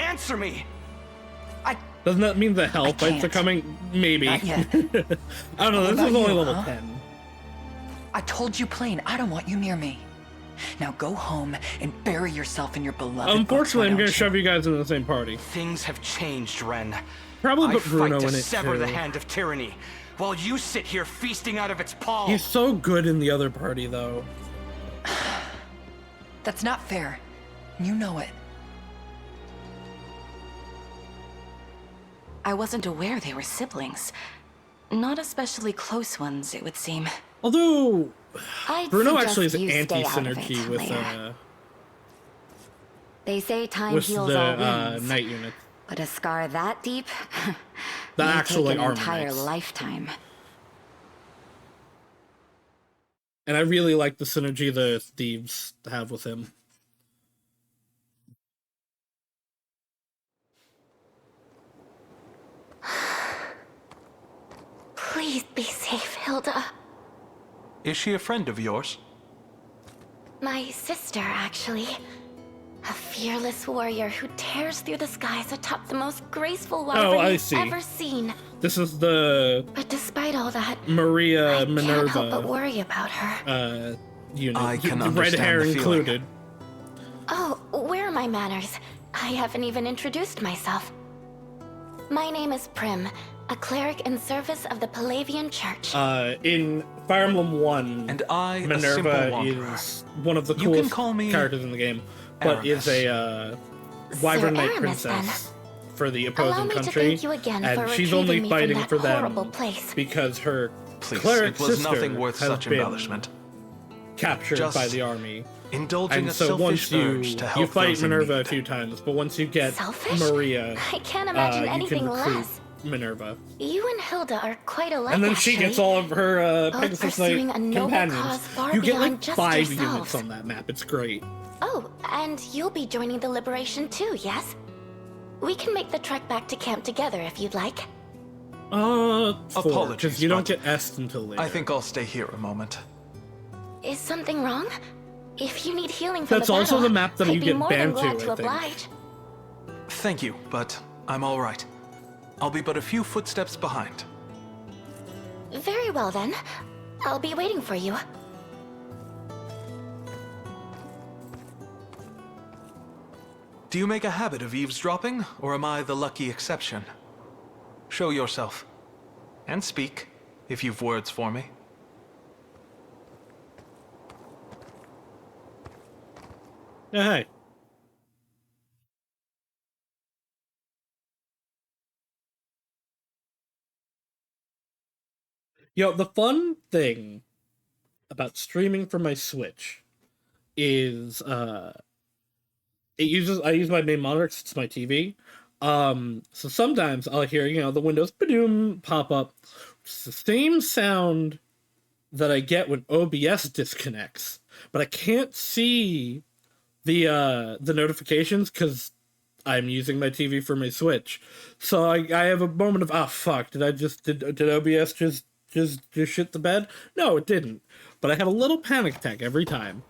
Answer me! Doesn't that mean the hell fights are coming? Maybe. Not yet. I don't know, this is only level huh? 10. I told you plain, I don't want you near me. Now go home and bury yourself in your beloved Unfortunately, books, I'm why gonna don't shove you guys into the same party. Things have changed, Ren. Probably I put Bruno fight in to it sever too. the hand of tyranny, while you sit here feasting out of its palm. He's so good in the other party, though. That's not fair. You know it. I wasn't aware they were siblings. Not especially close ones, it would seem. Although, I'd Bruno suggest actually is you stay out of anti-synergy it, with, Leia. They say time with heals the all wounds. night unit. But a scar that deep? The may actual, take like, an armor entire knights. lifetime. And I really like the synergy the thieves have with him. Please be safe, Hilda. Is she a friend of yours? My sister, actually. A fearless warrior who tears through the skies atop the most graceful wyvern I you've see. ever seen. This is the But despite all that, Maria can't help but Minerva worry about her. unit. I can Red understand hair the feeling. included. Oh, where are my manners? I haven't even introduced myself. My name is Prim, a cleric in service of the Palavian Church. In Fire Emblem 1, and I, Minerva is one of the You can coolest call me characters in the game, but is a wyvern knight Aramis, princess for the Allow opposing me to country, thank you again and for she's retrieving only me fighting from for that horrible them place. because her Please, cleric it was sister nothing worth has such been embellishment. captured Just by the army. indulging And a so selfish once you urge to help you fight those in Minerva a need. few times, but once you get Selfish? Maria, I can't imagine you anything can recruit less. Minerva. You and Hilda are quite alike, And then actually. she gets all of her Both Pegasus pursuing Knight a noble companions. cause far You get beyond like just 5 yourselves. units on that map. It's great. Oh, and you'll be joining the Liberation too, yes? We can make the trek back to camp together if you'd like. 4, Apologies, because you don't but get S until later. I think I'll stay here a moment. Is something wrong? If you need healing from That's the also battle, the map that I'd you be get more than banned to, glad I to think. oblige. Thank you, but I'm all right. I'll be but a few footsteps behind. Very well then. I'll be waiting for you. Do you make a habit of eavesdropping, or am I the lucky exception? Show yourself. And speak, if you've words for me. Hey. Yo, the fun thing about streaming from my Switch is I use my main monitor 'cause it's my TV. So sometimes I'll hear, the Windows ba-doom pop up. It's the same sound that I get when OBS disconnects, but I can't see the notifications because I'm using my TV for my Switch. So I have a moment of, fuck, did OBS just shit the bed? No, it didn't. But I have a little panic attack every time.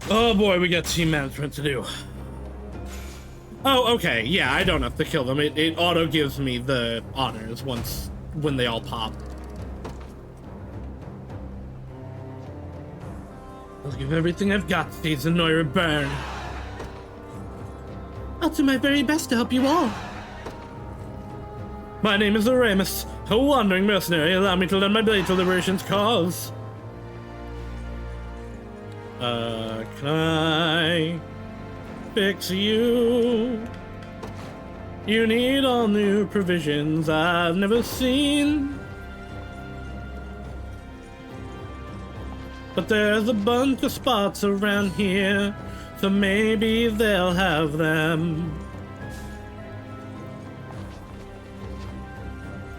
Oh boy, we got team management to do. Oh, okay, yeah, I don't have to kill them. It auto gives me the honors when they all pop. I'll give everything I've got to see Zenora burn. I'll do my very best to help you all. My name is Aramis, a wandering mercenary. Allow me to lend my blade to Liberation's cause. Can I fix you? You need all new provisions I've never seen. But there's a bunch of spots around here, so maybe they'll have them.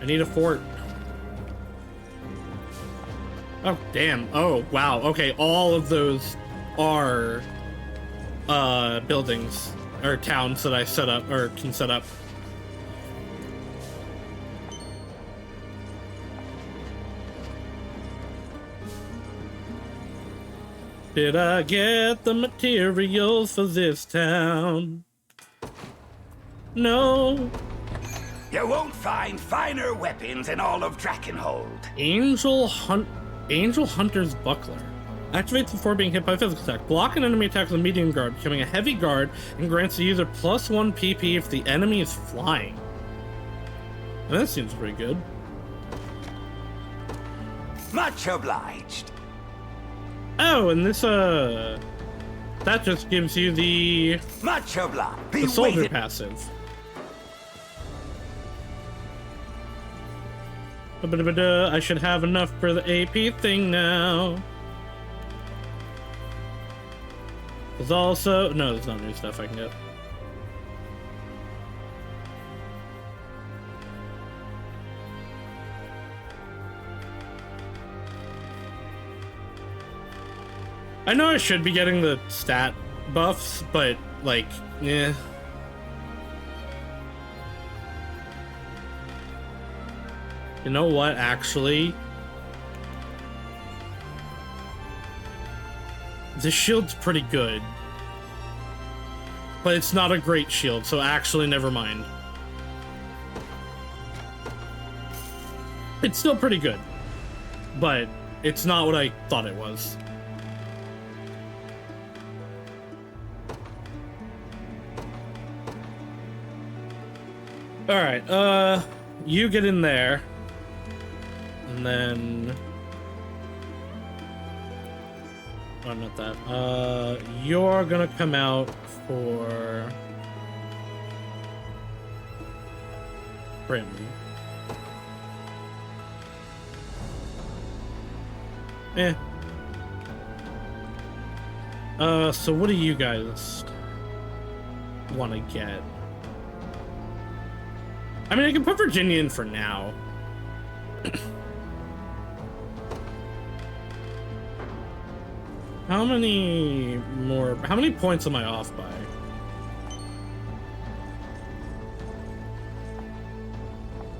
I need a fort. Oh, damn. Oh, wow. Okay, all of those are buildings or towns that I set up or can set up. Did I get the materials for this town? No. You won't find finer weapons in all of Drakenhold. Angel Hunter's Buckler. Activates before being hit by a physical attack. Block an enemy attack with a medium guard, becoming a heavy guard, and grants the user +1 PP if the enemy is flying. That seems pretty good. Much obliged. Oh, and this, that just gives you the... Much obliged. The soldier passive. I should have enough for the AP thing now. There's also... No, there's not new stuff I can get. I know I should be getting the stat buffs, but, like, yeah. You know what, actually? The shield's pretty good. But it's not a great shield, so actually never mind. It's still pretty good. But it's not what I thought it was. Alright, you get in there. And then... Oh, not that. You're gonna come out for... Prim. Eh. So what do you guys want to get? I mean, I can put Virginia in for now. How many points am I off by?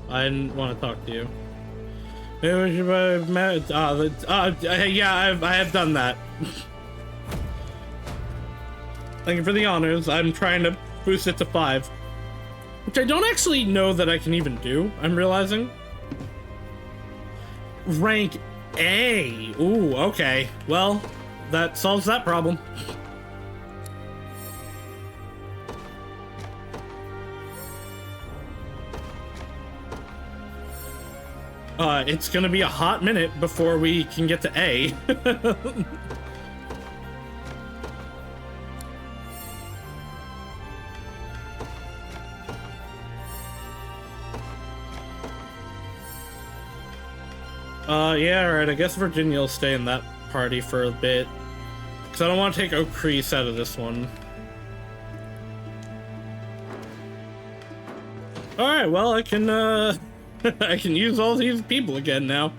I didn't want to talk to you. Yeah, I have done that. Thank you for the honors. I'm trying to boost it to 5. Which I don't actually know that I can even do, I'm realizing. Rank A. Ooh, okay. Well, that solves that problem. It's gonna be a hot minute before we can get to A. Yeah, alright, I guess Virginia will stay in that party for a bit. Because I don't want to take O'Crease out of this one. Alright, well, I can, I can use all these people again now.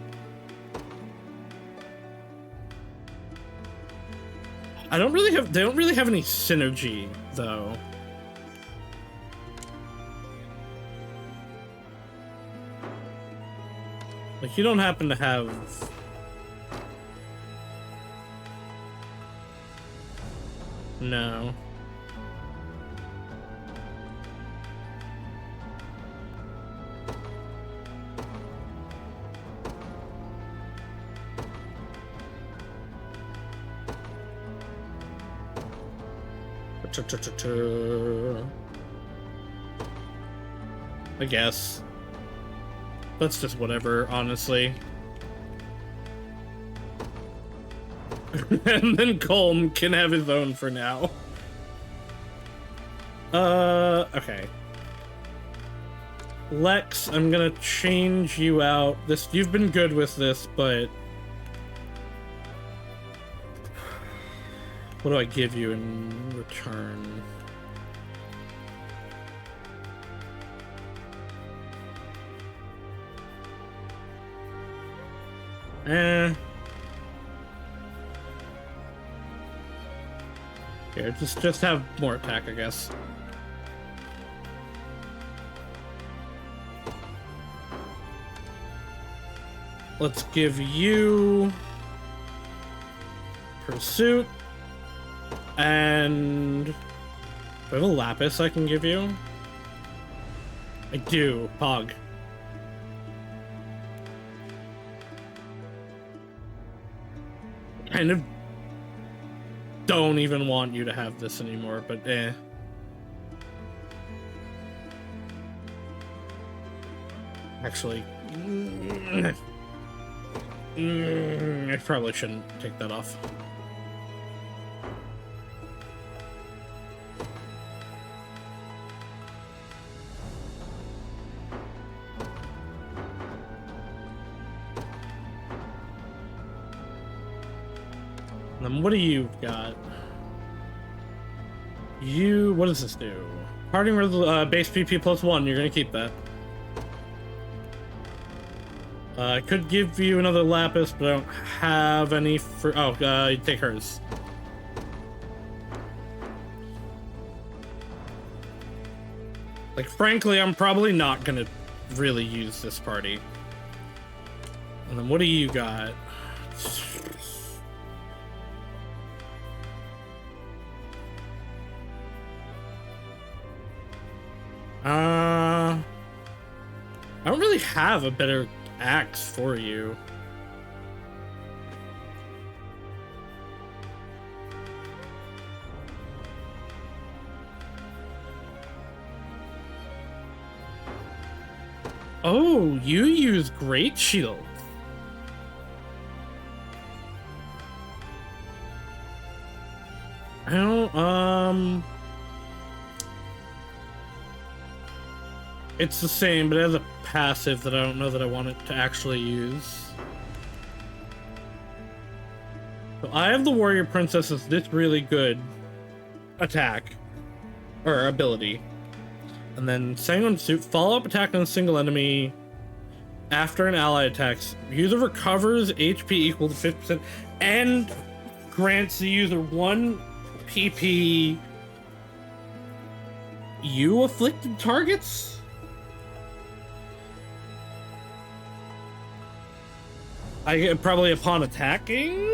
They don't really have any synergy, though. Like, you don't happen to have... No. I guess. That's just whatever, honestly. And then Colm can have his own for now. Okay. Lex, I'm gonna change you out. You've been good with this, but... What do I give you in return? Here, just have more attack, I guess. Let's give you Pursuit, and do I have a Lapis I can give you? I do, Pog. Kind of don't even want you to have this anymore, but eh. Actually, I probably shouldn't take that off. Then what do you got? What does this do? Parting base PP +1, you're gonna keep that. I could give you another lapis, but I don't have any for... Oh, you take hers. Like, frankly, I'm probably not gonna really use this party. And then what do you got? I don't really have a better axe for you. Oh, you use great shield. I don't, it's the same, but it has a passive that I don't know that I want it to actually use. So I have the Warrior Princess as this really good attack, or ability. And then Sanguine Suit, follow-up attack on a single enemy after an ally attacks. User recovers HP equal to 50% and grants the user 1 PP you afflicted targets? I get probably upon attacking?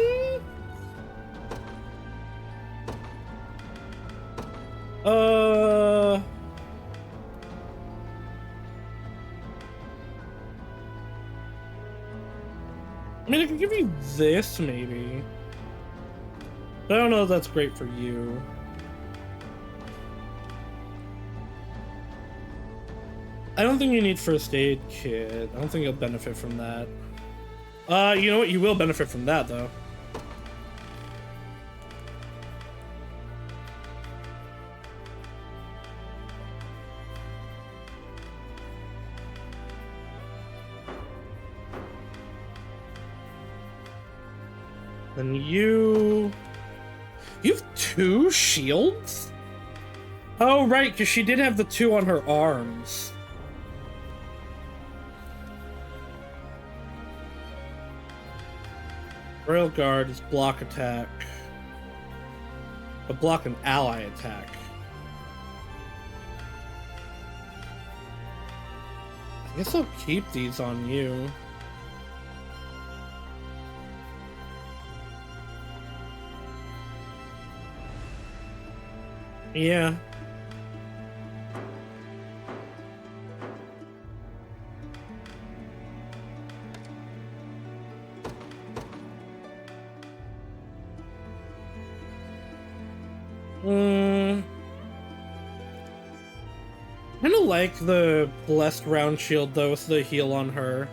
I mean, I can give you this, maybe. But I don't know if that's great for you. I don't think you need first aid kit. I don't think you'll benefit from that. You know what? You will benefit from that, though. Then you have 2 shields? Oh, right, because she did have the 2 on her arms. Royal Guard is block attack. But block an ally attack. I guess I'll keep these on you. Yeah. I kinda like the blessed round shield though, with the heal on her.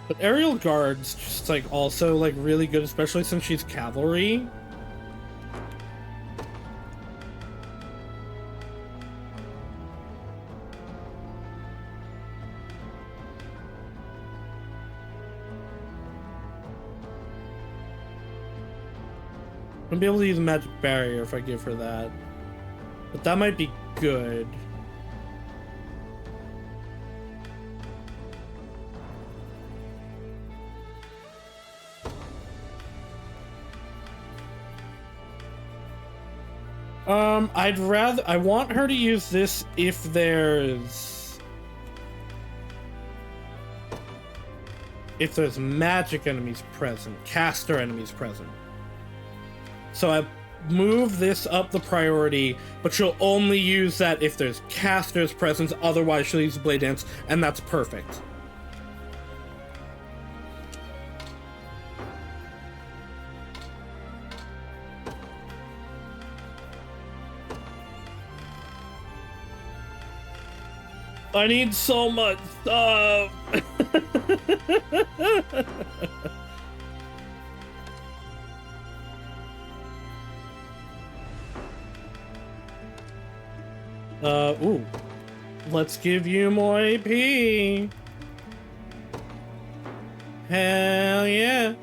But aerial guard's just like also like really good, especially since she's cavalry. I'm gonna be able to use magic barrier if I give her that. But that might be good. I want her to use this if there's magic enemies present, caster enemies present. So I move this up the priority, but she'll only use that if there's casters present, otherwise she'll use Blade Dance, and that's perfect. I need so much stuff. Ooh. Let's give you more AP. Hell yeah.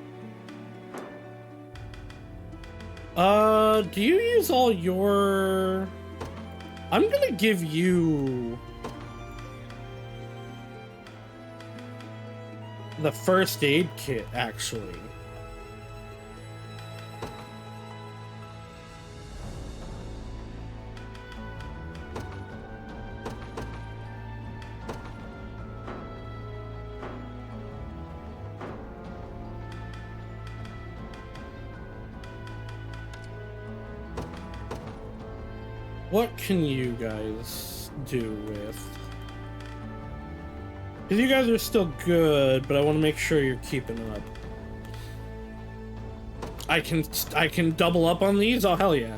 Do you use all your... I'm gonna give you the first aid kit, actually. What can you guys do with? Because you guys are still good, but I want to make sure you're keeping up. I can double up on these? Oh, hell yeah.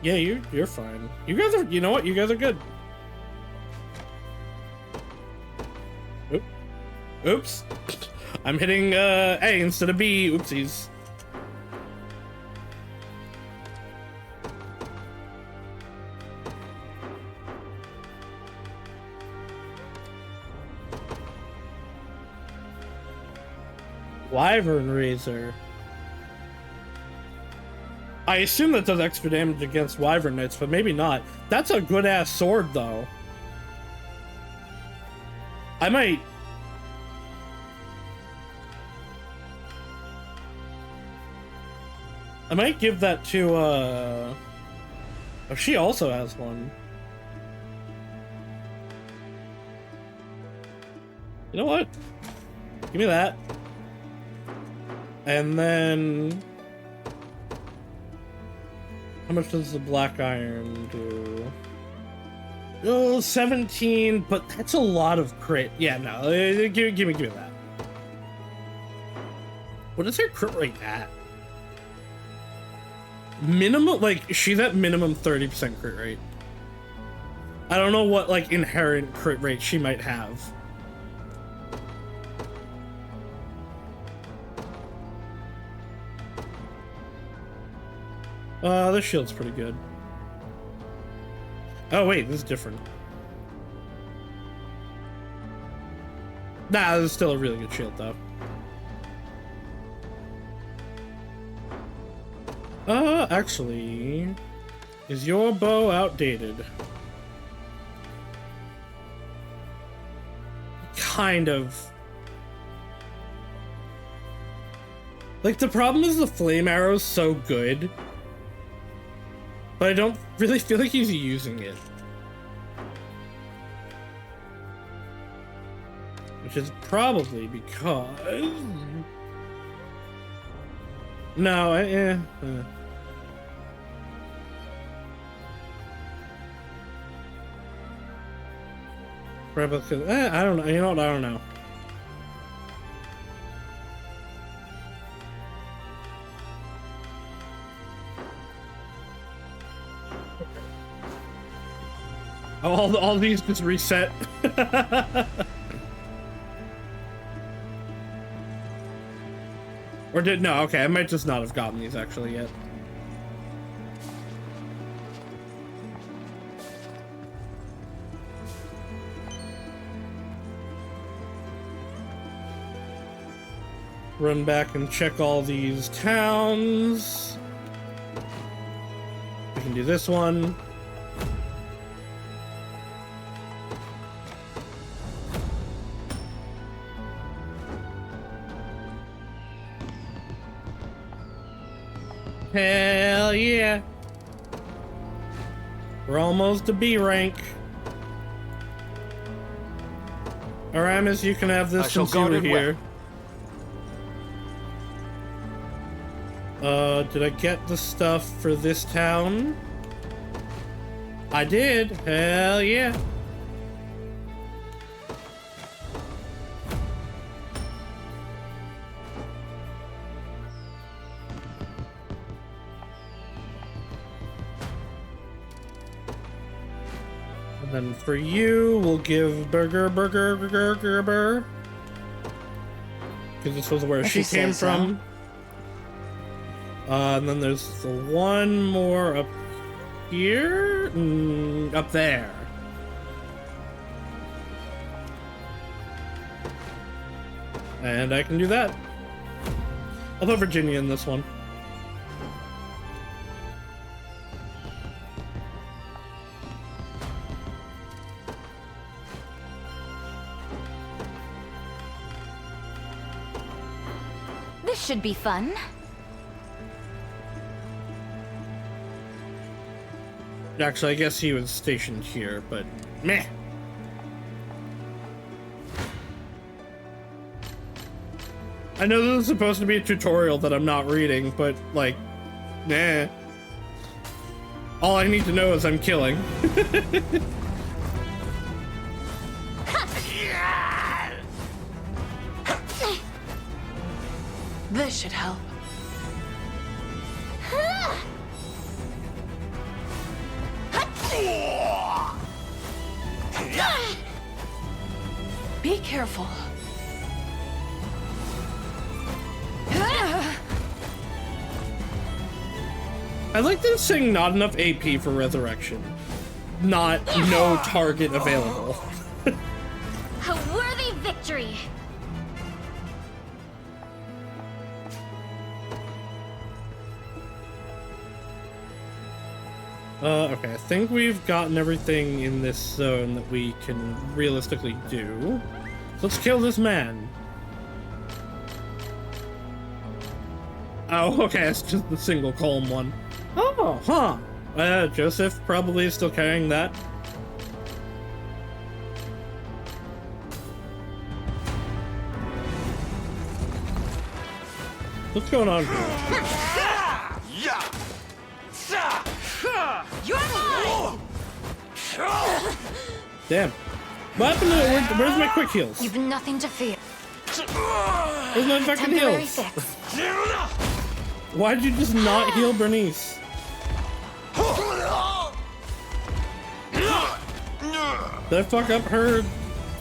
Yeah, you're fine. You guys are, you know what? You guys are good. Oop. Oops. I'm hitting A instead of B. Oopsies. Wyvern Razor. I assume that does extra damage against Wyvern Knights, but maybe not. That's a good ass sword, though. I might give that to, oh, she also has one. You know what? Give me that. And then... how much does the black iron do? Oh, 17, but that's a lot of crit. Yeah, no, give me that. What is her crit rate at? Minimum, like, she's at minimum 30% crit rate. I don't know what, like, inherent crit rate she might have. This shield's pretty good. Oh wait, this is different. Nah, this is still a really good shield though. Actually, is your bow outdated? Kind of. Like, the problem is the flame arrow's so good, but I don't really feel like he's using it. Which is probably because... no, I don't know. You know what? I don't know. All these just reset. Or did no? Okay, I might just not have gotten these actually yet. Run back and check all these towns. We can do this one. Hell yeah. We're almost to B rank. Aramis, you can have this since you were here. Did I get the stuff for this town? I did. Hell yeah. And then for you, we'll give burger. Because this was where she came from. And then there's the one more up here? Up there. And I can do that. I'll put Virginia in this one. This should be fun. Actually, I guess he was stationed here, but meh. I know this is supposed to be a tutorial that I'm not reading, but like, nah. All I need to know is I'm killing. This should help. Be careful. I like them saying not enough AP for resurrection. Not no target available. A worthy victory. Okay, I think we've gotten everything in this zone that we can realistically do. Let's kill this man. Oh, okay, it's just the single column one. Oh, huh. Joseph probably is still carrying that. What's going on here? You're mine! Damn. What happened to where's my quick heals? You've nothing to fear. Where's my fucking Temporary heals? fix. Why'd you just not heal Bernice? Did I fuck up her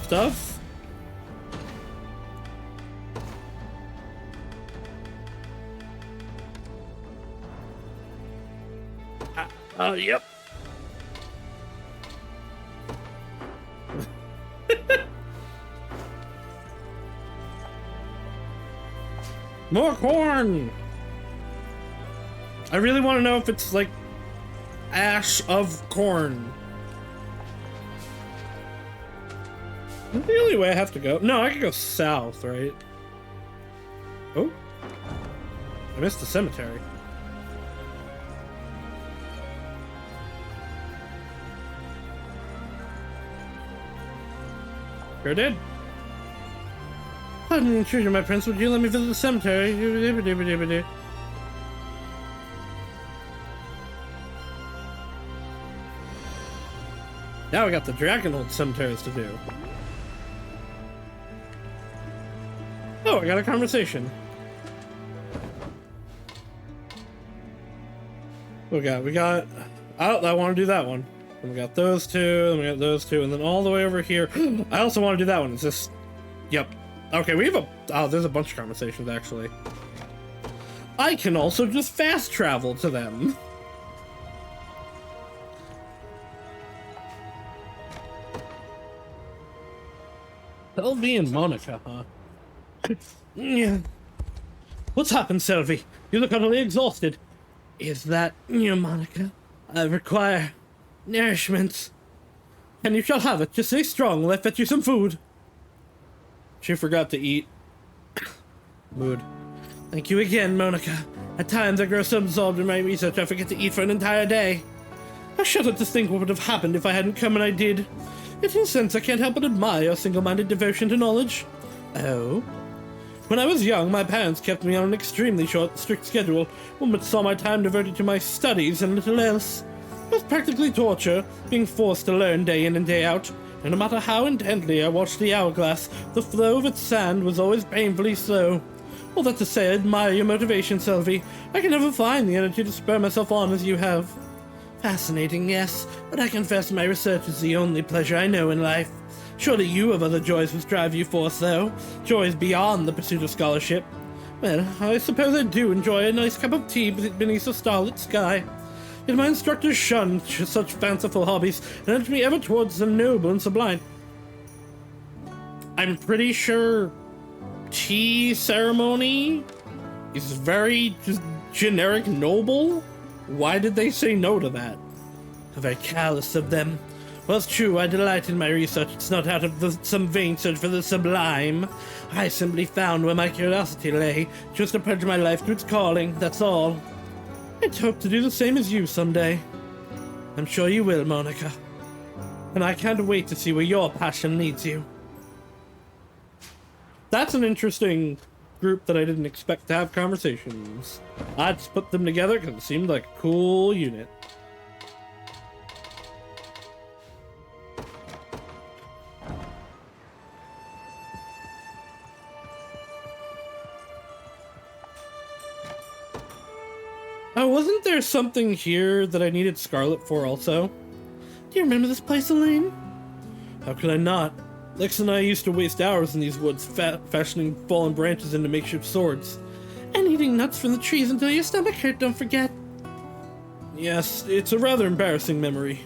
stuff? Yep. More corn! I really want to know if it's like ash of corn. That's the only way I have to go. No, I can go south, right? Oh. I missed the cemetery. Sure did. Pardon the intrusion, my prince. Would you let me visit the cemetery? Now we got the Dragonhold cemeteries to do. Oh, I got a conversation. What we got? Oh, I want to do that one. And we got those two, and we got those two, and then all the way over here. I also want to do that one. It's just, yep. Okay, we have a. Oh, there's a bunch of conversations actually. I can also just fast travel to them. Sylvie and Monica, huh? Yeah. What's happened, Sylvie? You look utterly exhausted. Is that you, Monica? I require nourishment. And you shall have it. Just stay strong while I fetch you some food. She forgot to eat. Mood. Thank you again, Monica. At times I grow so absorbed in my research I forget to eat for an entire day. I shudder to think what would have happened if I hadn't come when I did. Yet in a sense I can't help but admire your single-minded devotion to knowledge. Oh? When I was young, my parents kept me on an extremely strict schedule, one which saw my time devoted to my studies and little else. It was practically torture, being forced to learn day in and day out, and no matter how intently I watched the hourglass, the flow of its sand was always painfully slow. All that to say, I admire your motivation, Sylvie. I can never find the energy to spur myself on as you have. Fascinating, yes, but I confess my research is the only pleasure I know in life. Surely you have other joys which drive you forth, though. Joys beyond the pursuit of scholarship. Well, I suppose I do enjoy a nice cup of tea beneath a starlit sky. Yet my instructors shunned such fanciful hobbies and urged me ever towards the noble and sublime. I'm pretty sure tea ceremony is very just generic noble. Why did they say no to that? How very callous of them. Well, it's true, I delight in my research. It's not out of some vain search for the sublime. I simply found where my curiosity lay, just to pledge my life to its calling, that's all. I'd hope to do the same as you someday. I'm sure you will, Monica. And I can't wait to see where your passion leads you. That's an interesting group that I didn't expect to have conversations. I just put them together because it seemed like a cool unit. Oh, wasn't there something here that I needed Scarlet for also? Do you remember this place, Elaine? How could I not? Lex and I used to waste hours in these woods fashioning fallen branches into makeshift swords. And eating nuts from the trees until your stomach hurt, don't forget. Yes, it's a rather embarrassing memory.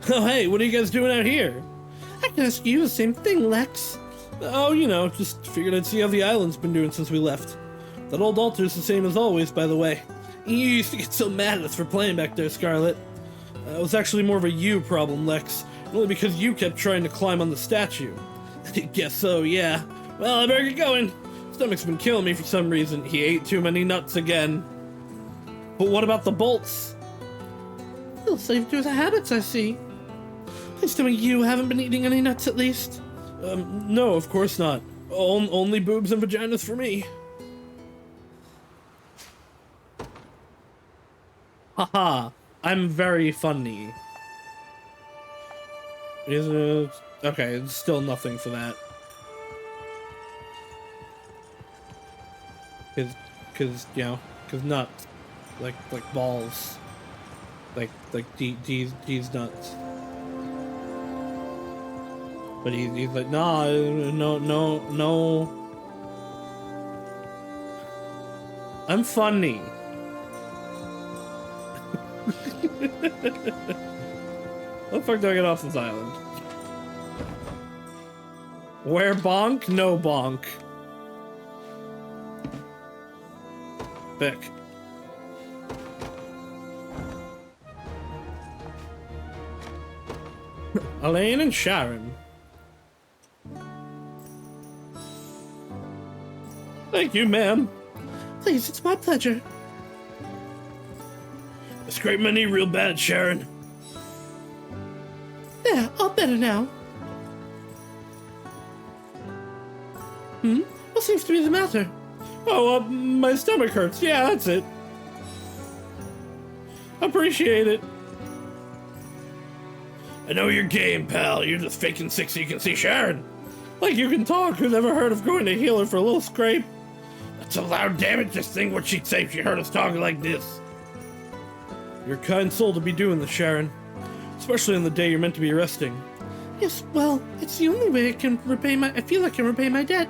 Oh hey, what are you guys doing out here? I can ask you the same thing, Lex. Oh, you know, just figured I'd see how the island's been doing since we left. That old altar's the same as always, by the way. You used to get so mad at us for playing back there, Scarlet. It was actually more of a you problem, Lex. Only because you kept trying to climb on the statue. Guess so, yeah. Well, I better get going. Stomach's been killing me for some reason. He ate too many nuts again. But what about the bolts? Still slave to the habits, I see. Please tell me you haven't been eating any nuts at least. No, of course not. Only boobs and vaginas for me. Haha, I'm very funny. Is it? Okay, it's still nothing for that. Cause you know, cause nuts, like balls, like these nuts. But he's like, nah, no. I'm funny. How the fuck do I get off this island? Where bonk? No bonk. Vic. Elaine and Sharon. Thank you, ma'am. Please, it's my pleasure. I scraped my knee real bad, Sharon. Yeah, all better now. What seems to be the matter? Oh, my stomach hurts. Yeah, that's it. Appreciate it. I know you're game, pal. You're just faking sick so you can see Sharon. Like you can talk. Who never heard of going to heal her for a little scrape? That's a loud damage. Just think what she'd say if she heard us talking like this. You're a kind soul to be doing this, Sharon. Especially on the day you're meant to be resting. Yes, well, it's the only way I feel I can repay my debt.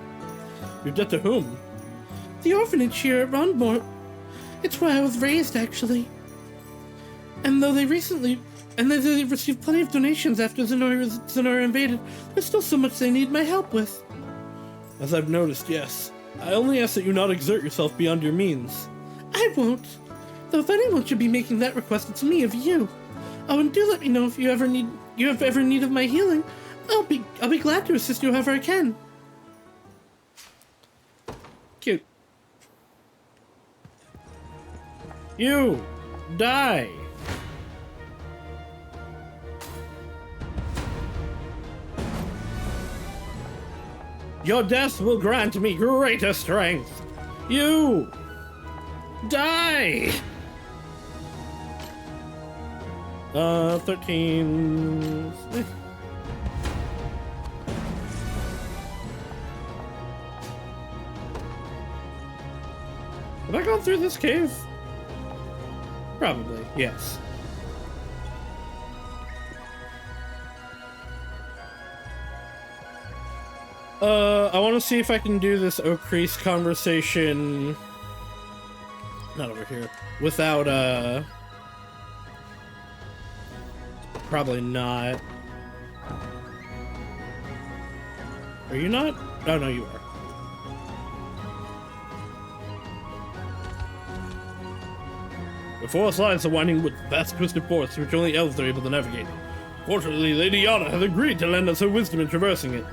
Your debt to whom? The orphanage here at Rondmort. It's where I was raised, actually. And though they've received plenty of donations after Zenora invaded, there's still so much they need my help with. As I've noticed, yes. I only ask that you not exert yourself beyond your means. I won't. Though if anyone should be making that request, it's me of you. Oh, and do let me know if you have ever need of my healing. I'll be glad to assist you however I can. Cute. You die. Your death will grant me greater strength. You die. 13. Have I gone through this cave? Probably, yes. I want to see if I can do this O'Crease conversation. Not over here. Without, probably not. Are you not? Oh, no, you are. Before us lies the winding wood, vast twisted forests which only elves are able to navigate. Fortunately, Lady Yana has agreed to lend us her wisdom in traversing it.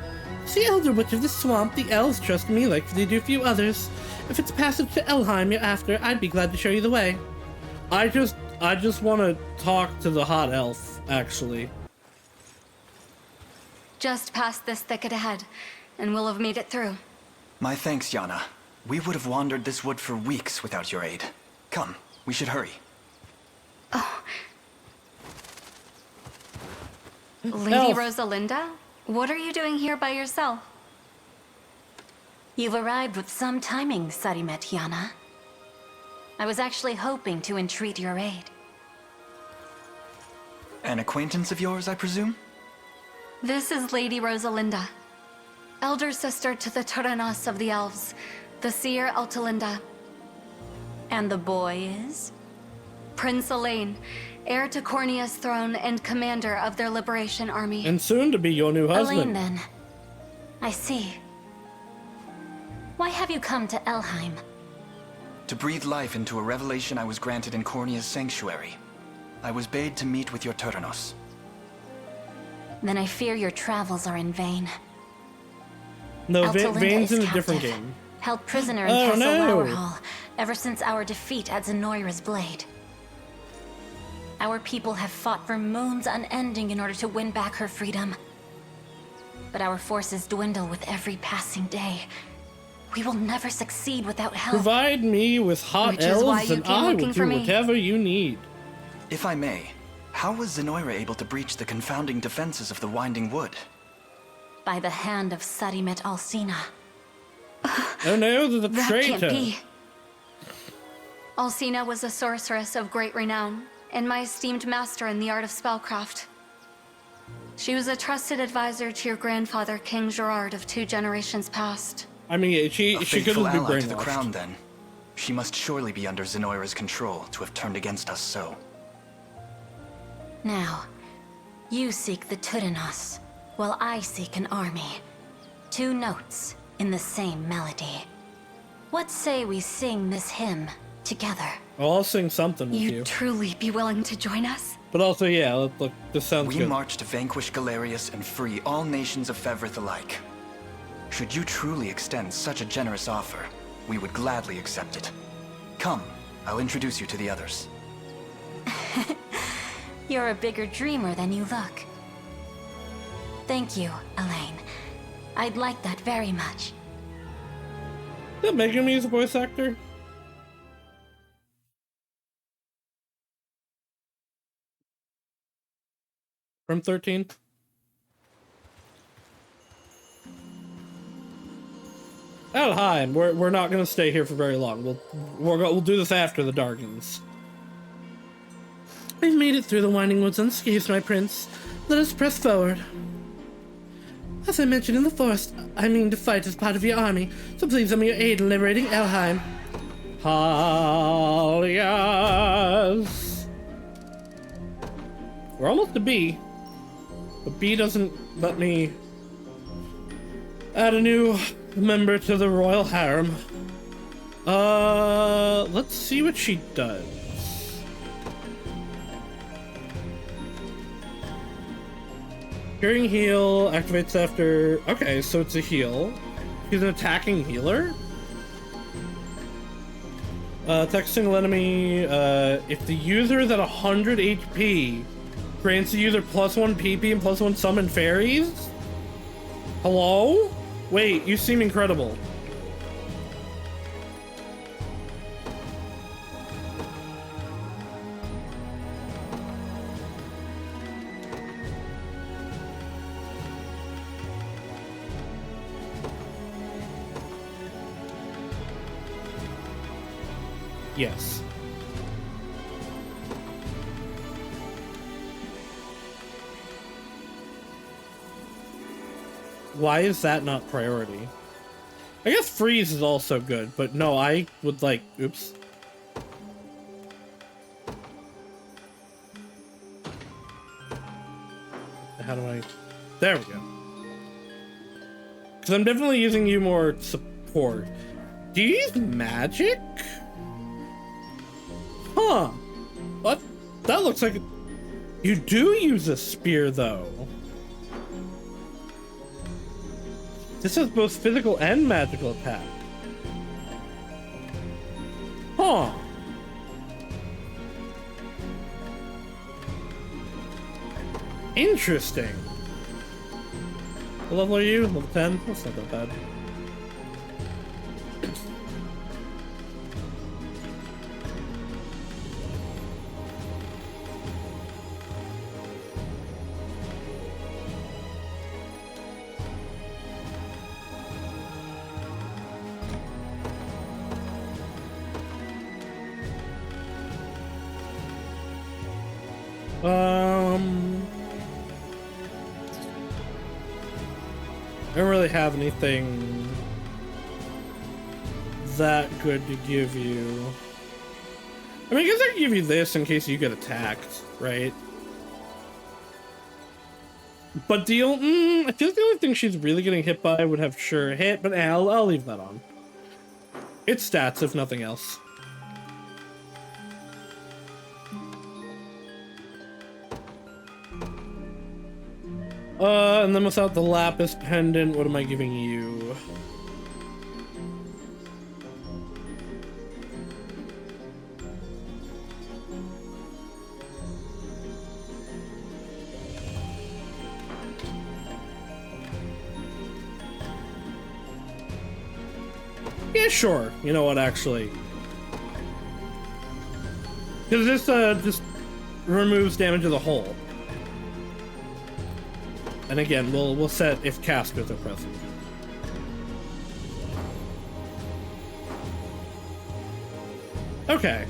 As the Elder Witch of the Swamp, the elves trust me like they do a few others. If it's passage to Elheim you're after, I'd be glad to show you the way. I just want to talk to the hot elf, actually. Just past this thicket ahead, and we'll have made it through. My thanks, Yana. We would have wandered this wood for weeks without your aid. Come, we should hurry. Oh. Lady Rosalinda? What are you doing here by yourself? You've arrived with some timing, Sarimet Yana. I was actually hoping to entreat your aid. An acquaintance of yours, I presume? This is Lady Rosalinda, elder sister to the Turanos of the Elves, the seer Altalinda. And the boy is? Prince Elaine, heir to Cornea's throne and commander of their liberation army. And soon to be your new husband. Elaine, then. I see. Why have you come to Elheim? To breathe life into a revelation I was granted in Cornea's sanctuary. I was bade to meet with your Turanos. Then I fear your travels are in vain. No, Vane's in a different game. Held prisoner in Castle Lowerhall ever since our defeat at Zenoira's blade. Our people have fought for moons unending in order to win back her freedom. But our forces dwindle with every passing day. We will never succeed without help. Provide me with hot elves and I will do whatever you need. If I may, how was Zenoira able to breach the confounding defenses of the Winding Wood? By the hand of Sarimet Alcina. Oh no, the That traitor. can't be. Alcina was a sorceress of great renown, and my esteemed master in the art of spellcraft. She was a trusted advisor to your grandfather, King Gerard, of 2 generations past. I mean, she couldn't be ally to the brainwashed. crown, then. She must surely be under Zenoira's control to have turned against us so. Now, you seek the Turanos, while I seek an army. 2 notes in the same melody. What say we sing this hymn together? Well, I'll sing something with you. You'd truly be willing to join us? But also, yeah, look, this sounds good. We march to vanquish Galerius and free all nations of Fevrith alike. Should you truly extend such a generous offer, we would gladly accept it. Come, I'll introduce you to the others. You're a bigger dreamer than you look. Thank you, Elaine. I'd like that very much. Is that making me as a voice actor? From 13? Elheim, we're not gonna stay here for very long. We'll do this after the Dargans. We've made it through the Winding Woods unscathed, my prince. Let us press forward. As I mentioned in the forest, I mean to fight as part of your army, so please lend me your aid in liberating Elheim. Yes. We're almost to B. But B doesn't let me add a new member to the royal harem. Let's see what she does. Curing heal activates after... Okay, so it's a heal. She's an attacking healer? Attack a single enemy. If the user is at 100 HP, grants the user +1 PP and +1 summon fairies? Hello? Wait, you seem incredible. Yes. Why is that not priority? I guess freeze is also good, but no, I would like... Oops. How do I... There we go. Because I'm definitely using you more support. Do you use magic? Huh. What? That looks like... You do use a spear, though. This has both physical and magical attack. Huh. Interesting. What level are you? Level 10? That's not that bad. I don't really have anything that good to give you. I mean, I guess I can give you this in case you get attacked, right? But I feel like the only thing she's really getting hit by would have sure hit, but I'll leave that on. It's stats, if nothing else. And then without the lapis pendant, what am I giving you? Yeah, sure. You know what, actually? Because this, just removes damage to the hull. And again, we'll set if casters are present. Okay.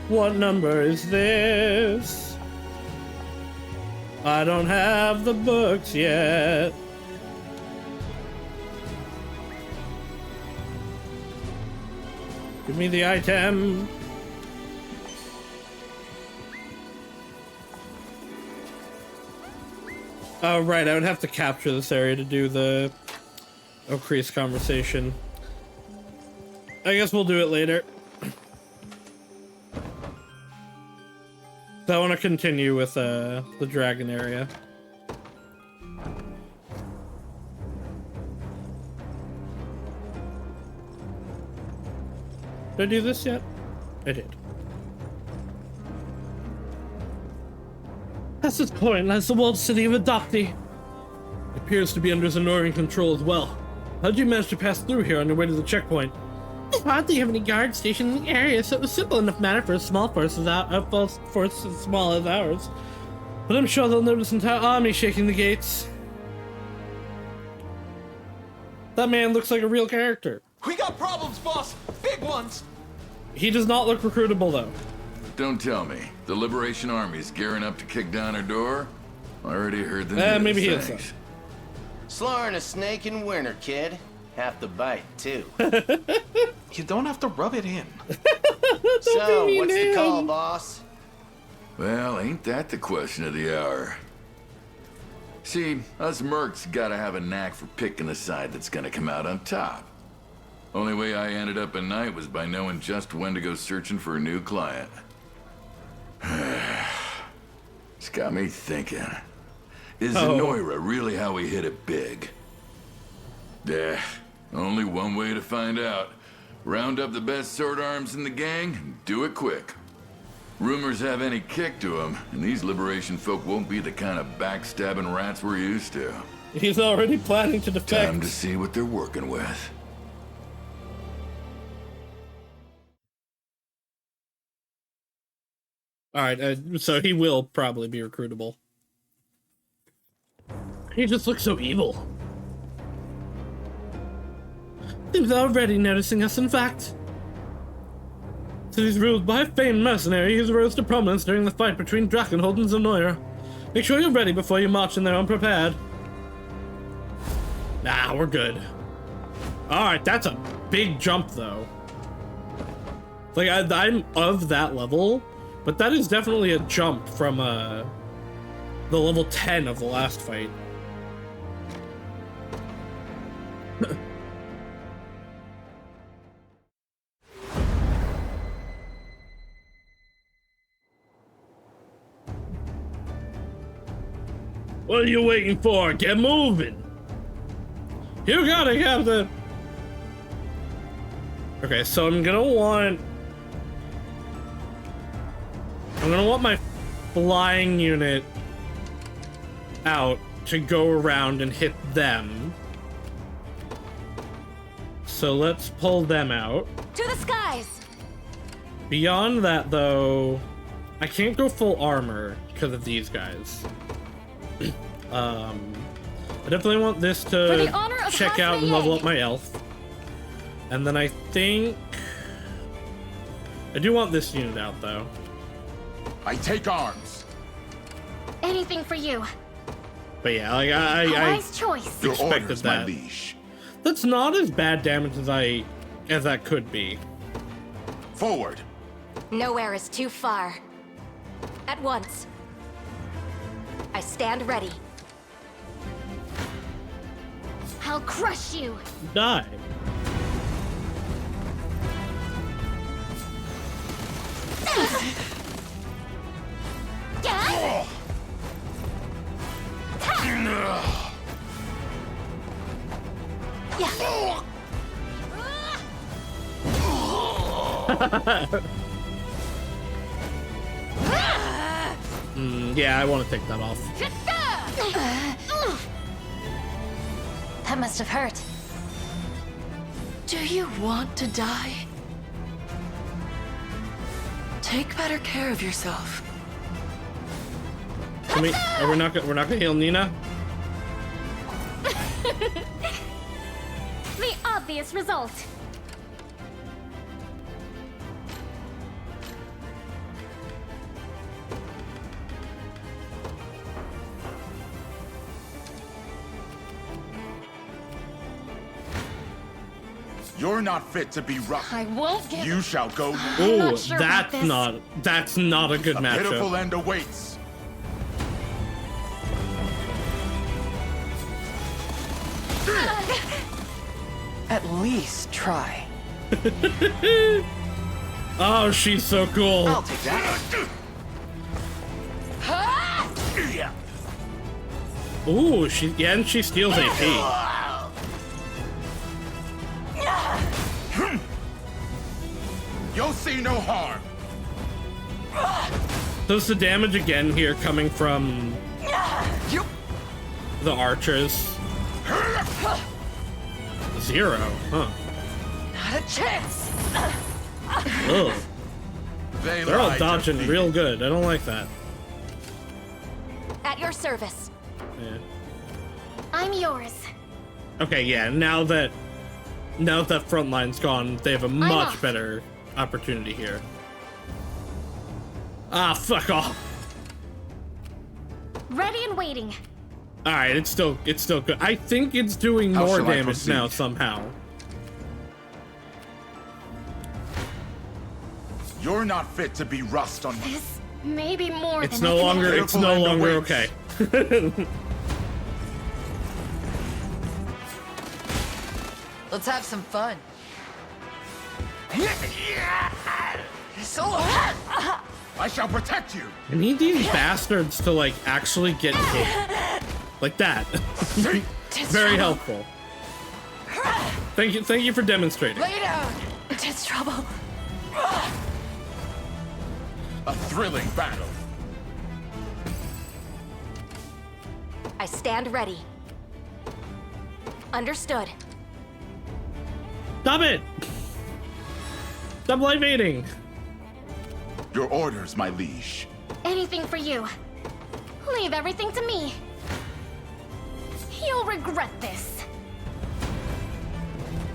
What number is this? I don't have the books yet. Give me the item. Oh, right, I would have to capture this area to do the O'Crease conversation. I guess we'll do it later. So I want to continue with the dragon area. Did I do this yet? I did. Past this point lies the walled city of Adopti. It appears to be under Zenoran control as well. How did you manage to pass through here on your way to the checkpoint? I hardly have any guards stationed in the area, so it was simple enough matter for a small force as small as ours. But I'm sure they'll notice an entire army shaking the gates. That man looks like a real character. We got problems, boss! Big ones! He does not look recruitable, though. Don't tell me. The Liberation Army's gearing up to kick down our door? Already heard the news. Maybe he is. Slaughtering a snake in winter, kid. Half the bite, too. You don't have to rub it in. So, what's the call, boss? Well, ain't that the question of the hour? See, us mercs gotta have a knack for picking the side that's gonna come out on top. Only way I ended up at night was by knowing just when to go searching for a new client. It's got me thinking. Is Zenoira really how we hit it big? Only one way to find out. Round up the best sword arms in the gang, and do it quick. Rumors have any kick to them, and these Liberation folk won't be the kind of backstabbing rats we're used to. He's already planning to defect. Time to see what they're working with. Alright, so he will probably be recruitable. He just looks so evil. He was already noticing us, in fact. City's ruled by a famed mercenary who rose to prominence during the fight between Drakenhold and Zenoira. Make sure you're ready before you march in there unprepared. Nah, we're good. Alright, that's a big jump, though. Like, I'm of that level, but that is definitely a jump from, the level 10 of the last fight. What are you waiting for? Get moving! You got it, Captain! Okay, so I'm gonna want my flying unit out to go around and hit them. So let's pull them out. To the skies! Beyond that, though, I can't go full armor because of these guys. I definitely want this to check out and level up my elf. And then I think I do want this unit out, though. I take arms. Anything for you. But yeah, like I wise choice. Your expected orders, that. my liege. That's not as bad damage as that could be. Forward. Nowhere is too far. At once. I stand ready. I'll crush you. Die. Yeah, I want to take that off. That must have hurt. Do you want to die? Take better care of yourself. We're not gonna heal Nina. The obvious result. You're not fit to be rough. I won't get. You shall go. Oh, sure that's not a good matchup. Pitiful end awaits. At least try. Oh, she's so cool. I'll take that. Ooh, and she steals AP. You'll see no harm. Does the damage again here coming from the archers? 0, huh? Not a chance. Ugh. They're all dodging real good. I don't like that. At your service. Yeah. I'm yours. Okay, yeah. Now that front line's gone, they have a much better opportunity here. Ah, fuck off. Ready and waiting. All right, it's still good. I think it's doing more damage now somehow. You're not fit to be rust on me. This may be more It's than no I can longer. handle. It's no longer okay. Let's have some fun. I shall protect you. I need these bastards to like actually get hit, like that. Very helpful. Thank you for demonstrating. Lay down. It's trouble. A thrilling battle. I stand ready. Understood. Stop it! Stop live baiting. Your orders, my liege. Anything for you. Leave everything to me. You'll regret this.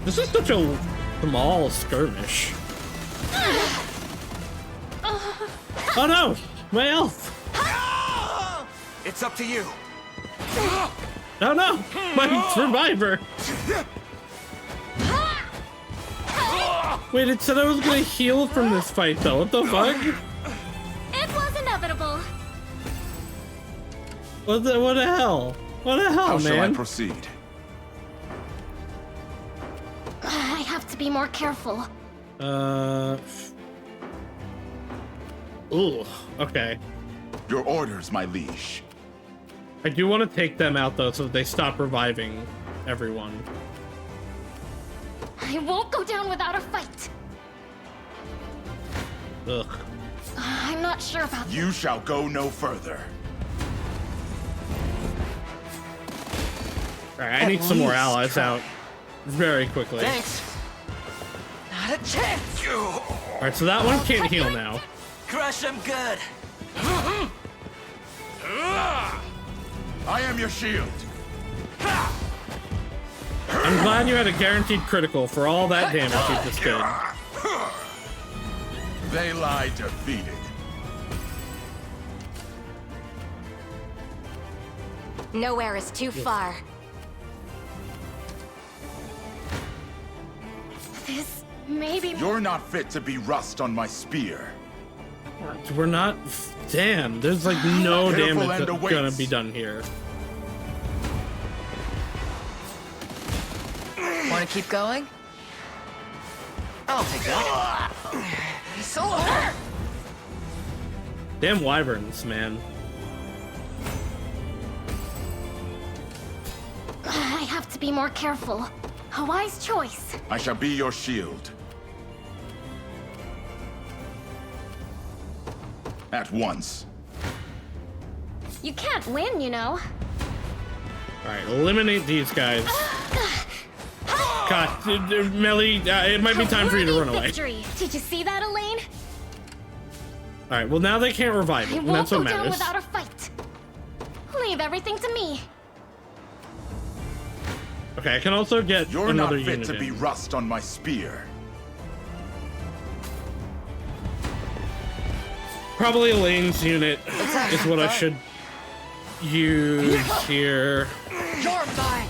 This is such a small skirmish. Oh no! My elf! It's up to you. Oh no! My survivor! Wait, it said I was gonna heal from this fight though. What the fuck? It was inevitable. What the hell? What the hell, How man? shall I proceed? I have to be more careful. Ooh, okay. Your orders, my liege. I do want to take them out though, so that they stop reviving everyone. I won't go down without a fight. Ugh. I'm not sure about this. You shall go no further. Alright, I need some more allies out very quickly. Thanks. Not a chance. Alright, so that one can't heal now. Crush him good. I am your shield. I'm glad you had a guaranteed critical for all that damage you just did. They lie defeated. Nowhere is too far. This may be. You're not fit to be rust on my spear. We're not. Damn, there's like no Careful damage and that's awaits. gonna be done here. Want to keep going? I'll take that. So hurt. Damn wyverns, man. I have to be more careful. A wise choice. I shall be your shield. At once. You can't win, you know. Alright, eliminate these guys. God, Melly, it might be time for you to run away. Victory. Did you see that, Elaine? Alright, well now they can't revive I it, and won't that's go what down matters. without a fight. Leave everything to me. Okay, I can also get You're another not fit unit to be in. rust on my spear. Probably Elaine's unit is what I should use here. You're mine.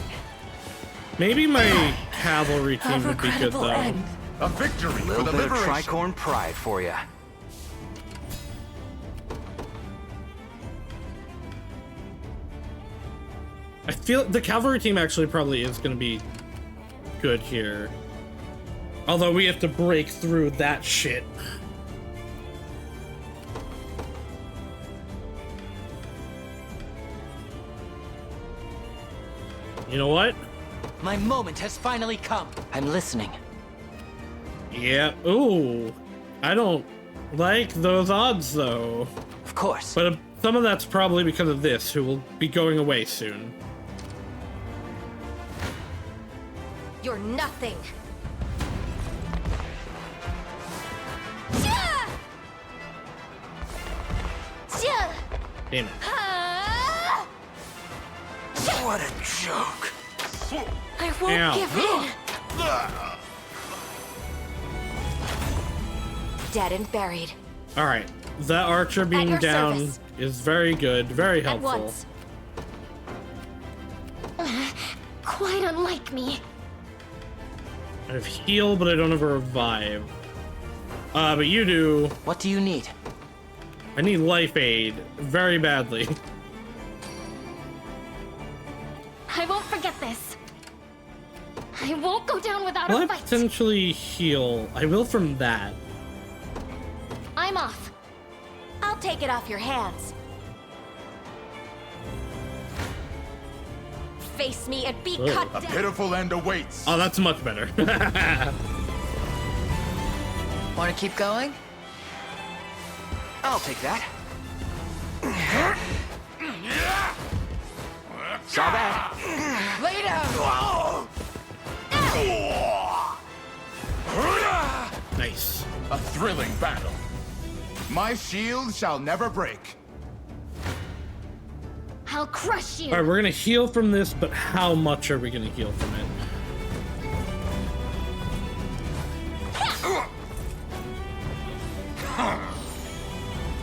Maybe my cavalry team would be good though. A victory A for little the bit of liberation. tricorn pride for you. I feel the cavalry team actually probably is going to be good here. Although we have to break through that shit. You know what? My moment has finally come. I'm listening. Yeah. Ooh. I don't like those odds though. Of course. But some of that's probably because of this, who will be going away soon. You're nothing. Damn it. What a joke. I won't Ow. give in. Dead and buried. Alright. That archer being your down service. is very good, very At helpful. once. Quite unlike me. I have heal, but I don't have a revive. But you do. What do you need? I need life aid very badly. I won't forget this. I won't go down without Will I a fight. potentially heal? I will from that. I'm off. I'll take it off your hands. Face me and be Ugh. cut A down. pitiful end awaits. Oh, that's much better. Want to keep going? I'll take that. Saw that. Lay down. Nice. A thrilling battle. My shield shall never break. I'll crush you. Alright, we're gonna heal from this, but how much are we gonna heal from it?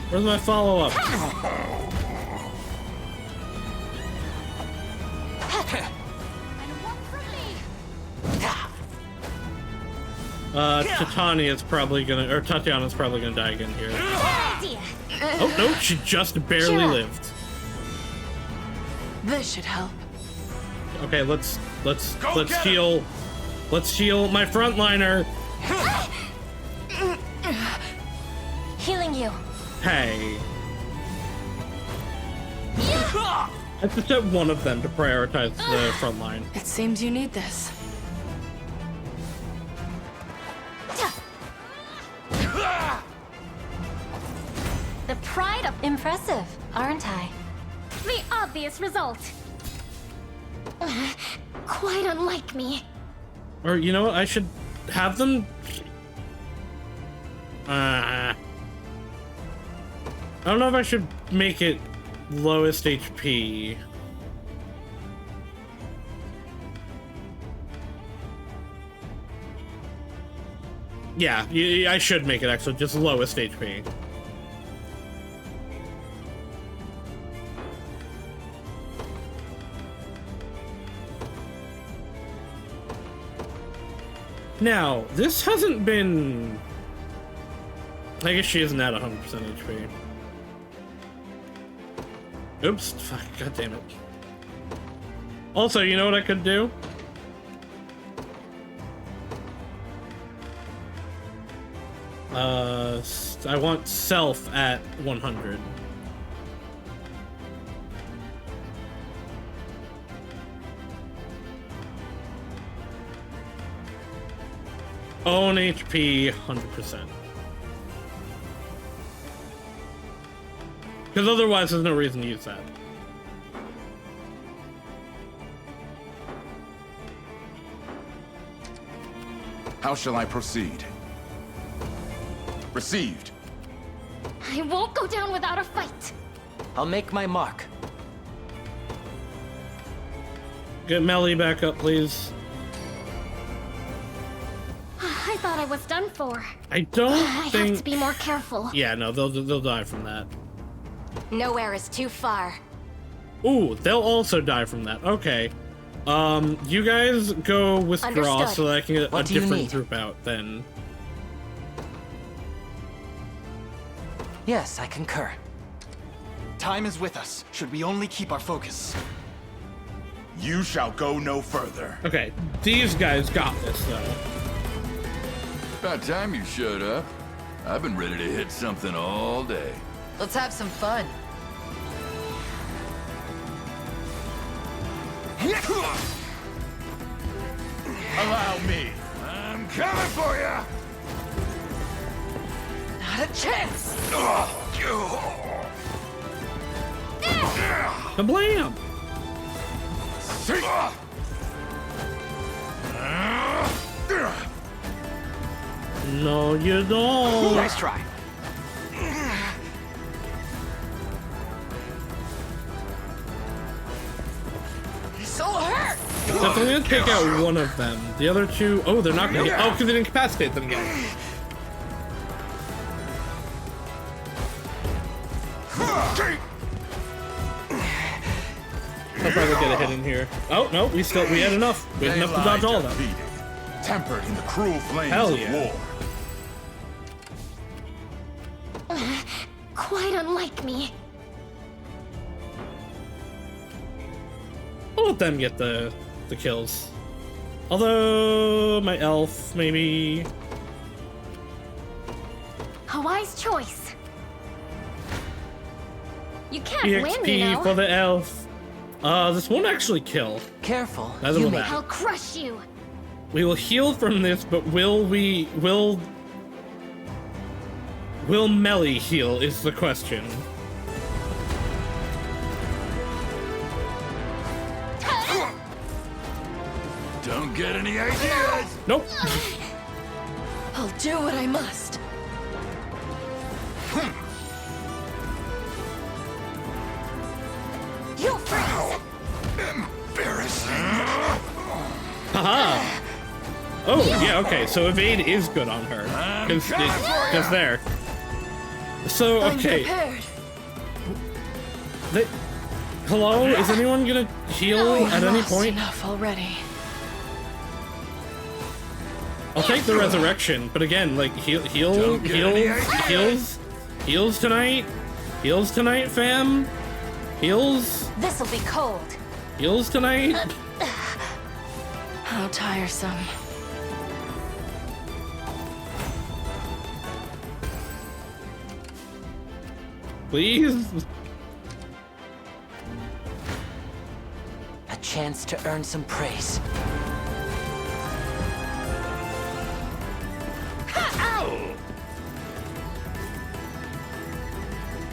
Where's my follow-up? Titania's probably gonna, or Tatiana's probably gonna die again here. Oh no, she just barely lived. This should help. Okay, let's heal. Let's heal my frontliner. Healing you. Hey. I just set one of them to prioritize the front line. It seems you need this. The pride of impressive, aren't I? The obvious result. Quite unlike me. Or you know what? I should have them. I don't know if I should make it lowest HP. Yeah, I should make it actually just lowest HP. Now, this hasn't been... I guess she isn't at 100% HP. Oops, fuck, god damn it. Also, you know what I could do? I want self at 100. Own HP 100%. Because otherwise there's no reason to use that. How shall I proceed? Received. I won't go down without a fight. I'll make my mark. Get Melly back up, please. I thought I was done for. I don't I think... have to be more careful. Yeah, no, they'll die from that. Nowhere is too far. Ooh, they'll also die from that. Okay. You guys go withdraw Understood. so that I can get What a do you different need? group out then. Yes, I concur. Time is with us, should we only keep our focus. You shall go no further. Okay, these guys got this though. About time you showed up. I've been ready to hit something all day. Let's have some fun. Allow me. I'm coming for you! Not a chance! Kablam! No, you don't. Nice try. He's so hurt! Definitely gonna take out one of them. The other two, oh, they're not gonna get. Oh, because they incapacitate them again. I'll probably get a hit in here. Oh no, we had enough. We had enough to dodge all of them. Defeated, tempered in the cruel flames Hell of yeah. war. Quite unlike me. I'll let them get the kills. Although my elf maybe. A wise choice. You can't win, you EXP know. for the elf. This won't actually kill. Careful. That doesn't matter. I'll crush you. We will heal from this, but will Melly heal is the question. Don't get any ideas. Nope. I'll do what I must. You freeze. Embarrassing. Haha. Oh, yeah, okay, so evade is good on her. Because there. So, okay. Hello? Is anyone gonna heal at any point? Enough already. I'll take the resurrection, but again, like, heals tonight. Heals tonight, fam. Heals. This'll be cold. Heals tonight. How tiresome. Please? A chance to earn some praise. Ow!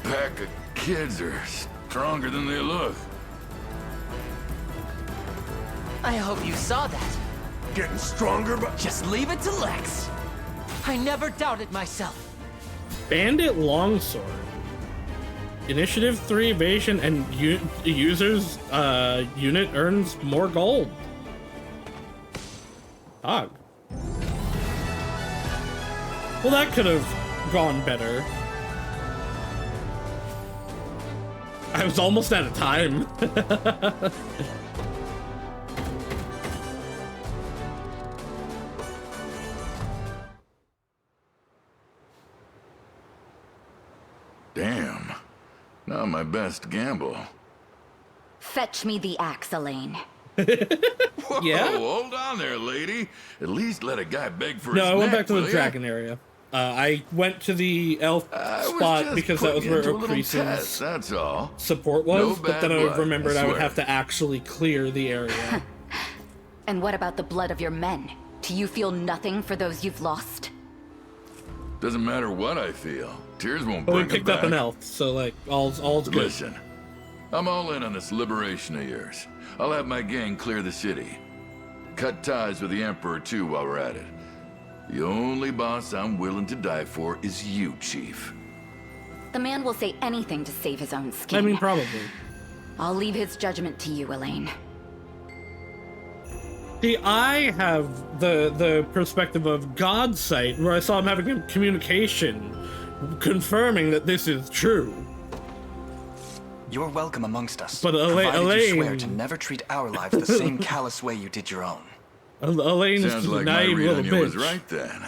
Pack of kids are stronger than they look. I hope you saw that. Getting stronger, but just leave it to Lex. I never doubted myself. Bandit Longsword. Initiative 3 evasion and user's unit earns more gold. Dog. Well, that could have gone better. I was almost out of time. Damn. Not my best gamble. Fetch me the axe, Elaine. Whoa, Yeah? hold on there, lady. At least let a guy beg for No, his I went neck, back to the will ya? dragon area. I went to the elf spot because that was where Ocrease's that's all. support was, No but then bad I blood, remembered I I would swear. have to actually clear the area. And what about the blood of your men? Do you feel nothing for those you've lost? Doesn't matter what I feel. Tears won't But we bring 'em picked up back. an elf, so like all's good. Listen, I'm all in on this liberation of yours. I'll have my gang clear the city. Cut ties with the Emperor too while we're at it. The only boss I'm willing to die for is you, Chief. The man will say anything to save his own skin. I mean, probably. I'll leave his judgment to you, Elaine. See, I have the perspective of God's sight, where I saw him having a communication confirming that this is true. You're welcome amongst us, But provided you swear Elaine- to never treat our lives the same callous way you did your own. Elaine is Sounds just a like my naive read little on you bitch. was right then.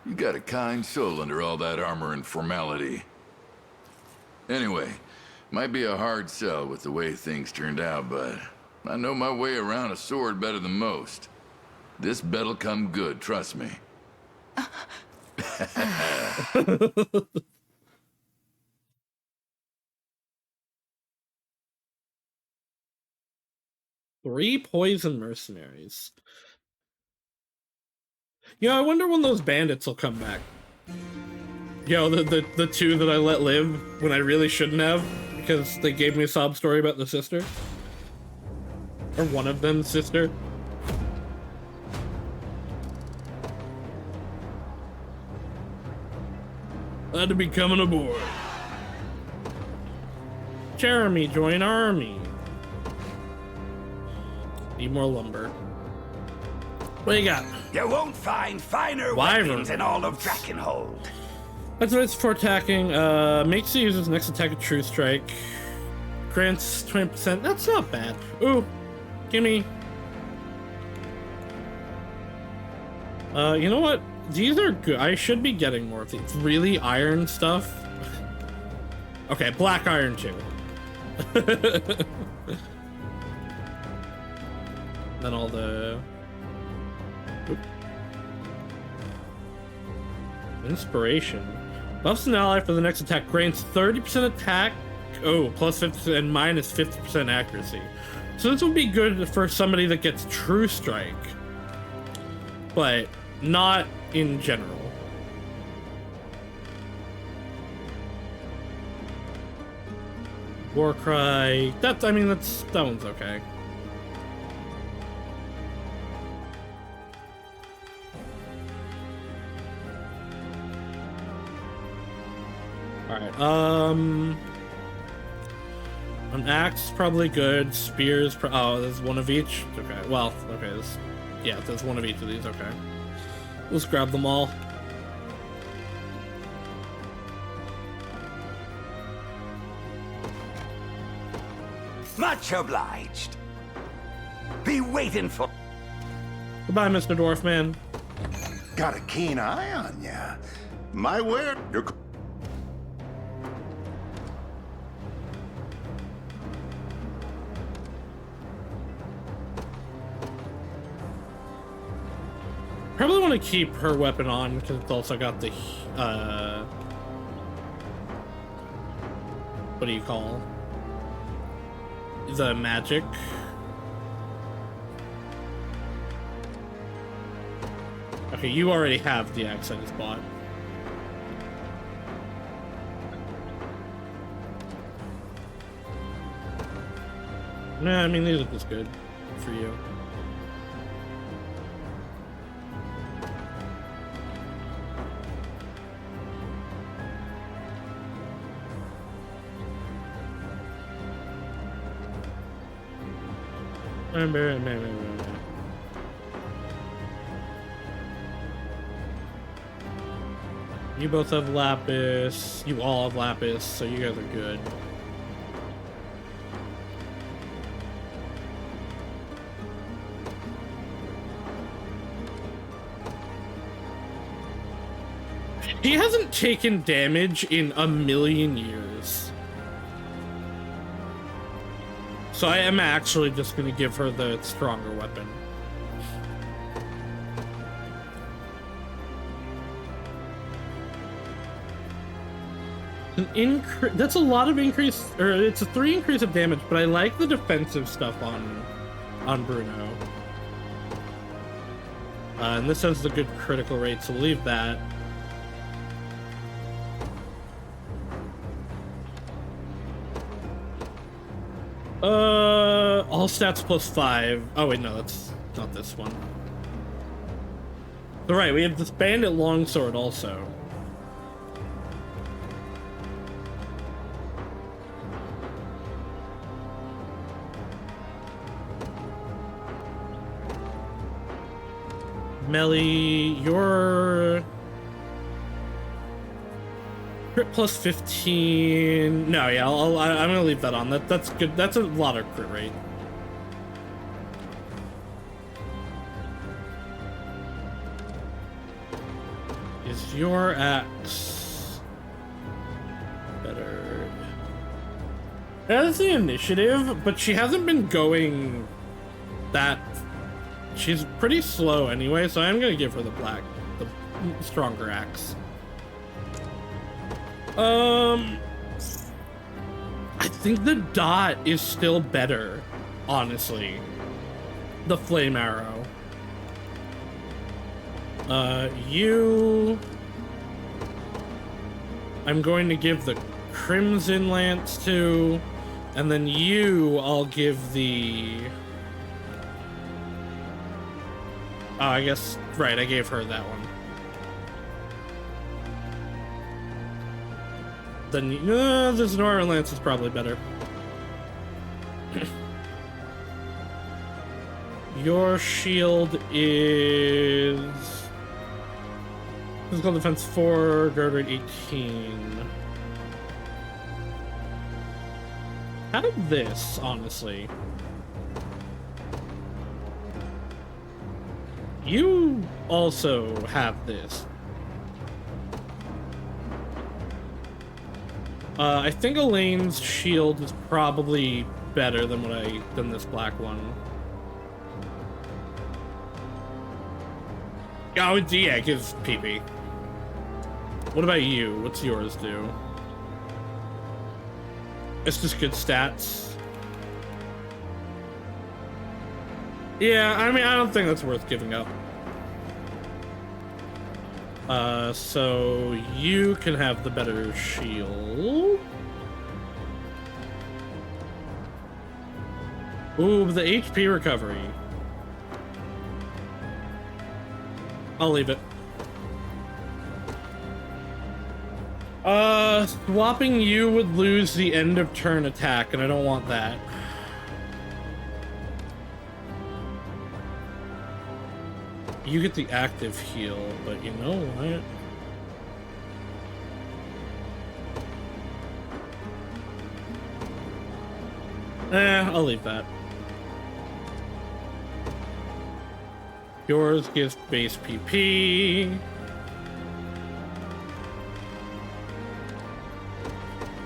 You got a kind soul under all that armor and formality. Anyway, might be a hard sell with the way things turned out, but I know my way around a sword better than most. This bet'll come good, trust me. 3 poison mercenaries. I wonder when those bandits will come back. The 2 that I let live when I really shouldn't have, because they gave me a sob story about the sister. Or one of them's sister. Glad to be coming aboard. Jeremy, join army. Need more lumber. What do you got? You won't find finer Wyvern. weapons in all of Drakenhold. That's what it's for attacking. Makes the user's next attack a true strike. Grants 20%. That's not bad. Ooh, gimme. You know what? These are good. I should be getting more of these. Really iron stuff? Okay, black iron too. Then all the... Oop. Inspiration. Buffs an ally for the next attack. Grants 30% attack. Oh, plus 50% and minus 50% accuracy. So this would be good for somebody that gets True Strike. But not in general. Warcry. That one's okay. Alright, an axe is probably good. Spears, oh, there's one of each? Okay, well, okay, there's one of each of these, okay. Let's grab them all. Much obliged. Be waiting for... Goodbye, Mr. Dwarf Man. Got a keen eye on ya. My word, you're... Probably want to keep her weapon on because it's also got the what do you call the magic. Okay, you already have the axe I just bought. Nah, I mean these are just good for you. You both have lapis. You all have lapis, so you guys are good. He hasn't taken damage in a million years. So I am actually just going to give her the stronger weapon. That's a lot of increase, or it's a 3 increase of damage, but I like the defensive stuff on Bruno. And this has the good critical rate, so leave that. All stats plus 5. Oh wait, no, that's not this one. All right, we have this bandit longsword also. Melly, your crit plus 15. No, yeah, I'm gonna leave that on. That's good. That's a lot of crit rate. Is your axe better? That's the initiative, but she hasn't been going that. She's pretty slow anyway, so I'm gonna give her the stronger axe. I think the dot is still better, honestly. The flame arrow. You... I'm going to give the crimson lance to, and then you, I'll give the... Oh, I guess, right, I gave her that one. Then, the Zenora lance is probably better. Your shield is... Physical defense 4, guard rate 18. How did this, honestly? You also have this. I think Elaine's shield is probably better than than this black one. Oh, yeah, it gives PP. What about you? What's yours do? It's just good stats. Yeah, I mean, I don't think that's worth giving up. So you can have the better shield. Ooh, the HP recovery. I'll leave it. Swapping you would lose the end of turn attack, and I don't want that. You get the active heal, but you know what? I'll leave that. Yours gives base PP.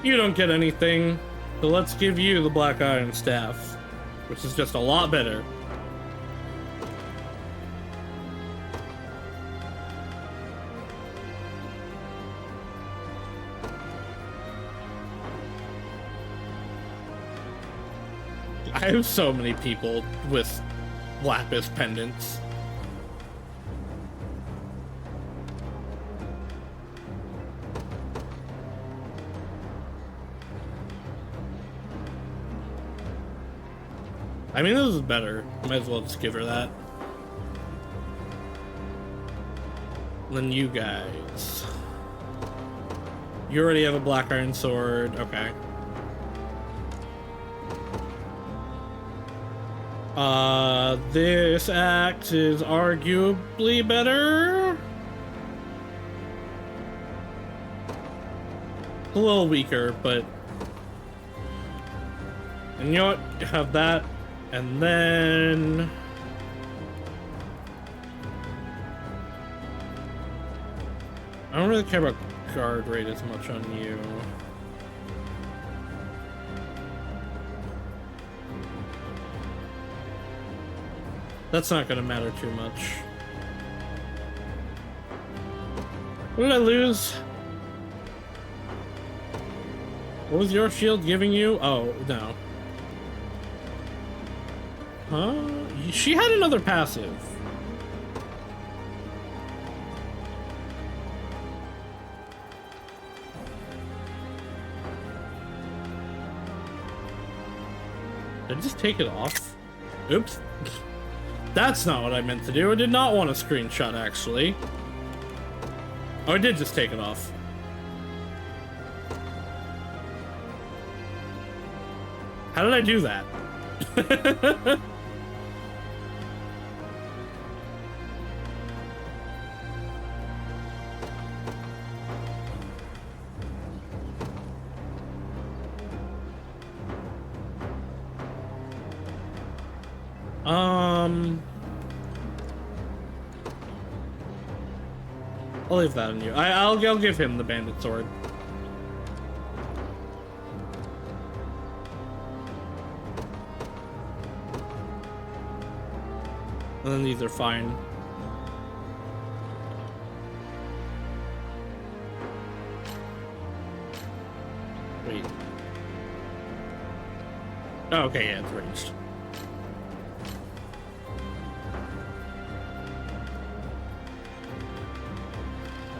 You don't get anything, so let's give you the Black Iron Staff, which is just a lot better. I have so many people with lapis pendants. I mean, this is better. Might as well just give her that. Then you guys. You already have a Black Iron Sword. Okay. This axe is arguably better. A little weaker, but... And you know what? You have that. And then... I don't really care about guard rate as much on you. That's not gonna matter too much. What did I lose? What was your shield giving you? Oh, no. Huh? She had another passive. Did I just take it off? Oops. That's not what I meant to do. I did not want a screenshot, actually. Oh, I did just take it off. How did I do that? I'll leave that on you. I'll give him the bandit sword. And then these are fine. Wait. Oh, okay, yeah, it's ranged.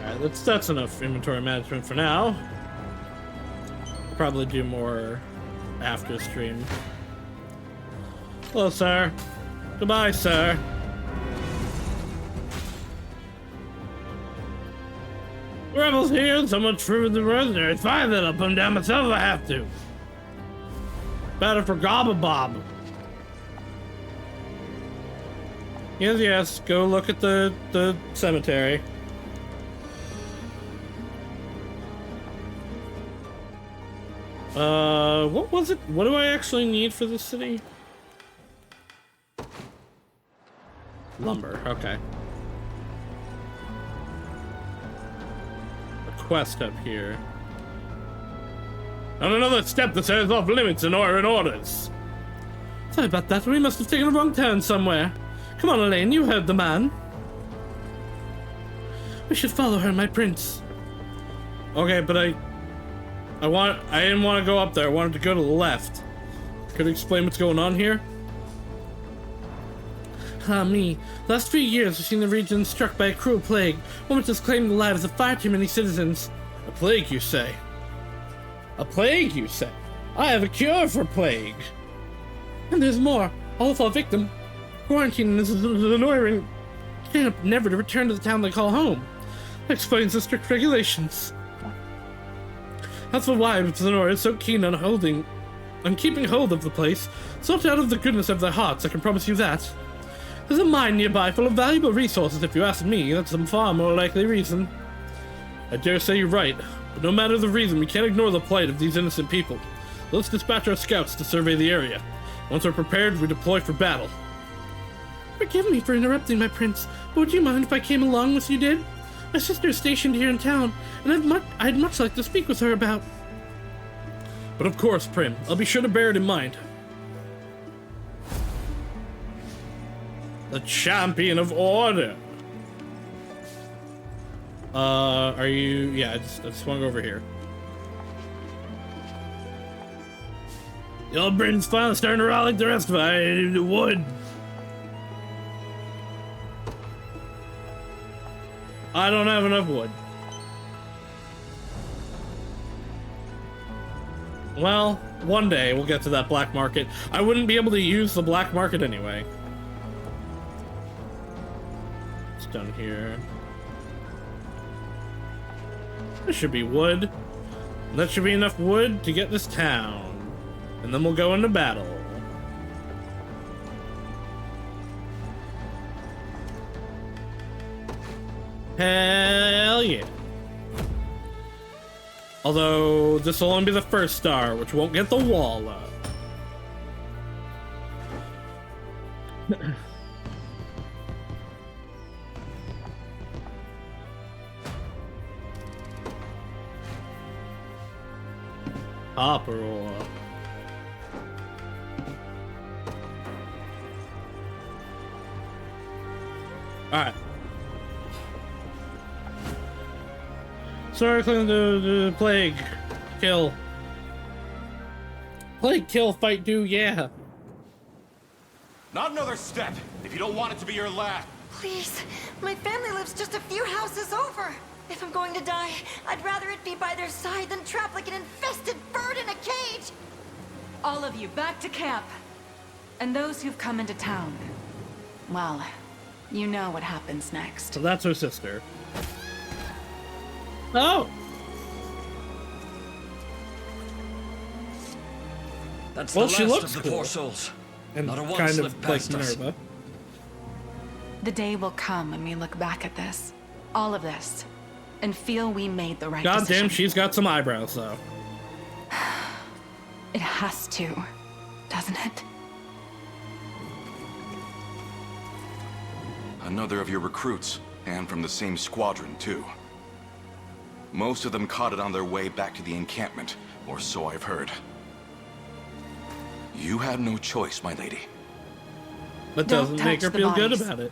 Alright, that's enough inventory management for now. I'll probably do more after stream. Hello, sir. Goodbye, sir. Rebels here, and someone threw the mercenaries. Fine, then I'll put them down myself if I have to. Better for Gobbabob. Yes, go look at the cemetery. What was it? What do I actually need for this city? Lumber, okay. A quest up here. On another step that says off limits in orders. Sorry about that, we must have taken a wrong turn somewhere. Come on, Elaine, you heard the man. We should follow her, my prince. Okay, but I didn't want to go up there, I wanted to go to the left. Could you explain what's going on here? Me. Last few years, we've seen the region struck by a cruel plague, one which has claimed the lives of far too many citizens. A plague, you say? A plague, you say? I have a cure for plague. And there's more. All of our victims. Quarantine is annoying. Never to return to the town they call home. That explains the strict regulations. That's why Zenora is so keen on keeping hold of the place. It's not out of the goodness of their hearts, I can promise you that. There's a mine nearby full of valuable resources, if you ask me. That's a far more likely reason. I dare say you're right, but no matter the reason, we can't ignore the plight of these innocent people. Let's dispatch our scouts to survey the area. Once we're prepared, we deploy for battle. Forgive me for interrupting, my prince, but would you mind if I came along as you did? My sister is stationed here in town, and I'd much like to speak with her about... But of course, Prim, I'll be sure to bear it in mind. The champion of order. Are you... Yeah, I swung over here. The old Britain's finally starting to rally like the rest of it. I would. I don't have enough wood. Well, one day we'll get to that black market. I wouldn't be able to use the black market anyway. It's done here. There should be wood. That should be enough wood to get this town. And then we'll go into battle. Hell yeah. Although, this will only be the first star, which won't get the wall up. Copper ore. Alright. Circling the plague. Kill. Plague, kill, fight, do, yeah. Not another step, if you don't want it to be your last. Please, my family lives just a few houses over. If I'm going to die, I'd rather it be by their side than trapped like an infested bird in a cage. All of you, back to camp. And those who've come into town, well, you know what happens next. So that's her sister. Oh! That's Well, the she last looks of the cool. poor souls. And Not a one kind slipped of like past us. Minerva. The day will come when we look back at this, all of this, and feel we made the right God decision. damn, she's got some eyebrows, though. It has to, doesn't it? Another of your recruits, and from the same squadron, too. Most of them caught it on their way back to the encampment, or so I've heard. You had no choice, my lady. But Don't doesn't make her touch the feel good bodies. about it.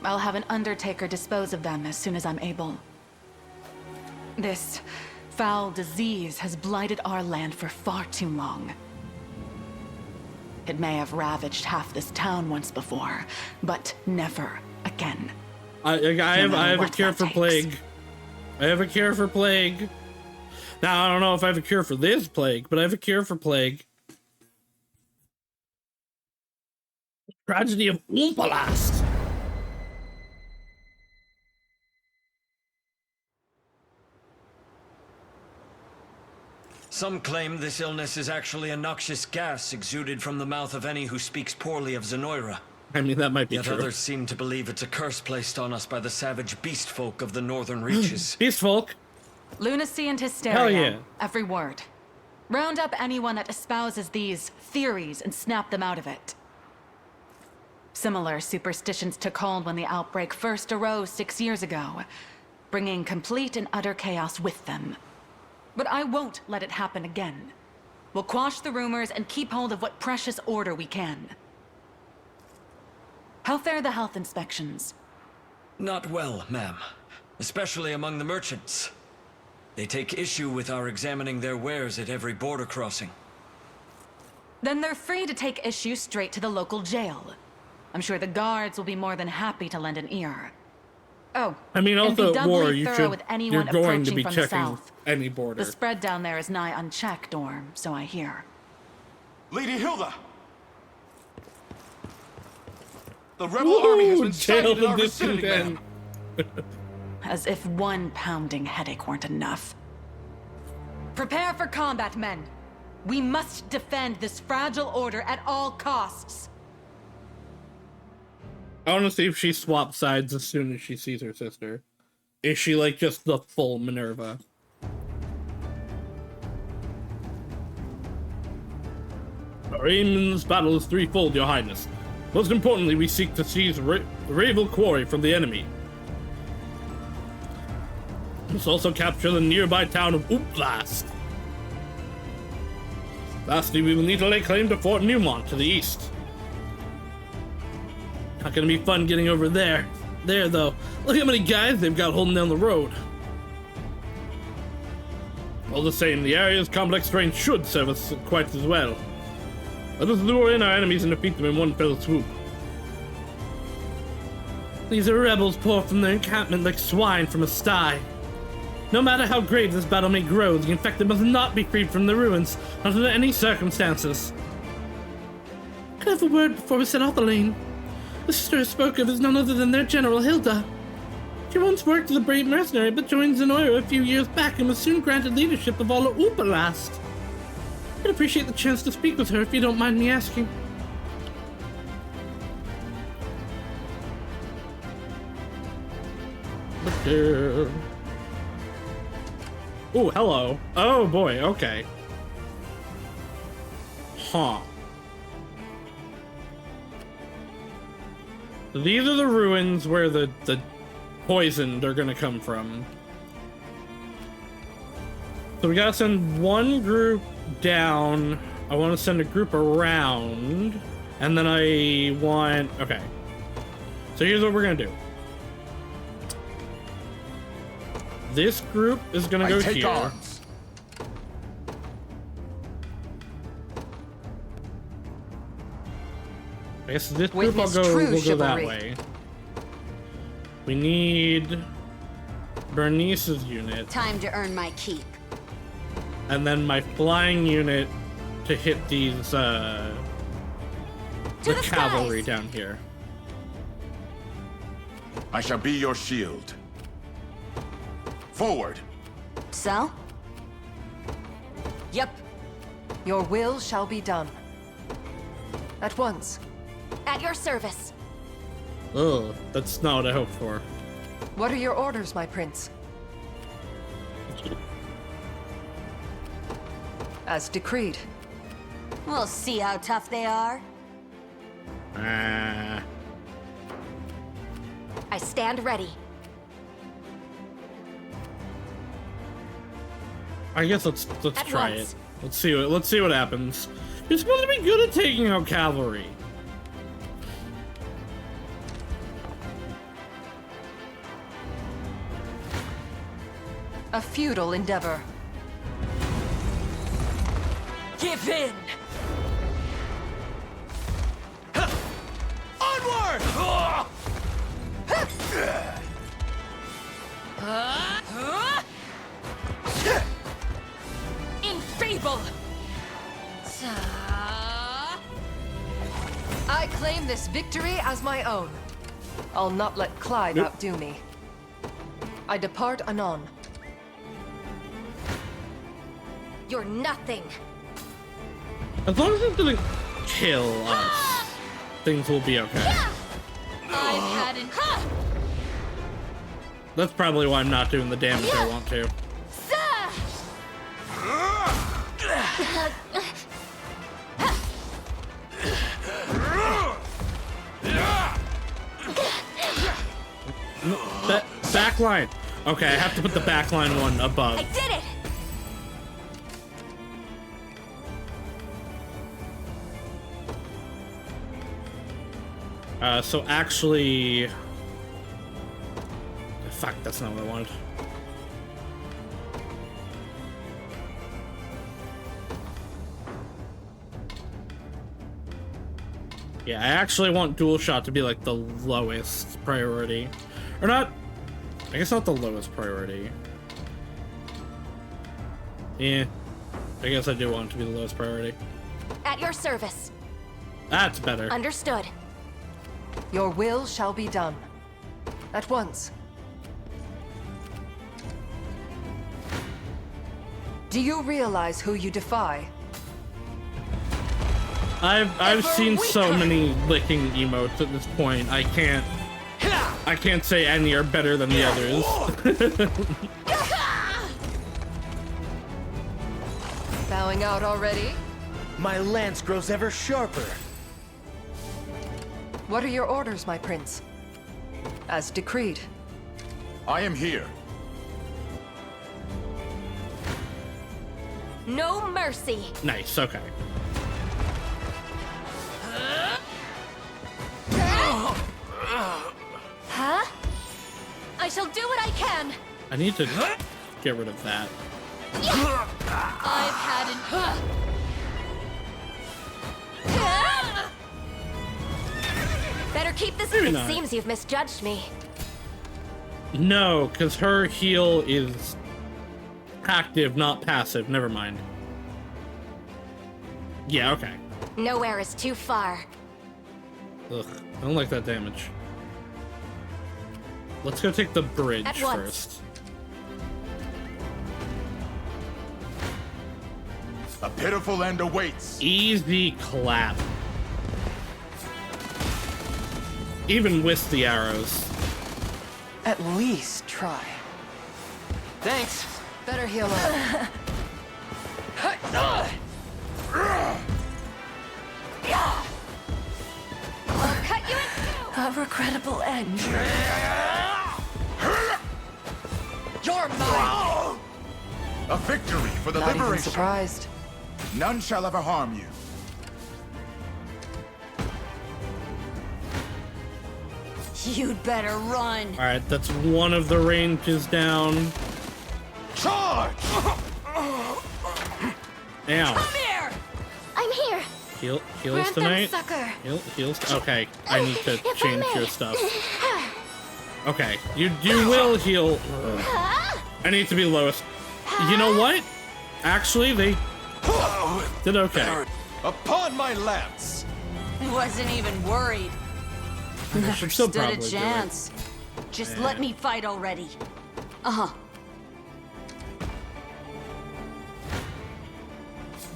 I'll have an undertaker dispose of them as soon as I'm able. This foul disease has blighted our land for far too long. It may have ravaged half this town once before, but never again. I have a what cure that for takes. plague. I have a cure for plague. Now, I don't know if I have a cure for this plague, but I have a cure for plague. Tragedy of Oompalast. Some claim this illness is actually a noxious gas exuded from the mouth of any who speaks poorly of Zenoira. I mean, that might be Yet true. others seem to believe it's a curse placed on us by the savage beast folk of the northern reaches. Beast folk? Lunacy and hysteria. Hell yeah. Every word. Round up anyone that espouses these theories and snap them out of it. Similar superstitions took hold when the outbreak first arose 6 years ago, bringing complete and utter chaos with them. But I won't let it happen again. We'll quash the rumors and keep hold of what precious order we can. How fare the health inspections? Not well, ma'am. Especially among the merchants. They take issue with our examining their wares at every border crossing. Then they're free to take issue straight to the local jail. I'm sure the guards will be more than happy to lend an ear. Oh, I mean, and be also at war, doubly you thorough should, with anyone you're going to approaching be from the checking south. any border. The spread down there is nigh unchecked, or so I hear. Lady Hilda! The rebel army has been sighted in our vicinity, ma'am. As if one pounding headache weren't enough. Prepare for combat, men. We must defend this fragile order at all costs. I want to see if she swaps sides as soon as she sees her sister. Is she like just the full Minerva? Our aim in this battle is threefold, Your Highness. Most importantly, we seek to seize the Ravel Quarry from the enemy. We must also capture the nearby town of Oblast. Lastly, we will need to lay claim to Fort Newmont to the east. Not gonna be fun getting over there. There, though. Look how many guys they've got holding down the road. All the same, the area's complex terrain should serve us quite as well. Let us lure in our enemies and defeat them in one fell swoop. These rebels pour from their encampment like swine from a sty. No matter how grave this battle may grow, the infected must not be freed from the ruins, not under any circumstances. Could I have a word before we set off the lane? The sister I spoke of is none other than their general, Hilda. She once worked as a brave mercenary, but joined Zenoira a few years back and was soon granted leadership of all of Upalast. I'd appreciate the chance to speak with her if you don't mind me asking. Oh, hello. Oh boy, okay. Huh. These are the ruins where the poisoned are gonna come from. So we gotta send one group down. I want to send a group around. And then I want... Okay. So here's what we're gonna do. This group is gonna go here. Arms. I guess this group will go that way. We need Bernice's unit. Time to earn my keep. And then my flying unit to hit these the cavalry down here. I shall be your shield. Forward. So? Yep. Your will shall be done. At once. At your service. Oh, that's not what I hoped for. What are your orders, my prince? As decreed. We'll see how tough they are. I stand ready. I guess let's try it. Let's see what happens. You're supposed to be good at taking out cavalry. A futile endeavor. Give in! Onward! Enfeeble! I claim this victory as my own. I'll not let Clive outdo me. I depart anon. You're nothing. As long as it doesn't kill us, things will be okay. I've had an... That's probably why I'm not doing the damage I want to. Backline. Okay, I have to put the backline one above. I did it! So actually... Fuck, that's not what I wanted. Yeah, I actually want dual shot to be like the lowest priority. Or not... I guess not the lowest priority. Yeah. I guess I do want it to be the lowest priority. At your service. That's better. Understood. Your will shall be done. At once. Do you realize who you defy? I've seen so many licking emotes at this point. I can't say any are better than the others. Bowing out already? My lance grows ever sharper. What are your orders, my prince? As decreed. I am here. No mercy. Nice, okay. Huh? I shall do what I can. I need to get rid of that. I've had Better keep this. Maybe It not. seems you've misjudged me. No, because her heal is active, not passive. Never mind. Yeah, okay. Nowhere is too far. Ugh, I don't like that damage. Let's go take the bridge At once. first. A pitiful end awaits. Easy clap. Even with the arrows. At least try. Thanks. Better heal up. I'll cut you in two. A regrettable end. You're mine. A victory for the Not even liberation. surprised. None shall ever harm you. You'd better run. Alright, that's one of the ranges down. Charge! Ow. Come here. I'm here. Heals Grant them tonight? succor. Heals? Okay, I need to If I change may. your stuff. Okay, you will heal. I need to be lowest. You know what? Actually, they did okay. Upon my lance! Wasn't even worried. I should still Stood a probably do it. chance. Just let me fight already. Uh-huh.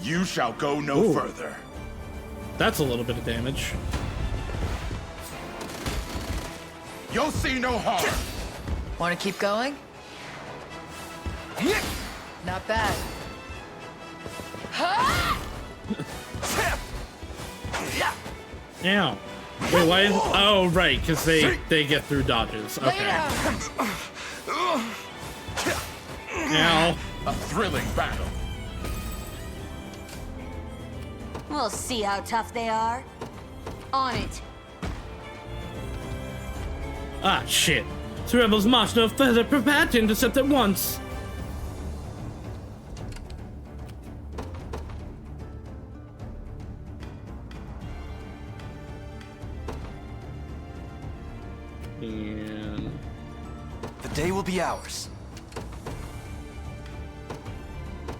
You shall go no Ooh. further. That's a little bit of damage. You'll see no harm. Want to keep going? Not bad. Ow. Wait, why is... Oh, right, because they get through dodges. Okay. Ow. A thrilling battle. We'll see how tough they are. On it. Ah, shit. The rebels march no further. Prepare to intercept at once. And... The day will be ours.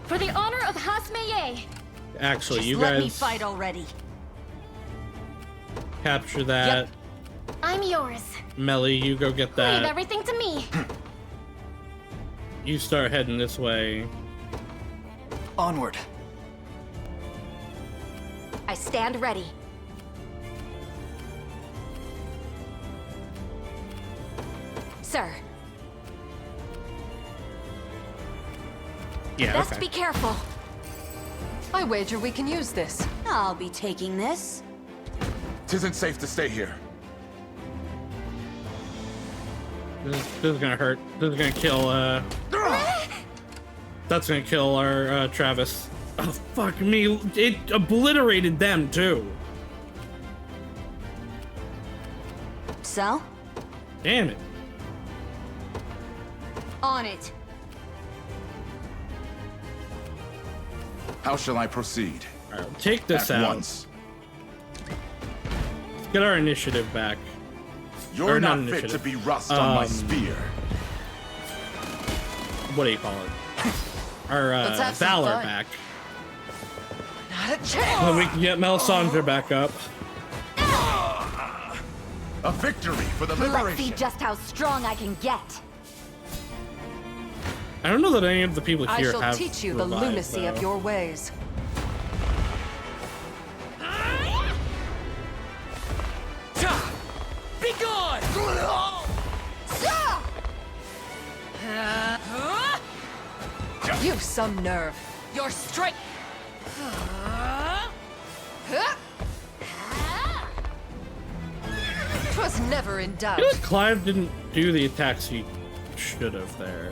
For the honor of Hasmeye. Actually, Just you let me guys fight already. capture that. I'm yours. Melly, you go get Leave that. everything to me. You start heading this way. Onward. I stand ready. Sir, Yeah, best okay. be careful. I wager we can use this. I'll be taking this. Tisn't safe to stay here. This is gonna hurt. This is gonna kill, That's gonna kill our, Travis. Oh, fuck me. It obliterated them, too. So? Damn it. On it. How shall I proceed? Alright, take this At out. once. Let's get our initiative back. You're Or not fit initiative. to be rust on my spear. What do you call it? Our, Let's have some Valor fun. back. Not a chance. So we can get Melisandre back up. A victory for the Let's liberation. see just how strong I can get. I don't know that any of the people I here shall have teach you the revived, lunacy though. of your ways. Be gone! You've some nerve. Your strength. Never in I doubt. feel like Clive didn't do the attacks he should have there.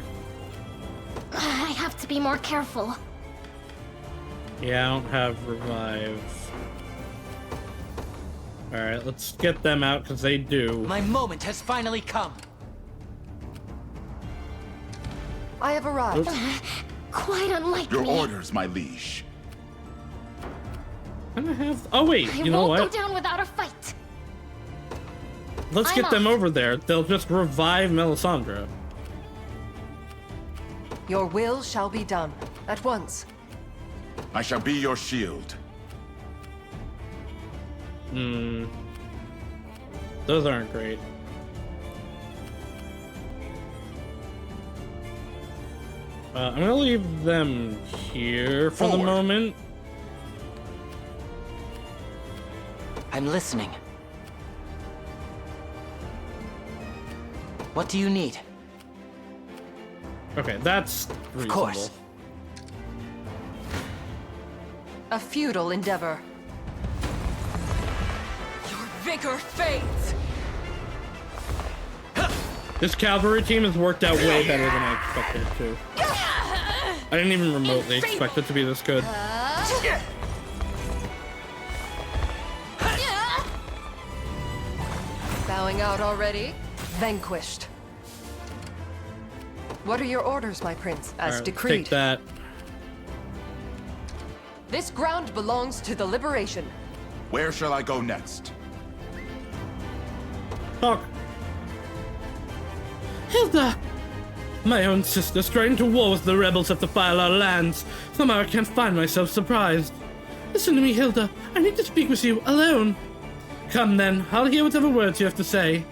I have to be more careful. Yeah, I don't have revive. Alright, let's get them out because they do. My moment has finally come. I have arrived. Quite unlike Your me. orders, my liege. I'm gonna have. Oh wait, I you know won't what? go down without a fight. Let's I'm get them off. over there. They'll just revive Melisandre. Your will shall be done. At once. I shall be your shield. Hmm. Those aren't great. I'm gonna leave them here for the moment. I'm listening. What do you need? Okay, that's reasonable. Of course. A futile endeavor. Your vigor fades. This cavalry team has worked out way better than I expected it to. I didn't even remotely expect it to be this good. Bowing out already? Vanquished. What are your orders, my prince, as Alright, decreed? take that. This ground belongs to the Liberation. Where shall I go next? Talk. Hilda! My own sister straying to war with the rebels have defiled our lands. Somehow I can't find myself surprised. Listen to me, Hilda. I need to speak with you, alone. Come then, I'll hear whatever words you have to say.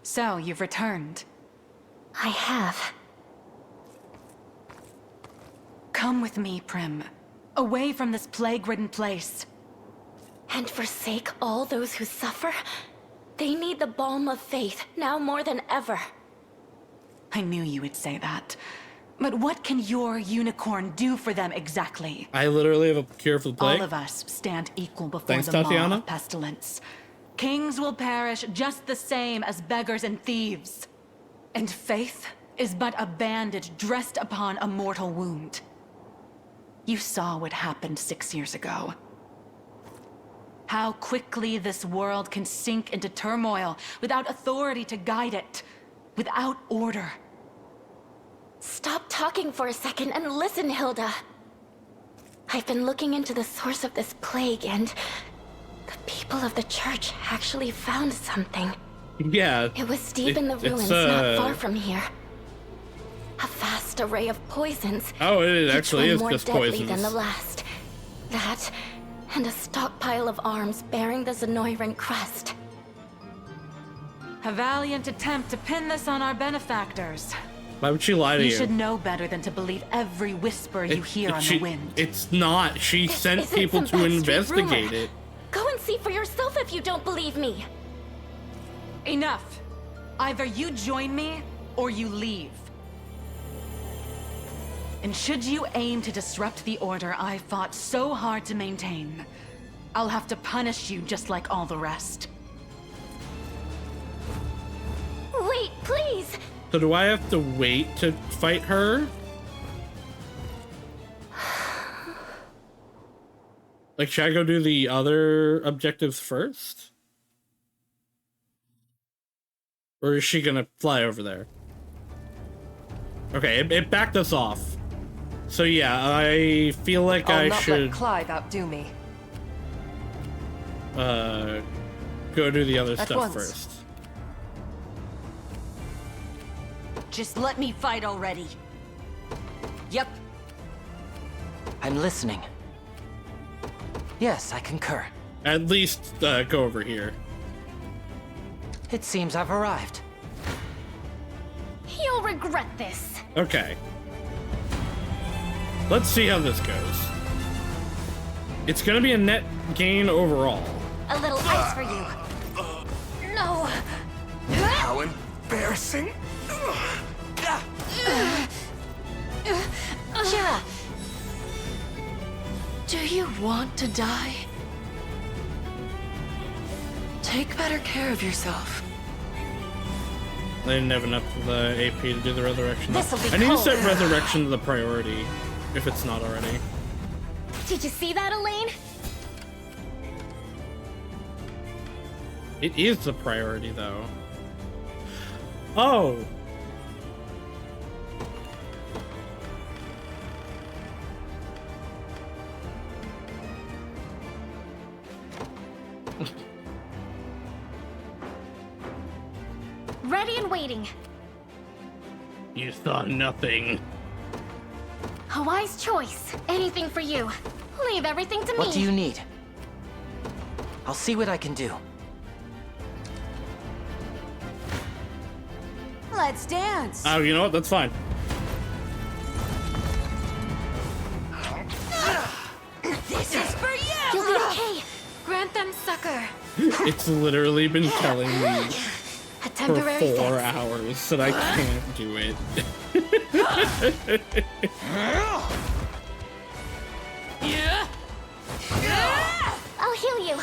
So, you've returned. I have. Come with me, Prim. Away from this plague-ridden place. And forsake all those who suffer? They need the balm of faith, now more than ever. I knew you would say that. But what can your unicorn do for them exactly? I literally have a cure for the plague. All of us stand equal before Thanks, the maw Tatiana. of pestilence. Kings will perish just the same as beggars and thieves. And faith is but a bandage dressed upon a mortal wound. You saw what happened 6 years ago. How quickly this world can sink into turmoil without authority to guide it, without order. Stop talking for a second and listen, Hilda. I've been looking into the source of this plague, and the people of the church actually found something. Yeah. It was deep in the ruins, not far from here. A vast array of poisons. Oh, it actually each is one more just deadly poisons. than the last. That, and a stockpile of arms bearing the Zenoiran crest. A valiant attempt to pin this on our benefactors. Why would she lie to you? You should know better than to believe every whisper you hear on the wind. It's not. She sent isn't people some to backstreet investigate rumor. it. Go and see for yourself if you don't believe me. Enough. Either you join me, or you leave. And should you aim to disrupt the order I fought so hard to maintain, I'll have to punish you just like all the rest. Wait, please! So do I have to wait to fight her? Like, should I go do the other objectives first? Or is she gonna fly over there? Okay, it backed us off. So yeah, I feel like I'll I not should let Clive outdo me. go do the other At stuff once. first. Just let me fight already. Yep. I'm listening. Yes, I concur. At least go over here. It seems I've arrived. You'll regret this. Okay. Let's see how this goes. It's gonna be a net gain overall. A little ice for you. No. How embarrassing. Cheer up. Do you want to die? Take better care of yourself. I didn't have enough of the AP to do the resurrection. This'll be I need to cold. set resurrection to the priority, if it's not already. Did you see that, Elaine? It is the priority, though. Oh! Ready and waiting. You saw nothing. A wise choice. Anything for you. Leave everything to me. What do you need? I'll see what I can do. Let's dance. Oh, you know what? That's fine. This is for you. You'll be okay. Grant them succor. It's literally been telling me A for temporary 4 fix. hours that I can't do it. I'll heal you.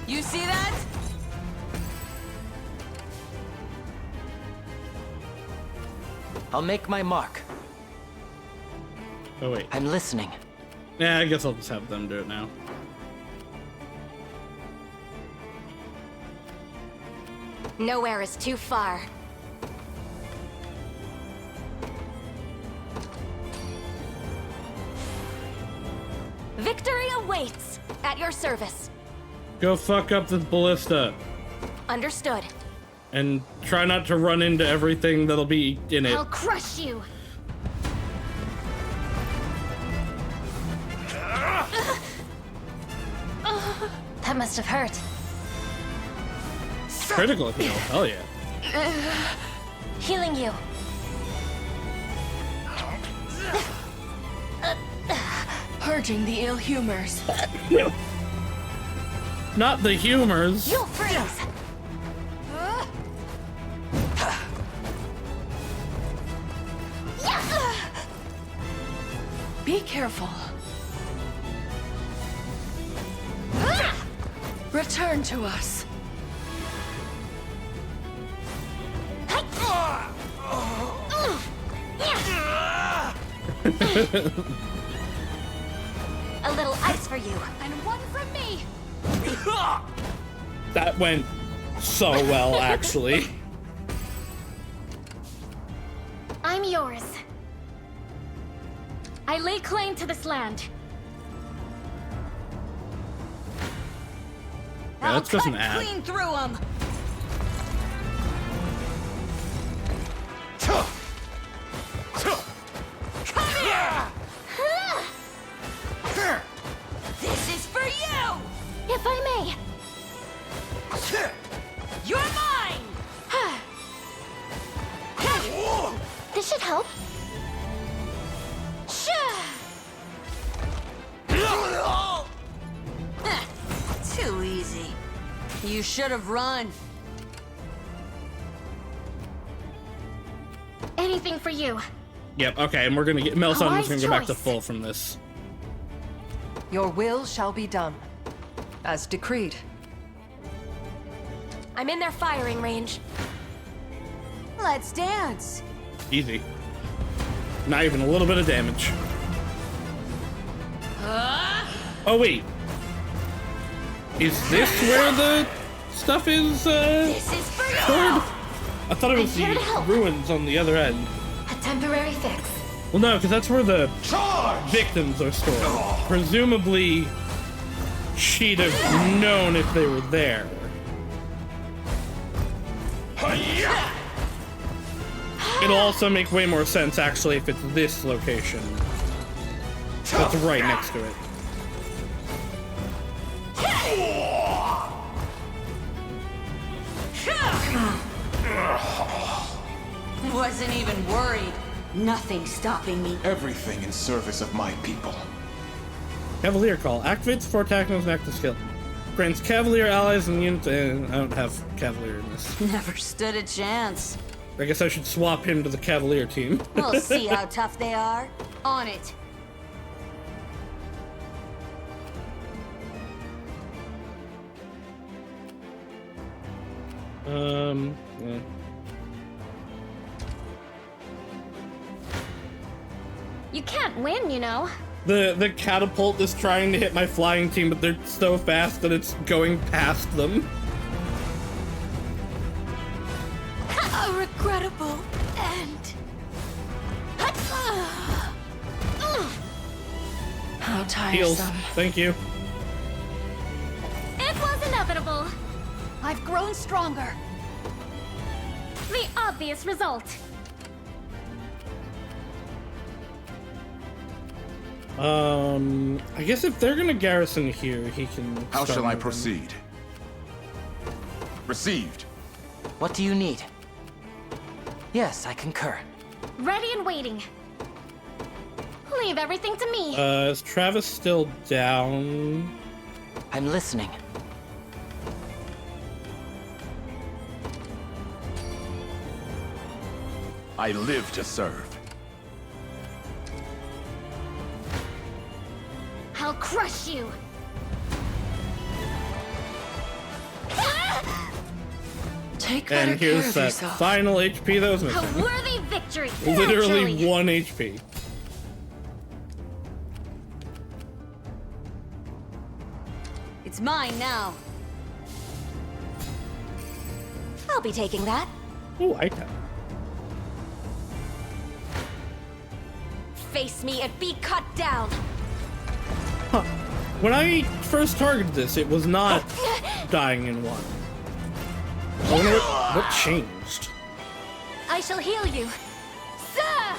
You see that? I'll make my mark. Oh, wait. I'm listening. Yeah, I guess I'll just have them do it now. Nowhere is too far. Victory awaits. At your service. Go fuck up this ballista. Understood. And try not to run into everything that'll be in it. I'll crush you. That must have hurt. Critical heal, hell yeah. Healing you. Purging the ill humors. Not the humors. You'll freeze. Be careful. Return to us. A little ice for you. And one from me. That went so well, actually. I'm yours. I lay claim to this land. Yeah, that's just an ad. Clean through them. Come here. This is for you. If I may. You're mine. This should help. Too easy. You should have run. Anything for you. Yep, okay, and we're gonna get Mel's Wise gonna go back to choice. full from this. Your will shall be done, as decreed. I'm in their firing range. Let's dance. Easy. Not even a little bit of damage. Oh wait. Is this where the stuff is This is for you. stored? I thought it was I'm here the to help. ruins on the other end. A temporary fix. Well, no, because that's where the victims are stored. Presumably, she'd have known if they were there. It'll also make way more sense, actually, if it's this location. That's right next to it. Wasn't even worried. Nothing stopping me. Everything in service of my people. Cavalier Call. Activates before attacking with an active skill. Grants Cavalier allies and units. I don't have Cavalier in this. Never stood a chance. I guess I should swap him to the Cavalier team. We'll see how tough they are. On it. Yeah. You can't win, you know. The catapult is trying to hit my flying team, but they're so fast that it's going past them. A regrettable end. How Heals. tiresome. Thank you. It was inevitable. I've grown stronger. The obvious result. I guess if they're gonna garrison here, he can. How start shall I moving. proceed? Received. What do you need? Yes, I concur. Ready and waiting. Leave everything to me. Is Travis still down? I'm listening. I live to serve. I'll crush you. Take better And care here's of that yourself. final HP that was A missing. worthy victory. Literally naturally. 1 HP. It's mine now. I'll be taking that. Ooh, item. Face me and be cut down. Huh. When I first targeted this, it was not dying in one. I wonder what changed. I shall heal you. Sir!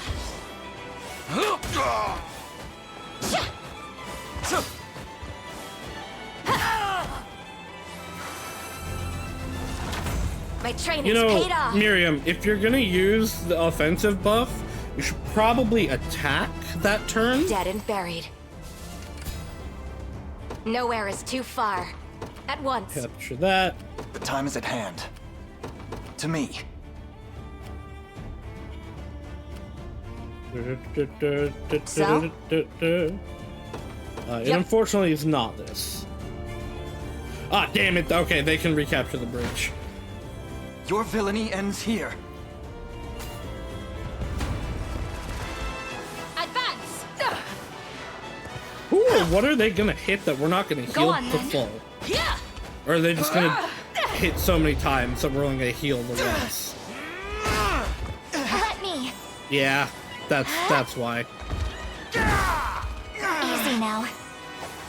My training's You know, paid off. Miriam, if you're gonna use the offensive buff, you should probably attack that turn. Dead and buried. Nowhere is too far. At once. Capture that. The time is at hand. To me. So? It unfortunately is not this. Ah, damn it. Okay, they can recapture the bridge. Your villainy ends here. Advance! Ooh, what are they gonna hit that we're not gonna Go heal on, to then. full? Yeah! Or are they just gonna hit so many times that we're only gonna heal the once? Let me. Yeah, that's why. Easy now.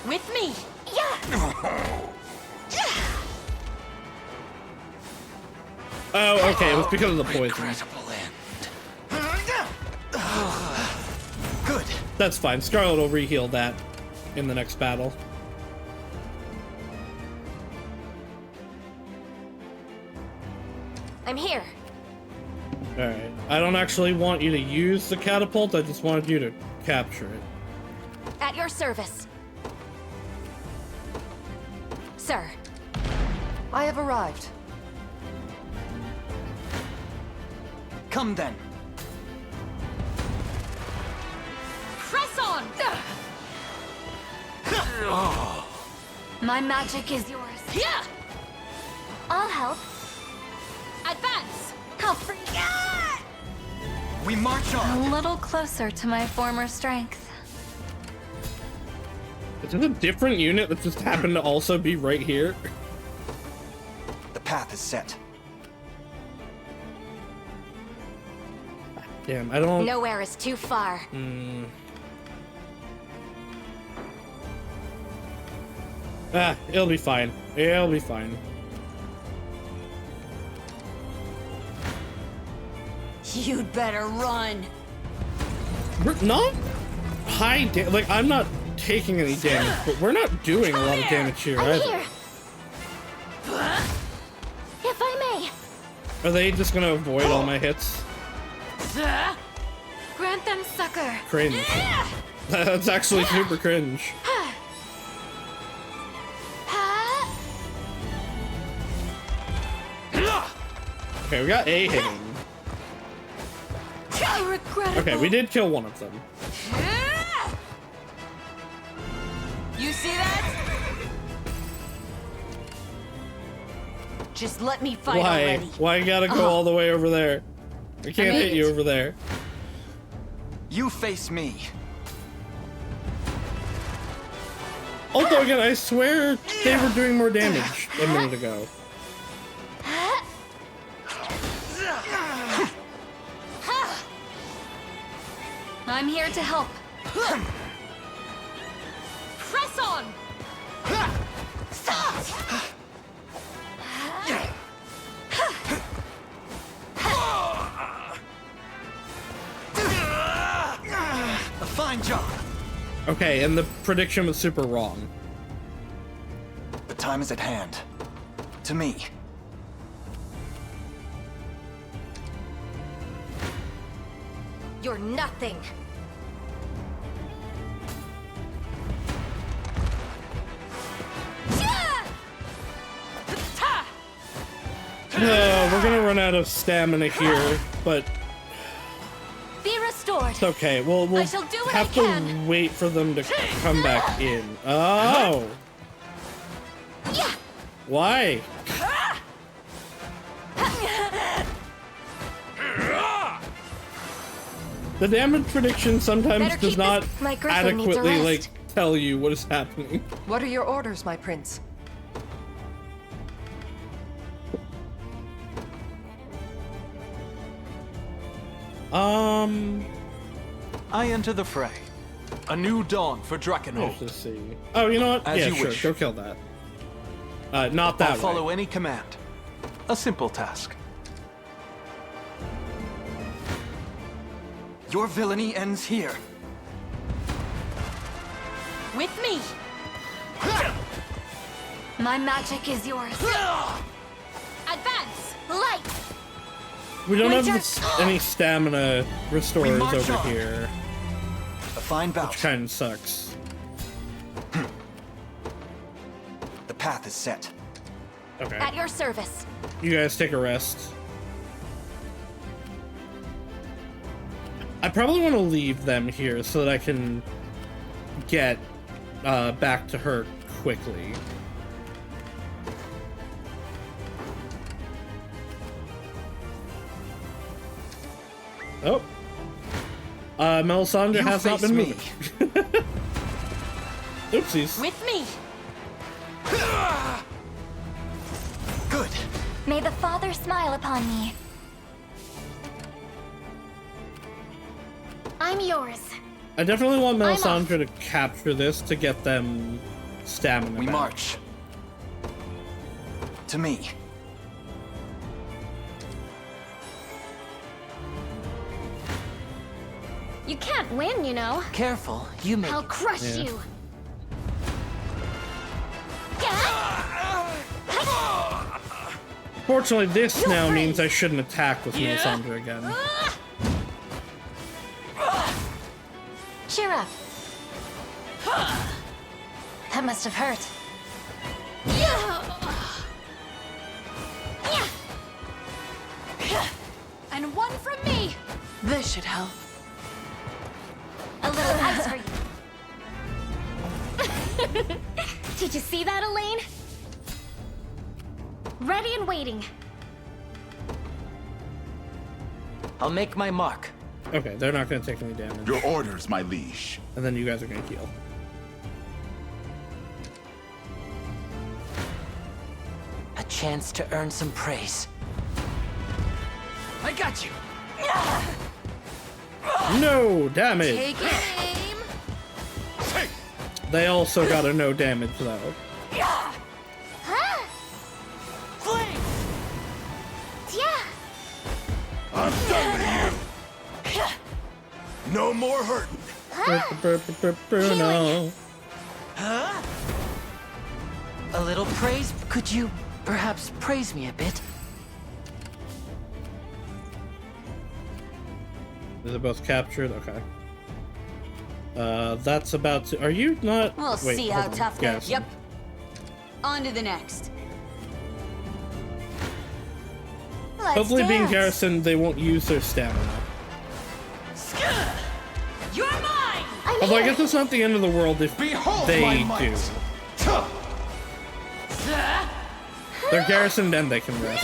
With me. Yeah! Oh, okay, it was because of the poison. Good. That's fine. Scarlet will re-heal that in the next battle. I'm here. Alright. I don't actually want you to use the catapult, I just wanted you to capture it. At your service. Sir. I have arrived. Come then. Press on! My magic is yours. Yeah! I'll help. Advance! I'll free. We march A on. little closer to my former strength. Is it a different unit that just happened to also be right here? The path is set. Damn, I don't... Nowhere is too far. Ah, it'll be fine. It'll be fine. You'd better run. We're not high like, I'm not taking any damage, but we're not doing a lot of damage here I'm either. here. If I Are they just gonna avoid all my hits? may. Grant them succor. Cringe. That's actually super cringe. Okay, we got A hitting. Okay, we did kill one of them. You see that? Just let me fight Why? already. Why you gotta go all the way over there? I can't hit you over there. You face me. Also, again, I swear they were doing more damage a minute ago. I'm here to help. Press on! A fine job. Okay, and the prediction was super wrong. The time is at hand. To me. You're nothing. We're gonna run out of stamina here, but Be restored. it's okay. We'll I shall do what have I to can. wait for them to come back in. Oh! Why? The damage prediction sometimes Better does keep not this- my griffin needs a adequately rest. tell you what is happening. What are your orders, my prince? I enter the fray. A new dawn for Drakenhold. Let's see. Oh, you know what? As yeah, you sure. wish. Go kill that. Not that I'll follow way. any command. A simple task. Your villainy ends here. With me. My magic is yours. Advance. Light. We don't have Winter- any stamina restorers march over on. here, A fine bout. which kind of sucks. The path is set. Okay. At your service. You guys take a rest. I probably want to leave them here so that I can get back to her quickly. Oh. Melisandre You has not face been me. moving. Oopsies. With me. Good. May the Father smile upon me. I'm yours. I definitely want I'm Melisandre to capture this to get them stamina We back. march. To me. You can't win, you know. Careful, you may. I'll crush Yeah. you. Fortunately, this now means I shouldn't attack with Melisandre again. Cheer up. That must have hurt. And one from me. This should help. A little ice for you. Did you see that, Elaine? Ready and waiting. I'll make my mark. Okay, they're not going to take any damage. Your orders, my liege. And then you guys are going to heal. A chance to earn some praise. I got you. No damage! Take aim. They also got a no damage, though. I'm done with you. No more hurting. Bruno. A little praise? Could you perhaps praise me a bit? They're both captured? Okay. That's about to... Are you not... We'll Wait, see hold how on. tough they. Yes. Yep. On to the next. Let's Hopefully being dance. garrisoned, they won't use their stamina. You're mine. Although I guess it's not the end of the world if Behold they my might. do. They're garrisoned and they can rest.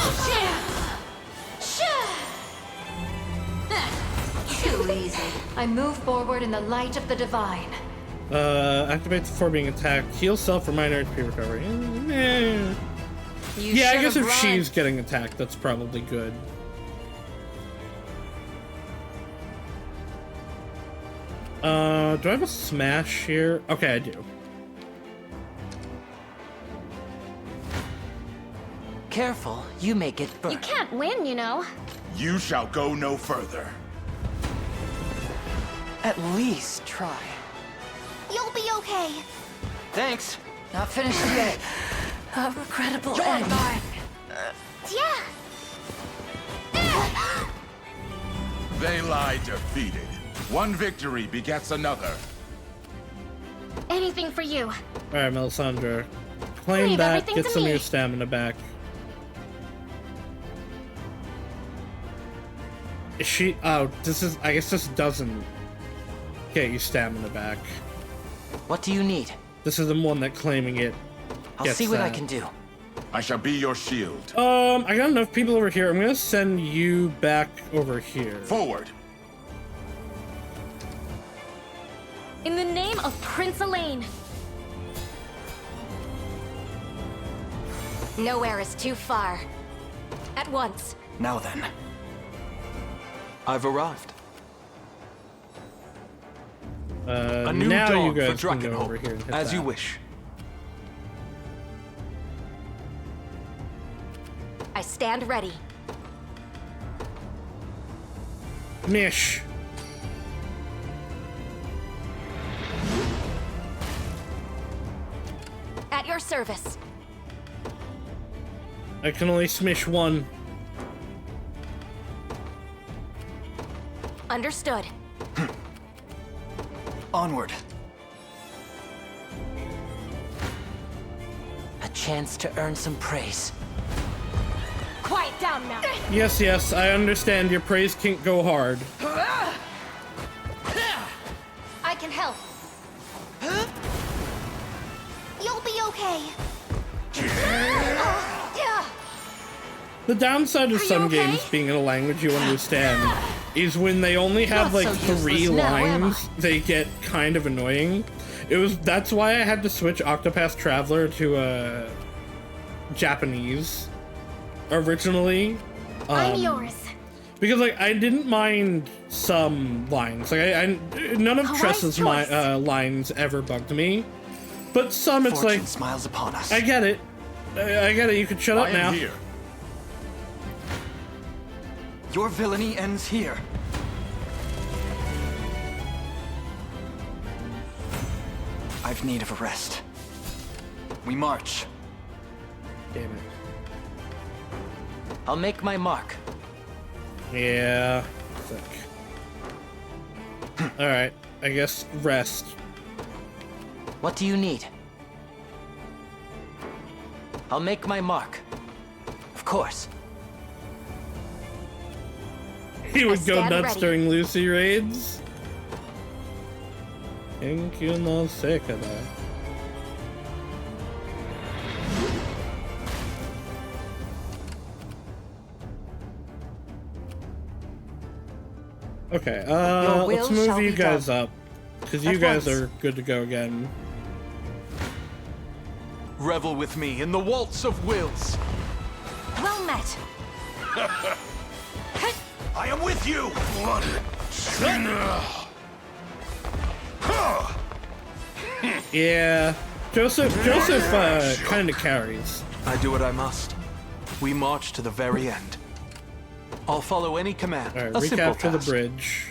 Too easy. I move forward in the light of the divine. Activates before being attacked. Heal self for minor HP recovery. Yeah, I guess if she's getting attacked, that's probably good. Do I have a smash here? Okay, I do. Careful, you may get burned. You can't win, you know. You shall go no further. At least try. You'll be okay. Thanks. Not finished yet. A regrettable end. Yeah. They lie defeated. One victory begets another. Anything for you. Alright, Melisandre. Claim Leave that, everything get to some of me. your stamina back. Is she... Oh, this is... I guess this doesn't get you stamina back. What do you need? This is the one that claiming it I'll gets see what I that. can do. I shall be your shield. I got enough people over here. I'm gonna send you back over here. Forward. In the name of Prince Elaine. Nowhere is too far. At once. Now then. I've arrived. A new now dawn you guys for can go Drakenholt, over here and hit as you that. wish. I stand ready. Mish. At your service. I can only smish one. Understood. Onward. A chance to earn some praise. Quiet down now. Yes, yes, I understand your praise can't go hard. I can help. You'll be okay. The downside of some okay? games being in a language you understand is when they only have Not like so 3 useless now, am lines, they get kind of annoying. That's why I had to switch Octopath Traveler to Japanese originally. I'm yours. Because like I didn't mind some lines. Like none of Wise Tressa's choice. lines ever bugged me. But some it's Fortune like smiles upon us. I get it. I get it. You can shut up I now. am here. Your villainy ends here. I've need of a rest. We march. Damn it. I'll make my mark. Yeah. Sick. Alright, I guess rest. What do you need? I'll make my mark. Of course. He would go stand nuts ready. during Lucy raids. Think you know sick of that. Okay, Your will let's move shall you be guys done. up. Because you At guys once. are good to go again. Revel with me in the waltz of wills. Well met. I am with you! Yeah, Joseph kind of carries. I do what I must. We march to the very end. I'll follow any command. Alright, A simple recapture the task. bridge.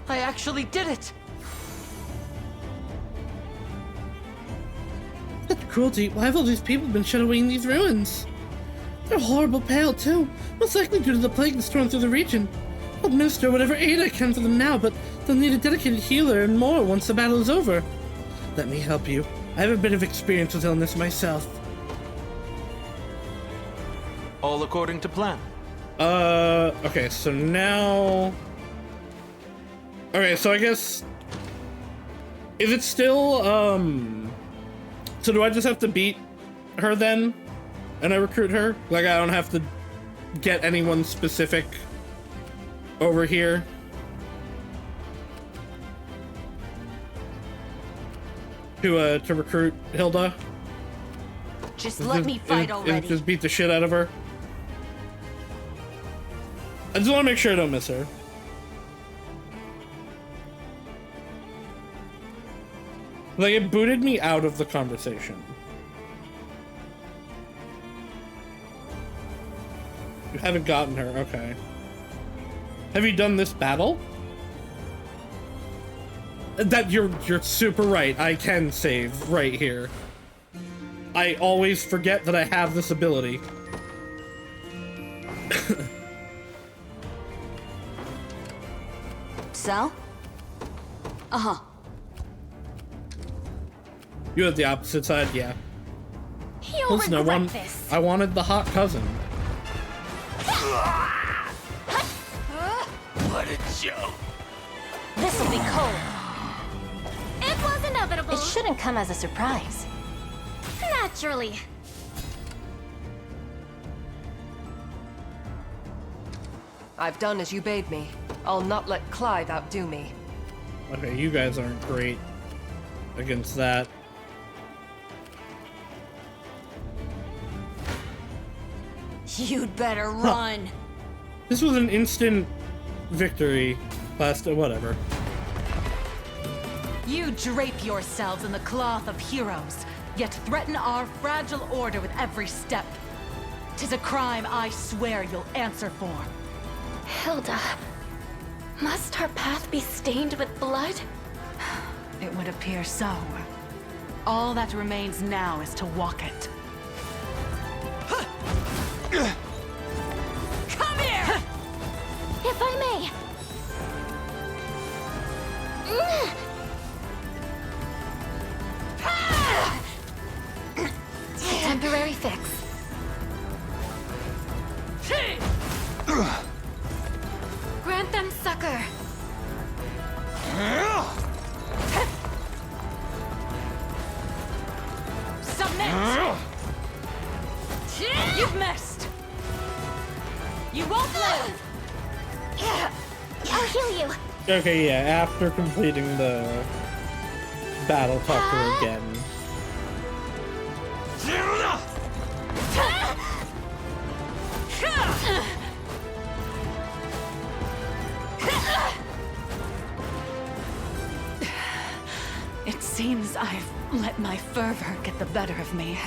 I actually did it! Such cruelty. Why have all these people been shut away in these ruins? They're horrible pale, too. Most likely due to the plague that's torn through the region. I'll administer whatever aid I can for them now, but they'll need a dedicated healer and more once the battle is over. Let me help you. I have a bit of experience with illness myself. All according to plan. Okay, so now... Okay, so I guess... Is it still, So do I just have to beat her then, and I recruit her. Like, I don't have to get anyone specific over here. To recruit Hilda. Just let me fight already. Just beat the shit out of her. I just want to make sure I don't miss her. Like, it booted me out of the conversation. You haven't gotten her, okay. Have you done this battle? That you're super right. I can save right here. I always forget that I have this ability. So? Uh-huh. You at the opposite side, yeah. You'll regret Listen, this. I wanted the hot cousin. What a joke. This'll be cold. It was inevitable. It shouldn't come as a surprise. Naturally. I've done as you bade me. I'll not let Clive outdo me. Okay, you guys aren't great against that. You'd better run. This was an instant victory. Whatever. You drape yourselves in the cloth of heroes, yet threaten our fragile order with every step. 'Tis a crime I swear you'll answer for. Hilda, must our path be stained with blood? It would appear so. All that remains now is to walk it. Come here! If I may. Temporary fix. Grant them succor. Submit! You've missed! You won't live! I'll heal you. Okay, yeah, after completing the battle, talk to her again. It seems I've let my fervor get the better of me.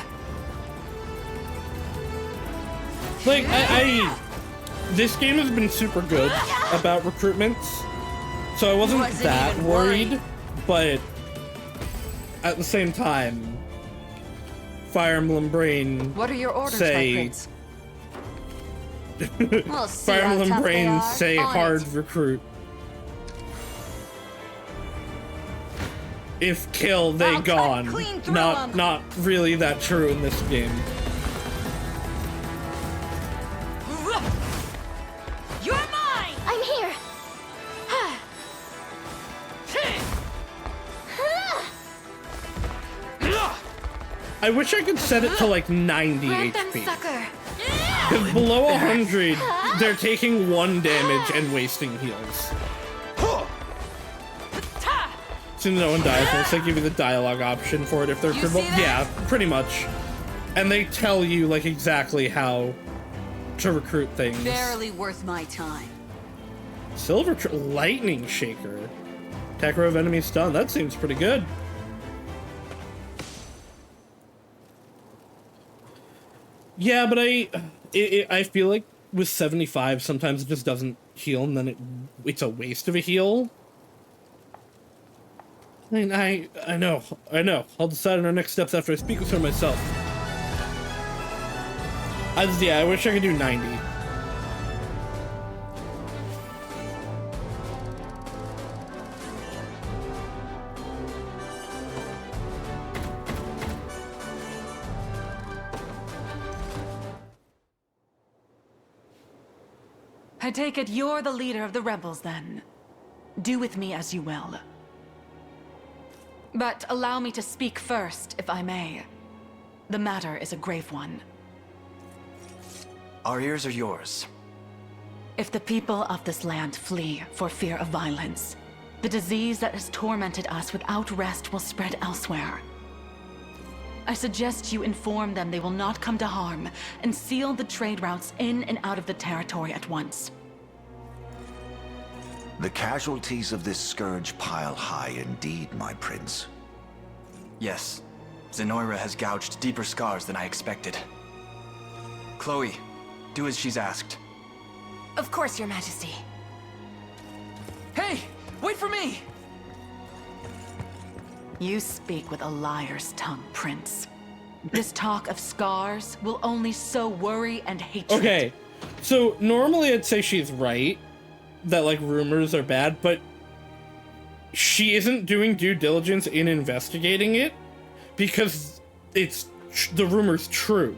Like, this game has been super good about recruitments, so I wasn't that worried, but at the same time, Fire Emblem Brain What are your orders, say... my prince? We'll see Fire how Emblem tough they Brain are. say On hard it. recruit. If kill, they I'll cut gone. clean through 'em. Not really that true in this game. You're mine! I'm here. I wish I could set it to like 90 Grant them HP. succor. Because below 100, they're taking 1 damage and wasting heals. So no one dies unless they give you the dialogue option for it if they're yeah, pretty much. And they tell you like exactly how to recruit things. Barely worth my time. Lightning Shaker. Attack row of enemy stun. That seems pretty good. Yeah, but I feel like with 75, sometimes it just doesn't heal, and then it's a waste of a heal. I mean, I know. I'll decide on our next steps after I speak with her myself. Yeah, I wish I could do 90. I take it you're the leader of the rebels, then. Do with me as you will. But allow me to speak first, if I may. The matter is a grave one. Our ears are yours. If the people of this land flee for fear of violence, the disease that has tormented us without rest will spread elsewhere. I suggest you inform them they will not come to harm, and seal the trade routes in and out of the territory at once. The casualties of this scourge pile high indeed, my prince. Yes, Zenoira has gouged deeper scars than I expected. Chloe, do as she's asked. Of course, Your Majesty. Hey! Wait for me! You speak with a liar's tongue, Prince. This talk of scars will only sow worry and hatred. Okay, so normally I'd say she's right, that like rumors are bad, but she isn't doing due diligence in investigating it because the rumor's true.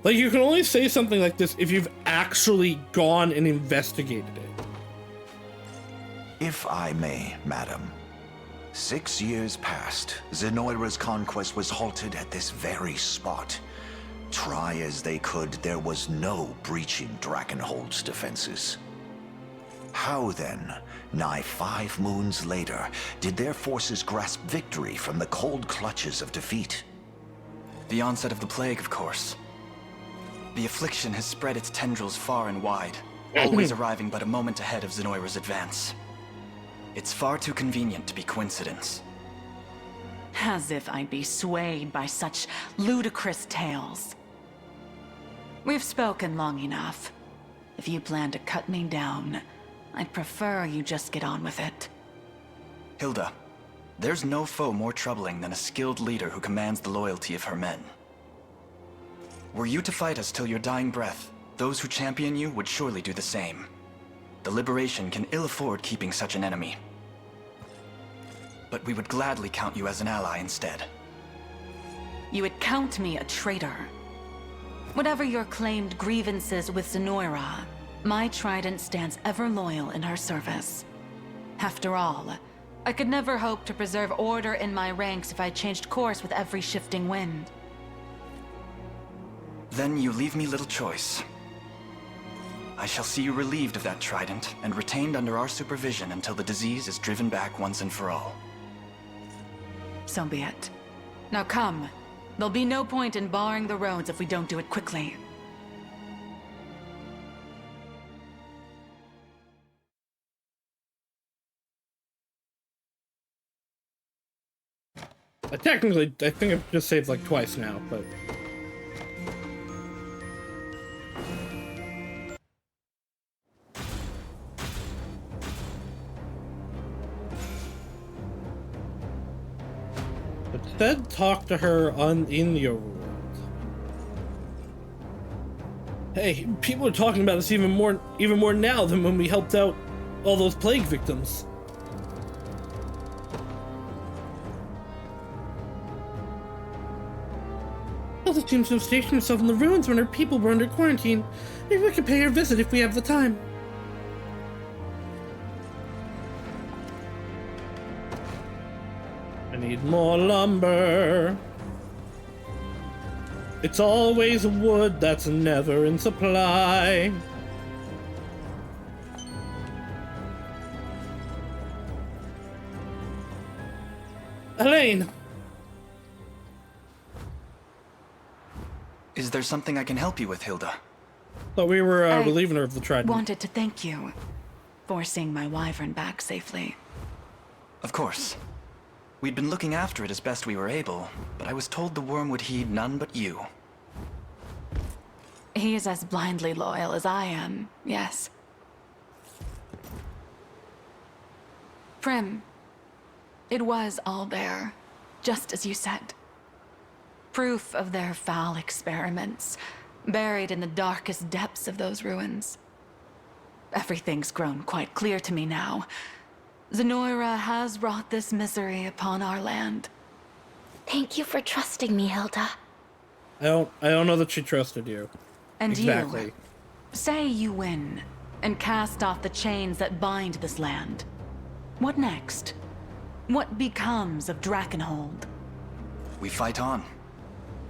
Like, you can only say something like this if you've actually gone and investigated it. If I may, madam. 6 years passed. Zenoira's conquest was halted at this very spot. Try as they could, there was no breaching Drakenhold's defenses. How then, nigh 5 moons later, did their forces grasp victory from the cold clutches of defeat? The onset of the plague, of course. The affliction has spread its tendrils far and wide, always arriving but a moment ahead of Zenoira's advance. It's far too convenient to be coincidence. As if I'd be swayed by such ludicrous tales. We've spoken long enough. If you plan to cut me down, I'd prefer you just get on with it. Hilda, there's no foe more troubling than a skilled leader who commands the loyalty of her men. Were you to fight us till your dying breath, those who champion you would surely do the same. The Liberation can ill afford keeping such an enemy. But we would gladly count you as an ally instead. You would count me a traitor. Whatever your claimed grievances with Zenoira, my trident stands ever loyal in her service. After all, I could never hope to preserve order in my ranks if I changed course with every shifting wind. Then you leave me little choice. I shall see you relieved of that trident and retained under our supervision until the disease is driven back once and for all. So be it. Now come. There'll be no point in barring the roads if we don't do it quickly. Technically, I think I've just saved like twice now, but... Instead, talk to her in the overworld. Hey, people are talking about us even more now than when we helped out all those plague victims. Hilda seems to have stationed herself in the ruins when her people were under quarantine. Maybe we could pay her a visit if we have the time. I need more lumber. It's always wood that's never in supply. Elaine! Is there something I can help you with, Hilda? Thought we were relieving her of the trident. Wanted to thank you for seeing my wyvern back safely. Of course. We'd been looking after it as best we were able, but I was told the worm would heed none but you. He is as blindly loyal as I am, yes. Prim, it was all there, just as you said. Proof of their foul experiments, buried in the darkest depths of those ruins. Everything's grown quite clear to me now. Zenoira has brought this misery upon our land. Thank you for trusting me, Hilda. I don't know that she trusted you. And exactly. you, say you win, and cast off the chains that bind this land. What next? What becomes of Drakenhold? We fight on,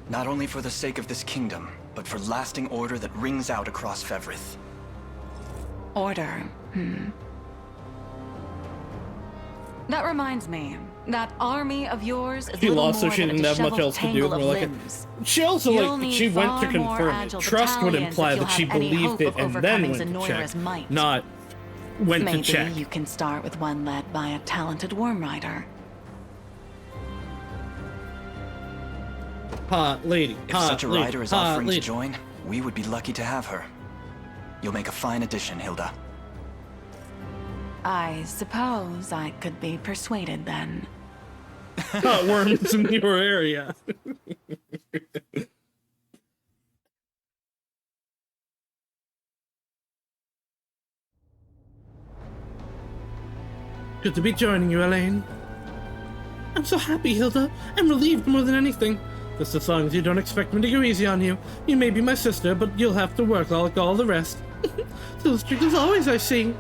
Not only for the sake of this kingdom, but for lasting order that rings out across Fevrith. Order, That reminds me, that army of yours is She little lost, so more she than a didn't have much disheveled else to do. tangle And of we're like, limbs. she also You'll like need she went to far more confirm it. agile Trust would battalions imply if that she you'll have any believed hope it of and then overcoming went to check, Zenoira's might. not went Maybe to check. you can start with one led by a talented worm rider. Hot lady. If such a rider is offering to join, we would be lucky to have her. You'll make a fine addition, Hilda. I suppose I could be persuaded then. Hot worms in your area. Good to be joining you, Elaine. I'm so happy, Hilda. I'm relieved more than anything. Just as long as you don't expect me to go easy on you. You may be my sister, but you'll have to work like all the rest. Still strict as always, I see.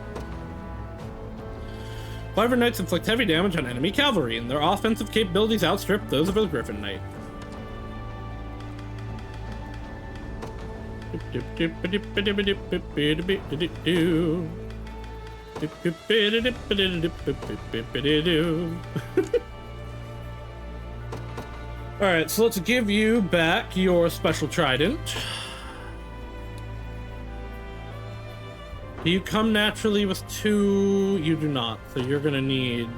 Wyvern Knights inflict heavy damage on enemy cavalry, and their offensive capabilities outstrip those of a Griffin Knight. Alright, so let's give you back your special trident. Do you come naturally with 2? You do not, so you're gonna need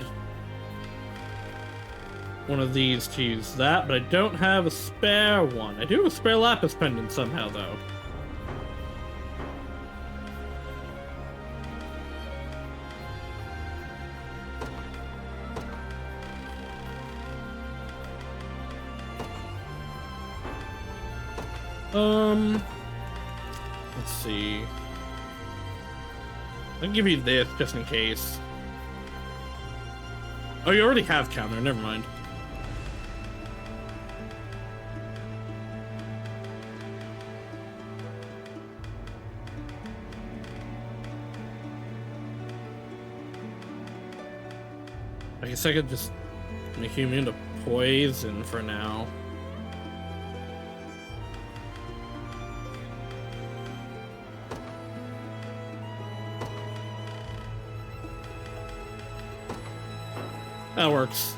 one of these to use that, but I don't have a spare one. I do have a spare lapis pendant somehow, though. Let's see. I'll give you this just in case. Oh, you already have counter, never mind. I guess I could just make you immune to poison for now. That works.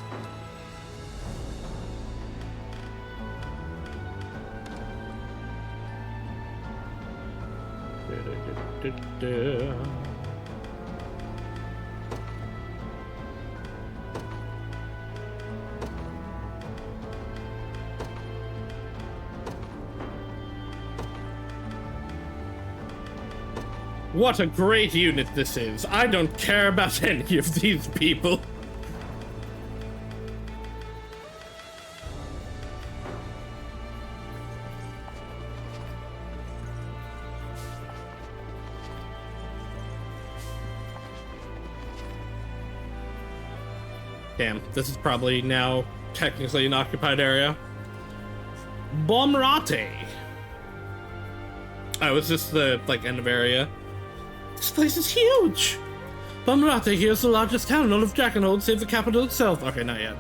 What a great unit this is. I don't care about any of these people. Damn, this is probably now technically an occupied area. Bomrate. Oh, is this the, like, end of area? This place is huge! Bomrate here is the largest town in all of Drakenhold, save the capital itself. Okay, not yet.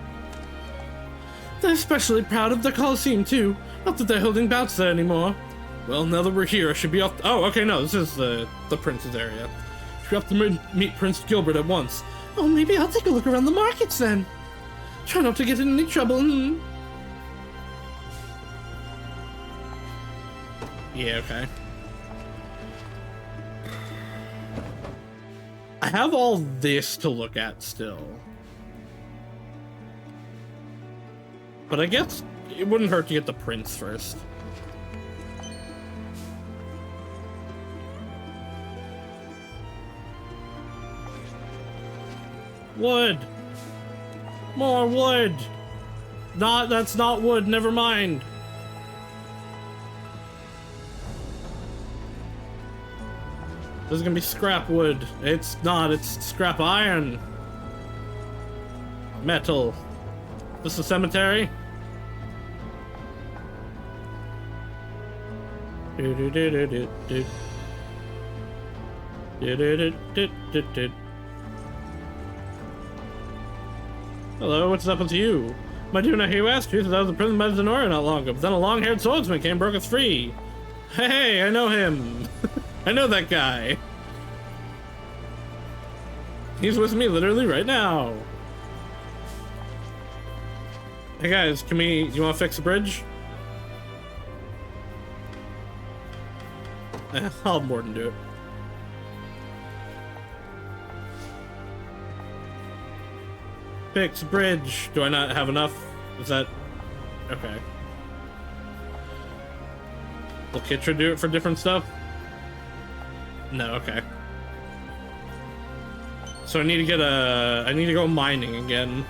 They're especially proud of the Colosseum, too. Not that they're holding bouts there anymore. Well, now that we're here, I should be off... Oh, okay, no, this is the prince's area. Should be off to meet Prince Gilbert at once. Oh, maybe I'll take a look around the markets then. Try not to get in any trouble. Yeah, okay. I have all this to look at still. But I guess it wouldn't hurt to get the prince first. Wood! More wood! That's not wood, never mind. This is gonna be scrap wood. It's not, it's scrap iron. Metal. This is a cemetery? Hello, what's up with you? My dude, not here asked you, since I was imprisoned by Zenora not long ago, but then a long-haired swordsman came and broke us free. Hey, I know him. I know that guy. He's with me literally right now. Hey guys, you wanna fix the bridge? I'll more than do it. Fix bridge. Do I not have enough? Is that okay? Will Kitra do it for different stuff? No, okay. So I need to go mining again.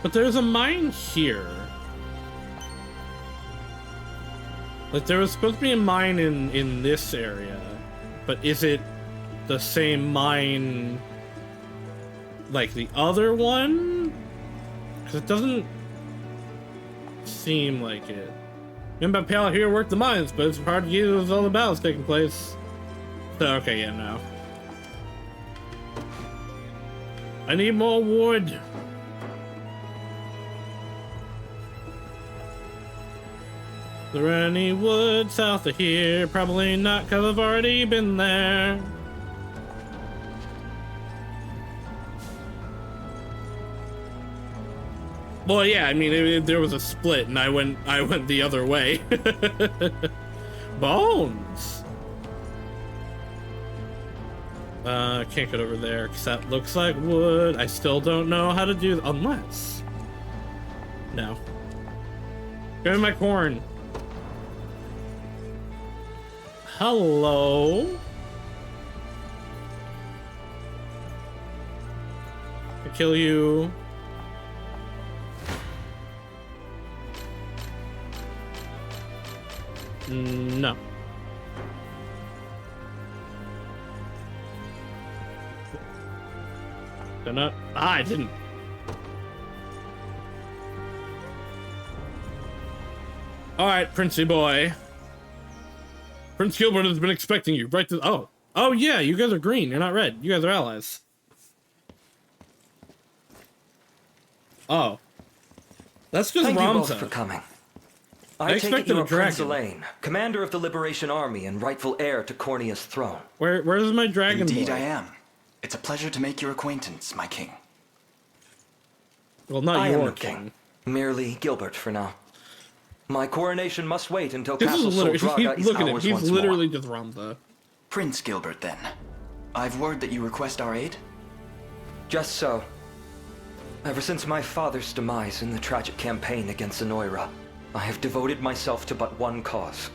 But there's a mine here. Like there was supposed to be a mine in this area, but is it the same mine like the other one? Because it doesn't seem like it. Remember, Pale here worked the mines, but it's hard to use with all the battles taking place. So, okay, yeah, no. I need more wood. Is there any wood south of here? Probably not, because I've already been there. Well, yeah, I mean, there was a split, and I went the other way. Bones. Can't get over there because that looks like wood. I still don't know how to do unless. No. Give me my corn. Hello. I kill you. No. Gonna. I didn't. Alright, Princey boy. Prince Gilbert has been expecting you. Right to. Oh. Oh, yeah, you guys are green. You're not red. You guys are allies. Oh. That's just Thank you both Ramza. for coming. I take it expected you a are Prince dragon. Elaine, commander of the Liberation Army and rightful heir to Cornea's throne. Where's my dragon Indeed boy? I am. It's a pleasure to make your acquaintance, my king. Well, not I your am no king. Merely Gilbert for now. My coronation must wait until This Castle is literally. Soldraga is Look at him. ours He's once literally more. just Ramza. Prince Gilbert, then. I've word that you request our aid? Just so. Ever since my father's demise in the tragic campaign against Zenoira, I have devoted myself to but one cause.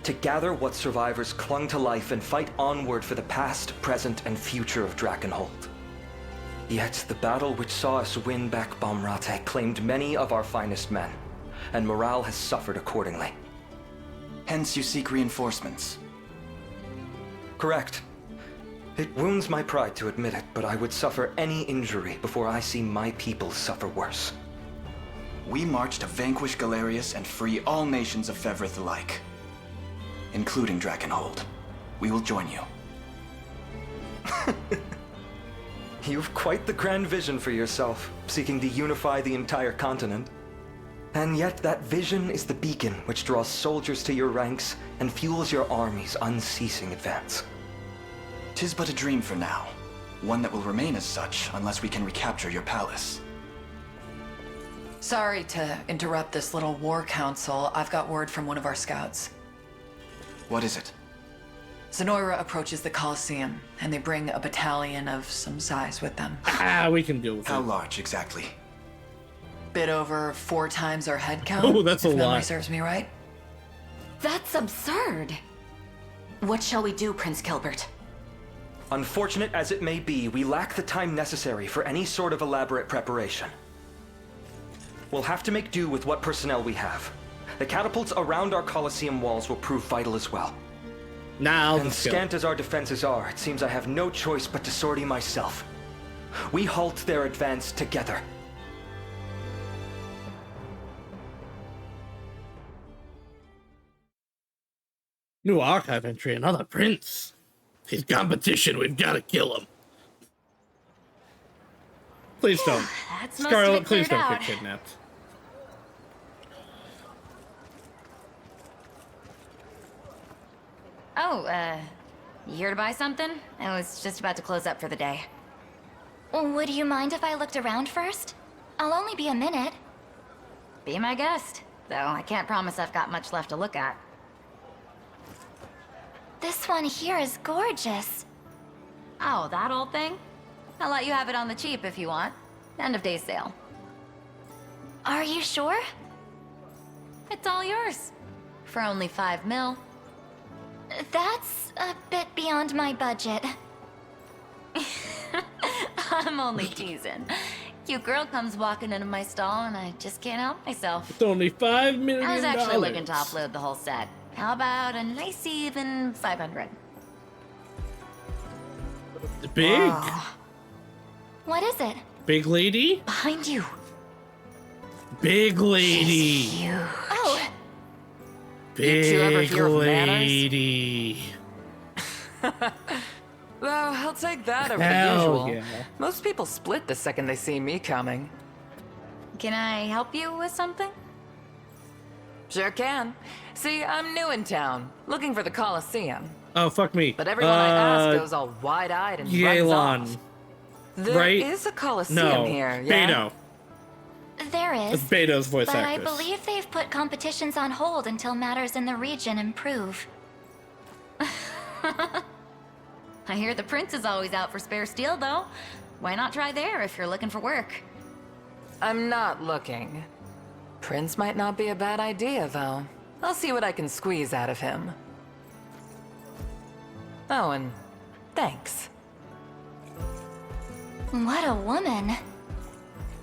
To gather what survivors clung to life and fight onward for the past, present, and future of Drakenhold. Yet the battle which saw us win back Balmrate claimed many of our finest men, and morale has suffered accordingly. Hence you seek reinforcements. Correct. It wounds my pride to admit it, but I would suffer any injury before I see my people suffer worse. We march to vanquish Galerius and free all nations of Fevrith alike, including Drakenhold. We will join you. You've quite the grand vision for yourself, seeking to unify the entire continent. And yet that vision is the beacon which draws soldiers to your ranks and fuels your army's unceasing advance. 'Tis but a dream for now, one that will remain as such unless we can recapture your palace. Sorry to interrupt this little war council. I've got word from one of our scouts. What is it? Zenoira approaches the Colosseum, and they bring a battalion of some size with them. We can deal with How large, exactly? Bit over 4 times our head count. Oh, that's a if memory lot. serves me right. That's absurd. What shall we do, Prince Gilbert? Unfortunate as it may be, we lack the time necessary for any sort of elaborate preparation. We'll have to make do with what personnel we have. The catapults around our Colosseum walls will prove vital as well. Now, and scant as our defenses are, it seems I have no choice but to sortie myself. We halt their advance together. New archive entry, another prince. His competition, we've got to kill him. Please don't. That's most of Scarlet, it please cleared don't out. get kidnapped. Oh, you here to buy something? I was just about to close up for the day. Would you mind if I looked around first? I'll only be a minute. Be my guest, though I can't promise I've got much left to look at. This one here is gorgeous. Oh, that old thing? I'll let you have it on the cheap if you want. End of day sale. Are you sure? It's all yours. For only 5 mil. That's a bit beyond my budget. I'm only teasing. Cute girl comes walking into my stall and I just can't help myself. It's only $5 million. I was actually looking to upload the whole set. How about a nice even 500? Big. Whoa. What is it? Big lady? Behind you. Big lady. Oh. Big lady. Though, I'll take that over Hell the usual. yeah. Most people split the second they see me coming. Can I help you with something? Sure can. See, I'm new in town, looking for the Colosseum. Oh, fuck me. But everyone I ask goes all wide-eyed and runs Yelan. off. There is a Colosseum here, yeah? Beto. There is. It's Beto's voice but actress. I believe they've put competitions on hold until matters in the region improve. I hear the prince is always out for spare steel, though. Why not try there if you're looking for work? I'm not looking. Prince might not be a bad idea, though. I'll see what I can squeeze out of him. Oh, and thanks. What a woman.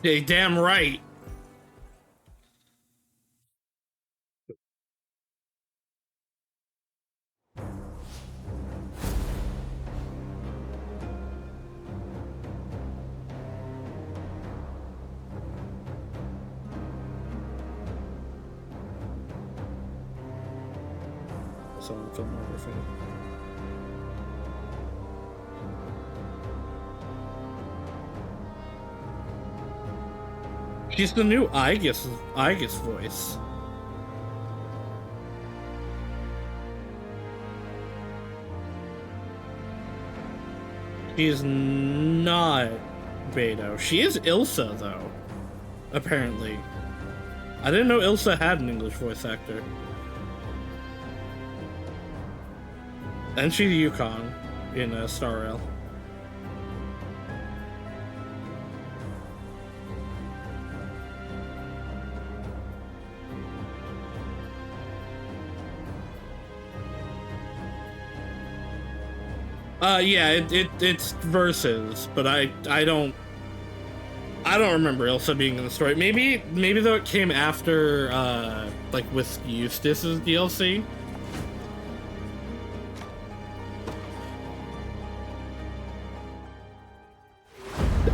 Yeah, damn right. Someone filmography. She's the new Aegis voice. She's not Beto. She is Ilsa, though. Apparently. I didn't know Ilsa had an English voice actor. And she's Yukon in Star Rail. Yeah, it's verses, but I don't remember Ilsa being in the story. Maybe though it came after like with Eustace's DLC.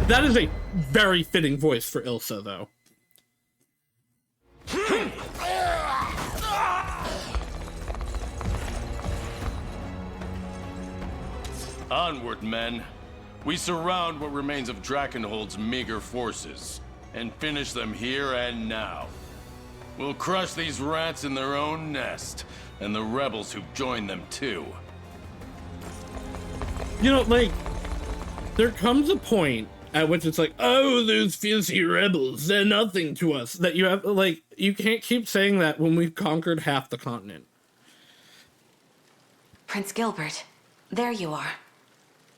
That is a very fitting voice for Ilsa, though. Onward, men. We surround what remains of Drakenhold's meager forces, and finish them here and now. We'll crush these rats in their own nest, and the rebels who've joined them too. You know, like, there comes a point at which it's like, oh, those fiercey rebels, they're nothing to us. That you have, like, you can't keep saying that when we've conquered half the continent. Prince Gilbert, there you are.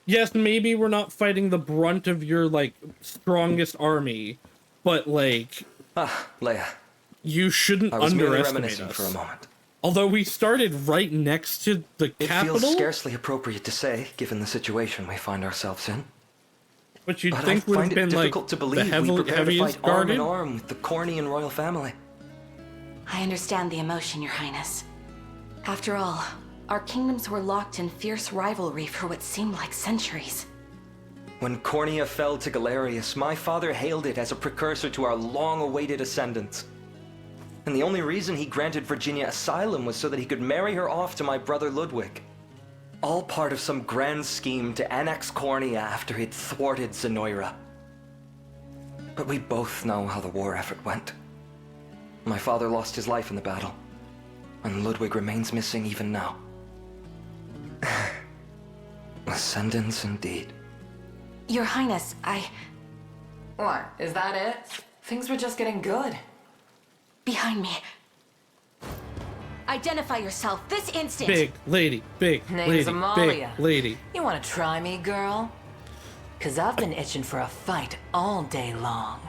Yes, maybe we're not fighting the brunt of your, like, strongest army, but, like... Leia. You shouldn't I was merely underestimate reminiscing us. for a moment. Although we started right next to the capital? It feels scarcely appropriate to say, given the situation we find ourselves in. But you'd But think I would find have been, it like, difficult to the believe we prepare to heaviest fight arm in guarded? arm with the Cornian royal family. I understand the emotion, Your Highness. After all, our kingdoms were locked in fierce rivalry for what seemed like centuries. When Cornia fell to Galerius, my father hailed it as a precursor to our long-awaited ascendance. And the only reason he granted Virginia asylum was so that he could marry her off to my brother Ludwig. All part of some grand scheme to annex Cornia after he'd thwarted Zenoira. But we both know how the war effort went. My father lost his life in the battle, and Ludwig remains missing even now. Ascendance indeed. Your Highness, What? Is that it? Things were just getting good. Behind me. Identify yourself this instant! Big lady, big Name's lady, Amalia. big lady. You wanna try me, girl? 'Cause I've been itching for a fight all day long.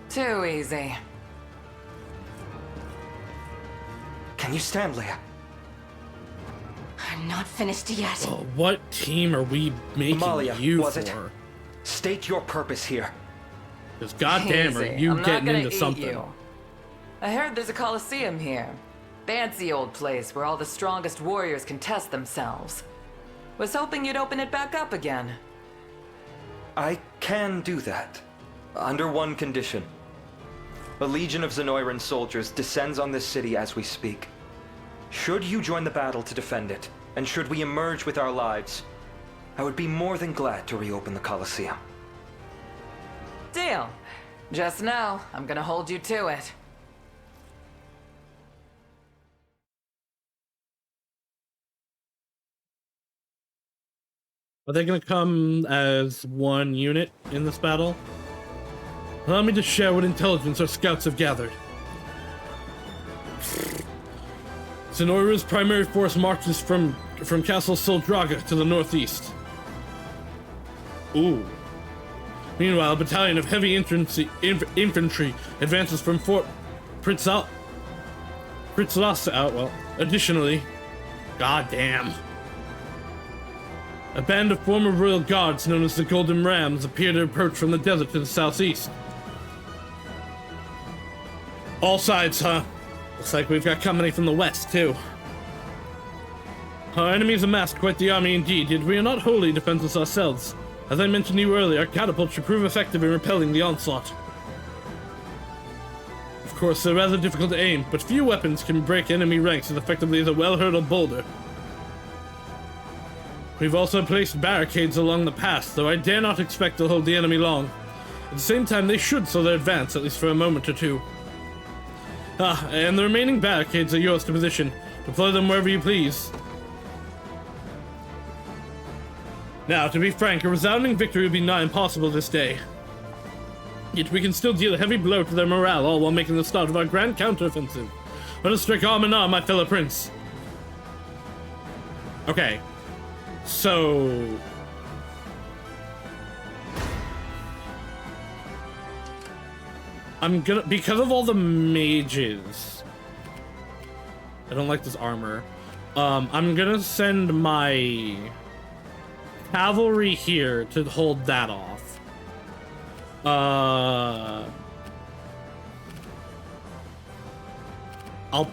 Too easy. Can you stand, Leia? I'm not finished yet. Oh, what team are we making Amalia, you was for? it? State your purpose here. Because goddamn are Easy. you I'm not getting gonna into eat something. you. I heard there's a coliseum here. Fancy old place where all the strongest warriors can test themselves. Was hoping you'd open it back up again. I can do that. Under one condition. A legion of Zenoiran soldiers descends on this city as we speak. Should you join the battle to defend it, and should we emerge with our lives, I would be more than glad to reopen the Colosseum. Deal. Just know, I'm gonna hold you to it. Are they gonna come as one unit in this battle? Allow me to share what intelligence our scouts have gathered. Zenoira's primary force marches from Castle Soldraga to the northeast. Ooh. Meanwhile, a battalion of heavy infantry advances from Fort Pritzlas out. Well, additionally, goddamn. A band of former royal guards known as the Golden Rams appear to approach from the desert to the southeast. All sides, huh? Looks like we've got company from the west, too. Our enemies amassed quite the army indeed, yet we are not wholly defenseless ourselves. As I mentioned to you earlier, our catapults should prove effective in repelling the onslaught. Of course, they're rather difficult to aim, but few weapons can break enemy ranks as effectively as a well-hurled boulder. We've also placed barricades along the pass, though I dare not expect to hold the enemy long. At the same time, they should slow their advance, at least for a moment or two. And the remaining barricades are yours to position. Deploy them wherever you please. Now, to be frank, a resounding victory would be nigh impossible this day. Yet we can still deal a heavy blow to their morale, all while making the start of our grand counteroffensive. Let us strike arm in arm, my fellow prince. Okay. So... I'm gonna... Because of all the mages... I don't like this armor. I'm gonna send my... cavalry here to hold that off. I'll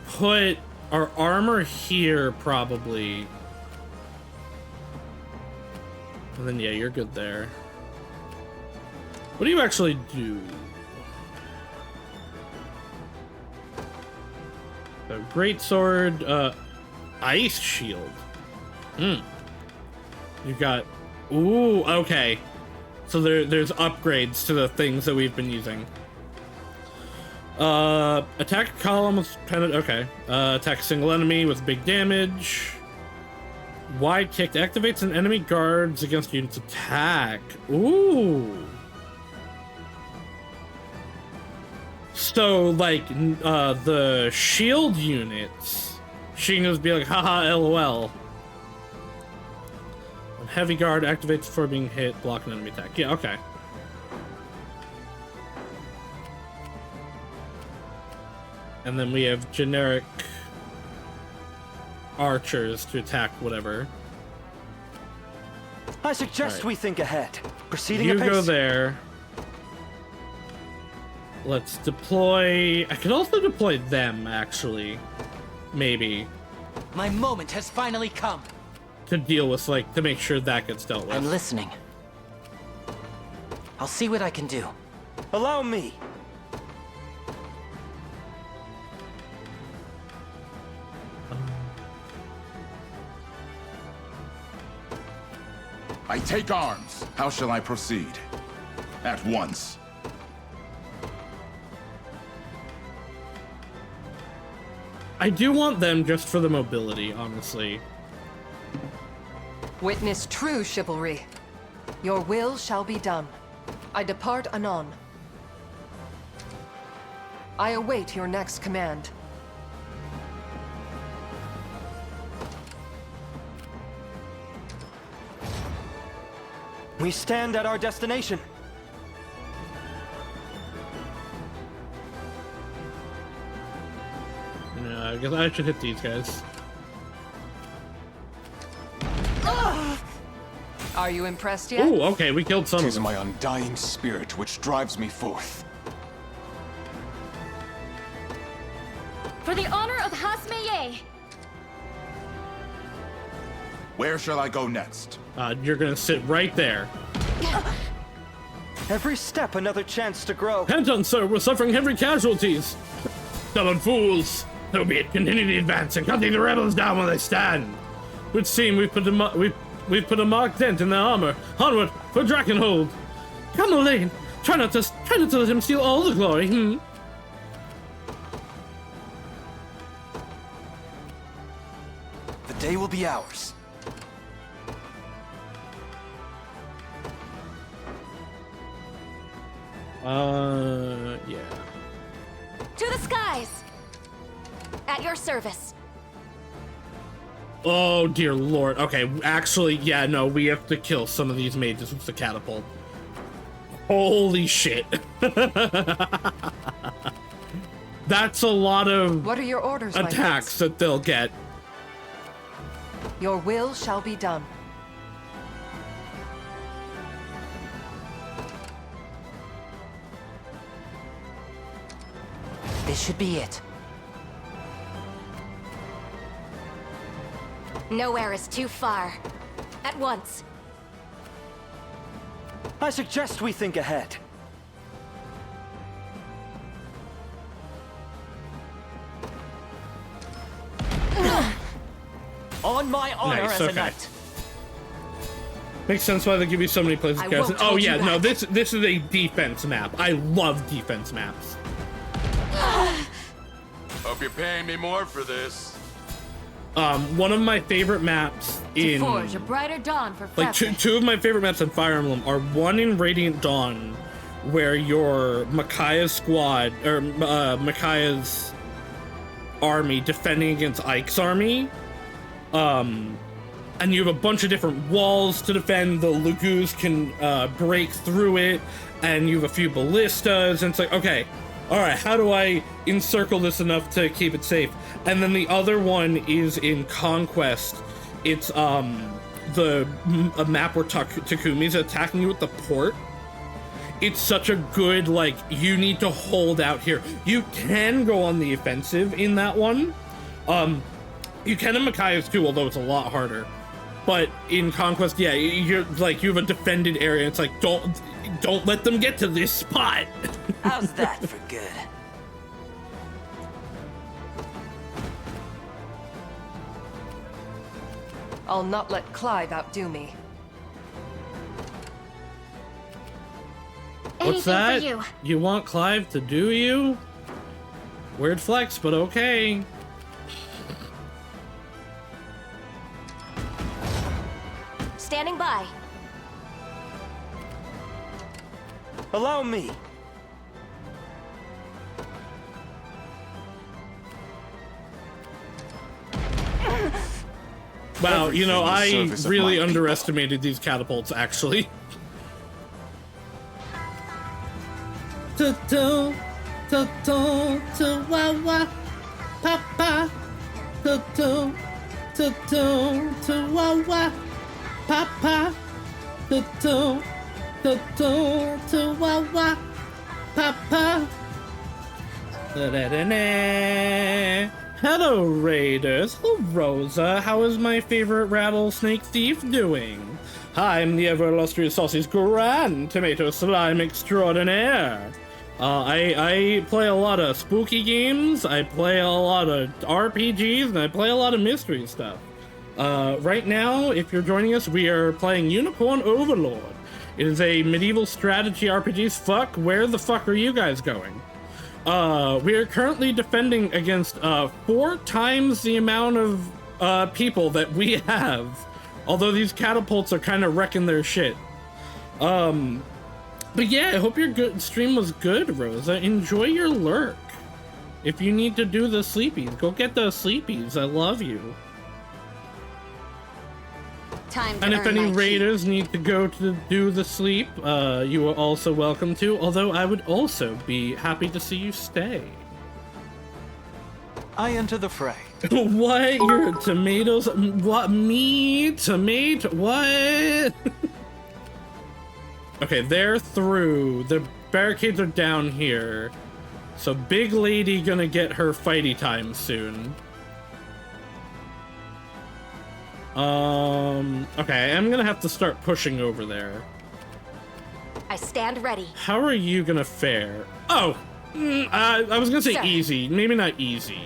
put our armor here, probably. And then, yeah, you're good there. What do you actually do? So, great sword, ice shield. You've got... Ooh, okay. So there's upgrades to the things that we've been using. Attack a column with penalty. Okay. Attack a single enemy with big damage. Wide kick activates an enemy guards against units attack. Ooh. So, like, the shield units, she can just be like, haha, lol. Heavy guard activates before being hit, block an enemy attack. Yeah, okay. And then we have generic archers to attack whatever. I suggest we think ahead. Proceeding You apace. go there. Let's deploy... I could also deploy them, actually. Maybe. My moment has finally come. To deal with, like, to make sure that gets dealt with. I'm listening. I'll see what I can do. Allow me. I take arms. How shall I proceed? At once. I do want them just for the mobility, honestly. Witness true chivalry. Your will shall be done. I depart anon. I await your next command. We stand at our destination. Yeah, I guess I should hit these guys. Are you impressed yet? Ooh, okay, we killed some. 'Tis my undying spirit which drives me forth. For the honor of Hasmeye! Where shall I go next? You're gonna sit right there. Every step another chance to grow. Penton, sir, we're suffering heavy casualties. Stubborn fools. So be it, continue the advance and cutting the rebels down where they stand. Would seem we've put a marked dent in their armor. Onward for Drakenhold. Come, Elaine. Try not to let him steal all the glory. The day will be ours. Yeah. To the skies! At your service. Oh, dear lord. Okay, actually, yeah, no, we have to kill some of these mages with the catapult. Holy shit. That's a lot of What are your orders, my attacks that they'll get. Your will shall be done. This should be it. Nowhere is too far. At once. I suggest we think ahead. On my honor Nice, as okay. a knight. Makes sense why they give you so many places to I cast. won't Oh hold yeah, you no, back. this is a defense map. I love defense maps. Hope you're paying me more for this. One of my favorite maps To in forge a brighter dawn for like two of my favorite maps in Fire Emblem are one in Radiant Dawn, where your Micaiah's squad or Micaiah's army defending against Ike's army. And you have a bunch of different walls to defend. The Lagoos can break through it, and you have a few ballistas. And it's like, okay, all right, how do I encircle this enough to keep it safe? And then the other one is in Conquest. It's a map where Takumi's attacking you with the port. It's such a good, like, you need to hold out here. You can go on the offensive in that one. You can in Micaiah's too, although it's a lot harder. But in Conquest, yeah, you're like, you have a defended area. It's like, don't let them get to this spot. How's that for good? I'll not let Clive outdo me. What's that? You want Clive to do you? Weird flex, but okay. Standing by. Allow me. Wow, you know, Everything in I service of really my underestimated these catapults, actually. Wah wah, papa. Wah wah, papa. Wah wah, papa. Da-da-da-da. Hello, Raiders. Hello, Rosa. How is my favorite rattlesnake thief doing? I'm the ever-illustrious Saucy's Grand Tomato Slime Extraordinaire. I play a lot of spooky games, I play a lot of RPGs, and I play a lot of mystery stuff. Right now, if you're joining us, we are playing Unicorn Overlord. It is a medieval strategy RPG. Fuck, where the fuck are you guys going? We are currently defending against 4 times the amount of people that we have. Although these catapults are kind of wrecking their shit. But yeah, I hope your stream was good, Rosa. Enjoy your lurk. If you need to do the sleepies, go get those sleepies. I love you. And if any raiders need to go to do the sleep, you are also welcome to, although I would also be happy to see you stay. I enter the fray. What? Your tomatoes? What? Me? Tomato? What? Okay, they're through. The barricades are down here. So big lady gonna get her fighty time soon. Okay, I'm gonna have to start pushing over there. I stand ready. How are you gonna fare? Oh! I was gonna say Sir. easy. Maybe not easy.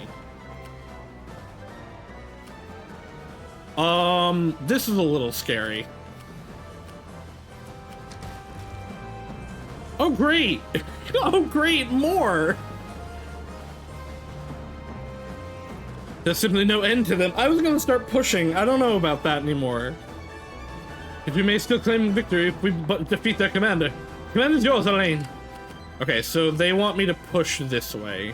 This is a little scary. Oh, great! Oh, great! More! There's simply no end to them. I was gonna start pushing. I don't know about that anymore. If we may still claim victory if we defeat their commander. Command is yours, Elaine. Okay, so they want me to push this way.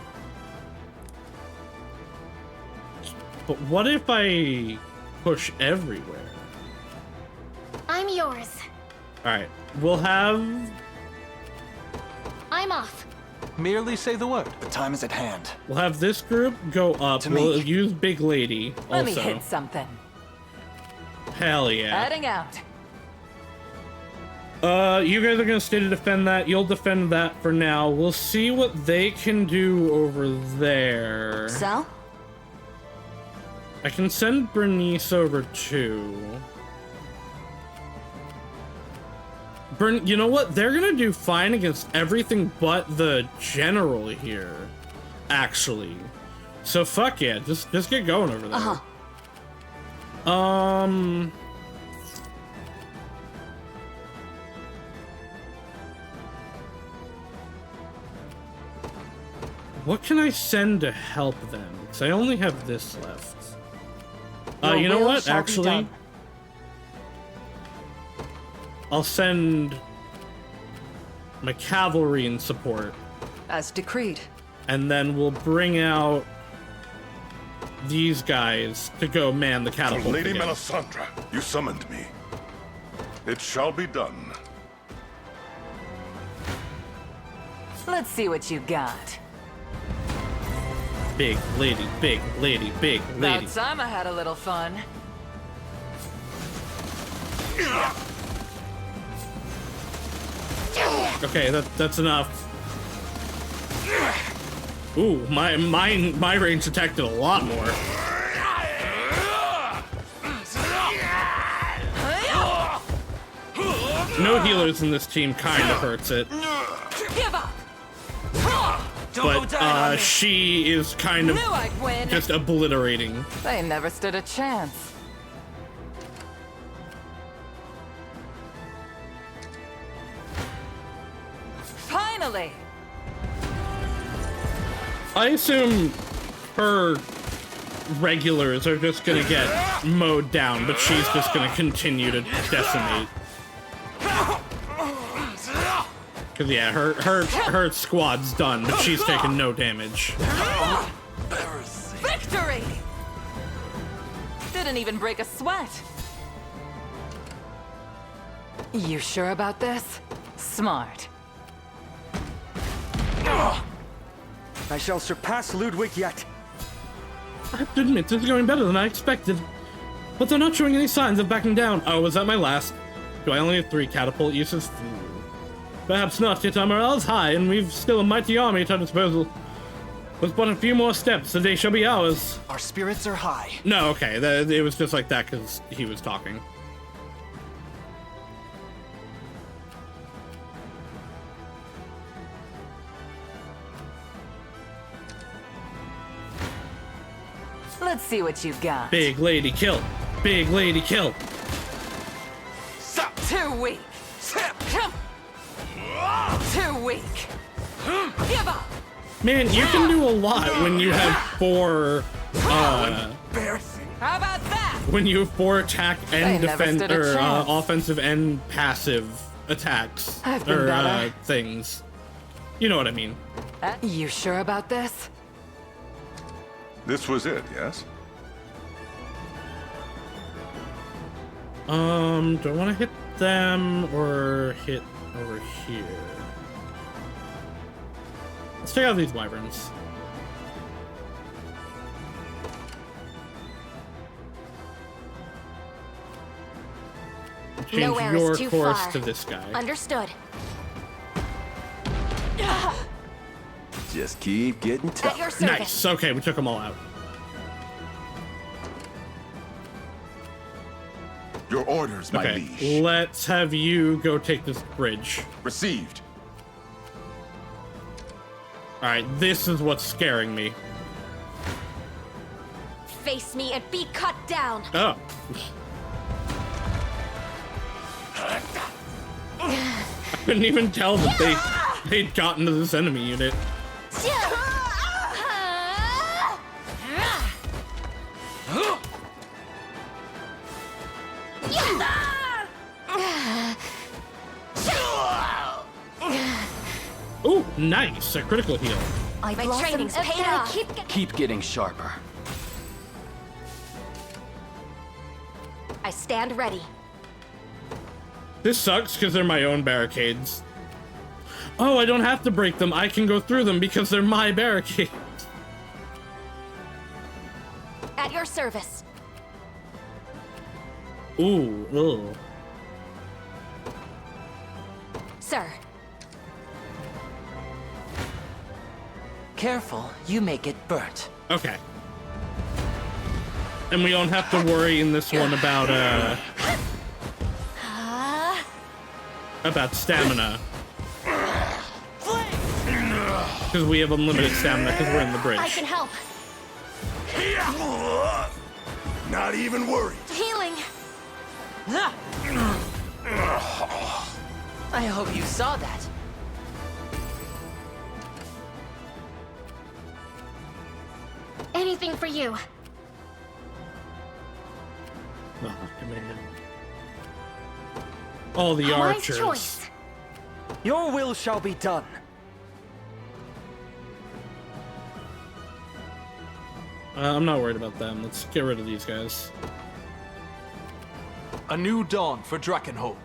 But what if I push everywhere? I'm yours. Alright, we'll have... I'm off. Merely say the word. The time is at hand. We'll have this group go up. We'll use Big Lady also. Let me hit something. Hell yeah. Heading out. You guys are gonna stay to defend that. You'll defend that for now. We'll see what they can do over there. So? I can send Bernice over too. You know what? They're gonna do fine against everything but the general here, actually. So fuck yeah, just get going over there. What can I send to help them? Because I only have this left. You know what? Actually, I'll send my cavalry in support. As decreed. And then we'll bring out these guys to go man the catapult. Lady again. Melisandre, you summoned me. It shall be done. Let's see what you got. Big lady, big lady, big lady. About time I had a little fun. Okay, that's enough. Ooh, my range attack did a lot more. No healers in this team kind of hurts it. Give up. But she is kind of Knew I'd win. just obliterating. They never stood a chance. Finally! I assume her regulars are just gonna get mowed down, but she's just gonna continue to decimate. Cause yeah, her squad's done, but she's taking no damage. Victory! Didn't even break a sweat. You sure about this? Smart. I shall surpass Ludwig yet. I have to admit, this is going better than I expected. But they're not showing any signs of backing down. Oh, was that my last? Do I only have 3 catapult uses? Perhaps not, yet our morale is high, and we've still a mighty army at our disposal. With but a few more steps, the day shall be ours. Our spirits are high. No, okay, it was just like that because he was talking. Let's see what you got. Big lady, kill. Big lady kill. Too weak. Too weak. Give up. Man, you can do a lot when you have 4 How about that? when you have 4 attack and They never defense stood a or chance. offensive and passive attacks I've been or better. things. You know what I mean. You sure about this? This was it, yes? Do I want to hit them or hit over here? Let's check out these wyverns. Change Nowhere your is too course far. to this guy. Understood. Just keep getting At your tougher. service. Nice. Okay, we took them all out. Your orders, my Okay, liege. let's have you go take this bridge. Received. All right, this is what's scaring me. Face me and be cut down. Oh. I couldn't even tell that they'd gotten to this enemy unit. Ooh, nice, a critical heal. My training's paid off. Keep getting sharper. I stand ready. This sucks because they're my own barricades. Oh, I don't have to break them. I can go through them because they're my barricades. At your service. Ooh, ugh. Sir. Careful, you may get burnt. Okay. And we don't have to worry in this one about stamina. Because we have unlimited stamina because we're in the bridge. I can help. Not even worried. Healing. I hope you saw that. Anything for you. Oh, man. All the A wise archers. choice. Your will shall be done. I'm not worried about them. Let's get rid of these guys. A new dawn for Drakenhold.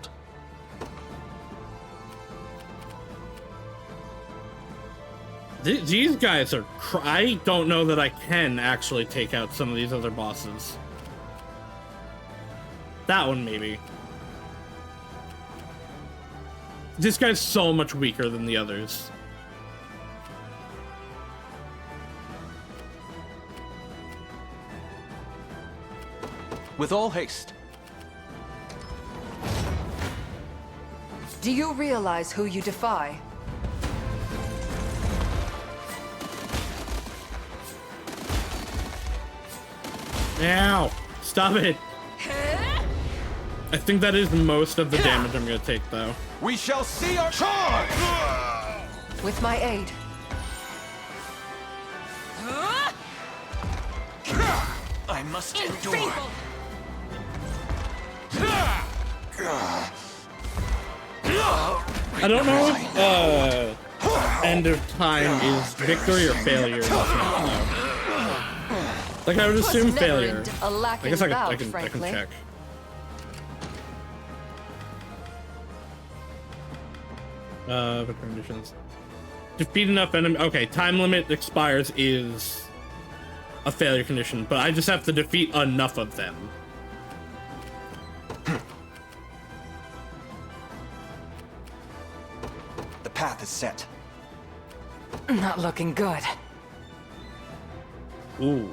These guys are... I don't know that I can actually take out some of these other bosses. That one, maybe. This guy's so much weaker than the others. With all haste. Do you realize who you defy? Ow! Stop it! I think that is most of the damage I'm gonna take, though. We shall see our charge! With my aid. I must endure. I don't know if end of time is victory or failure. Like, I would assume never failure. a lacking I guess I bout, can frankly. check. Victory conditions. Defeat enough enemy. Okay, time limit expires is a failure condition, but I just have to defeat enough of them. The path is set. Not looking good. Ooh.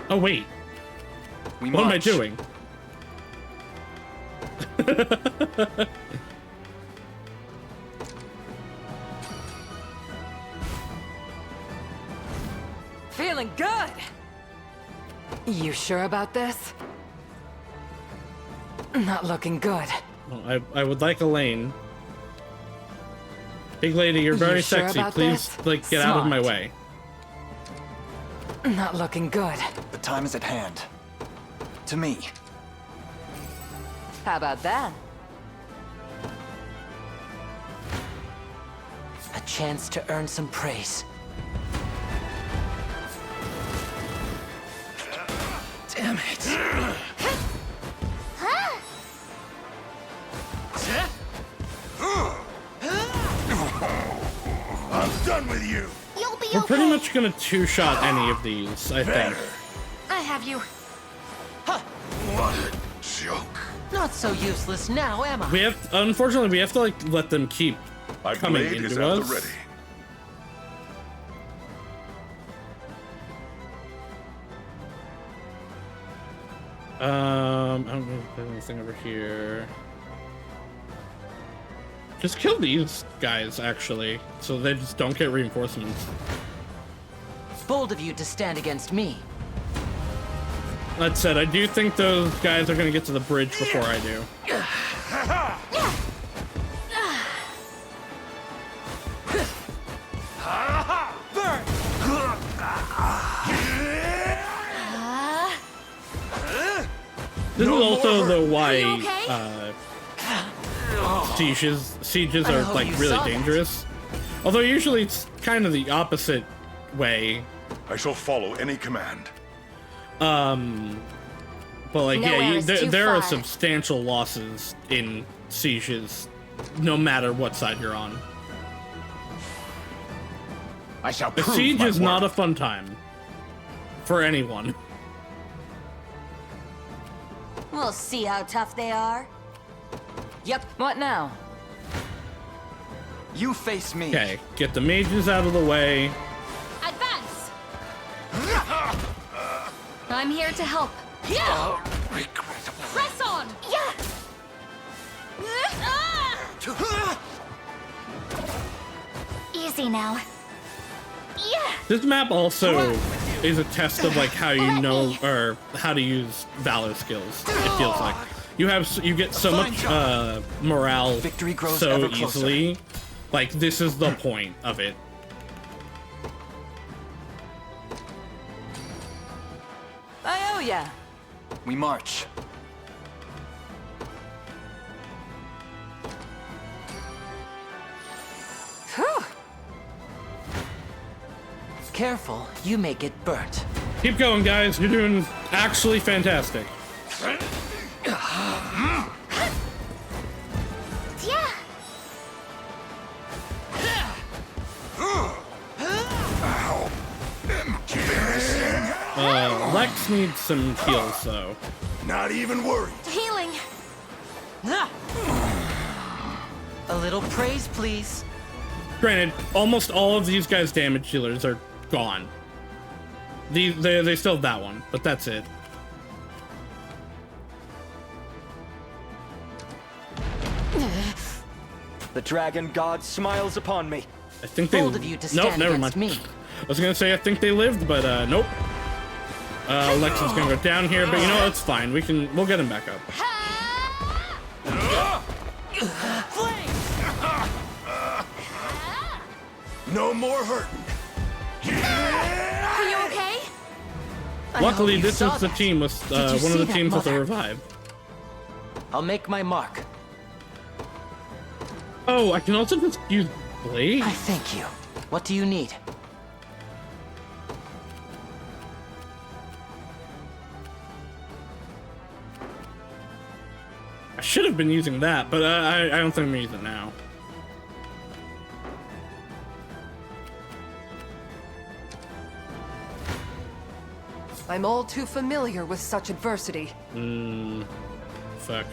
Oh, wait. We What am I march. doing? Feeling good. You sure about this? Not looking good. Well, I would like Elaine. Big lady, you're very sure sexy. about Please, this? like, get out of my way. Not looking good. The time is at hand. To me. How about that? A chance to earn some praise. Damn it. I'm done with you. You'll be We're okay. pretty much gonna two-shot any of these, I think. I have you. What a joke. Not so useless now, am I? We have, unfortunately, we have to like let them keep My coming blade is into at us. the ready. I don't know if there's anything over here. Just kill these guys, actually, so they just don't get reinforcements. Bold of you to stand against me. That said, I do think those guys are gonna get to the bridge before I do. This is also the why sieges are like really dangerous. Although usually it's kind of the opposite way. I shall follow any command. But like, Nowhere yeah, is too there are far. substantial losses in sieges, no matter what side you're on. I shall A prove siege my is worth. not a fun time for anyone. We'll see how tough they are. Yep, what now? You face me. Okay, get the mages out of the way. Advance! I'm here to help. Oh, Press on! Yeah! Easy now. Yeah! This map also is a test of like how you know or how to use valor skills. It feels like you get so much morale Victory grows so ever closer. easily. Like this is the point of it. I owe ya. We march. Whew. Careful, you may get burnt. Keep going, guys. You're doing actually fantastic. Yeah! Lex needs some heals though. Not even worried. Healing! A little praise, please. Granted, almost all of these guys' damage dealers are gone. They still have that one, but that's it. The dragon god smiles upon me. I think they. Bold of you to Nope, stand never against mind. me. I was gonna say I think they lived, but nope. Lex is gonna go down here, but you know what? It's fine. We'll get him back up. No more hurting. Are you okay? Luckily, you this saw is the that. team with Did you one of see the that, teams with a Mother? revive. I'll make my mark. Oh, I can also just use blade. I thank you. What do you need? I should have been using that, but I don't think I'm gonna use it now. I'm all too familiar with such adversity. Fuck.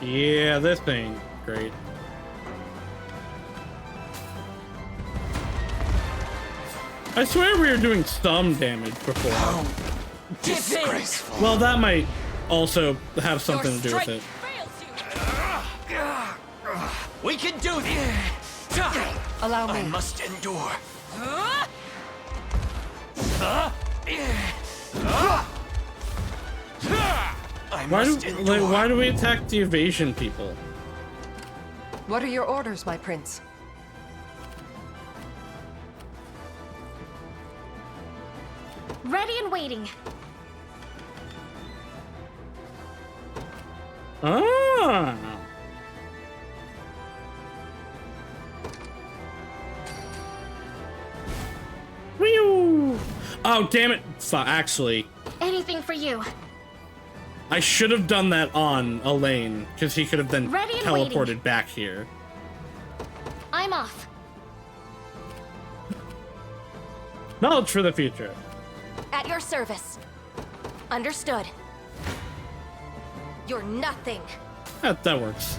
Yeah, this ain't great. I swear we were doing some damage before. Disgraceful. Well, that might also have something to do with it. We can do this. Allow me. I must endure. Why do we attack the evasion people? What are your orders, my prince? Ready and waiting. Ah. Whew. Oh, damn it. Actually, Anything for you. I should have done that on Elaine, because he could have then Ready and teleported waiting. back here. I'm off. Knowledge for the future. At your service. Understood. You're nothing. That works.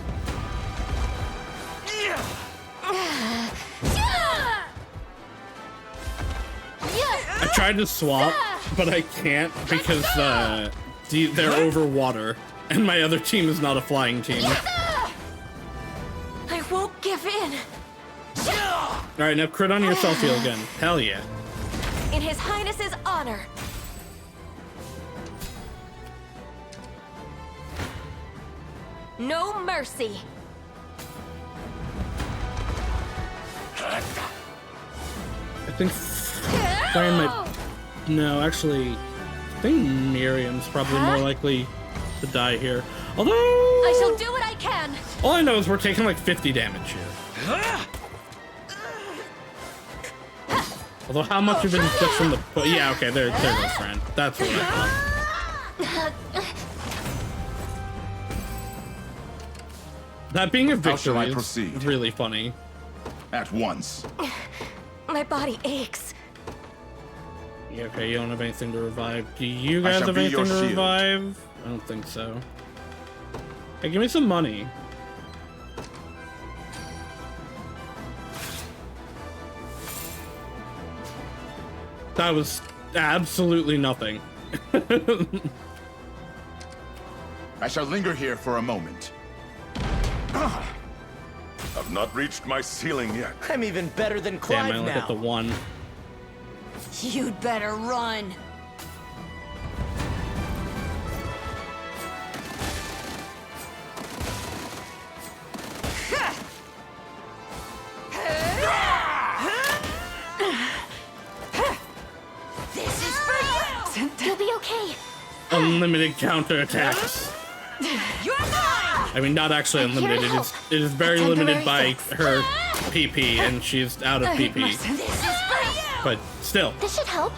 I tried to swap, but I can't because they're over water, and my other team is not a flying team. I won't give in. Alright, now crit on your self-heal again. Hell yeah. In His Highness's honor. No mercy. I think Brian might... No, actually, I think Miriam's probably more likely to die here. Although... I shall do what I can. All I know is we're taking like 50 damage here. Although how much of it is just from the... Yeah, okay, there goes Fran. That's what I thought. That being a victory is really funny. At once. My body aches. Yeah, okay, you don't have anything to revive. Do you guys have anything to revive? I don't think so. Hey, give me some money. That was absolutely nothing. I shall linger here for a moment. I've not reached my ceiling yet. I'm even better than Clive Damn, I only hit the one. You'd better run. This is for you. You'll be okay. Unlimited counterattacks. You're mine. I mean, not actually unlimited. It is very limited by her PP, and she's out of PP. This is for you. But still. This should help.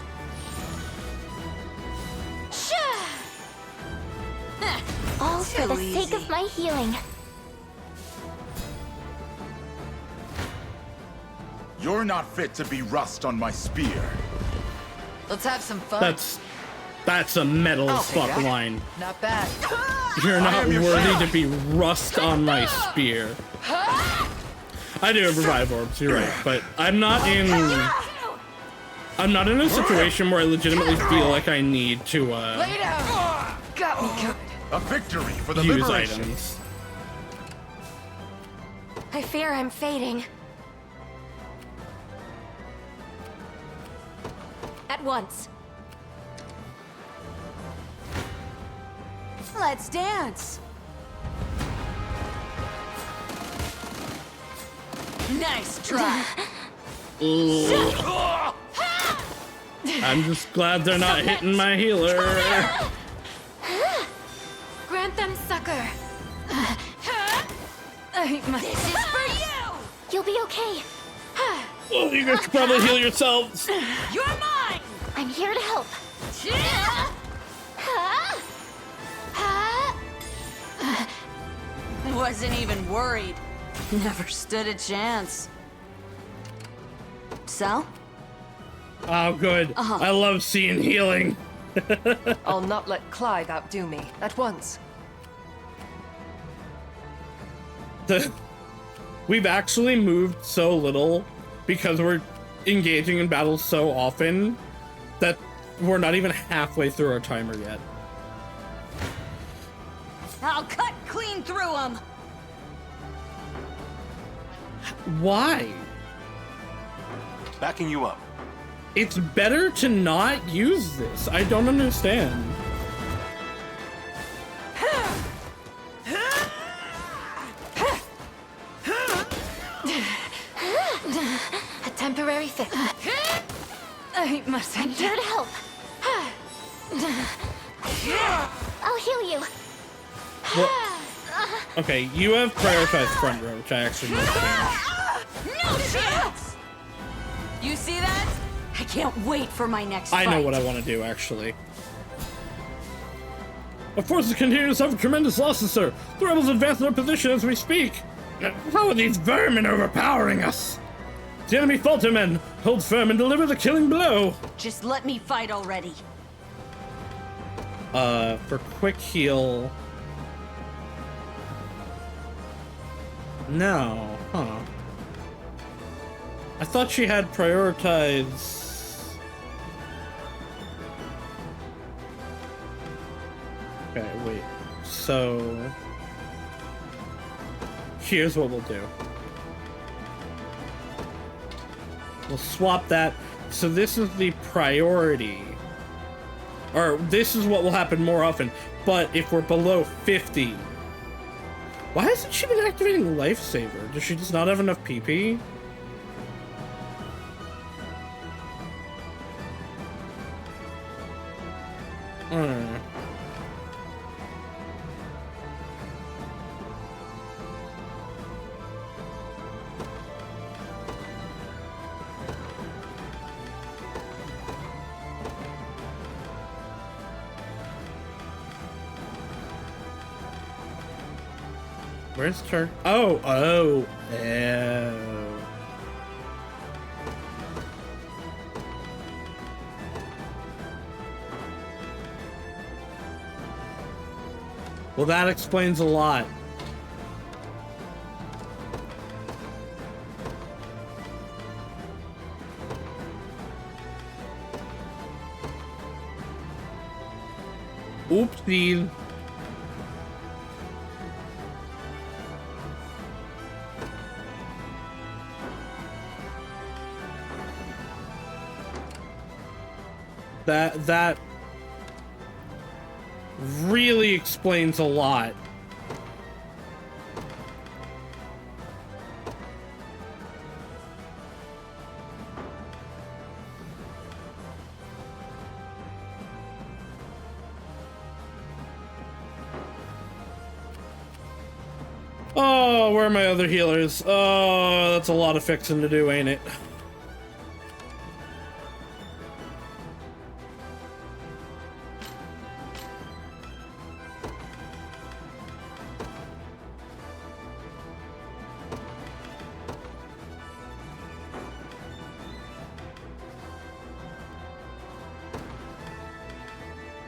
All for the sake of my healing. You're not fit to be rust on my spear. Let's have some fun. That's a metal as fuck line. Not bad. You're not worthy to be rust on my spear. I do have revive orbs, you're right, but I'm not in a situation where I legitimately feel like I need to Lay down. Got me good. A victory for the use liberation. items. I fear I'm fading. At once. Let's dance. Nice try. I'm just glad they're not hitting my healer. Grant them succor. This is for you. You'll be okay. Well, you guys should probably heal yourselves. You're mine. I'm here to help. Wasn't even worried. Never stood a chance. So? Oh, good. I love seeing healing. I'll not let Clive outdo me. At once. We've actually moved so little because we're engaging in battles so often that we're not even halfway through our timer yet. I'll cut clean through them. Why? Backing you up. It's better to not use this. I don't understand. A temporary fix. I must I'm here to help. I'll heal you. Well, okay, you have prioritized front row, which I actually understand. No chance! You see that? I can't wait for my next I fight. know what I want to do, actually. Our forces continue to suffer tremendous losses, sir. The rebels advance their position as we speak. How are these vermin overpowering us? The enemy falter men, hold firm and deliver the killing blow. Just let me fight already. For quick heal. No, huh. I thought she had prioritized. Okay, wait. So here's what we'll do. We'll swap that. So this is the priority. Or this is what will happen more often. But if we're below 50. Why hasn't she been activating Lifesaver? Does she just not have enough PP? Where's her? Oh. Well, that explains a lot. Oopsie. That really explains a lot. Oh, where are my other healers? Oh, that's a lot of fixing to do, ain't it?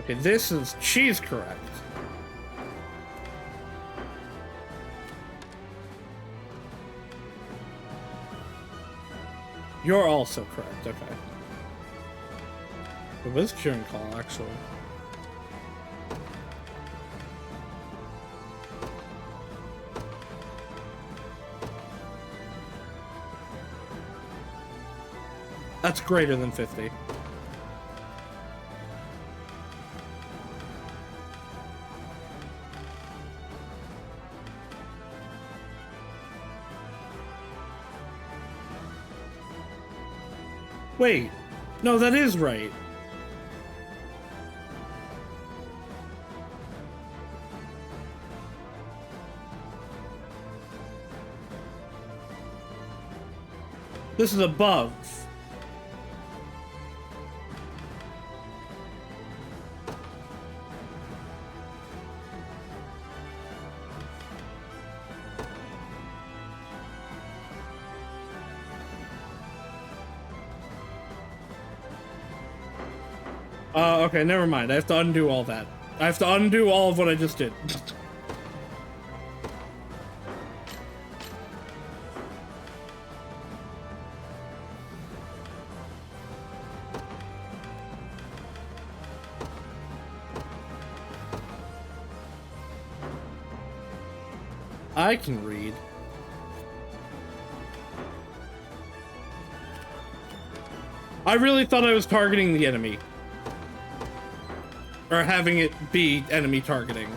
Okay, she's correct. You're also correct, okay. It was Curing Call, actually. That's greater than 50. Wait, no, that is right. This is above. Okay, never mind. I have to undo all that. I have to undo all of what I just did. I can read. I really thought I was targeting the enemy. Or having it be enemy targeting.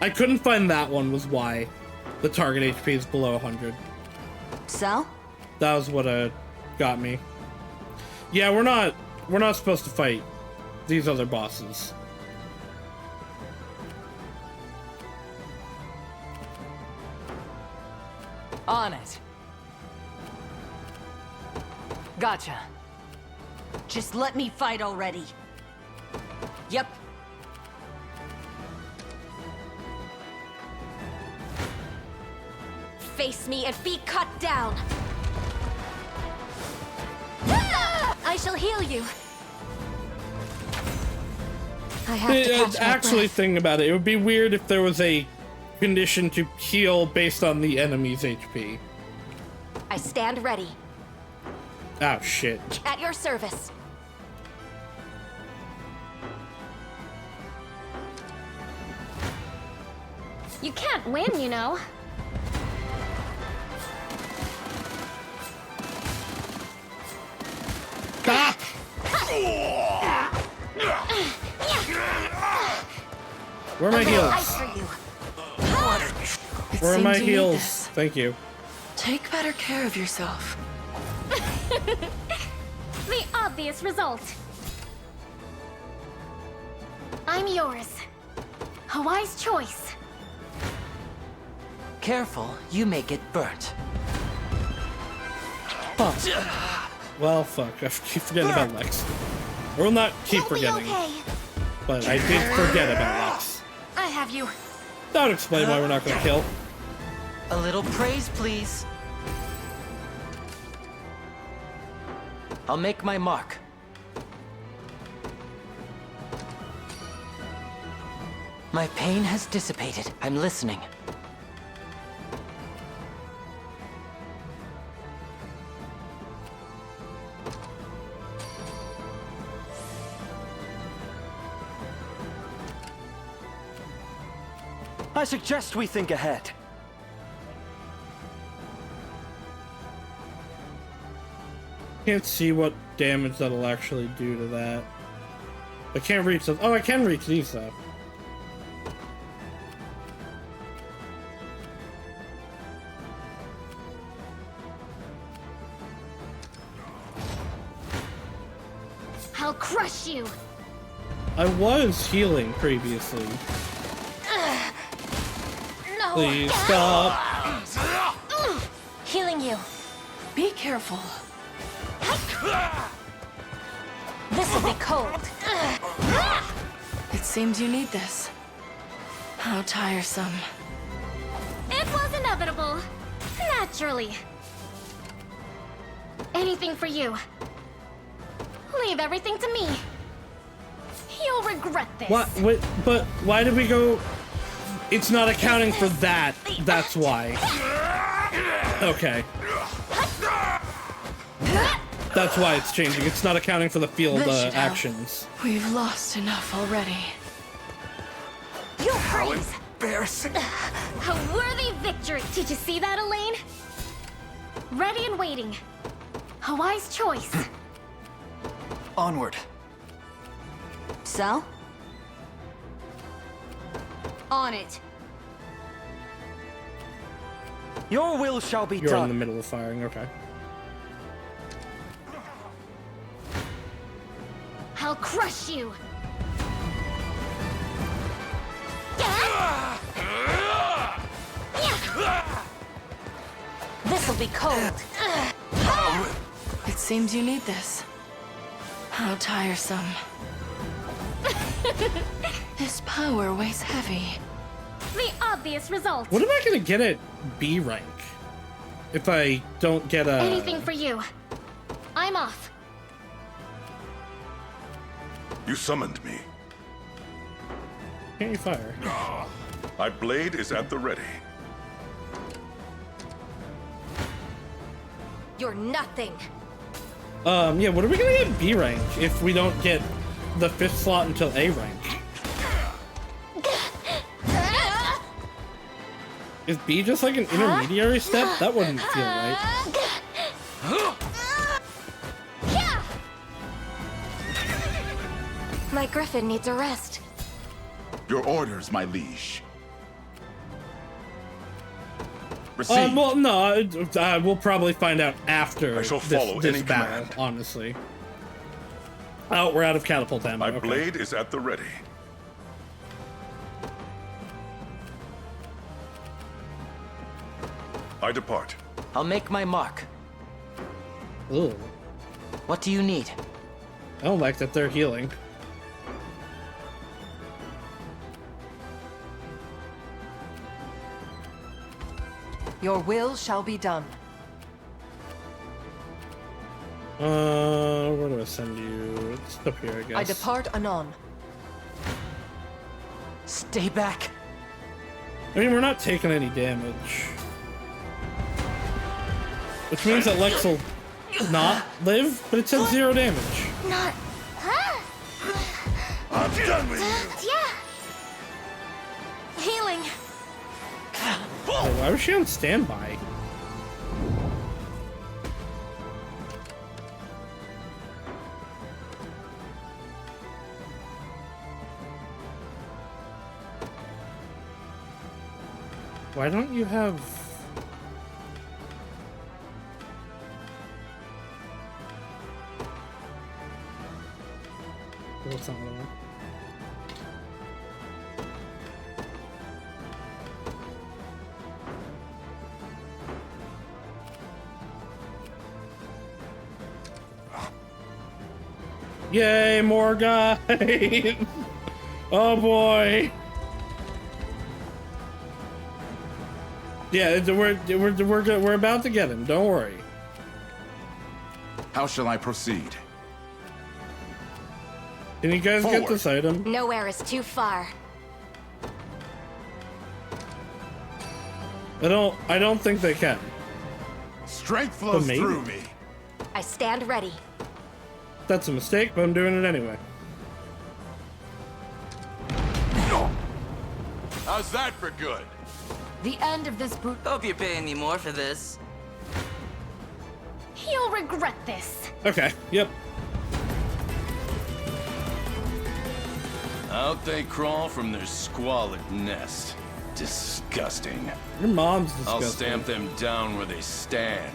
I couldn't find that one was why the target HP is below 100. So? That was what got me. Yeah, we're not supposed to fight these other bosses. On it. Gotcha. Just let me fight already. Yep. Face me and be cut down. I shall heal you. I have to catch my Actually, breath. thinking about it, it would be weird if there was a condition to heal based on the enemy's HP. I stand ready. Oh, shit. At your service. You can't win, you know. Stop! Where are my heals? Where are my heals? Thank you. Take better care of yourself. The obvious result. I'm yours. A wise choice. Careful, you may get burnt. Huh. Well, fuck. I keep forgetting about Lex. I will not keep forgetting. Okay. But I did forget about Lex. I have you. That would explain why we're not going to kill. A little praise, please. I'll make my mark. My pain has dissipated. I'm listening. I suggest we think ahead. Can't see what damage that'll actually do to that. I can't reach those. Oh, I can reach these though. I'll crush you. I was healing previously. No. Please stop. Healing you. Be careful. This will be cold. It seems you need this. How tiresome. It was inevitable. Naturally. Anything for you. Leave everything to me. You'll regret this. What? Wait, but why did we go? It's not accounting for that. That's why. Okay. That's why it's changing. It's not accounting for the field This should help. actions. We've lost enough already. You'll freeze. Embarrassing. A worthy victory. Did you see that, Elaine? Ready and waiting. A wise choice. Onward. So? On it. Your will shall be You're done. in the middle of firing. Okay. I'll crush you. This'll be cold. It seems you need this. How tiresome. This power weighs heavy. The obvious result. What am I gonna get at B rank if I don't get a? Anything for you. I'm off. You summoned me. Can't you fire? My blade is at the ready. You're nothing. Yeah, what are we gonna get B rank if we don't get the 5th slot until A rank? Is B just like an intermediary step? That wouldn't feel right. My griffin needs a rest. Your orders, my liege. Receive. Well, no, we'll probably find out after I shall follow this any battle, command. honestly. Oh, we're out of catapult ammo. My okay. blade is at the ready. I depart. I'll make my mark. Ooh. What do you need? I don't like that they're healing. Your will shall be done. Where do I send you? It's up here, I guess. I depart anon. Stay back. I mean, we're not taking any damage. Which means that Lex will not live, but it says 0 damage. Not. I'm done with you. Yeah. Healing. Oh, why was she on standby? Why don't you have... What's that one? Yay, more guys! Oh boy! Yeah, we're about to get him. Don't worry. How shall I proceed? Can you guys get this item? Nowhere is too far. I don't think they can. Strength flows maybe. through me. I stand ready. That's a mistake, but I'm doing it anyway. How's that for good? The end of this brute. Hope you're paying me more for this. You'll regret this. Okay, yep. Out they crawl from their squalid nest. Disgusting. Your mom's disgusting. I'll stamp them down where they stand.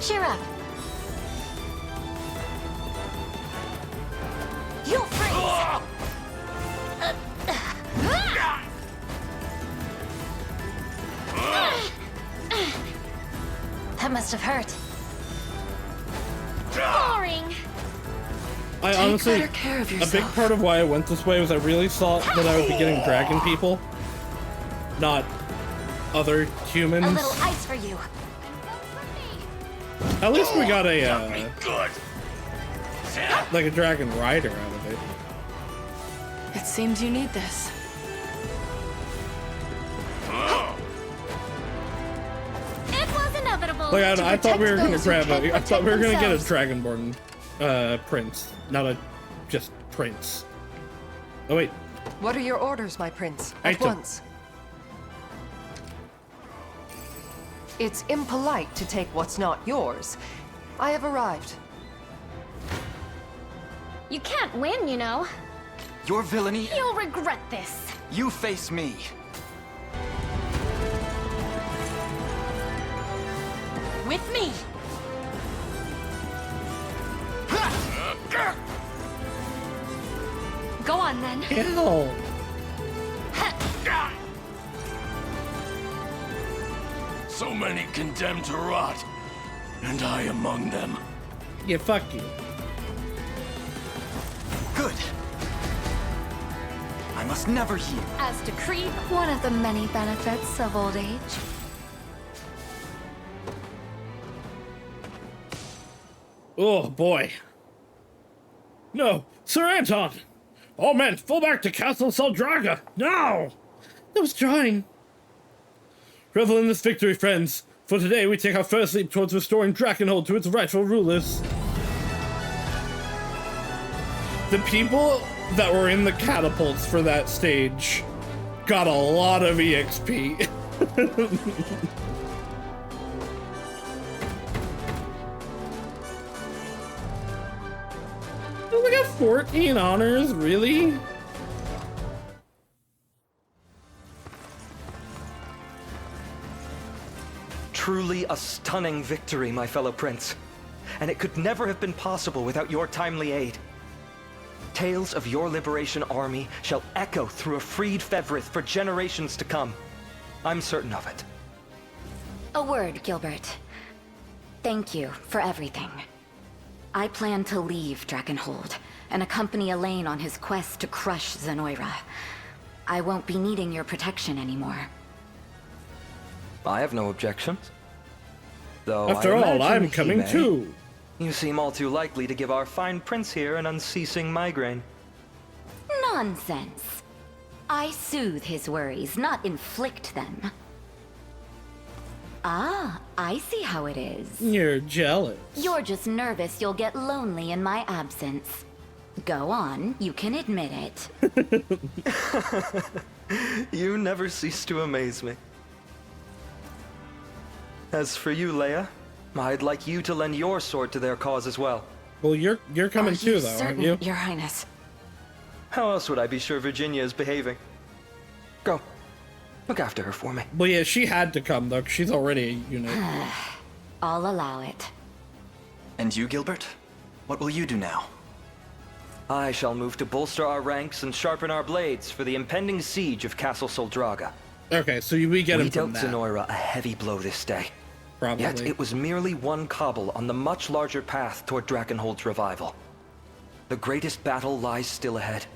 Cheer up. You'll freeze. That must have hurt. Boring. I Take honestly, better care of a big yourself. part of why I went this way was I really thought that I would be getting dragon people, not other humans. A little ice for you. At least we got a like a dragon rider out of it. It seems you need this. It was inevitable. Like I thought we were gonna protect grab those who a, I thought we were can't gonna get a protect dragonborn prince, not a just prince. Oh wait, What are your orders, my prince? At Item. once. It's impolite to take what's not yours. I have arrived. You can't win, you know. Your villainy, You'll regret this. you face me. With me. Go on then. Ew. So many condemned to rot, and I among them. Yeah, fuck you. Good. I'm must never yield. As decreed, one of the many benefits of old age. Oh boy. No, Sir Anton! All men, fall back to Castle Soldraga! Now! I was trying. Revel in this victory, friends. For today, we take our first leap towards restoring Drakenhold to its rightful rulers. The people that were in the catapults for that stage got a lot of EXP. We got 14 honors, really? Truly a stunning victory, my fellow prince. And it could never have been possible without your timely aid. Tales of your liberation army shall echo through a freed Fevrith for generations to come. I'm certain of it. A word, Gilbert. Thank you for everything. I plan to leave Drakenhold and accompany Elaine on his quest to crush Zenoira. I won't be needing your protection anymore. I have no objections. Though after all, I'm coming too. You seem all too likely to give our fine prince here an unceasing migraine. Nonsense. I soothe his worries, not inflict them. Ah, I see how it is. You're jealous. You're just nervous you'll get lonely in my absence. Go on, you can admit it. You never cease to amaze me. As for you, Leia, I'd like you to lend your sword to their cause as well. Well, you're coming too, though, aren't you? Your Highness. How else would I be sure Virginia is behaving? Go. Look after her for me. Well, yeah, she had to come, though, 'cause she's already a unit. I'll allow it. And you, Gilbert? What will you do now? I shall move to bolster our ranks and sharpen our blades for the impending siege of Castle Soldraga. Okay, so we get him from dealt that. Zenoira a heavy blow this day. Probably. Yet it was merely one cobble on the much larger path toward Drakenhold's revival. The greatest battle lies still ahead,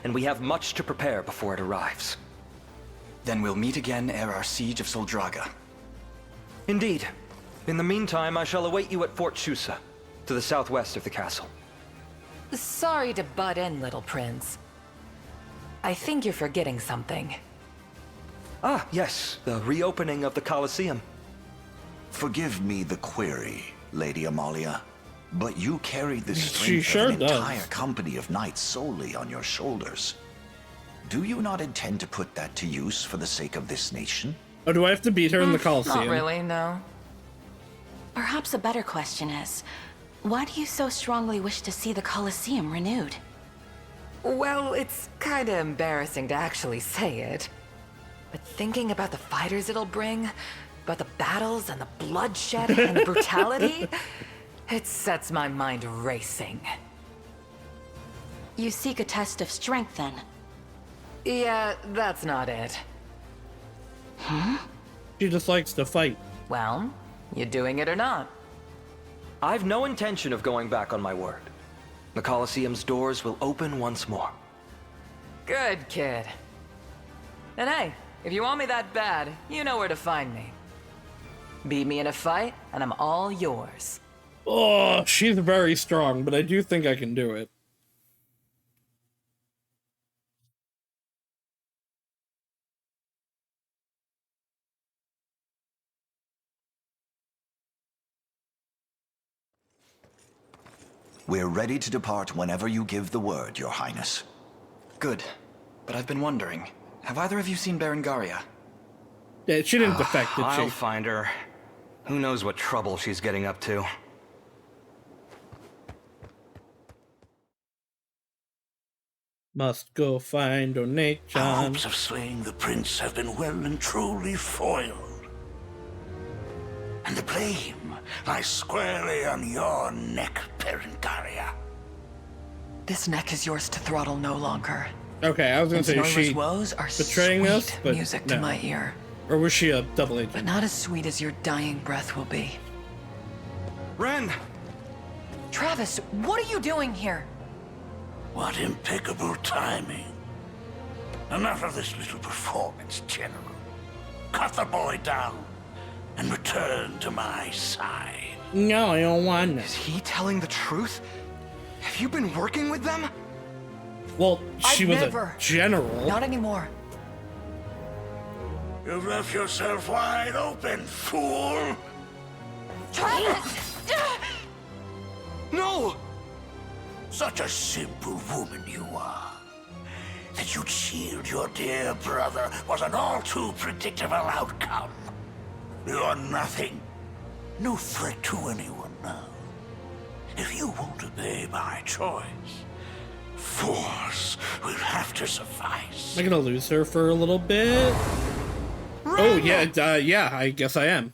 and we have much to prepare before it arrives. Then we'll meet again ere our siege of Soldraga. Indeed. In the meantime, I shall await you at Fort Shusa, to the southwest of the castle. Sorry to butt in, little prince. I think you're forgetting something. Ah, yes, the reopening of the Colosseum. Forgive me the query, Lady Amalia, but you carried the She strength sure of an does. entire company of knights solely on your shoulders. Do you not intend to put that to use for the sake of this nation? Oh, do I have to beat her in the Colosseum? Not really, no. Perhaps a better question is, why do you so strongly wish to see the Colosseum renewed? Well, it's kinda embarrassing to actually say it. But thinking about the fighters it'll bring, about the battles and the bloodshed and the brutality, it sets my mind racing. You seek a test of strength, then? Yeah, that's not it. Hmm? She just likes to fight. Well, you doing it or not? I've no intention of going back on my word. The Colosseum's doors will open once more. Good kid. And hey, if you want me that bad, you know where to find me. Beat me in a fight, and I'm all yours. Oh, she's very strong, but I do think I can do it. We're ready to depart whenever you give the word, Your Highness. Good. But I've been wondering, have either of you seen Berengaria? Yeah, she didn't defect, did she? I'll find her. Who knows what trouble she's getting up to. Must go find Our Onechan. hopes of slaying the prince have been well and truly foiled. And the blame lies squarely on your neck, Berengaria. This neck is yours to throttle no longer. Okay, I was gonna say, is she woes are betraying us? sweet But music no. to my ear. Or was she a double agent? But not as sweet as your dying breath will be. Ren! Travis, what are you doing here? What impeccable timing. Enough of this little performance, General. Cut the boy down and return to my side. No, I don't want to. Is he telling the truth? Have you been working with them? Well, she was never. a general. Not anymore. You've left yourself wide open, fool! Travis! No! Such a simple woman you are. That you'd shield your dear brother was an all too predictable outcome. You're nothing. No threat to anyone now. If you won't obey my choice, force will have to suffice. Am I gonna lose her for a little bit? Oh, yeah, yeah, I guess I am.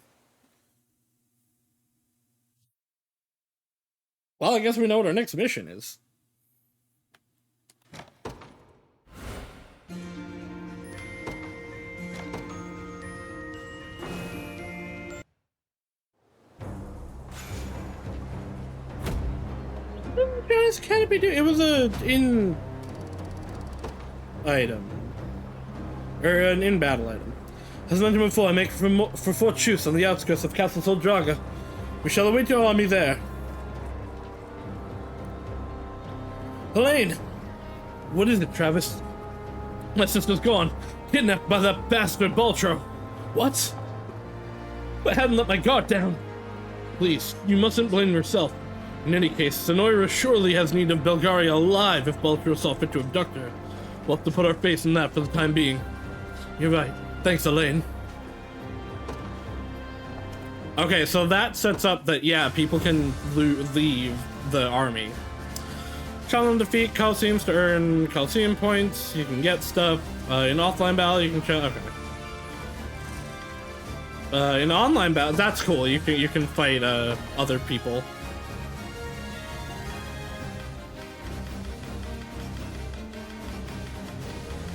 Well, I guess we know what our next mission is. Guys, can it be do? It was a item, or an in-battle item. As mentioned before, I make for Fort Chus on the outskirts of Castle Soldraga. We shall await your army there. Helene! What is it, Travis? My sister's gone. Kidnapped by that bastard Baltro. What? I hadn't let my guard down. Please, you mustn't blame yourself. In any case, Sonoira surely has need of Belgaria alive if Baltro saw fit to abduct her. We'll have to put our faith in that for the time being. You're right. Thanks, Elaine. Okay, so that sets up that, yeah, people can leave the army. Challenge defeat Coliseums to earn Coliseum points. You can get stuff. In offline battle, you can okay. In online battle, that's cool. You can fight other people.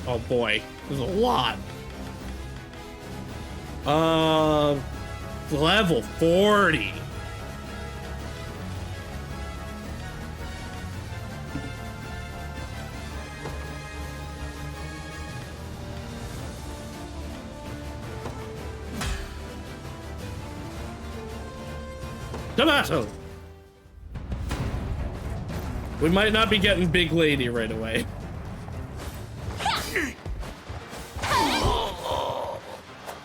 Oh boy, there's a lot. Level 40. Tomato. We might not be getting Big Lady right away.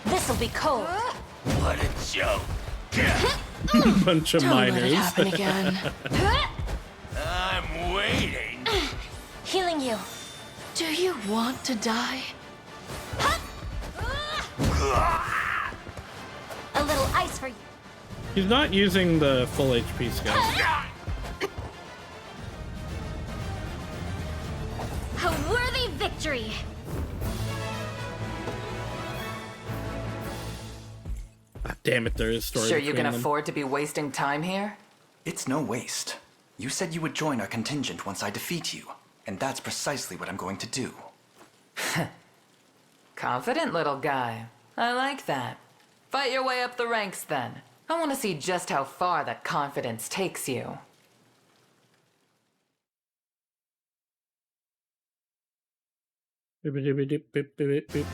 This'll be cold. What a joke. Bunch of Don't let miners. it happen again. I'm waiting. Healing you. Do you want to die? A little ice for you. He's not using the full HP skill. A worthy victory. Damn it, there is story. Sure you can between them. afford to be wasting time here? It's no waste. You said you would join our contingent once I defeat you, and that's precisely what I'm going to do. Confident little guy. I like that. Fight your way up the ranks then. I want to see just how far that confidence takes you. Beep.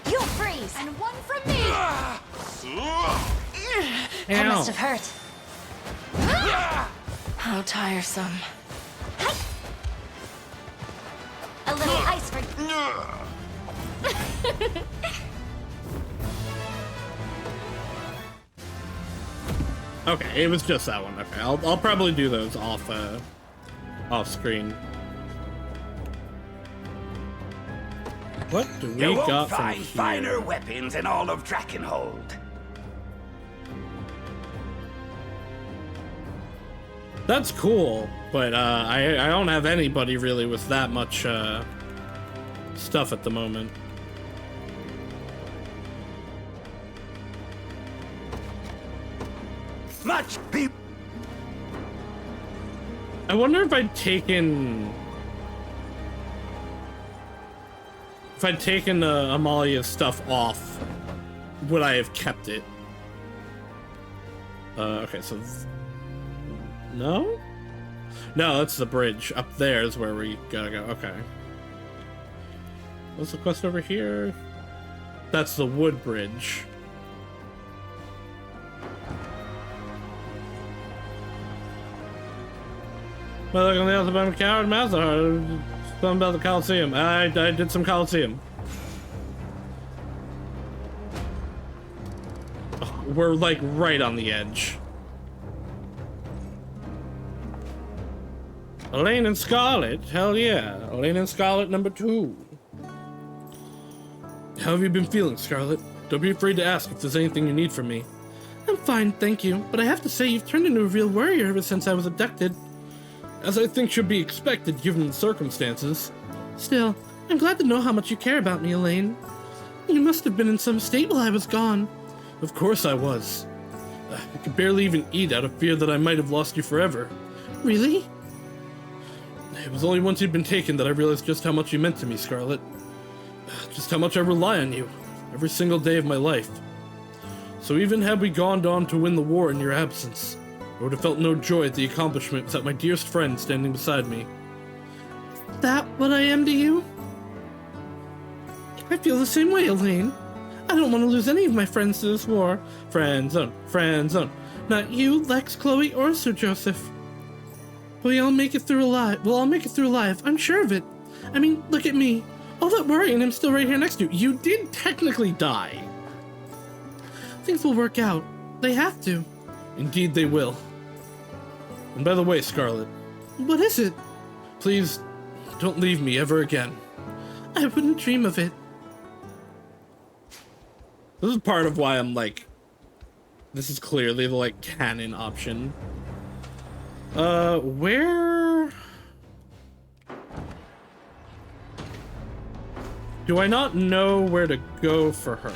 You'll freeze. And one from me. That must have hurt. How tiresome. A little ice for Okay, it was just that one. Okay, I'll probably do those off screen. What do we You won't got from find here? finer weapons in all of Drakenhold. That's cool, but I don't have anybody really with that much stuff at the moment. Much people. I wonder if I'd taken Amalia's stuff off, would I have kept it? Okay, so no, that's the bridge up there is where we gotta go. Okay, what's the quest over here? That's the wood bridge. Well, look on the other side of Coward Master. Something about the Coliseum. I did some Coliseum. Oh, we're like right on the edge. Elaine and Scarlet, hell yeah. Elaine and Scarlet #2. How have you been feeling, Scarlet? Don't be afraid to ask if there's anything you need from me. I'm fine, thank you, but I have to say you've turned into a real warrior ever since I was abducted. As I think should be expected given the circumstances. Still, I'm glad to know how much you care about me, Elaine. You must have been in some state while I was gone. Of course I was. I could barely even eat out of fear that I might have lost you forever. Really? It was only once you'd been taken that I realized just how much you meant to me, Scarlet. Just how much I rely on you, every single day of my life. So even had we gone on to win the war in your absence, I would have felt no joy at the accomplishment without my dearest friend standing beside me. Is that what I am to you? I feel the same way, Elaine. I don't want to lose any of my friends to this war. Friend zone. Not you, Lex, Chloe, or Sir Joseph. But we'll all make it through alive. I'm sure of it. I mean, look at me. All that worry and I'm still right here next to you. You did technically die. Things will work out. They have to. Indeed they will. And by the way, Scarlet. What is it? Please, don't leave me ever again. I wouldn't dream of it. This is part of why I'm like, this is clearly the like canon option. Where? Do I not know where to go for her?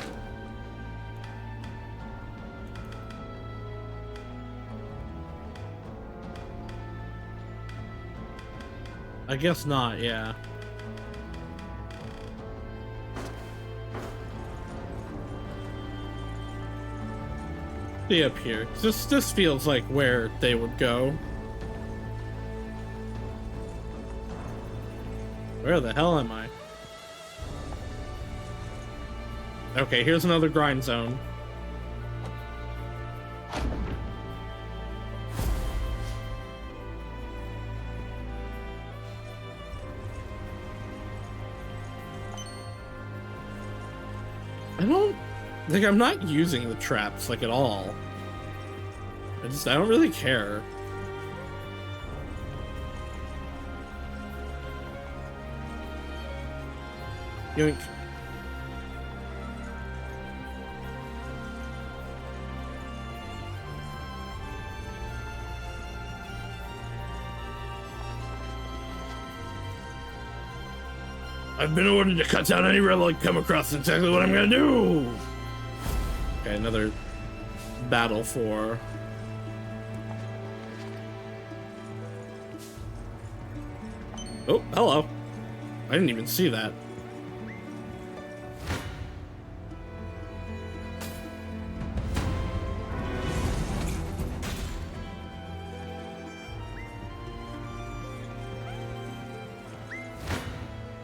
I guess not, yeah. See up here. This feels like where they would go. Where the hell am I? Okay, here's another grind zone. I'm not using the traps, like, at all. I don't really care. Yoink. I've been ordered to cut down any rebel I come across. That's exactly what I'm gonna do! Okay, another battle for... Oh, hello. I didn't even see that.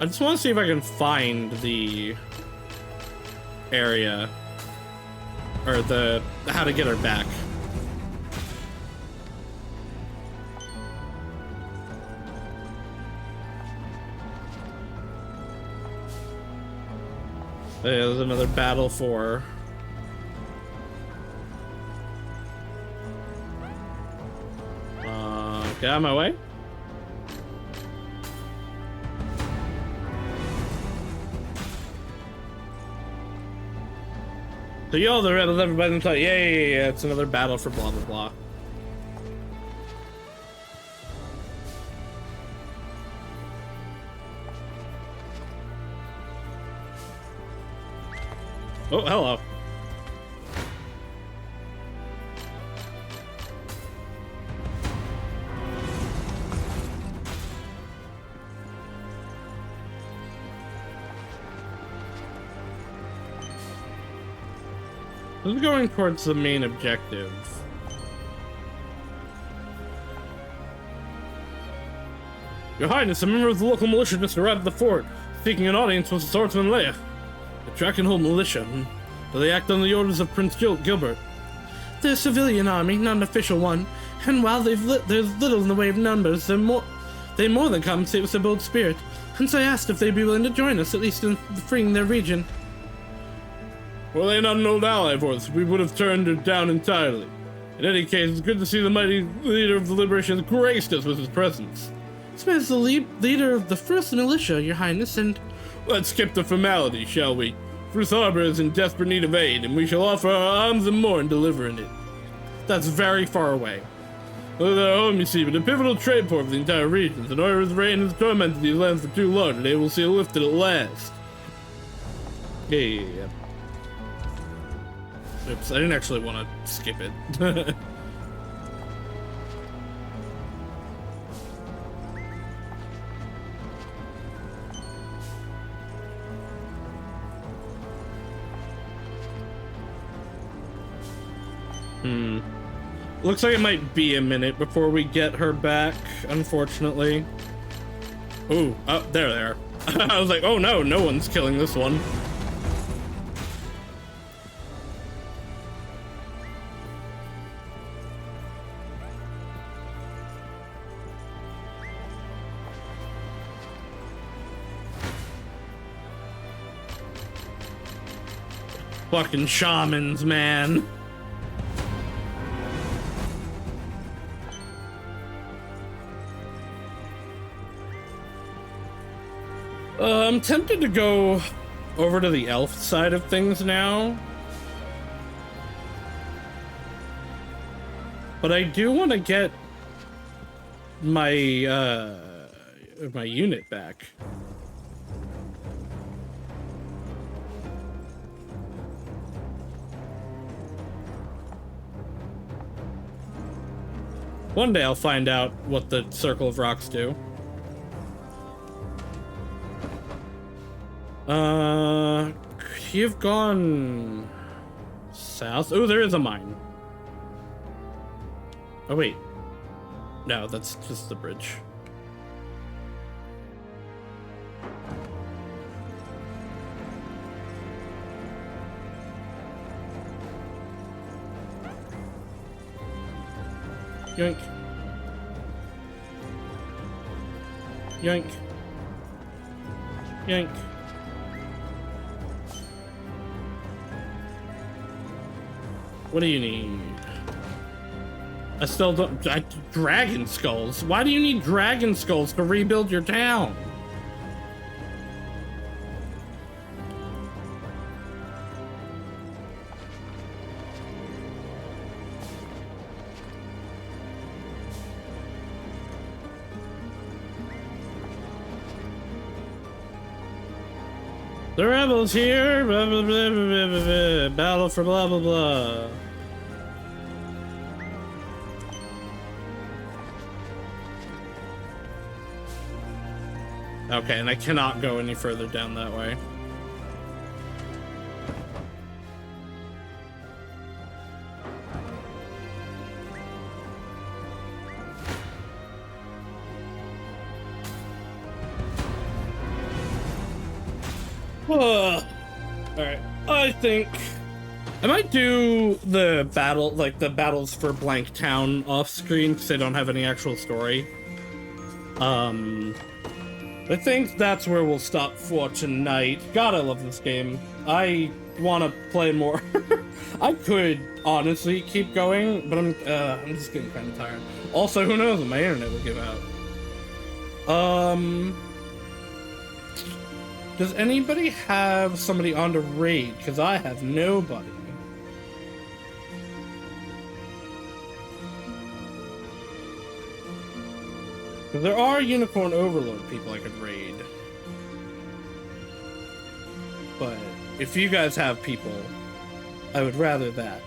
I just want to see if I can find the area or the how to get her back. There's another battle for get out of my way. So y'all the rebels, everybody inside. Yeah, it's another battle for blah blah blah. Oh, hello. Who's going towards the main objective? Your Highness, a member of the local militia just arrived at the fort, seeking an audience with the swordsman Leia. The Drakenhold militia. Do they act on the orders of Prince Gilbert? They're a civilian army, not an official one, and while there's little in the way of numbers, they more than compensate with their bold spirit. Hence I asked if they'd be willing to join us, at least in freeing their region. Were they not an old ally for us, we would have turned her down entirely. In any case, it's good to see the mighty leader of the Liberation has graced us with his presence. This man is the leader of the first militia, Your Highness, and... Let's skip the formalities, shall we? Fruth Harbor is in desperate need of aid, and we shall offer our arms and more in delivering it. That's very far away. Though they're home, you see, but a pivotal trade port for the entire region. Zenoira's reign has tormented these lands for too long, and they will see it lifted at last. Yeah. Oops, I didn't actually want to skip it. Looks like it might be a minute before we get her back, unfortunately. Ooh, oh, there. I was like, oh no, no one's killing this one. Fucking shamans, man. I'm tempted to go over to the elf side of things now. But I do want to get my my unit back. One day I'll find out what the Circle of Rocks do. You've gone south. Oh, there is a mine. Oh, wait. No, that's just the bridge. Yoink. Yoink. Yoink. What do you need? I still don't... dragon skulls? Why do you need dragon skulls to rebuild your town? The rebels here, blah, blah, blah, blah, blah, blah. Battle for blah, blah, blah. Okay, and I cannot go any further down that way. Alright, I think I might do the battle, like the battles for Blank Town off screen because they don't have any actual story. I think that's where we'll stop for tonight. God, I love this game. I want to play more. I could honestly keep going, but I'm just getting kind of tired. Also, who knows when my internet will give out. Does anybody have somebody on to raid? Because I have nobody. There are Unicorn Overlord people I could raid. But if you guys have people, I would rather that.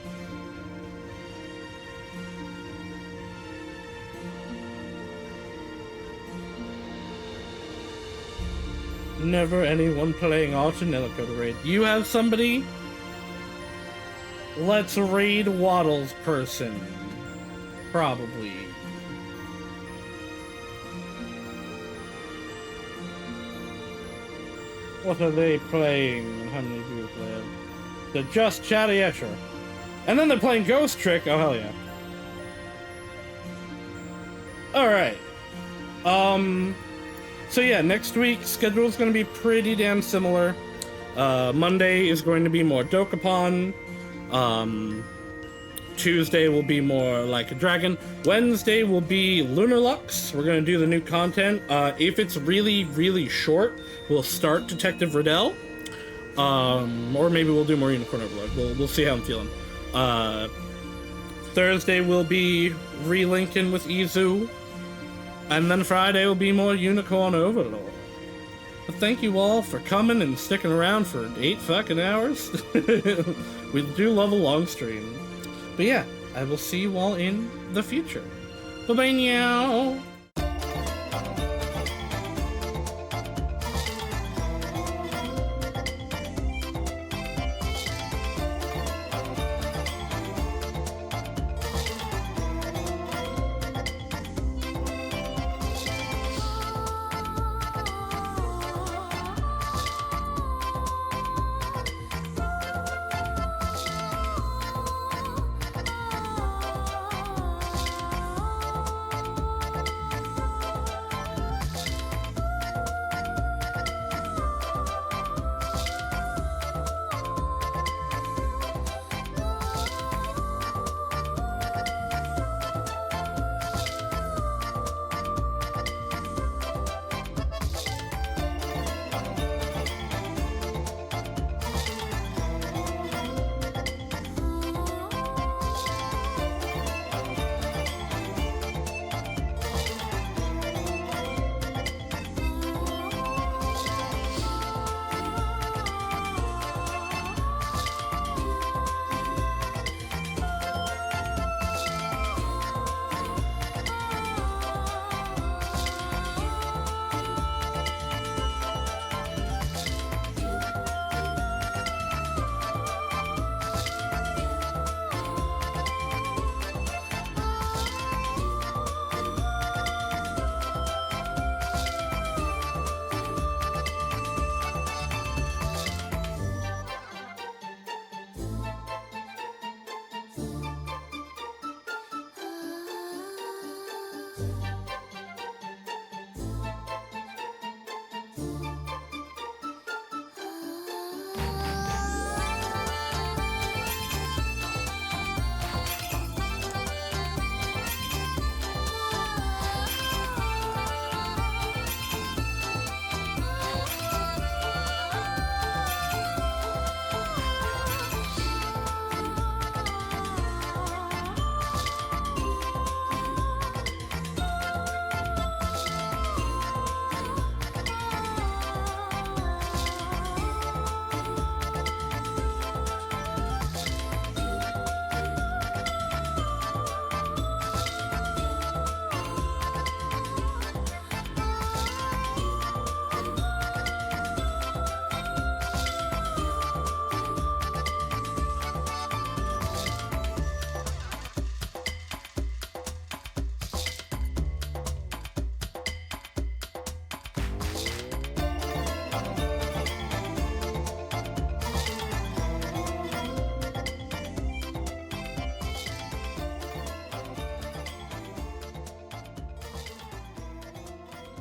Never anyone playing Archinellico to raid. You have somebody? Let's raid Waddle's person. Probably. What are they playing? And how many people play it? The Just Chatty, yeah, sure. And then they're playing Ghost Trick. Oh, hell yeah. Alright. So yeah, next week's schedule is going to be pretty damn similar. Monday is going to be more Dokapon. Tuesday will be more like a dragon. Wednesday will be Lunar Lux. We're going to do the new content. If it's really, really short, we'll start Detective Riddell. Or maybe we'll do more Unicorn Overlord. We'll see how I'm feeling. Thursday will be re-linking with Izu. And then Friday will be more Unicorn Overlord. But thank you all for coming and sticking around for 8 fucking hours. We do love a long stream. But yeah, I will see you all in the future. Bye-bye now.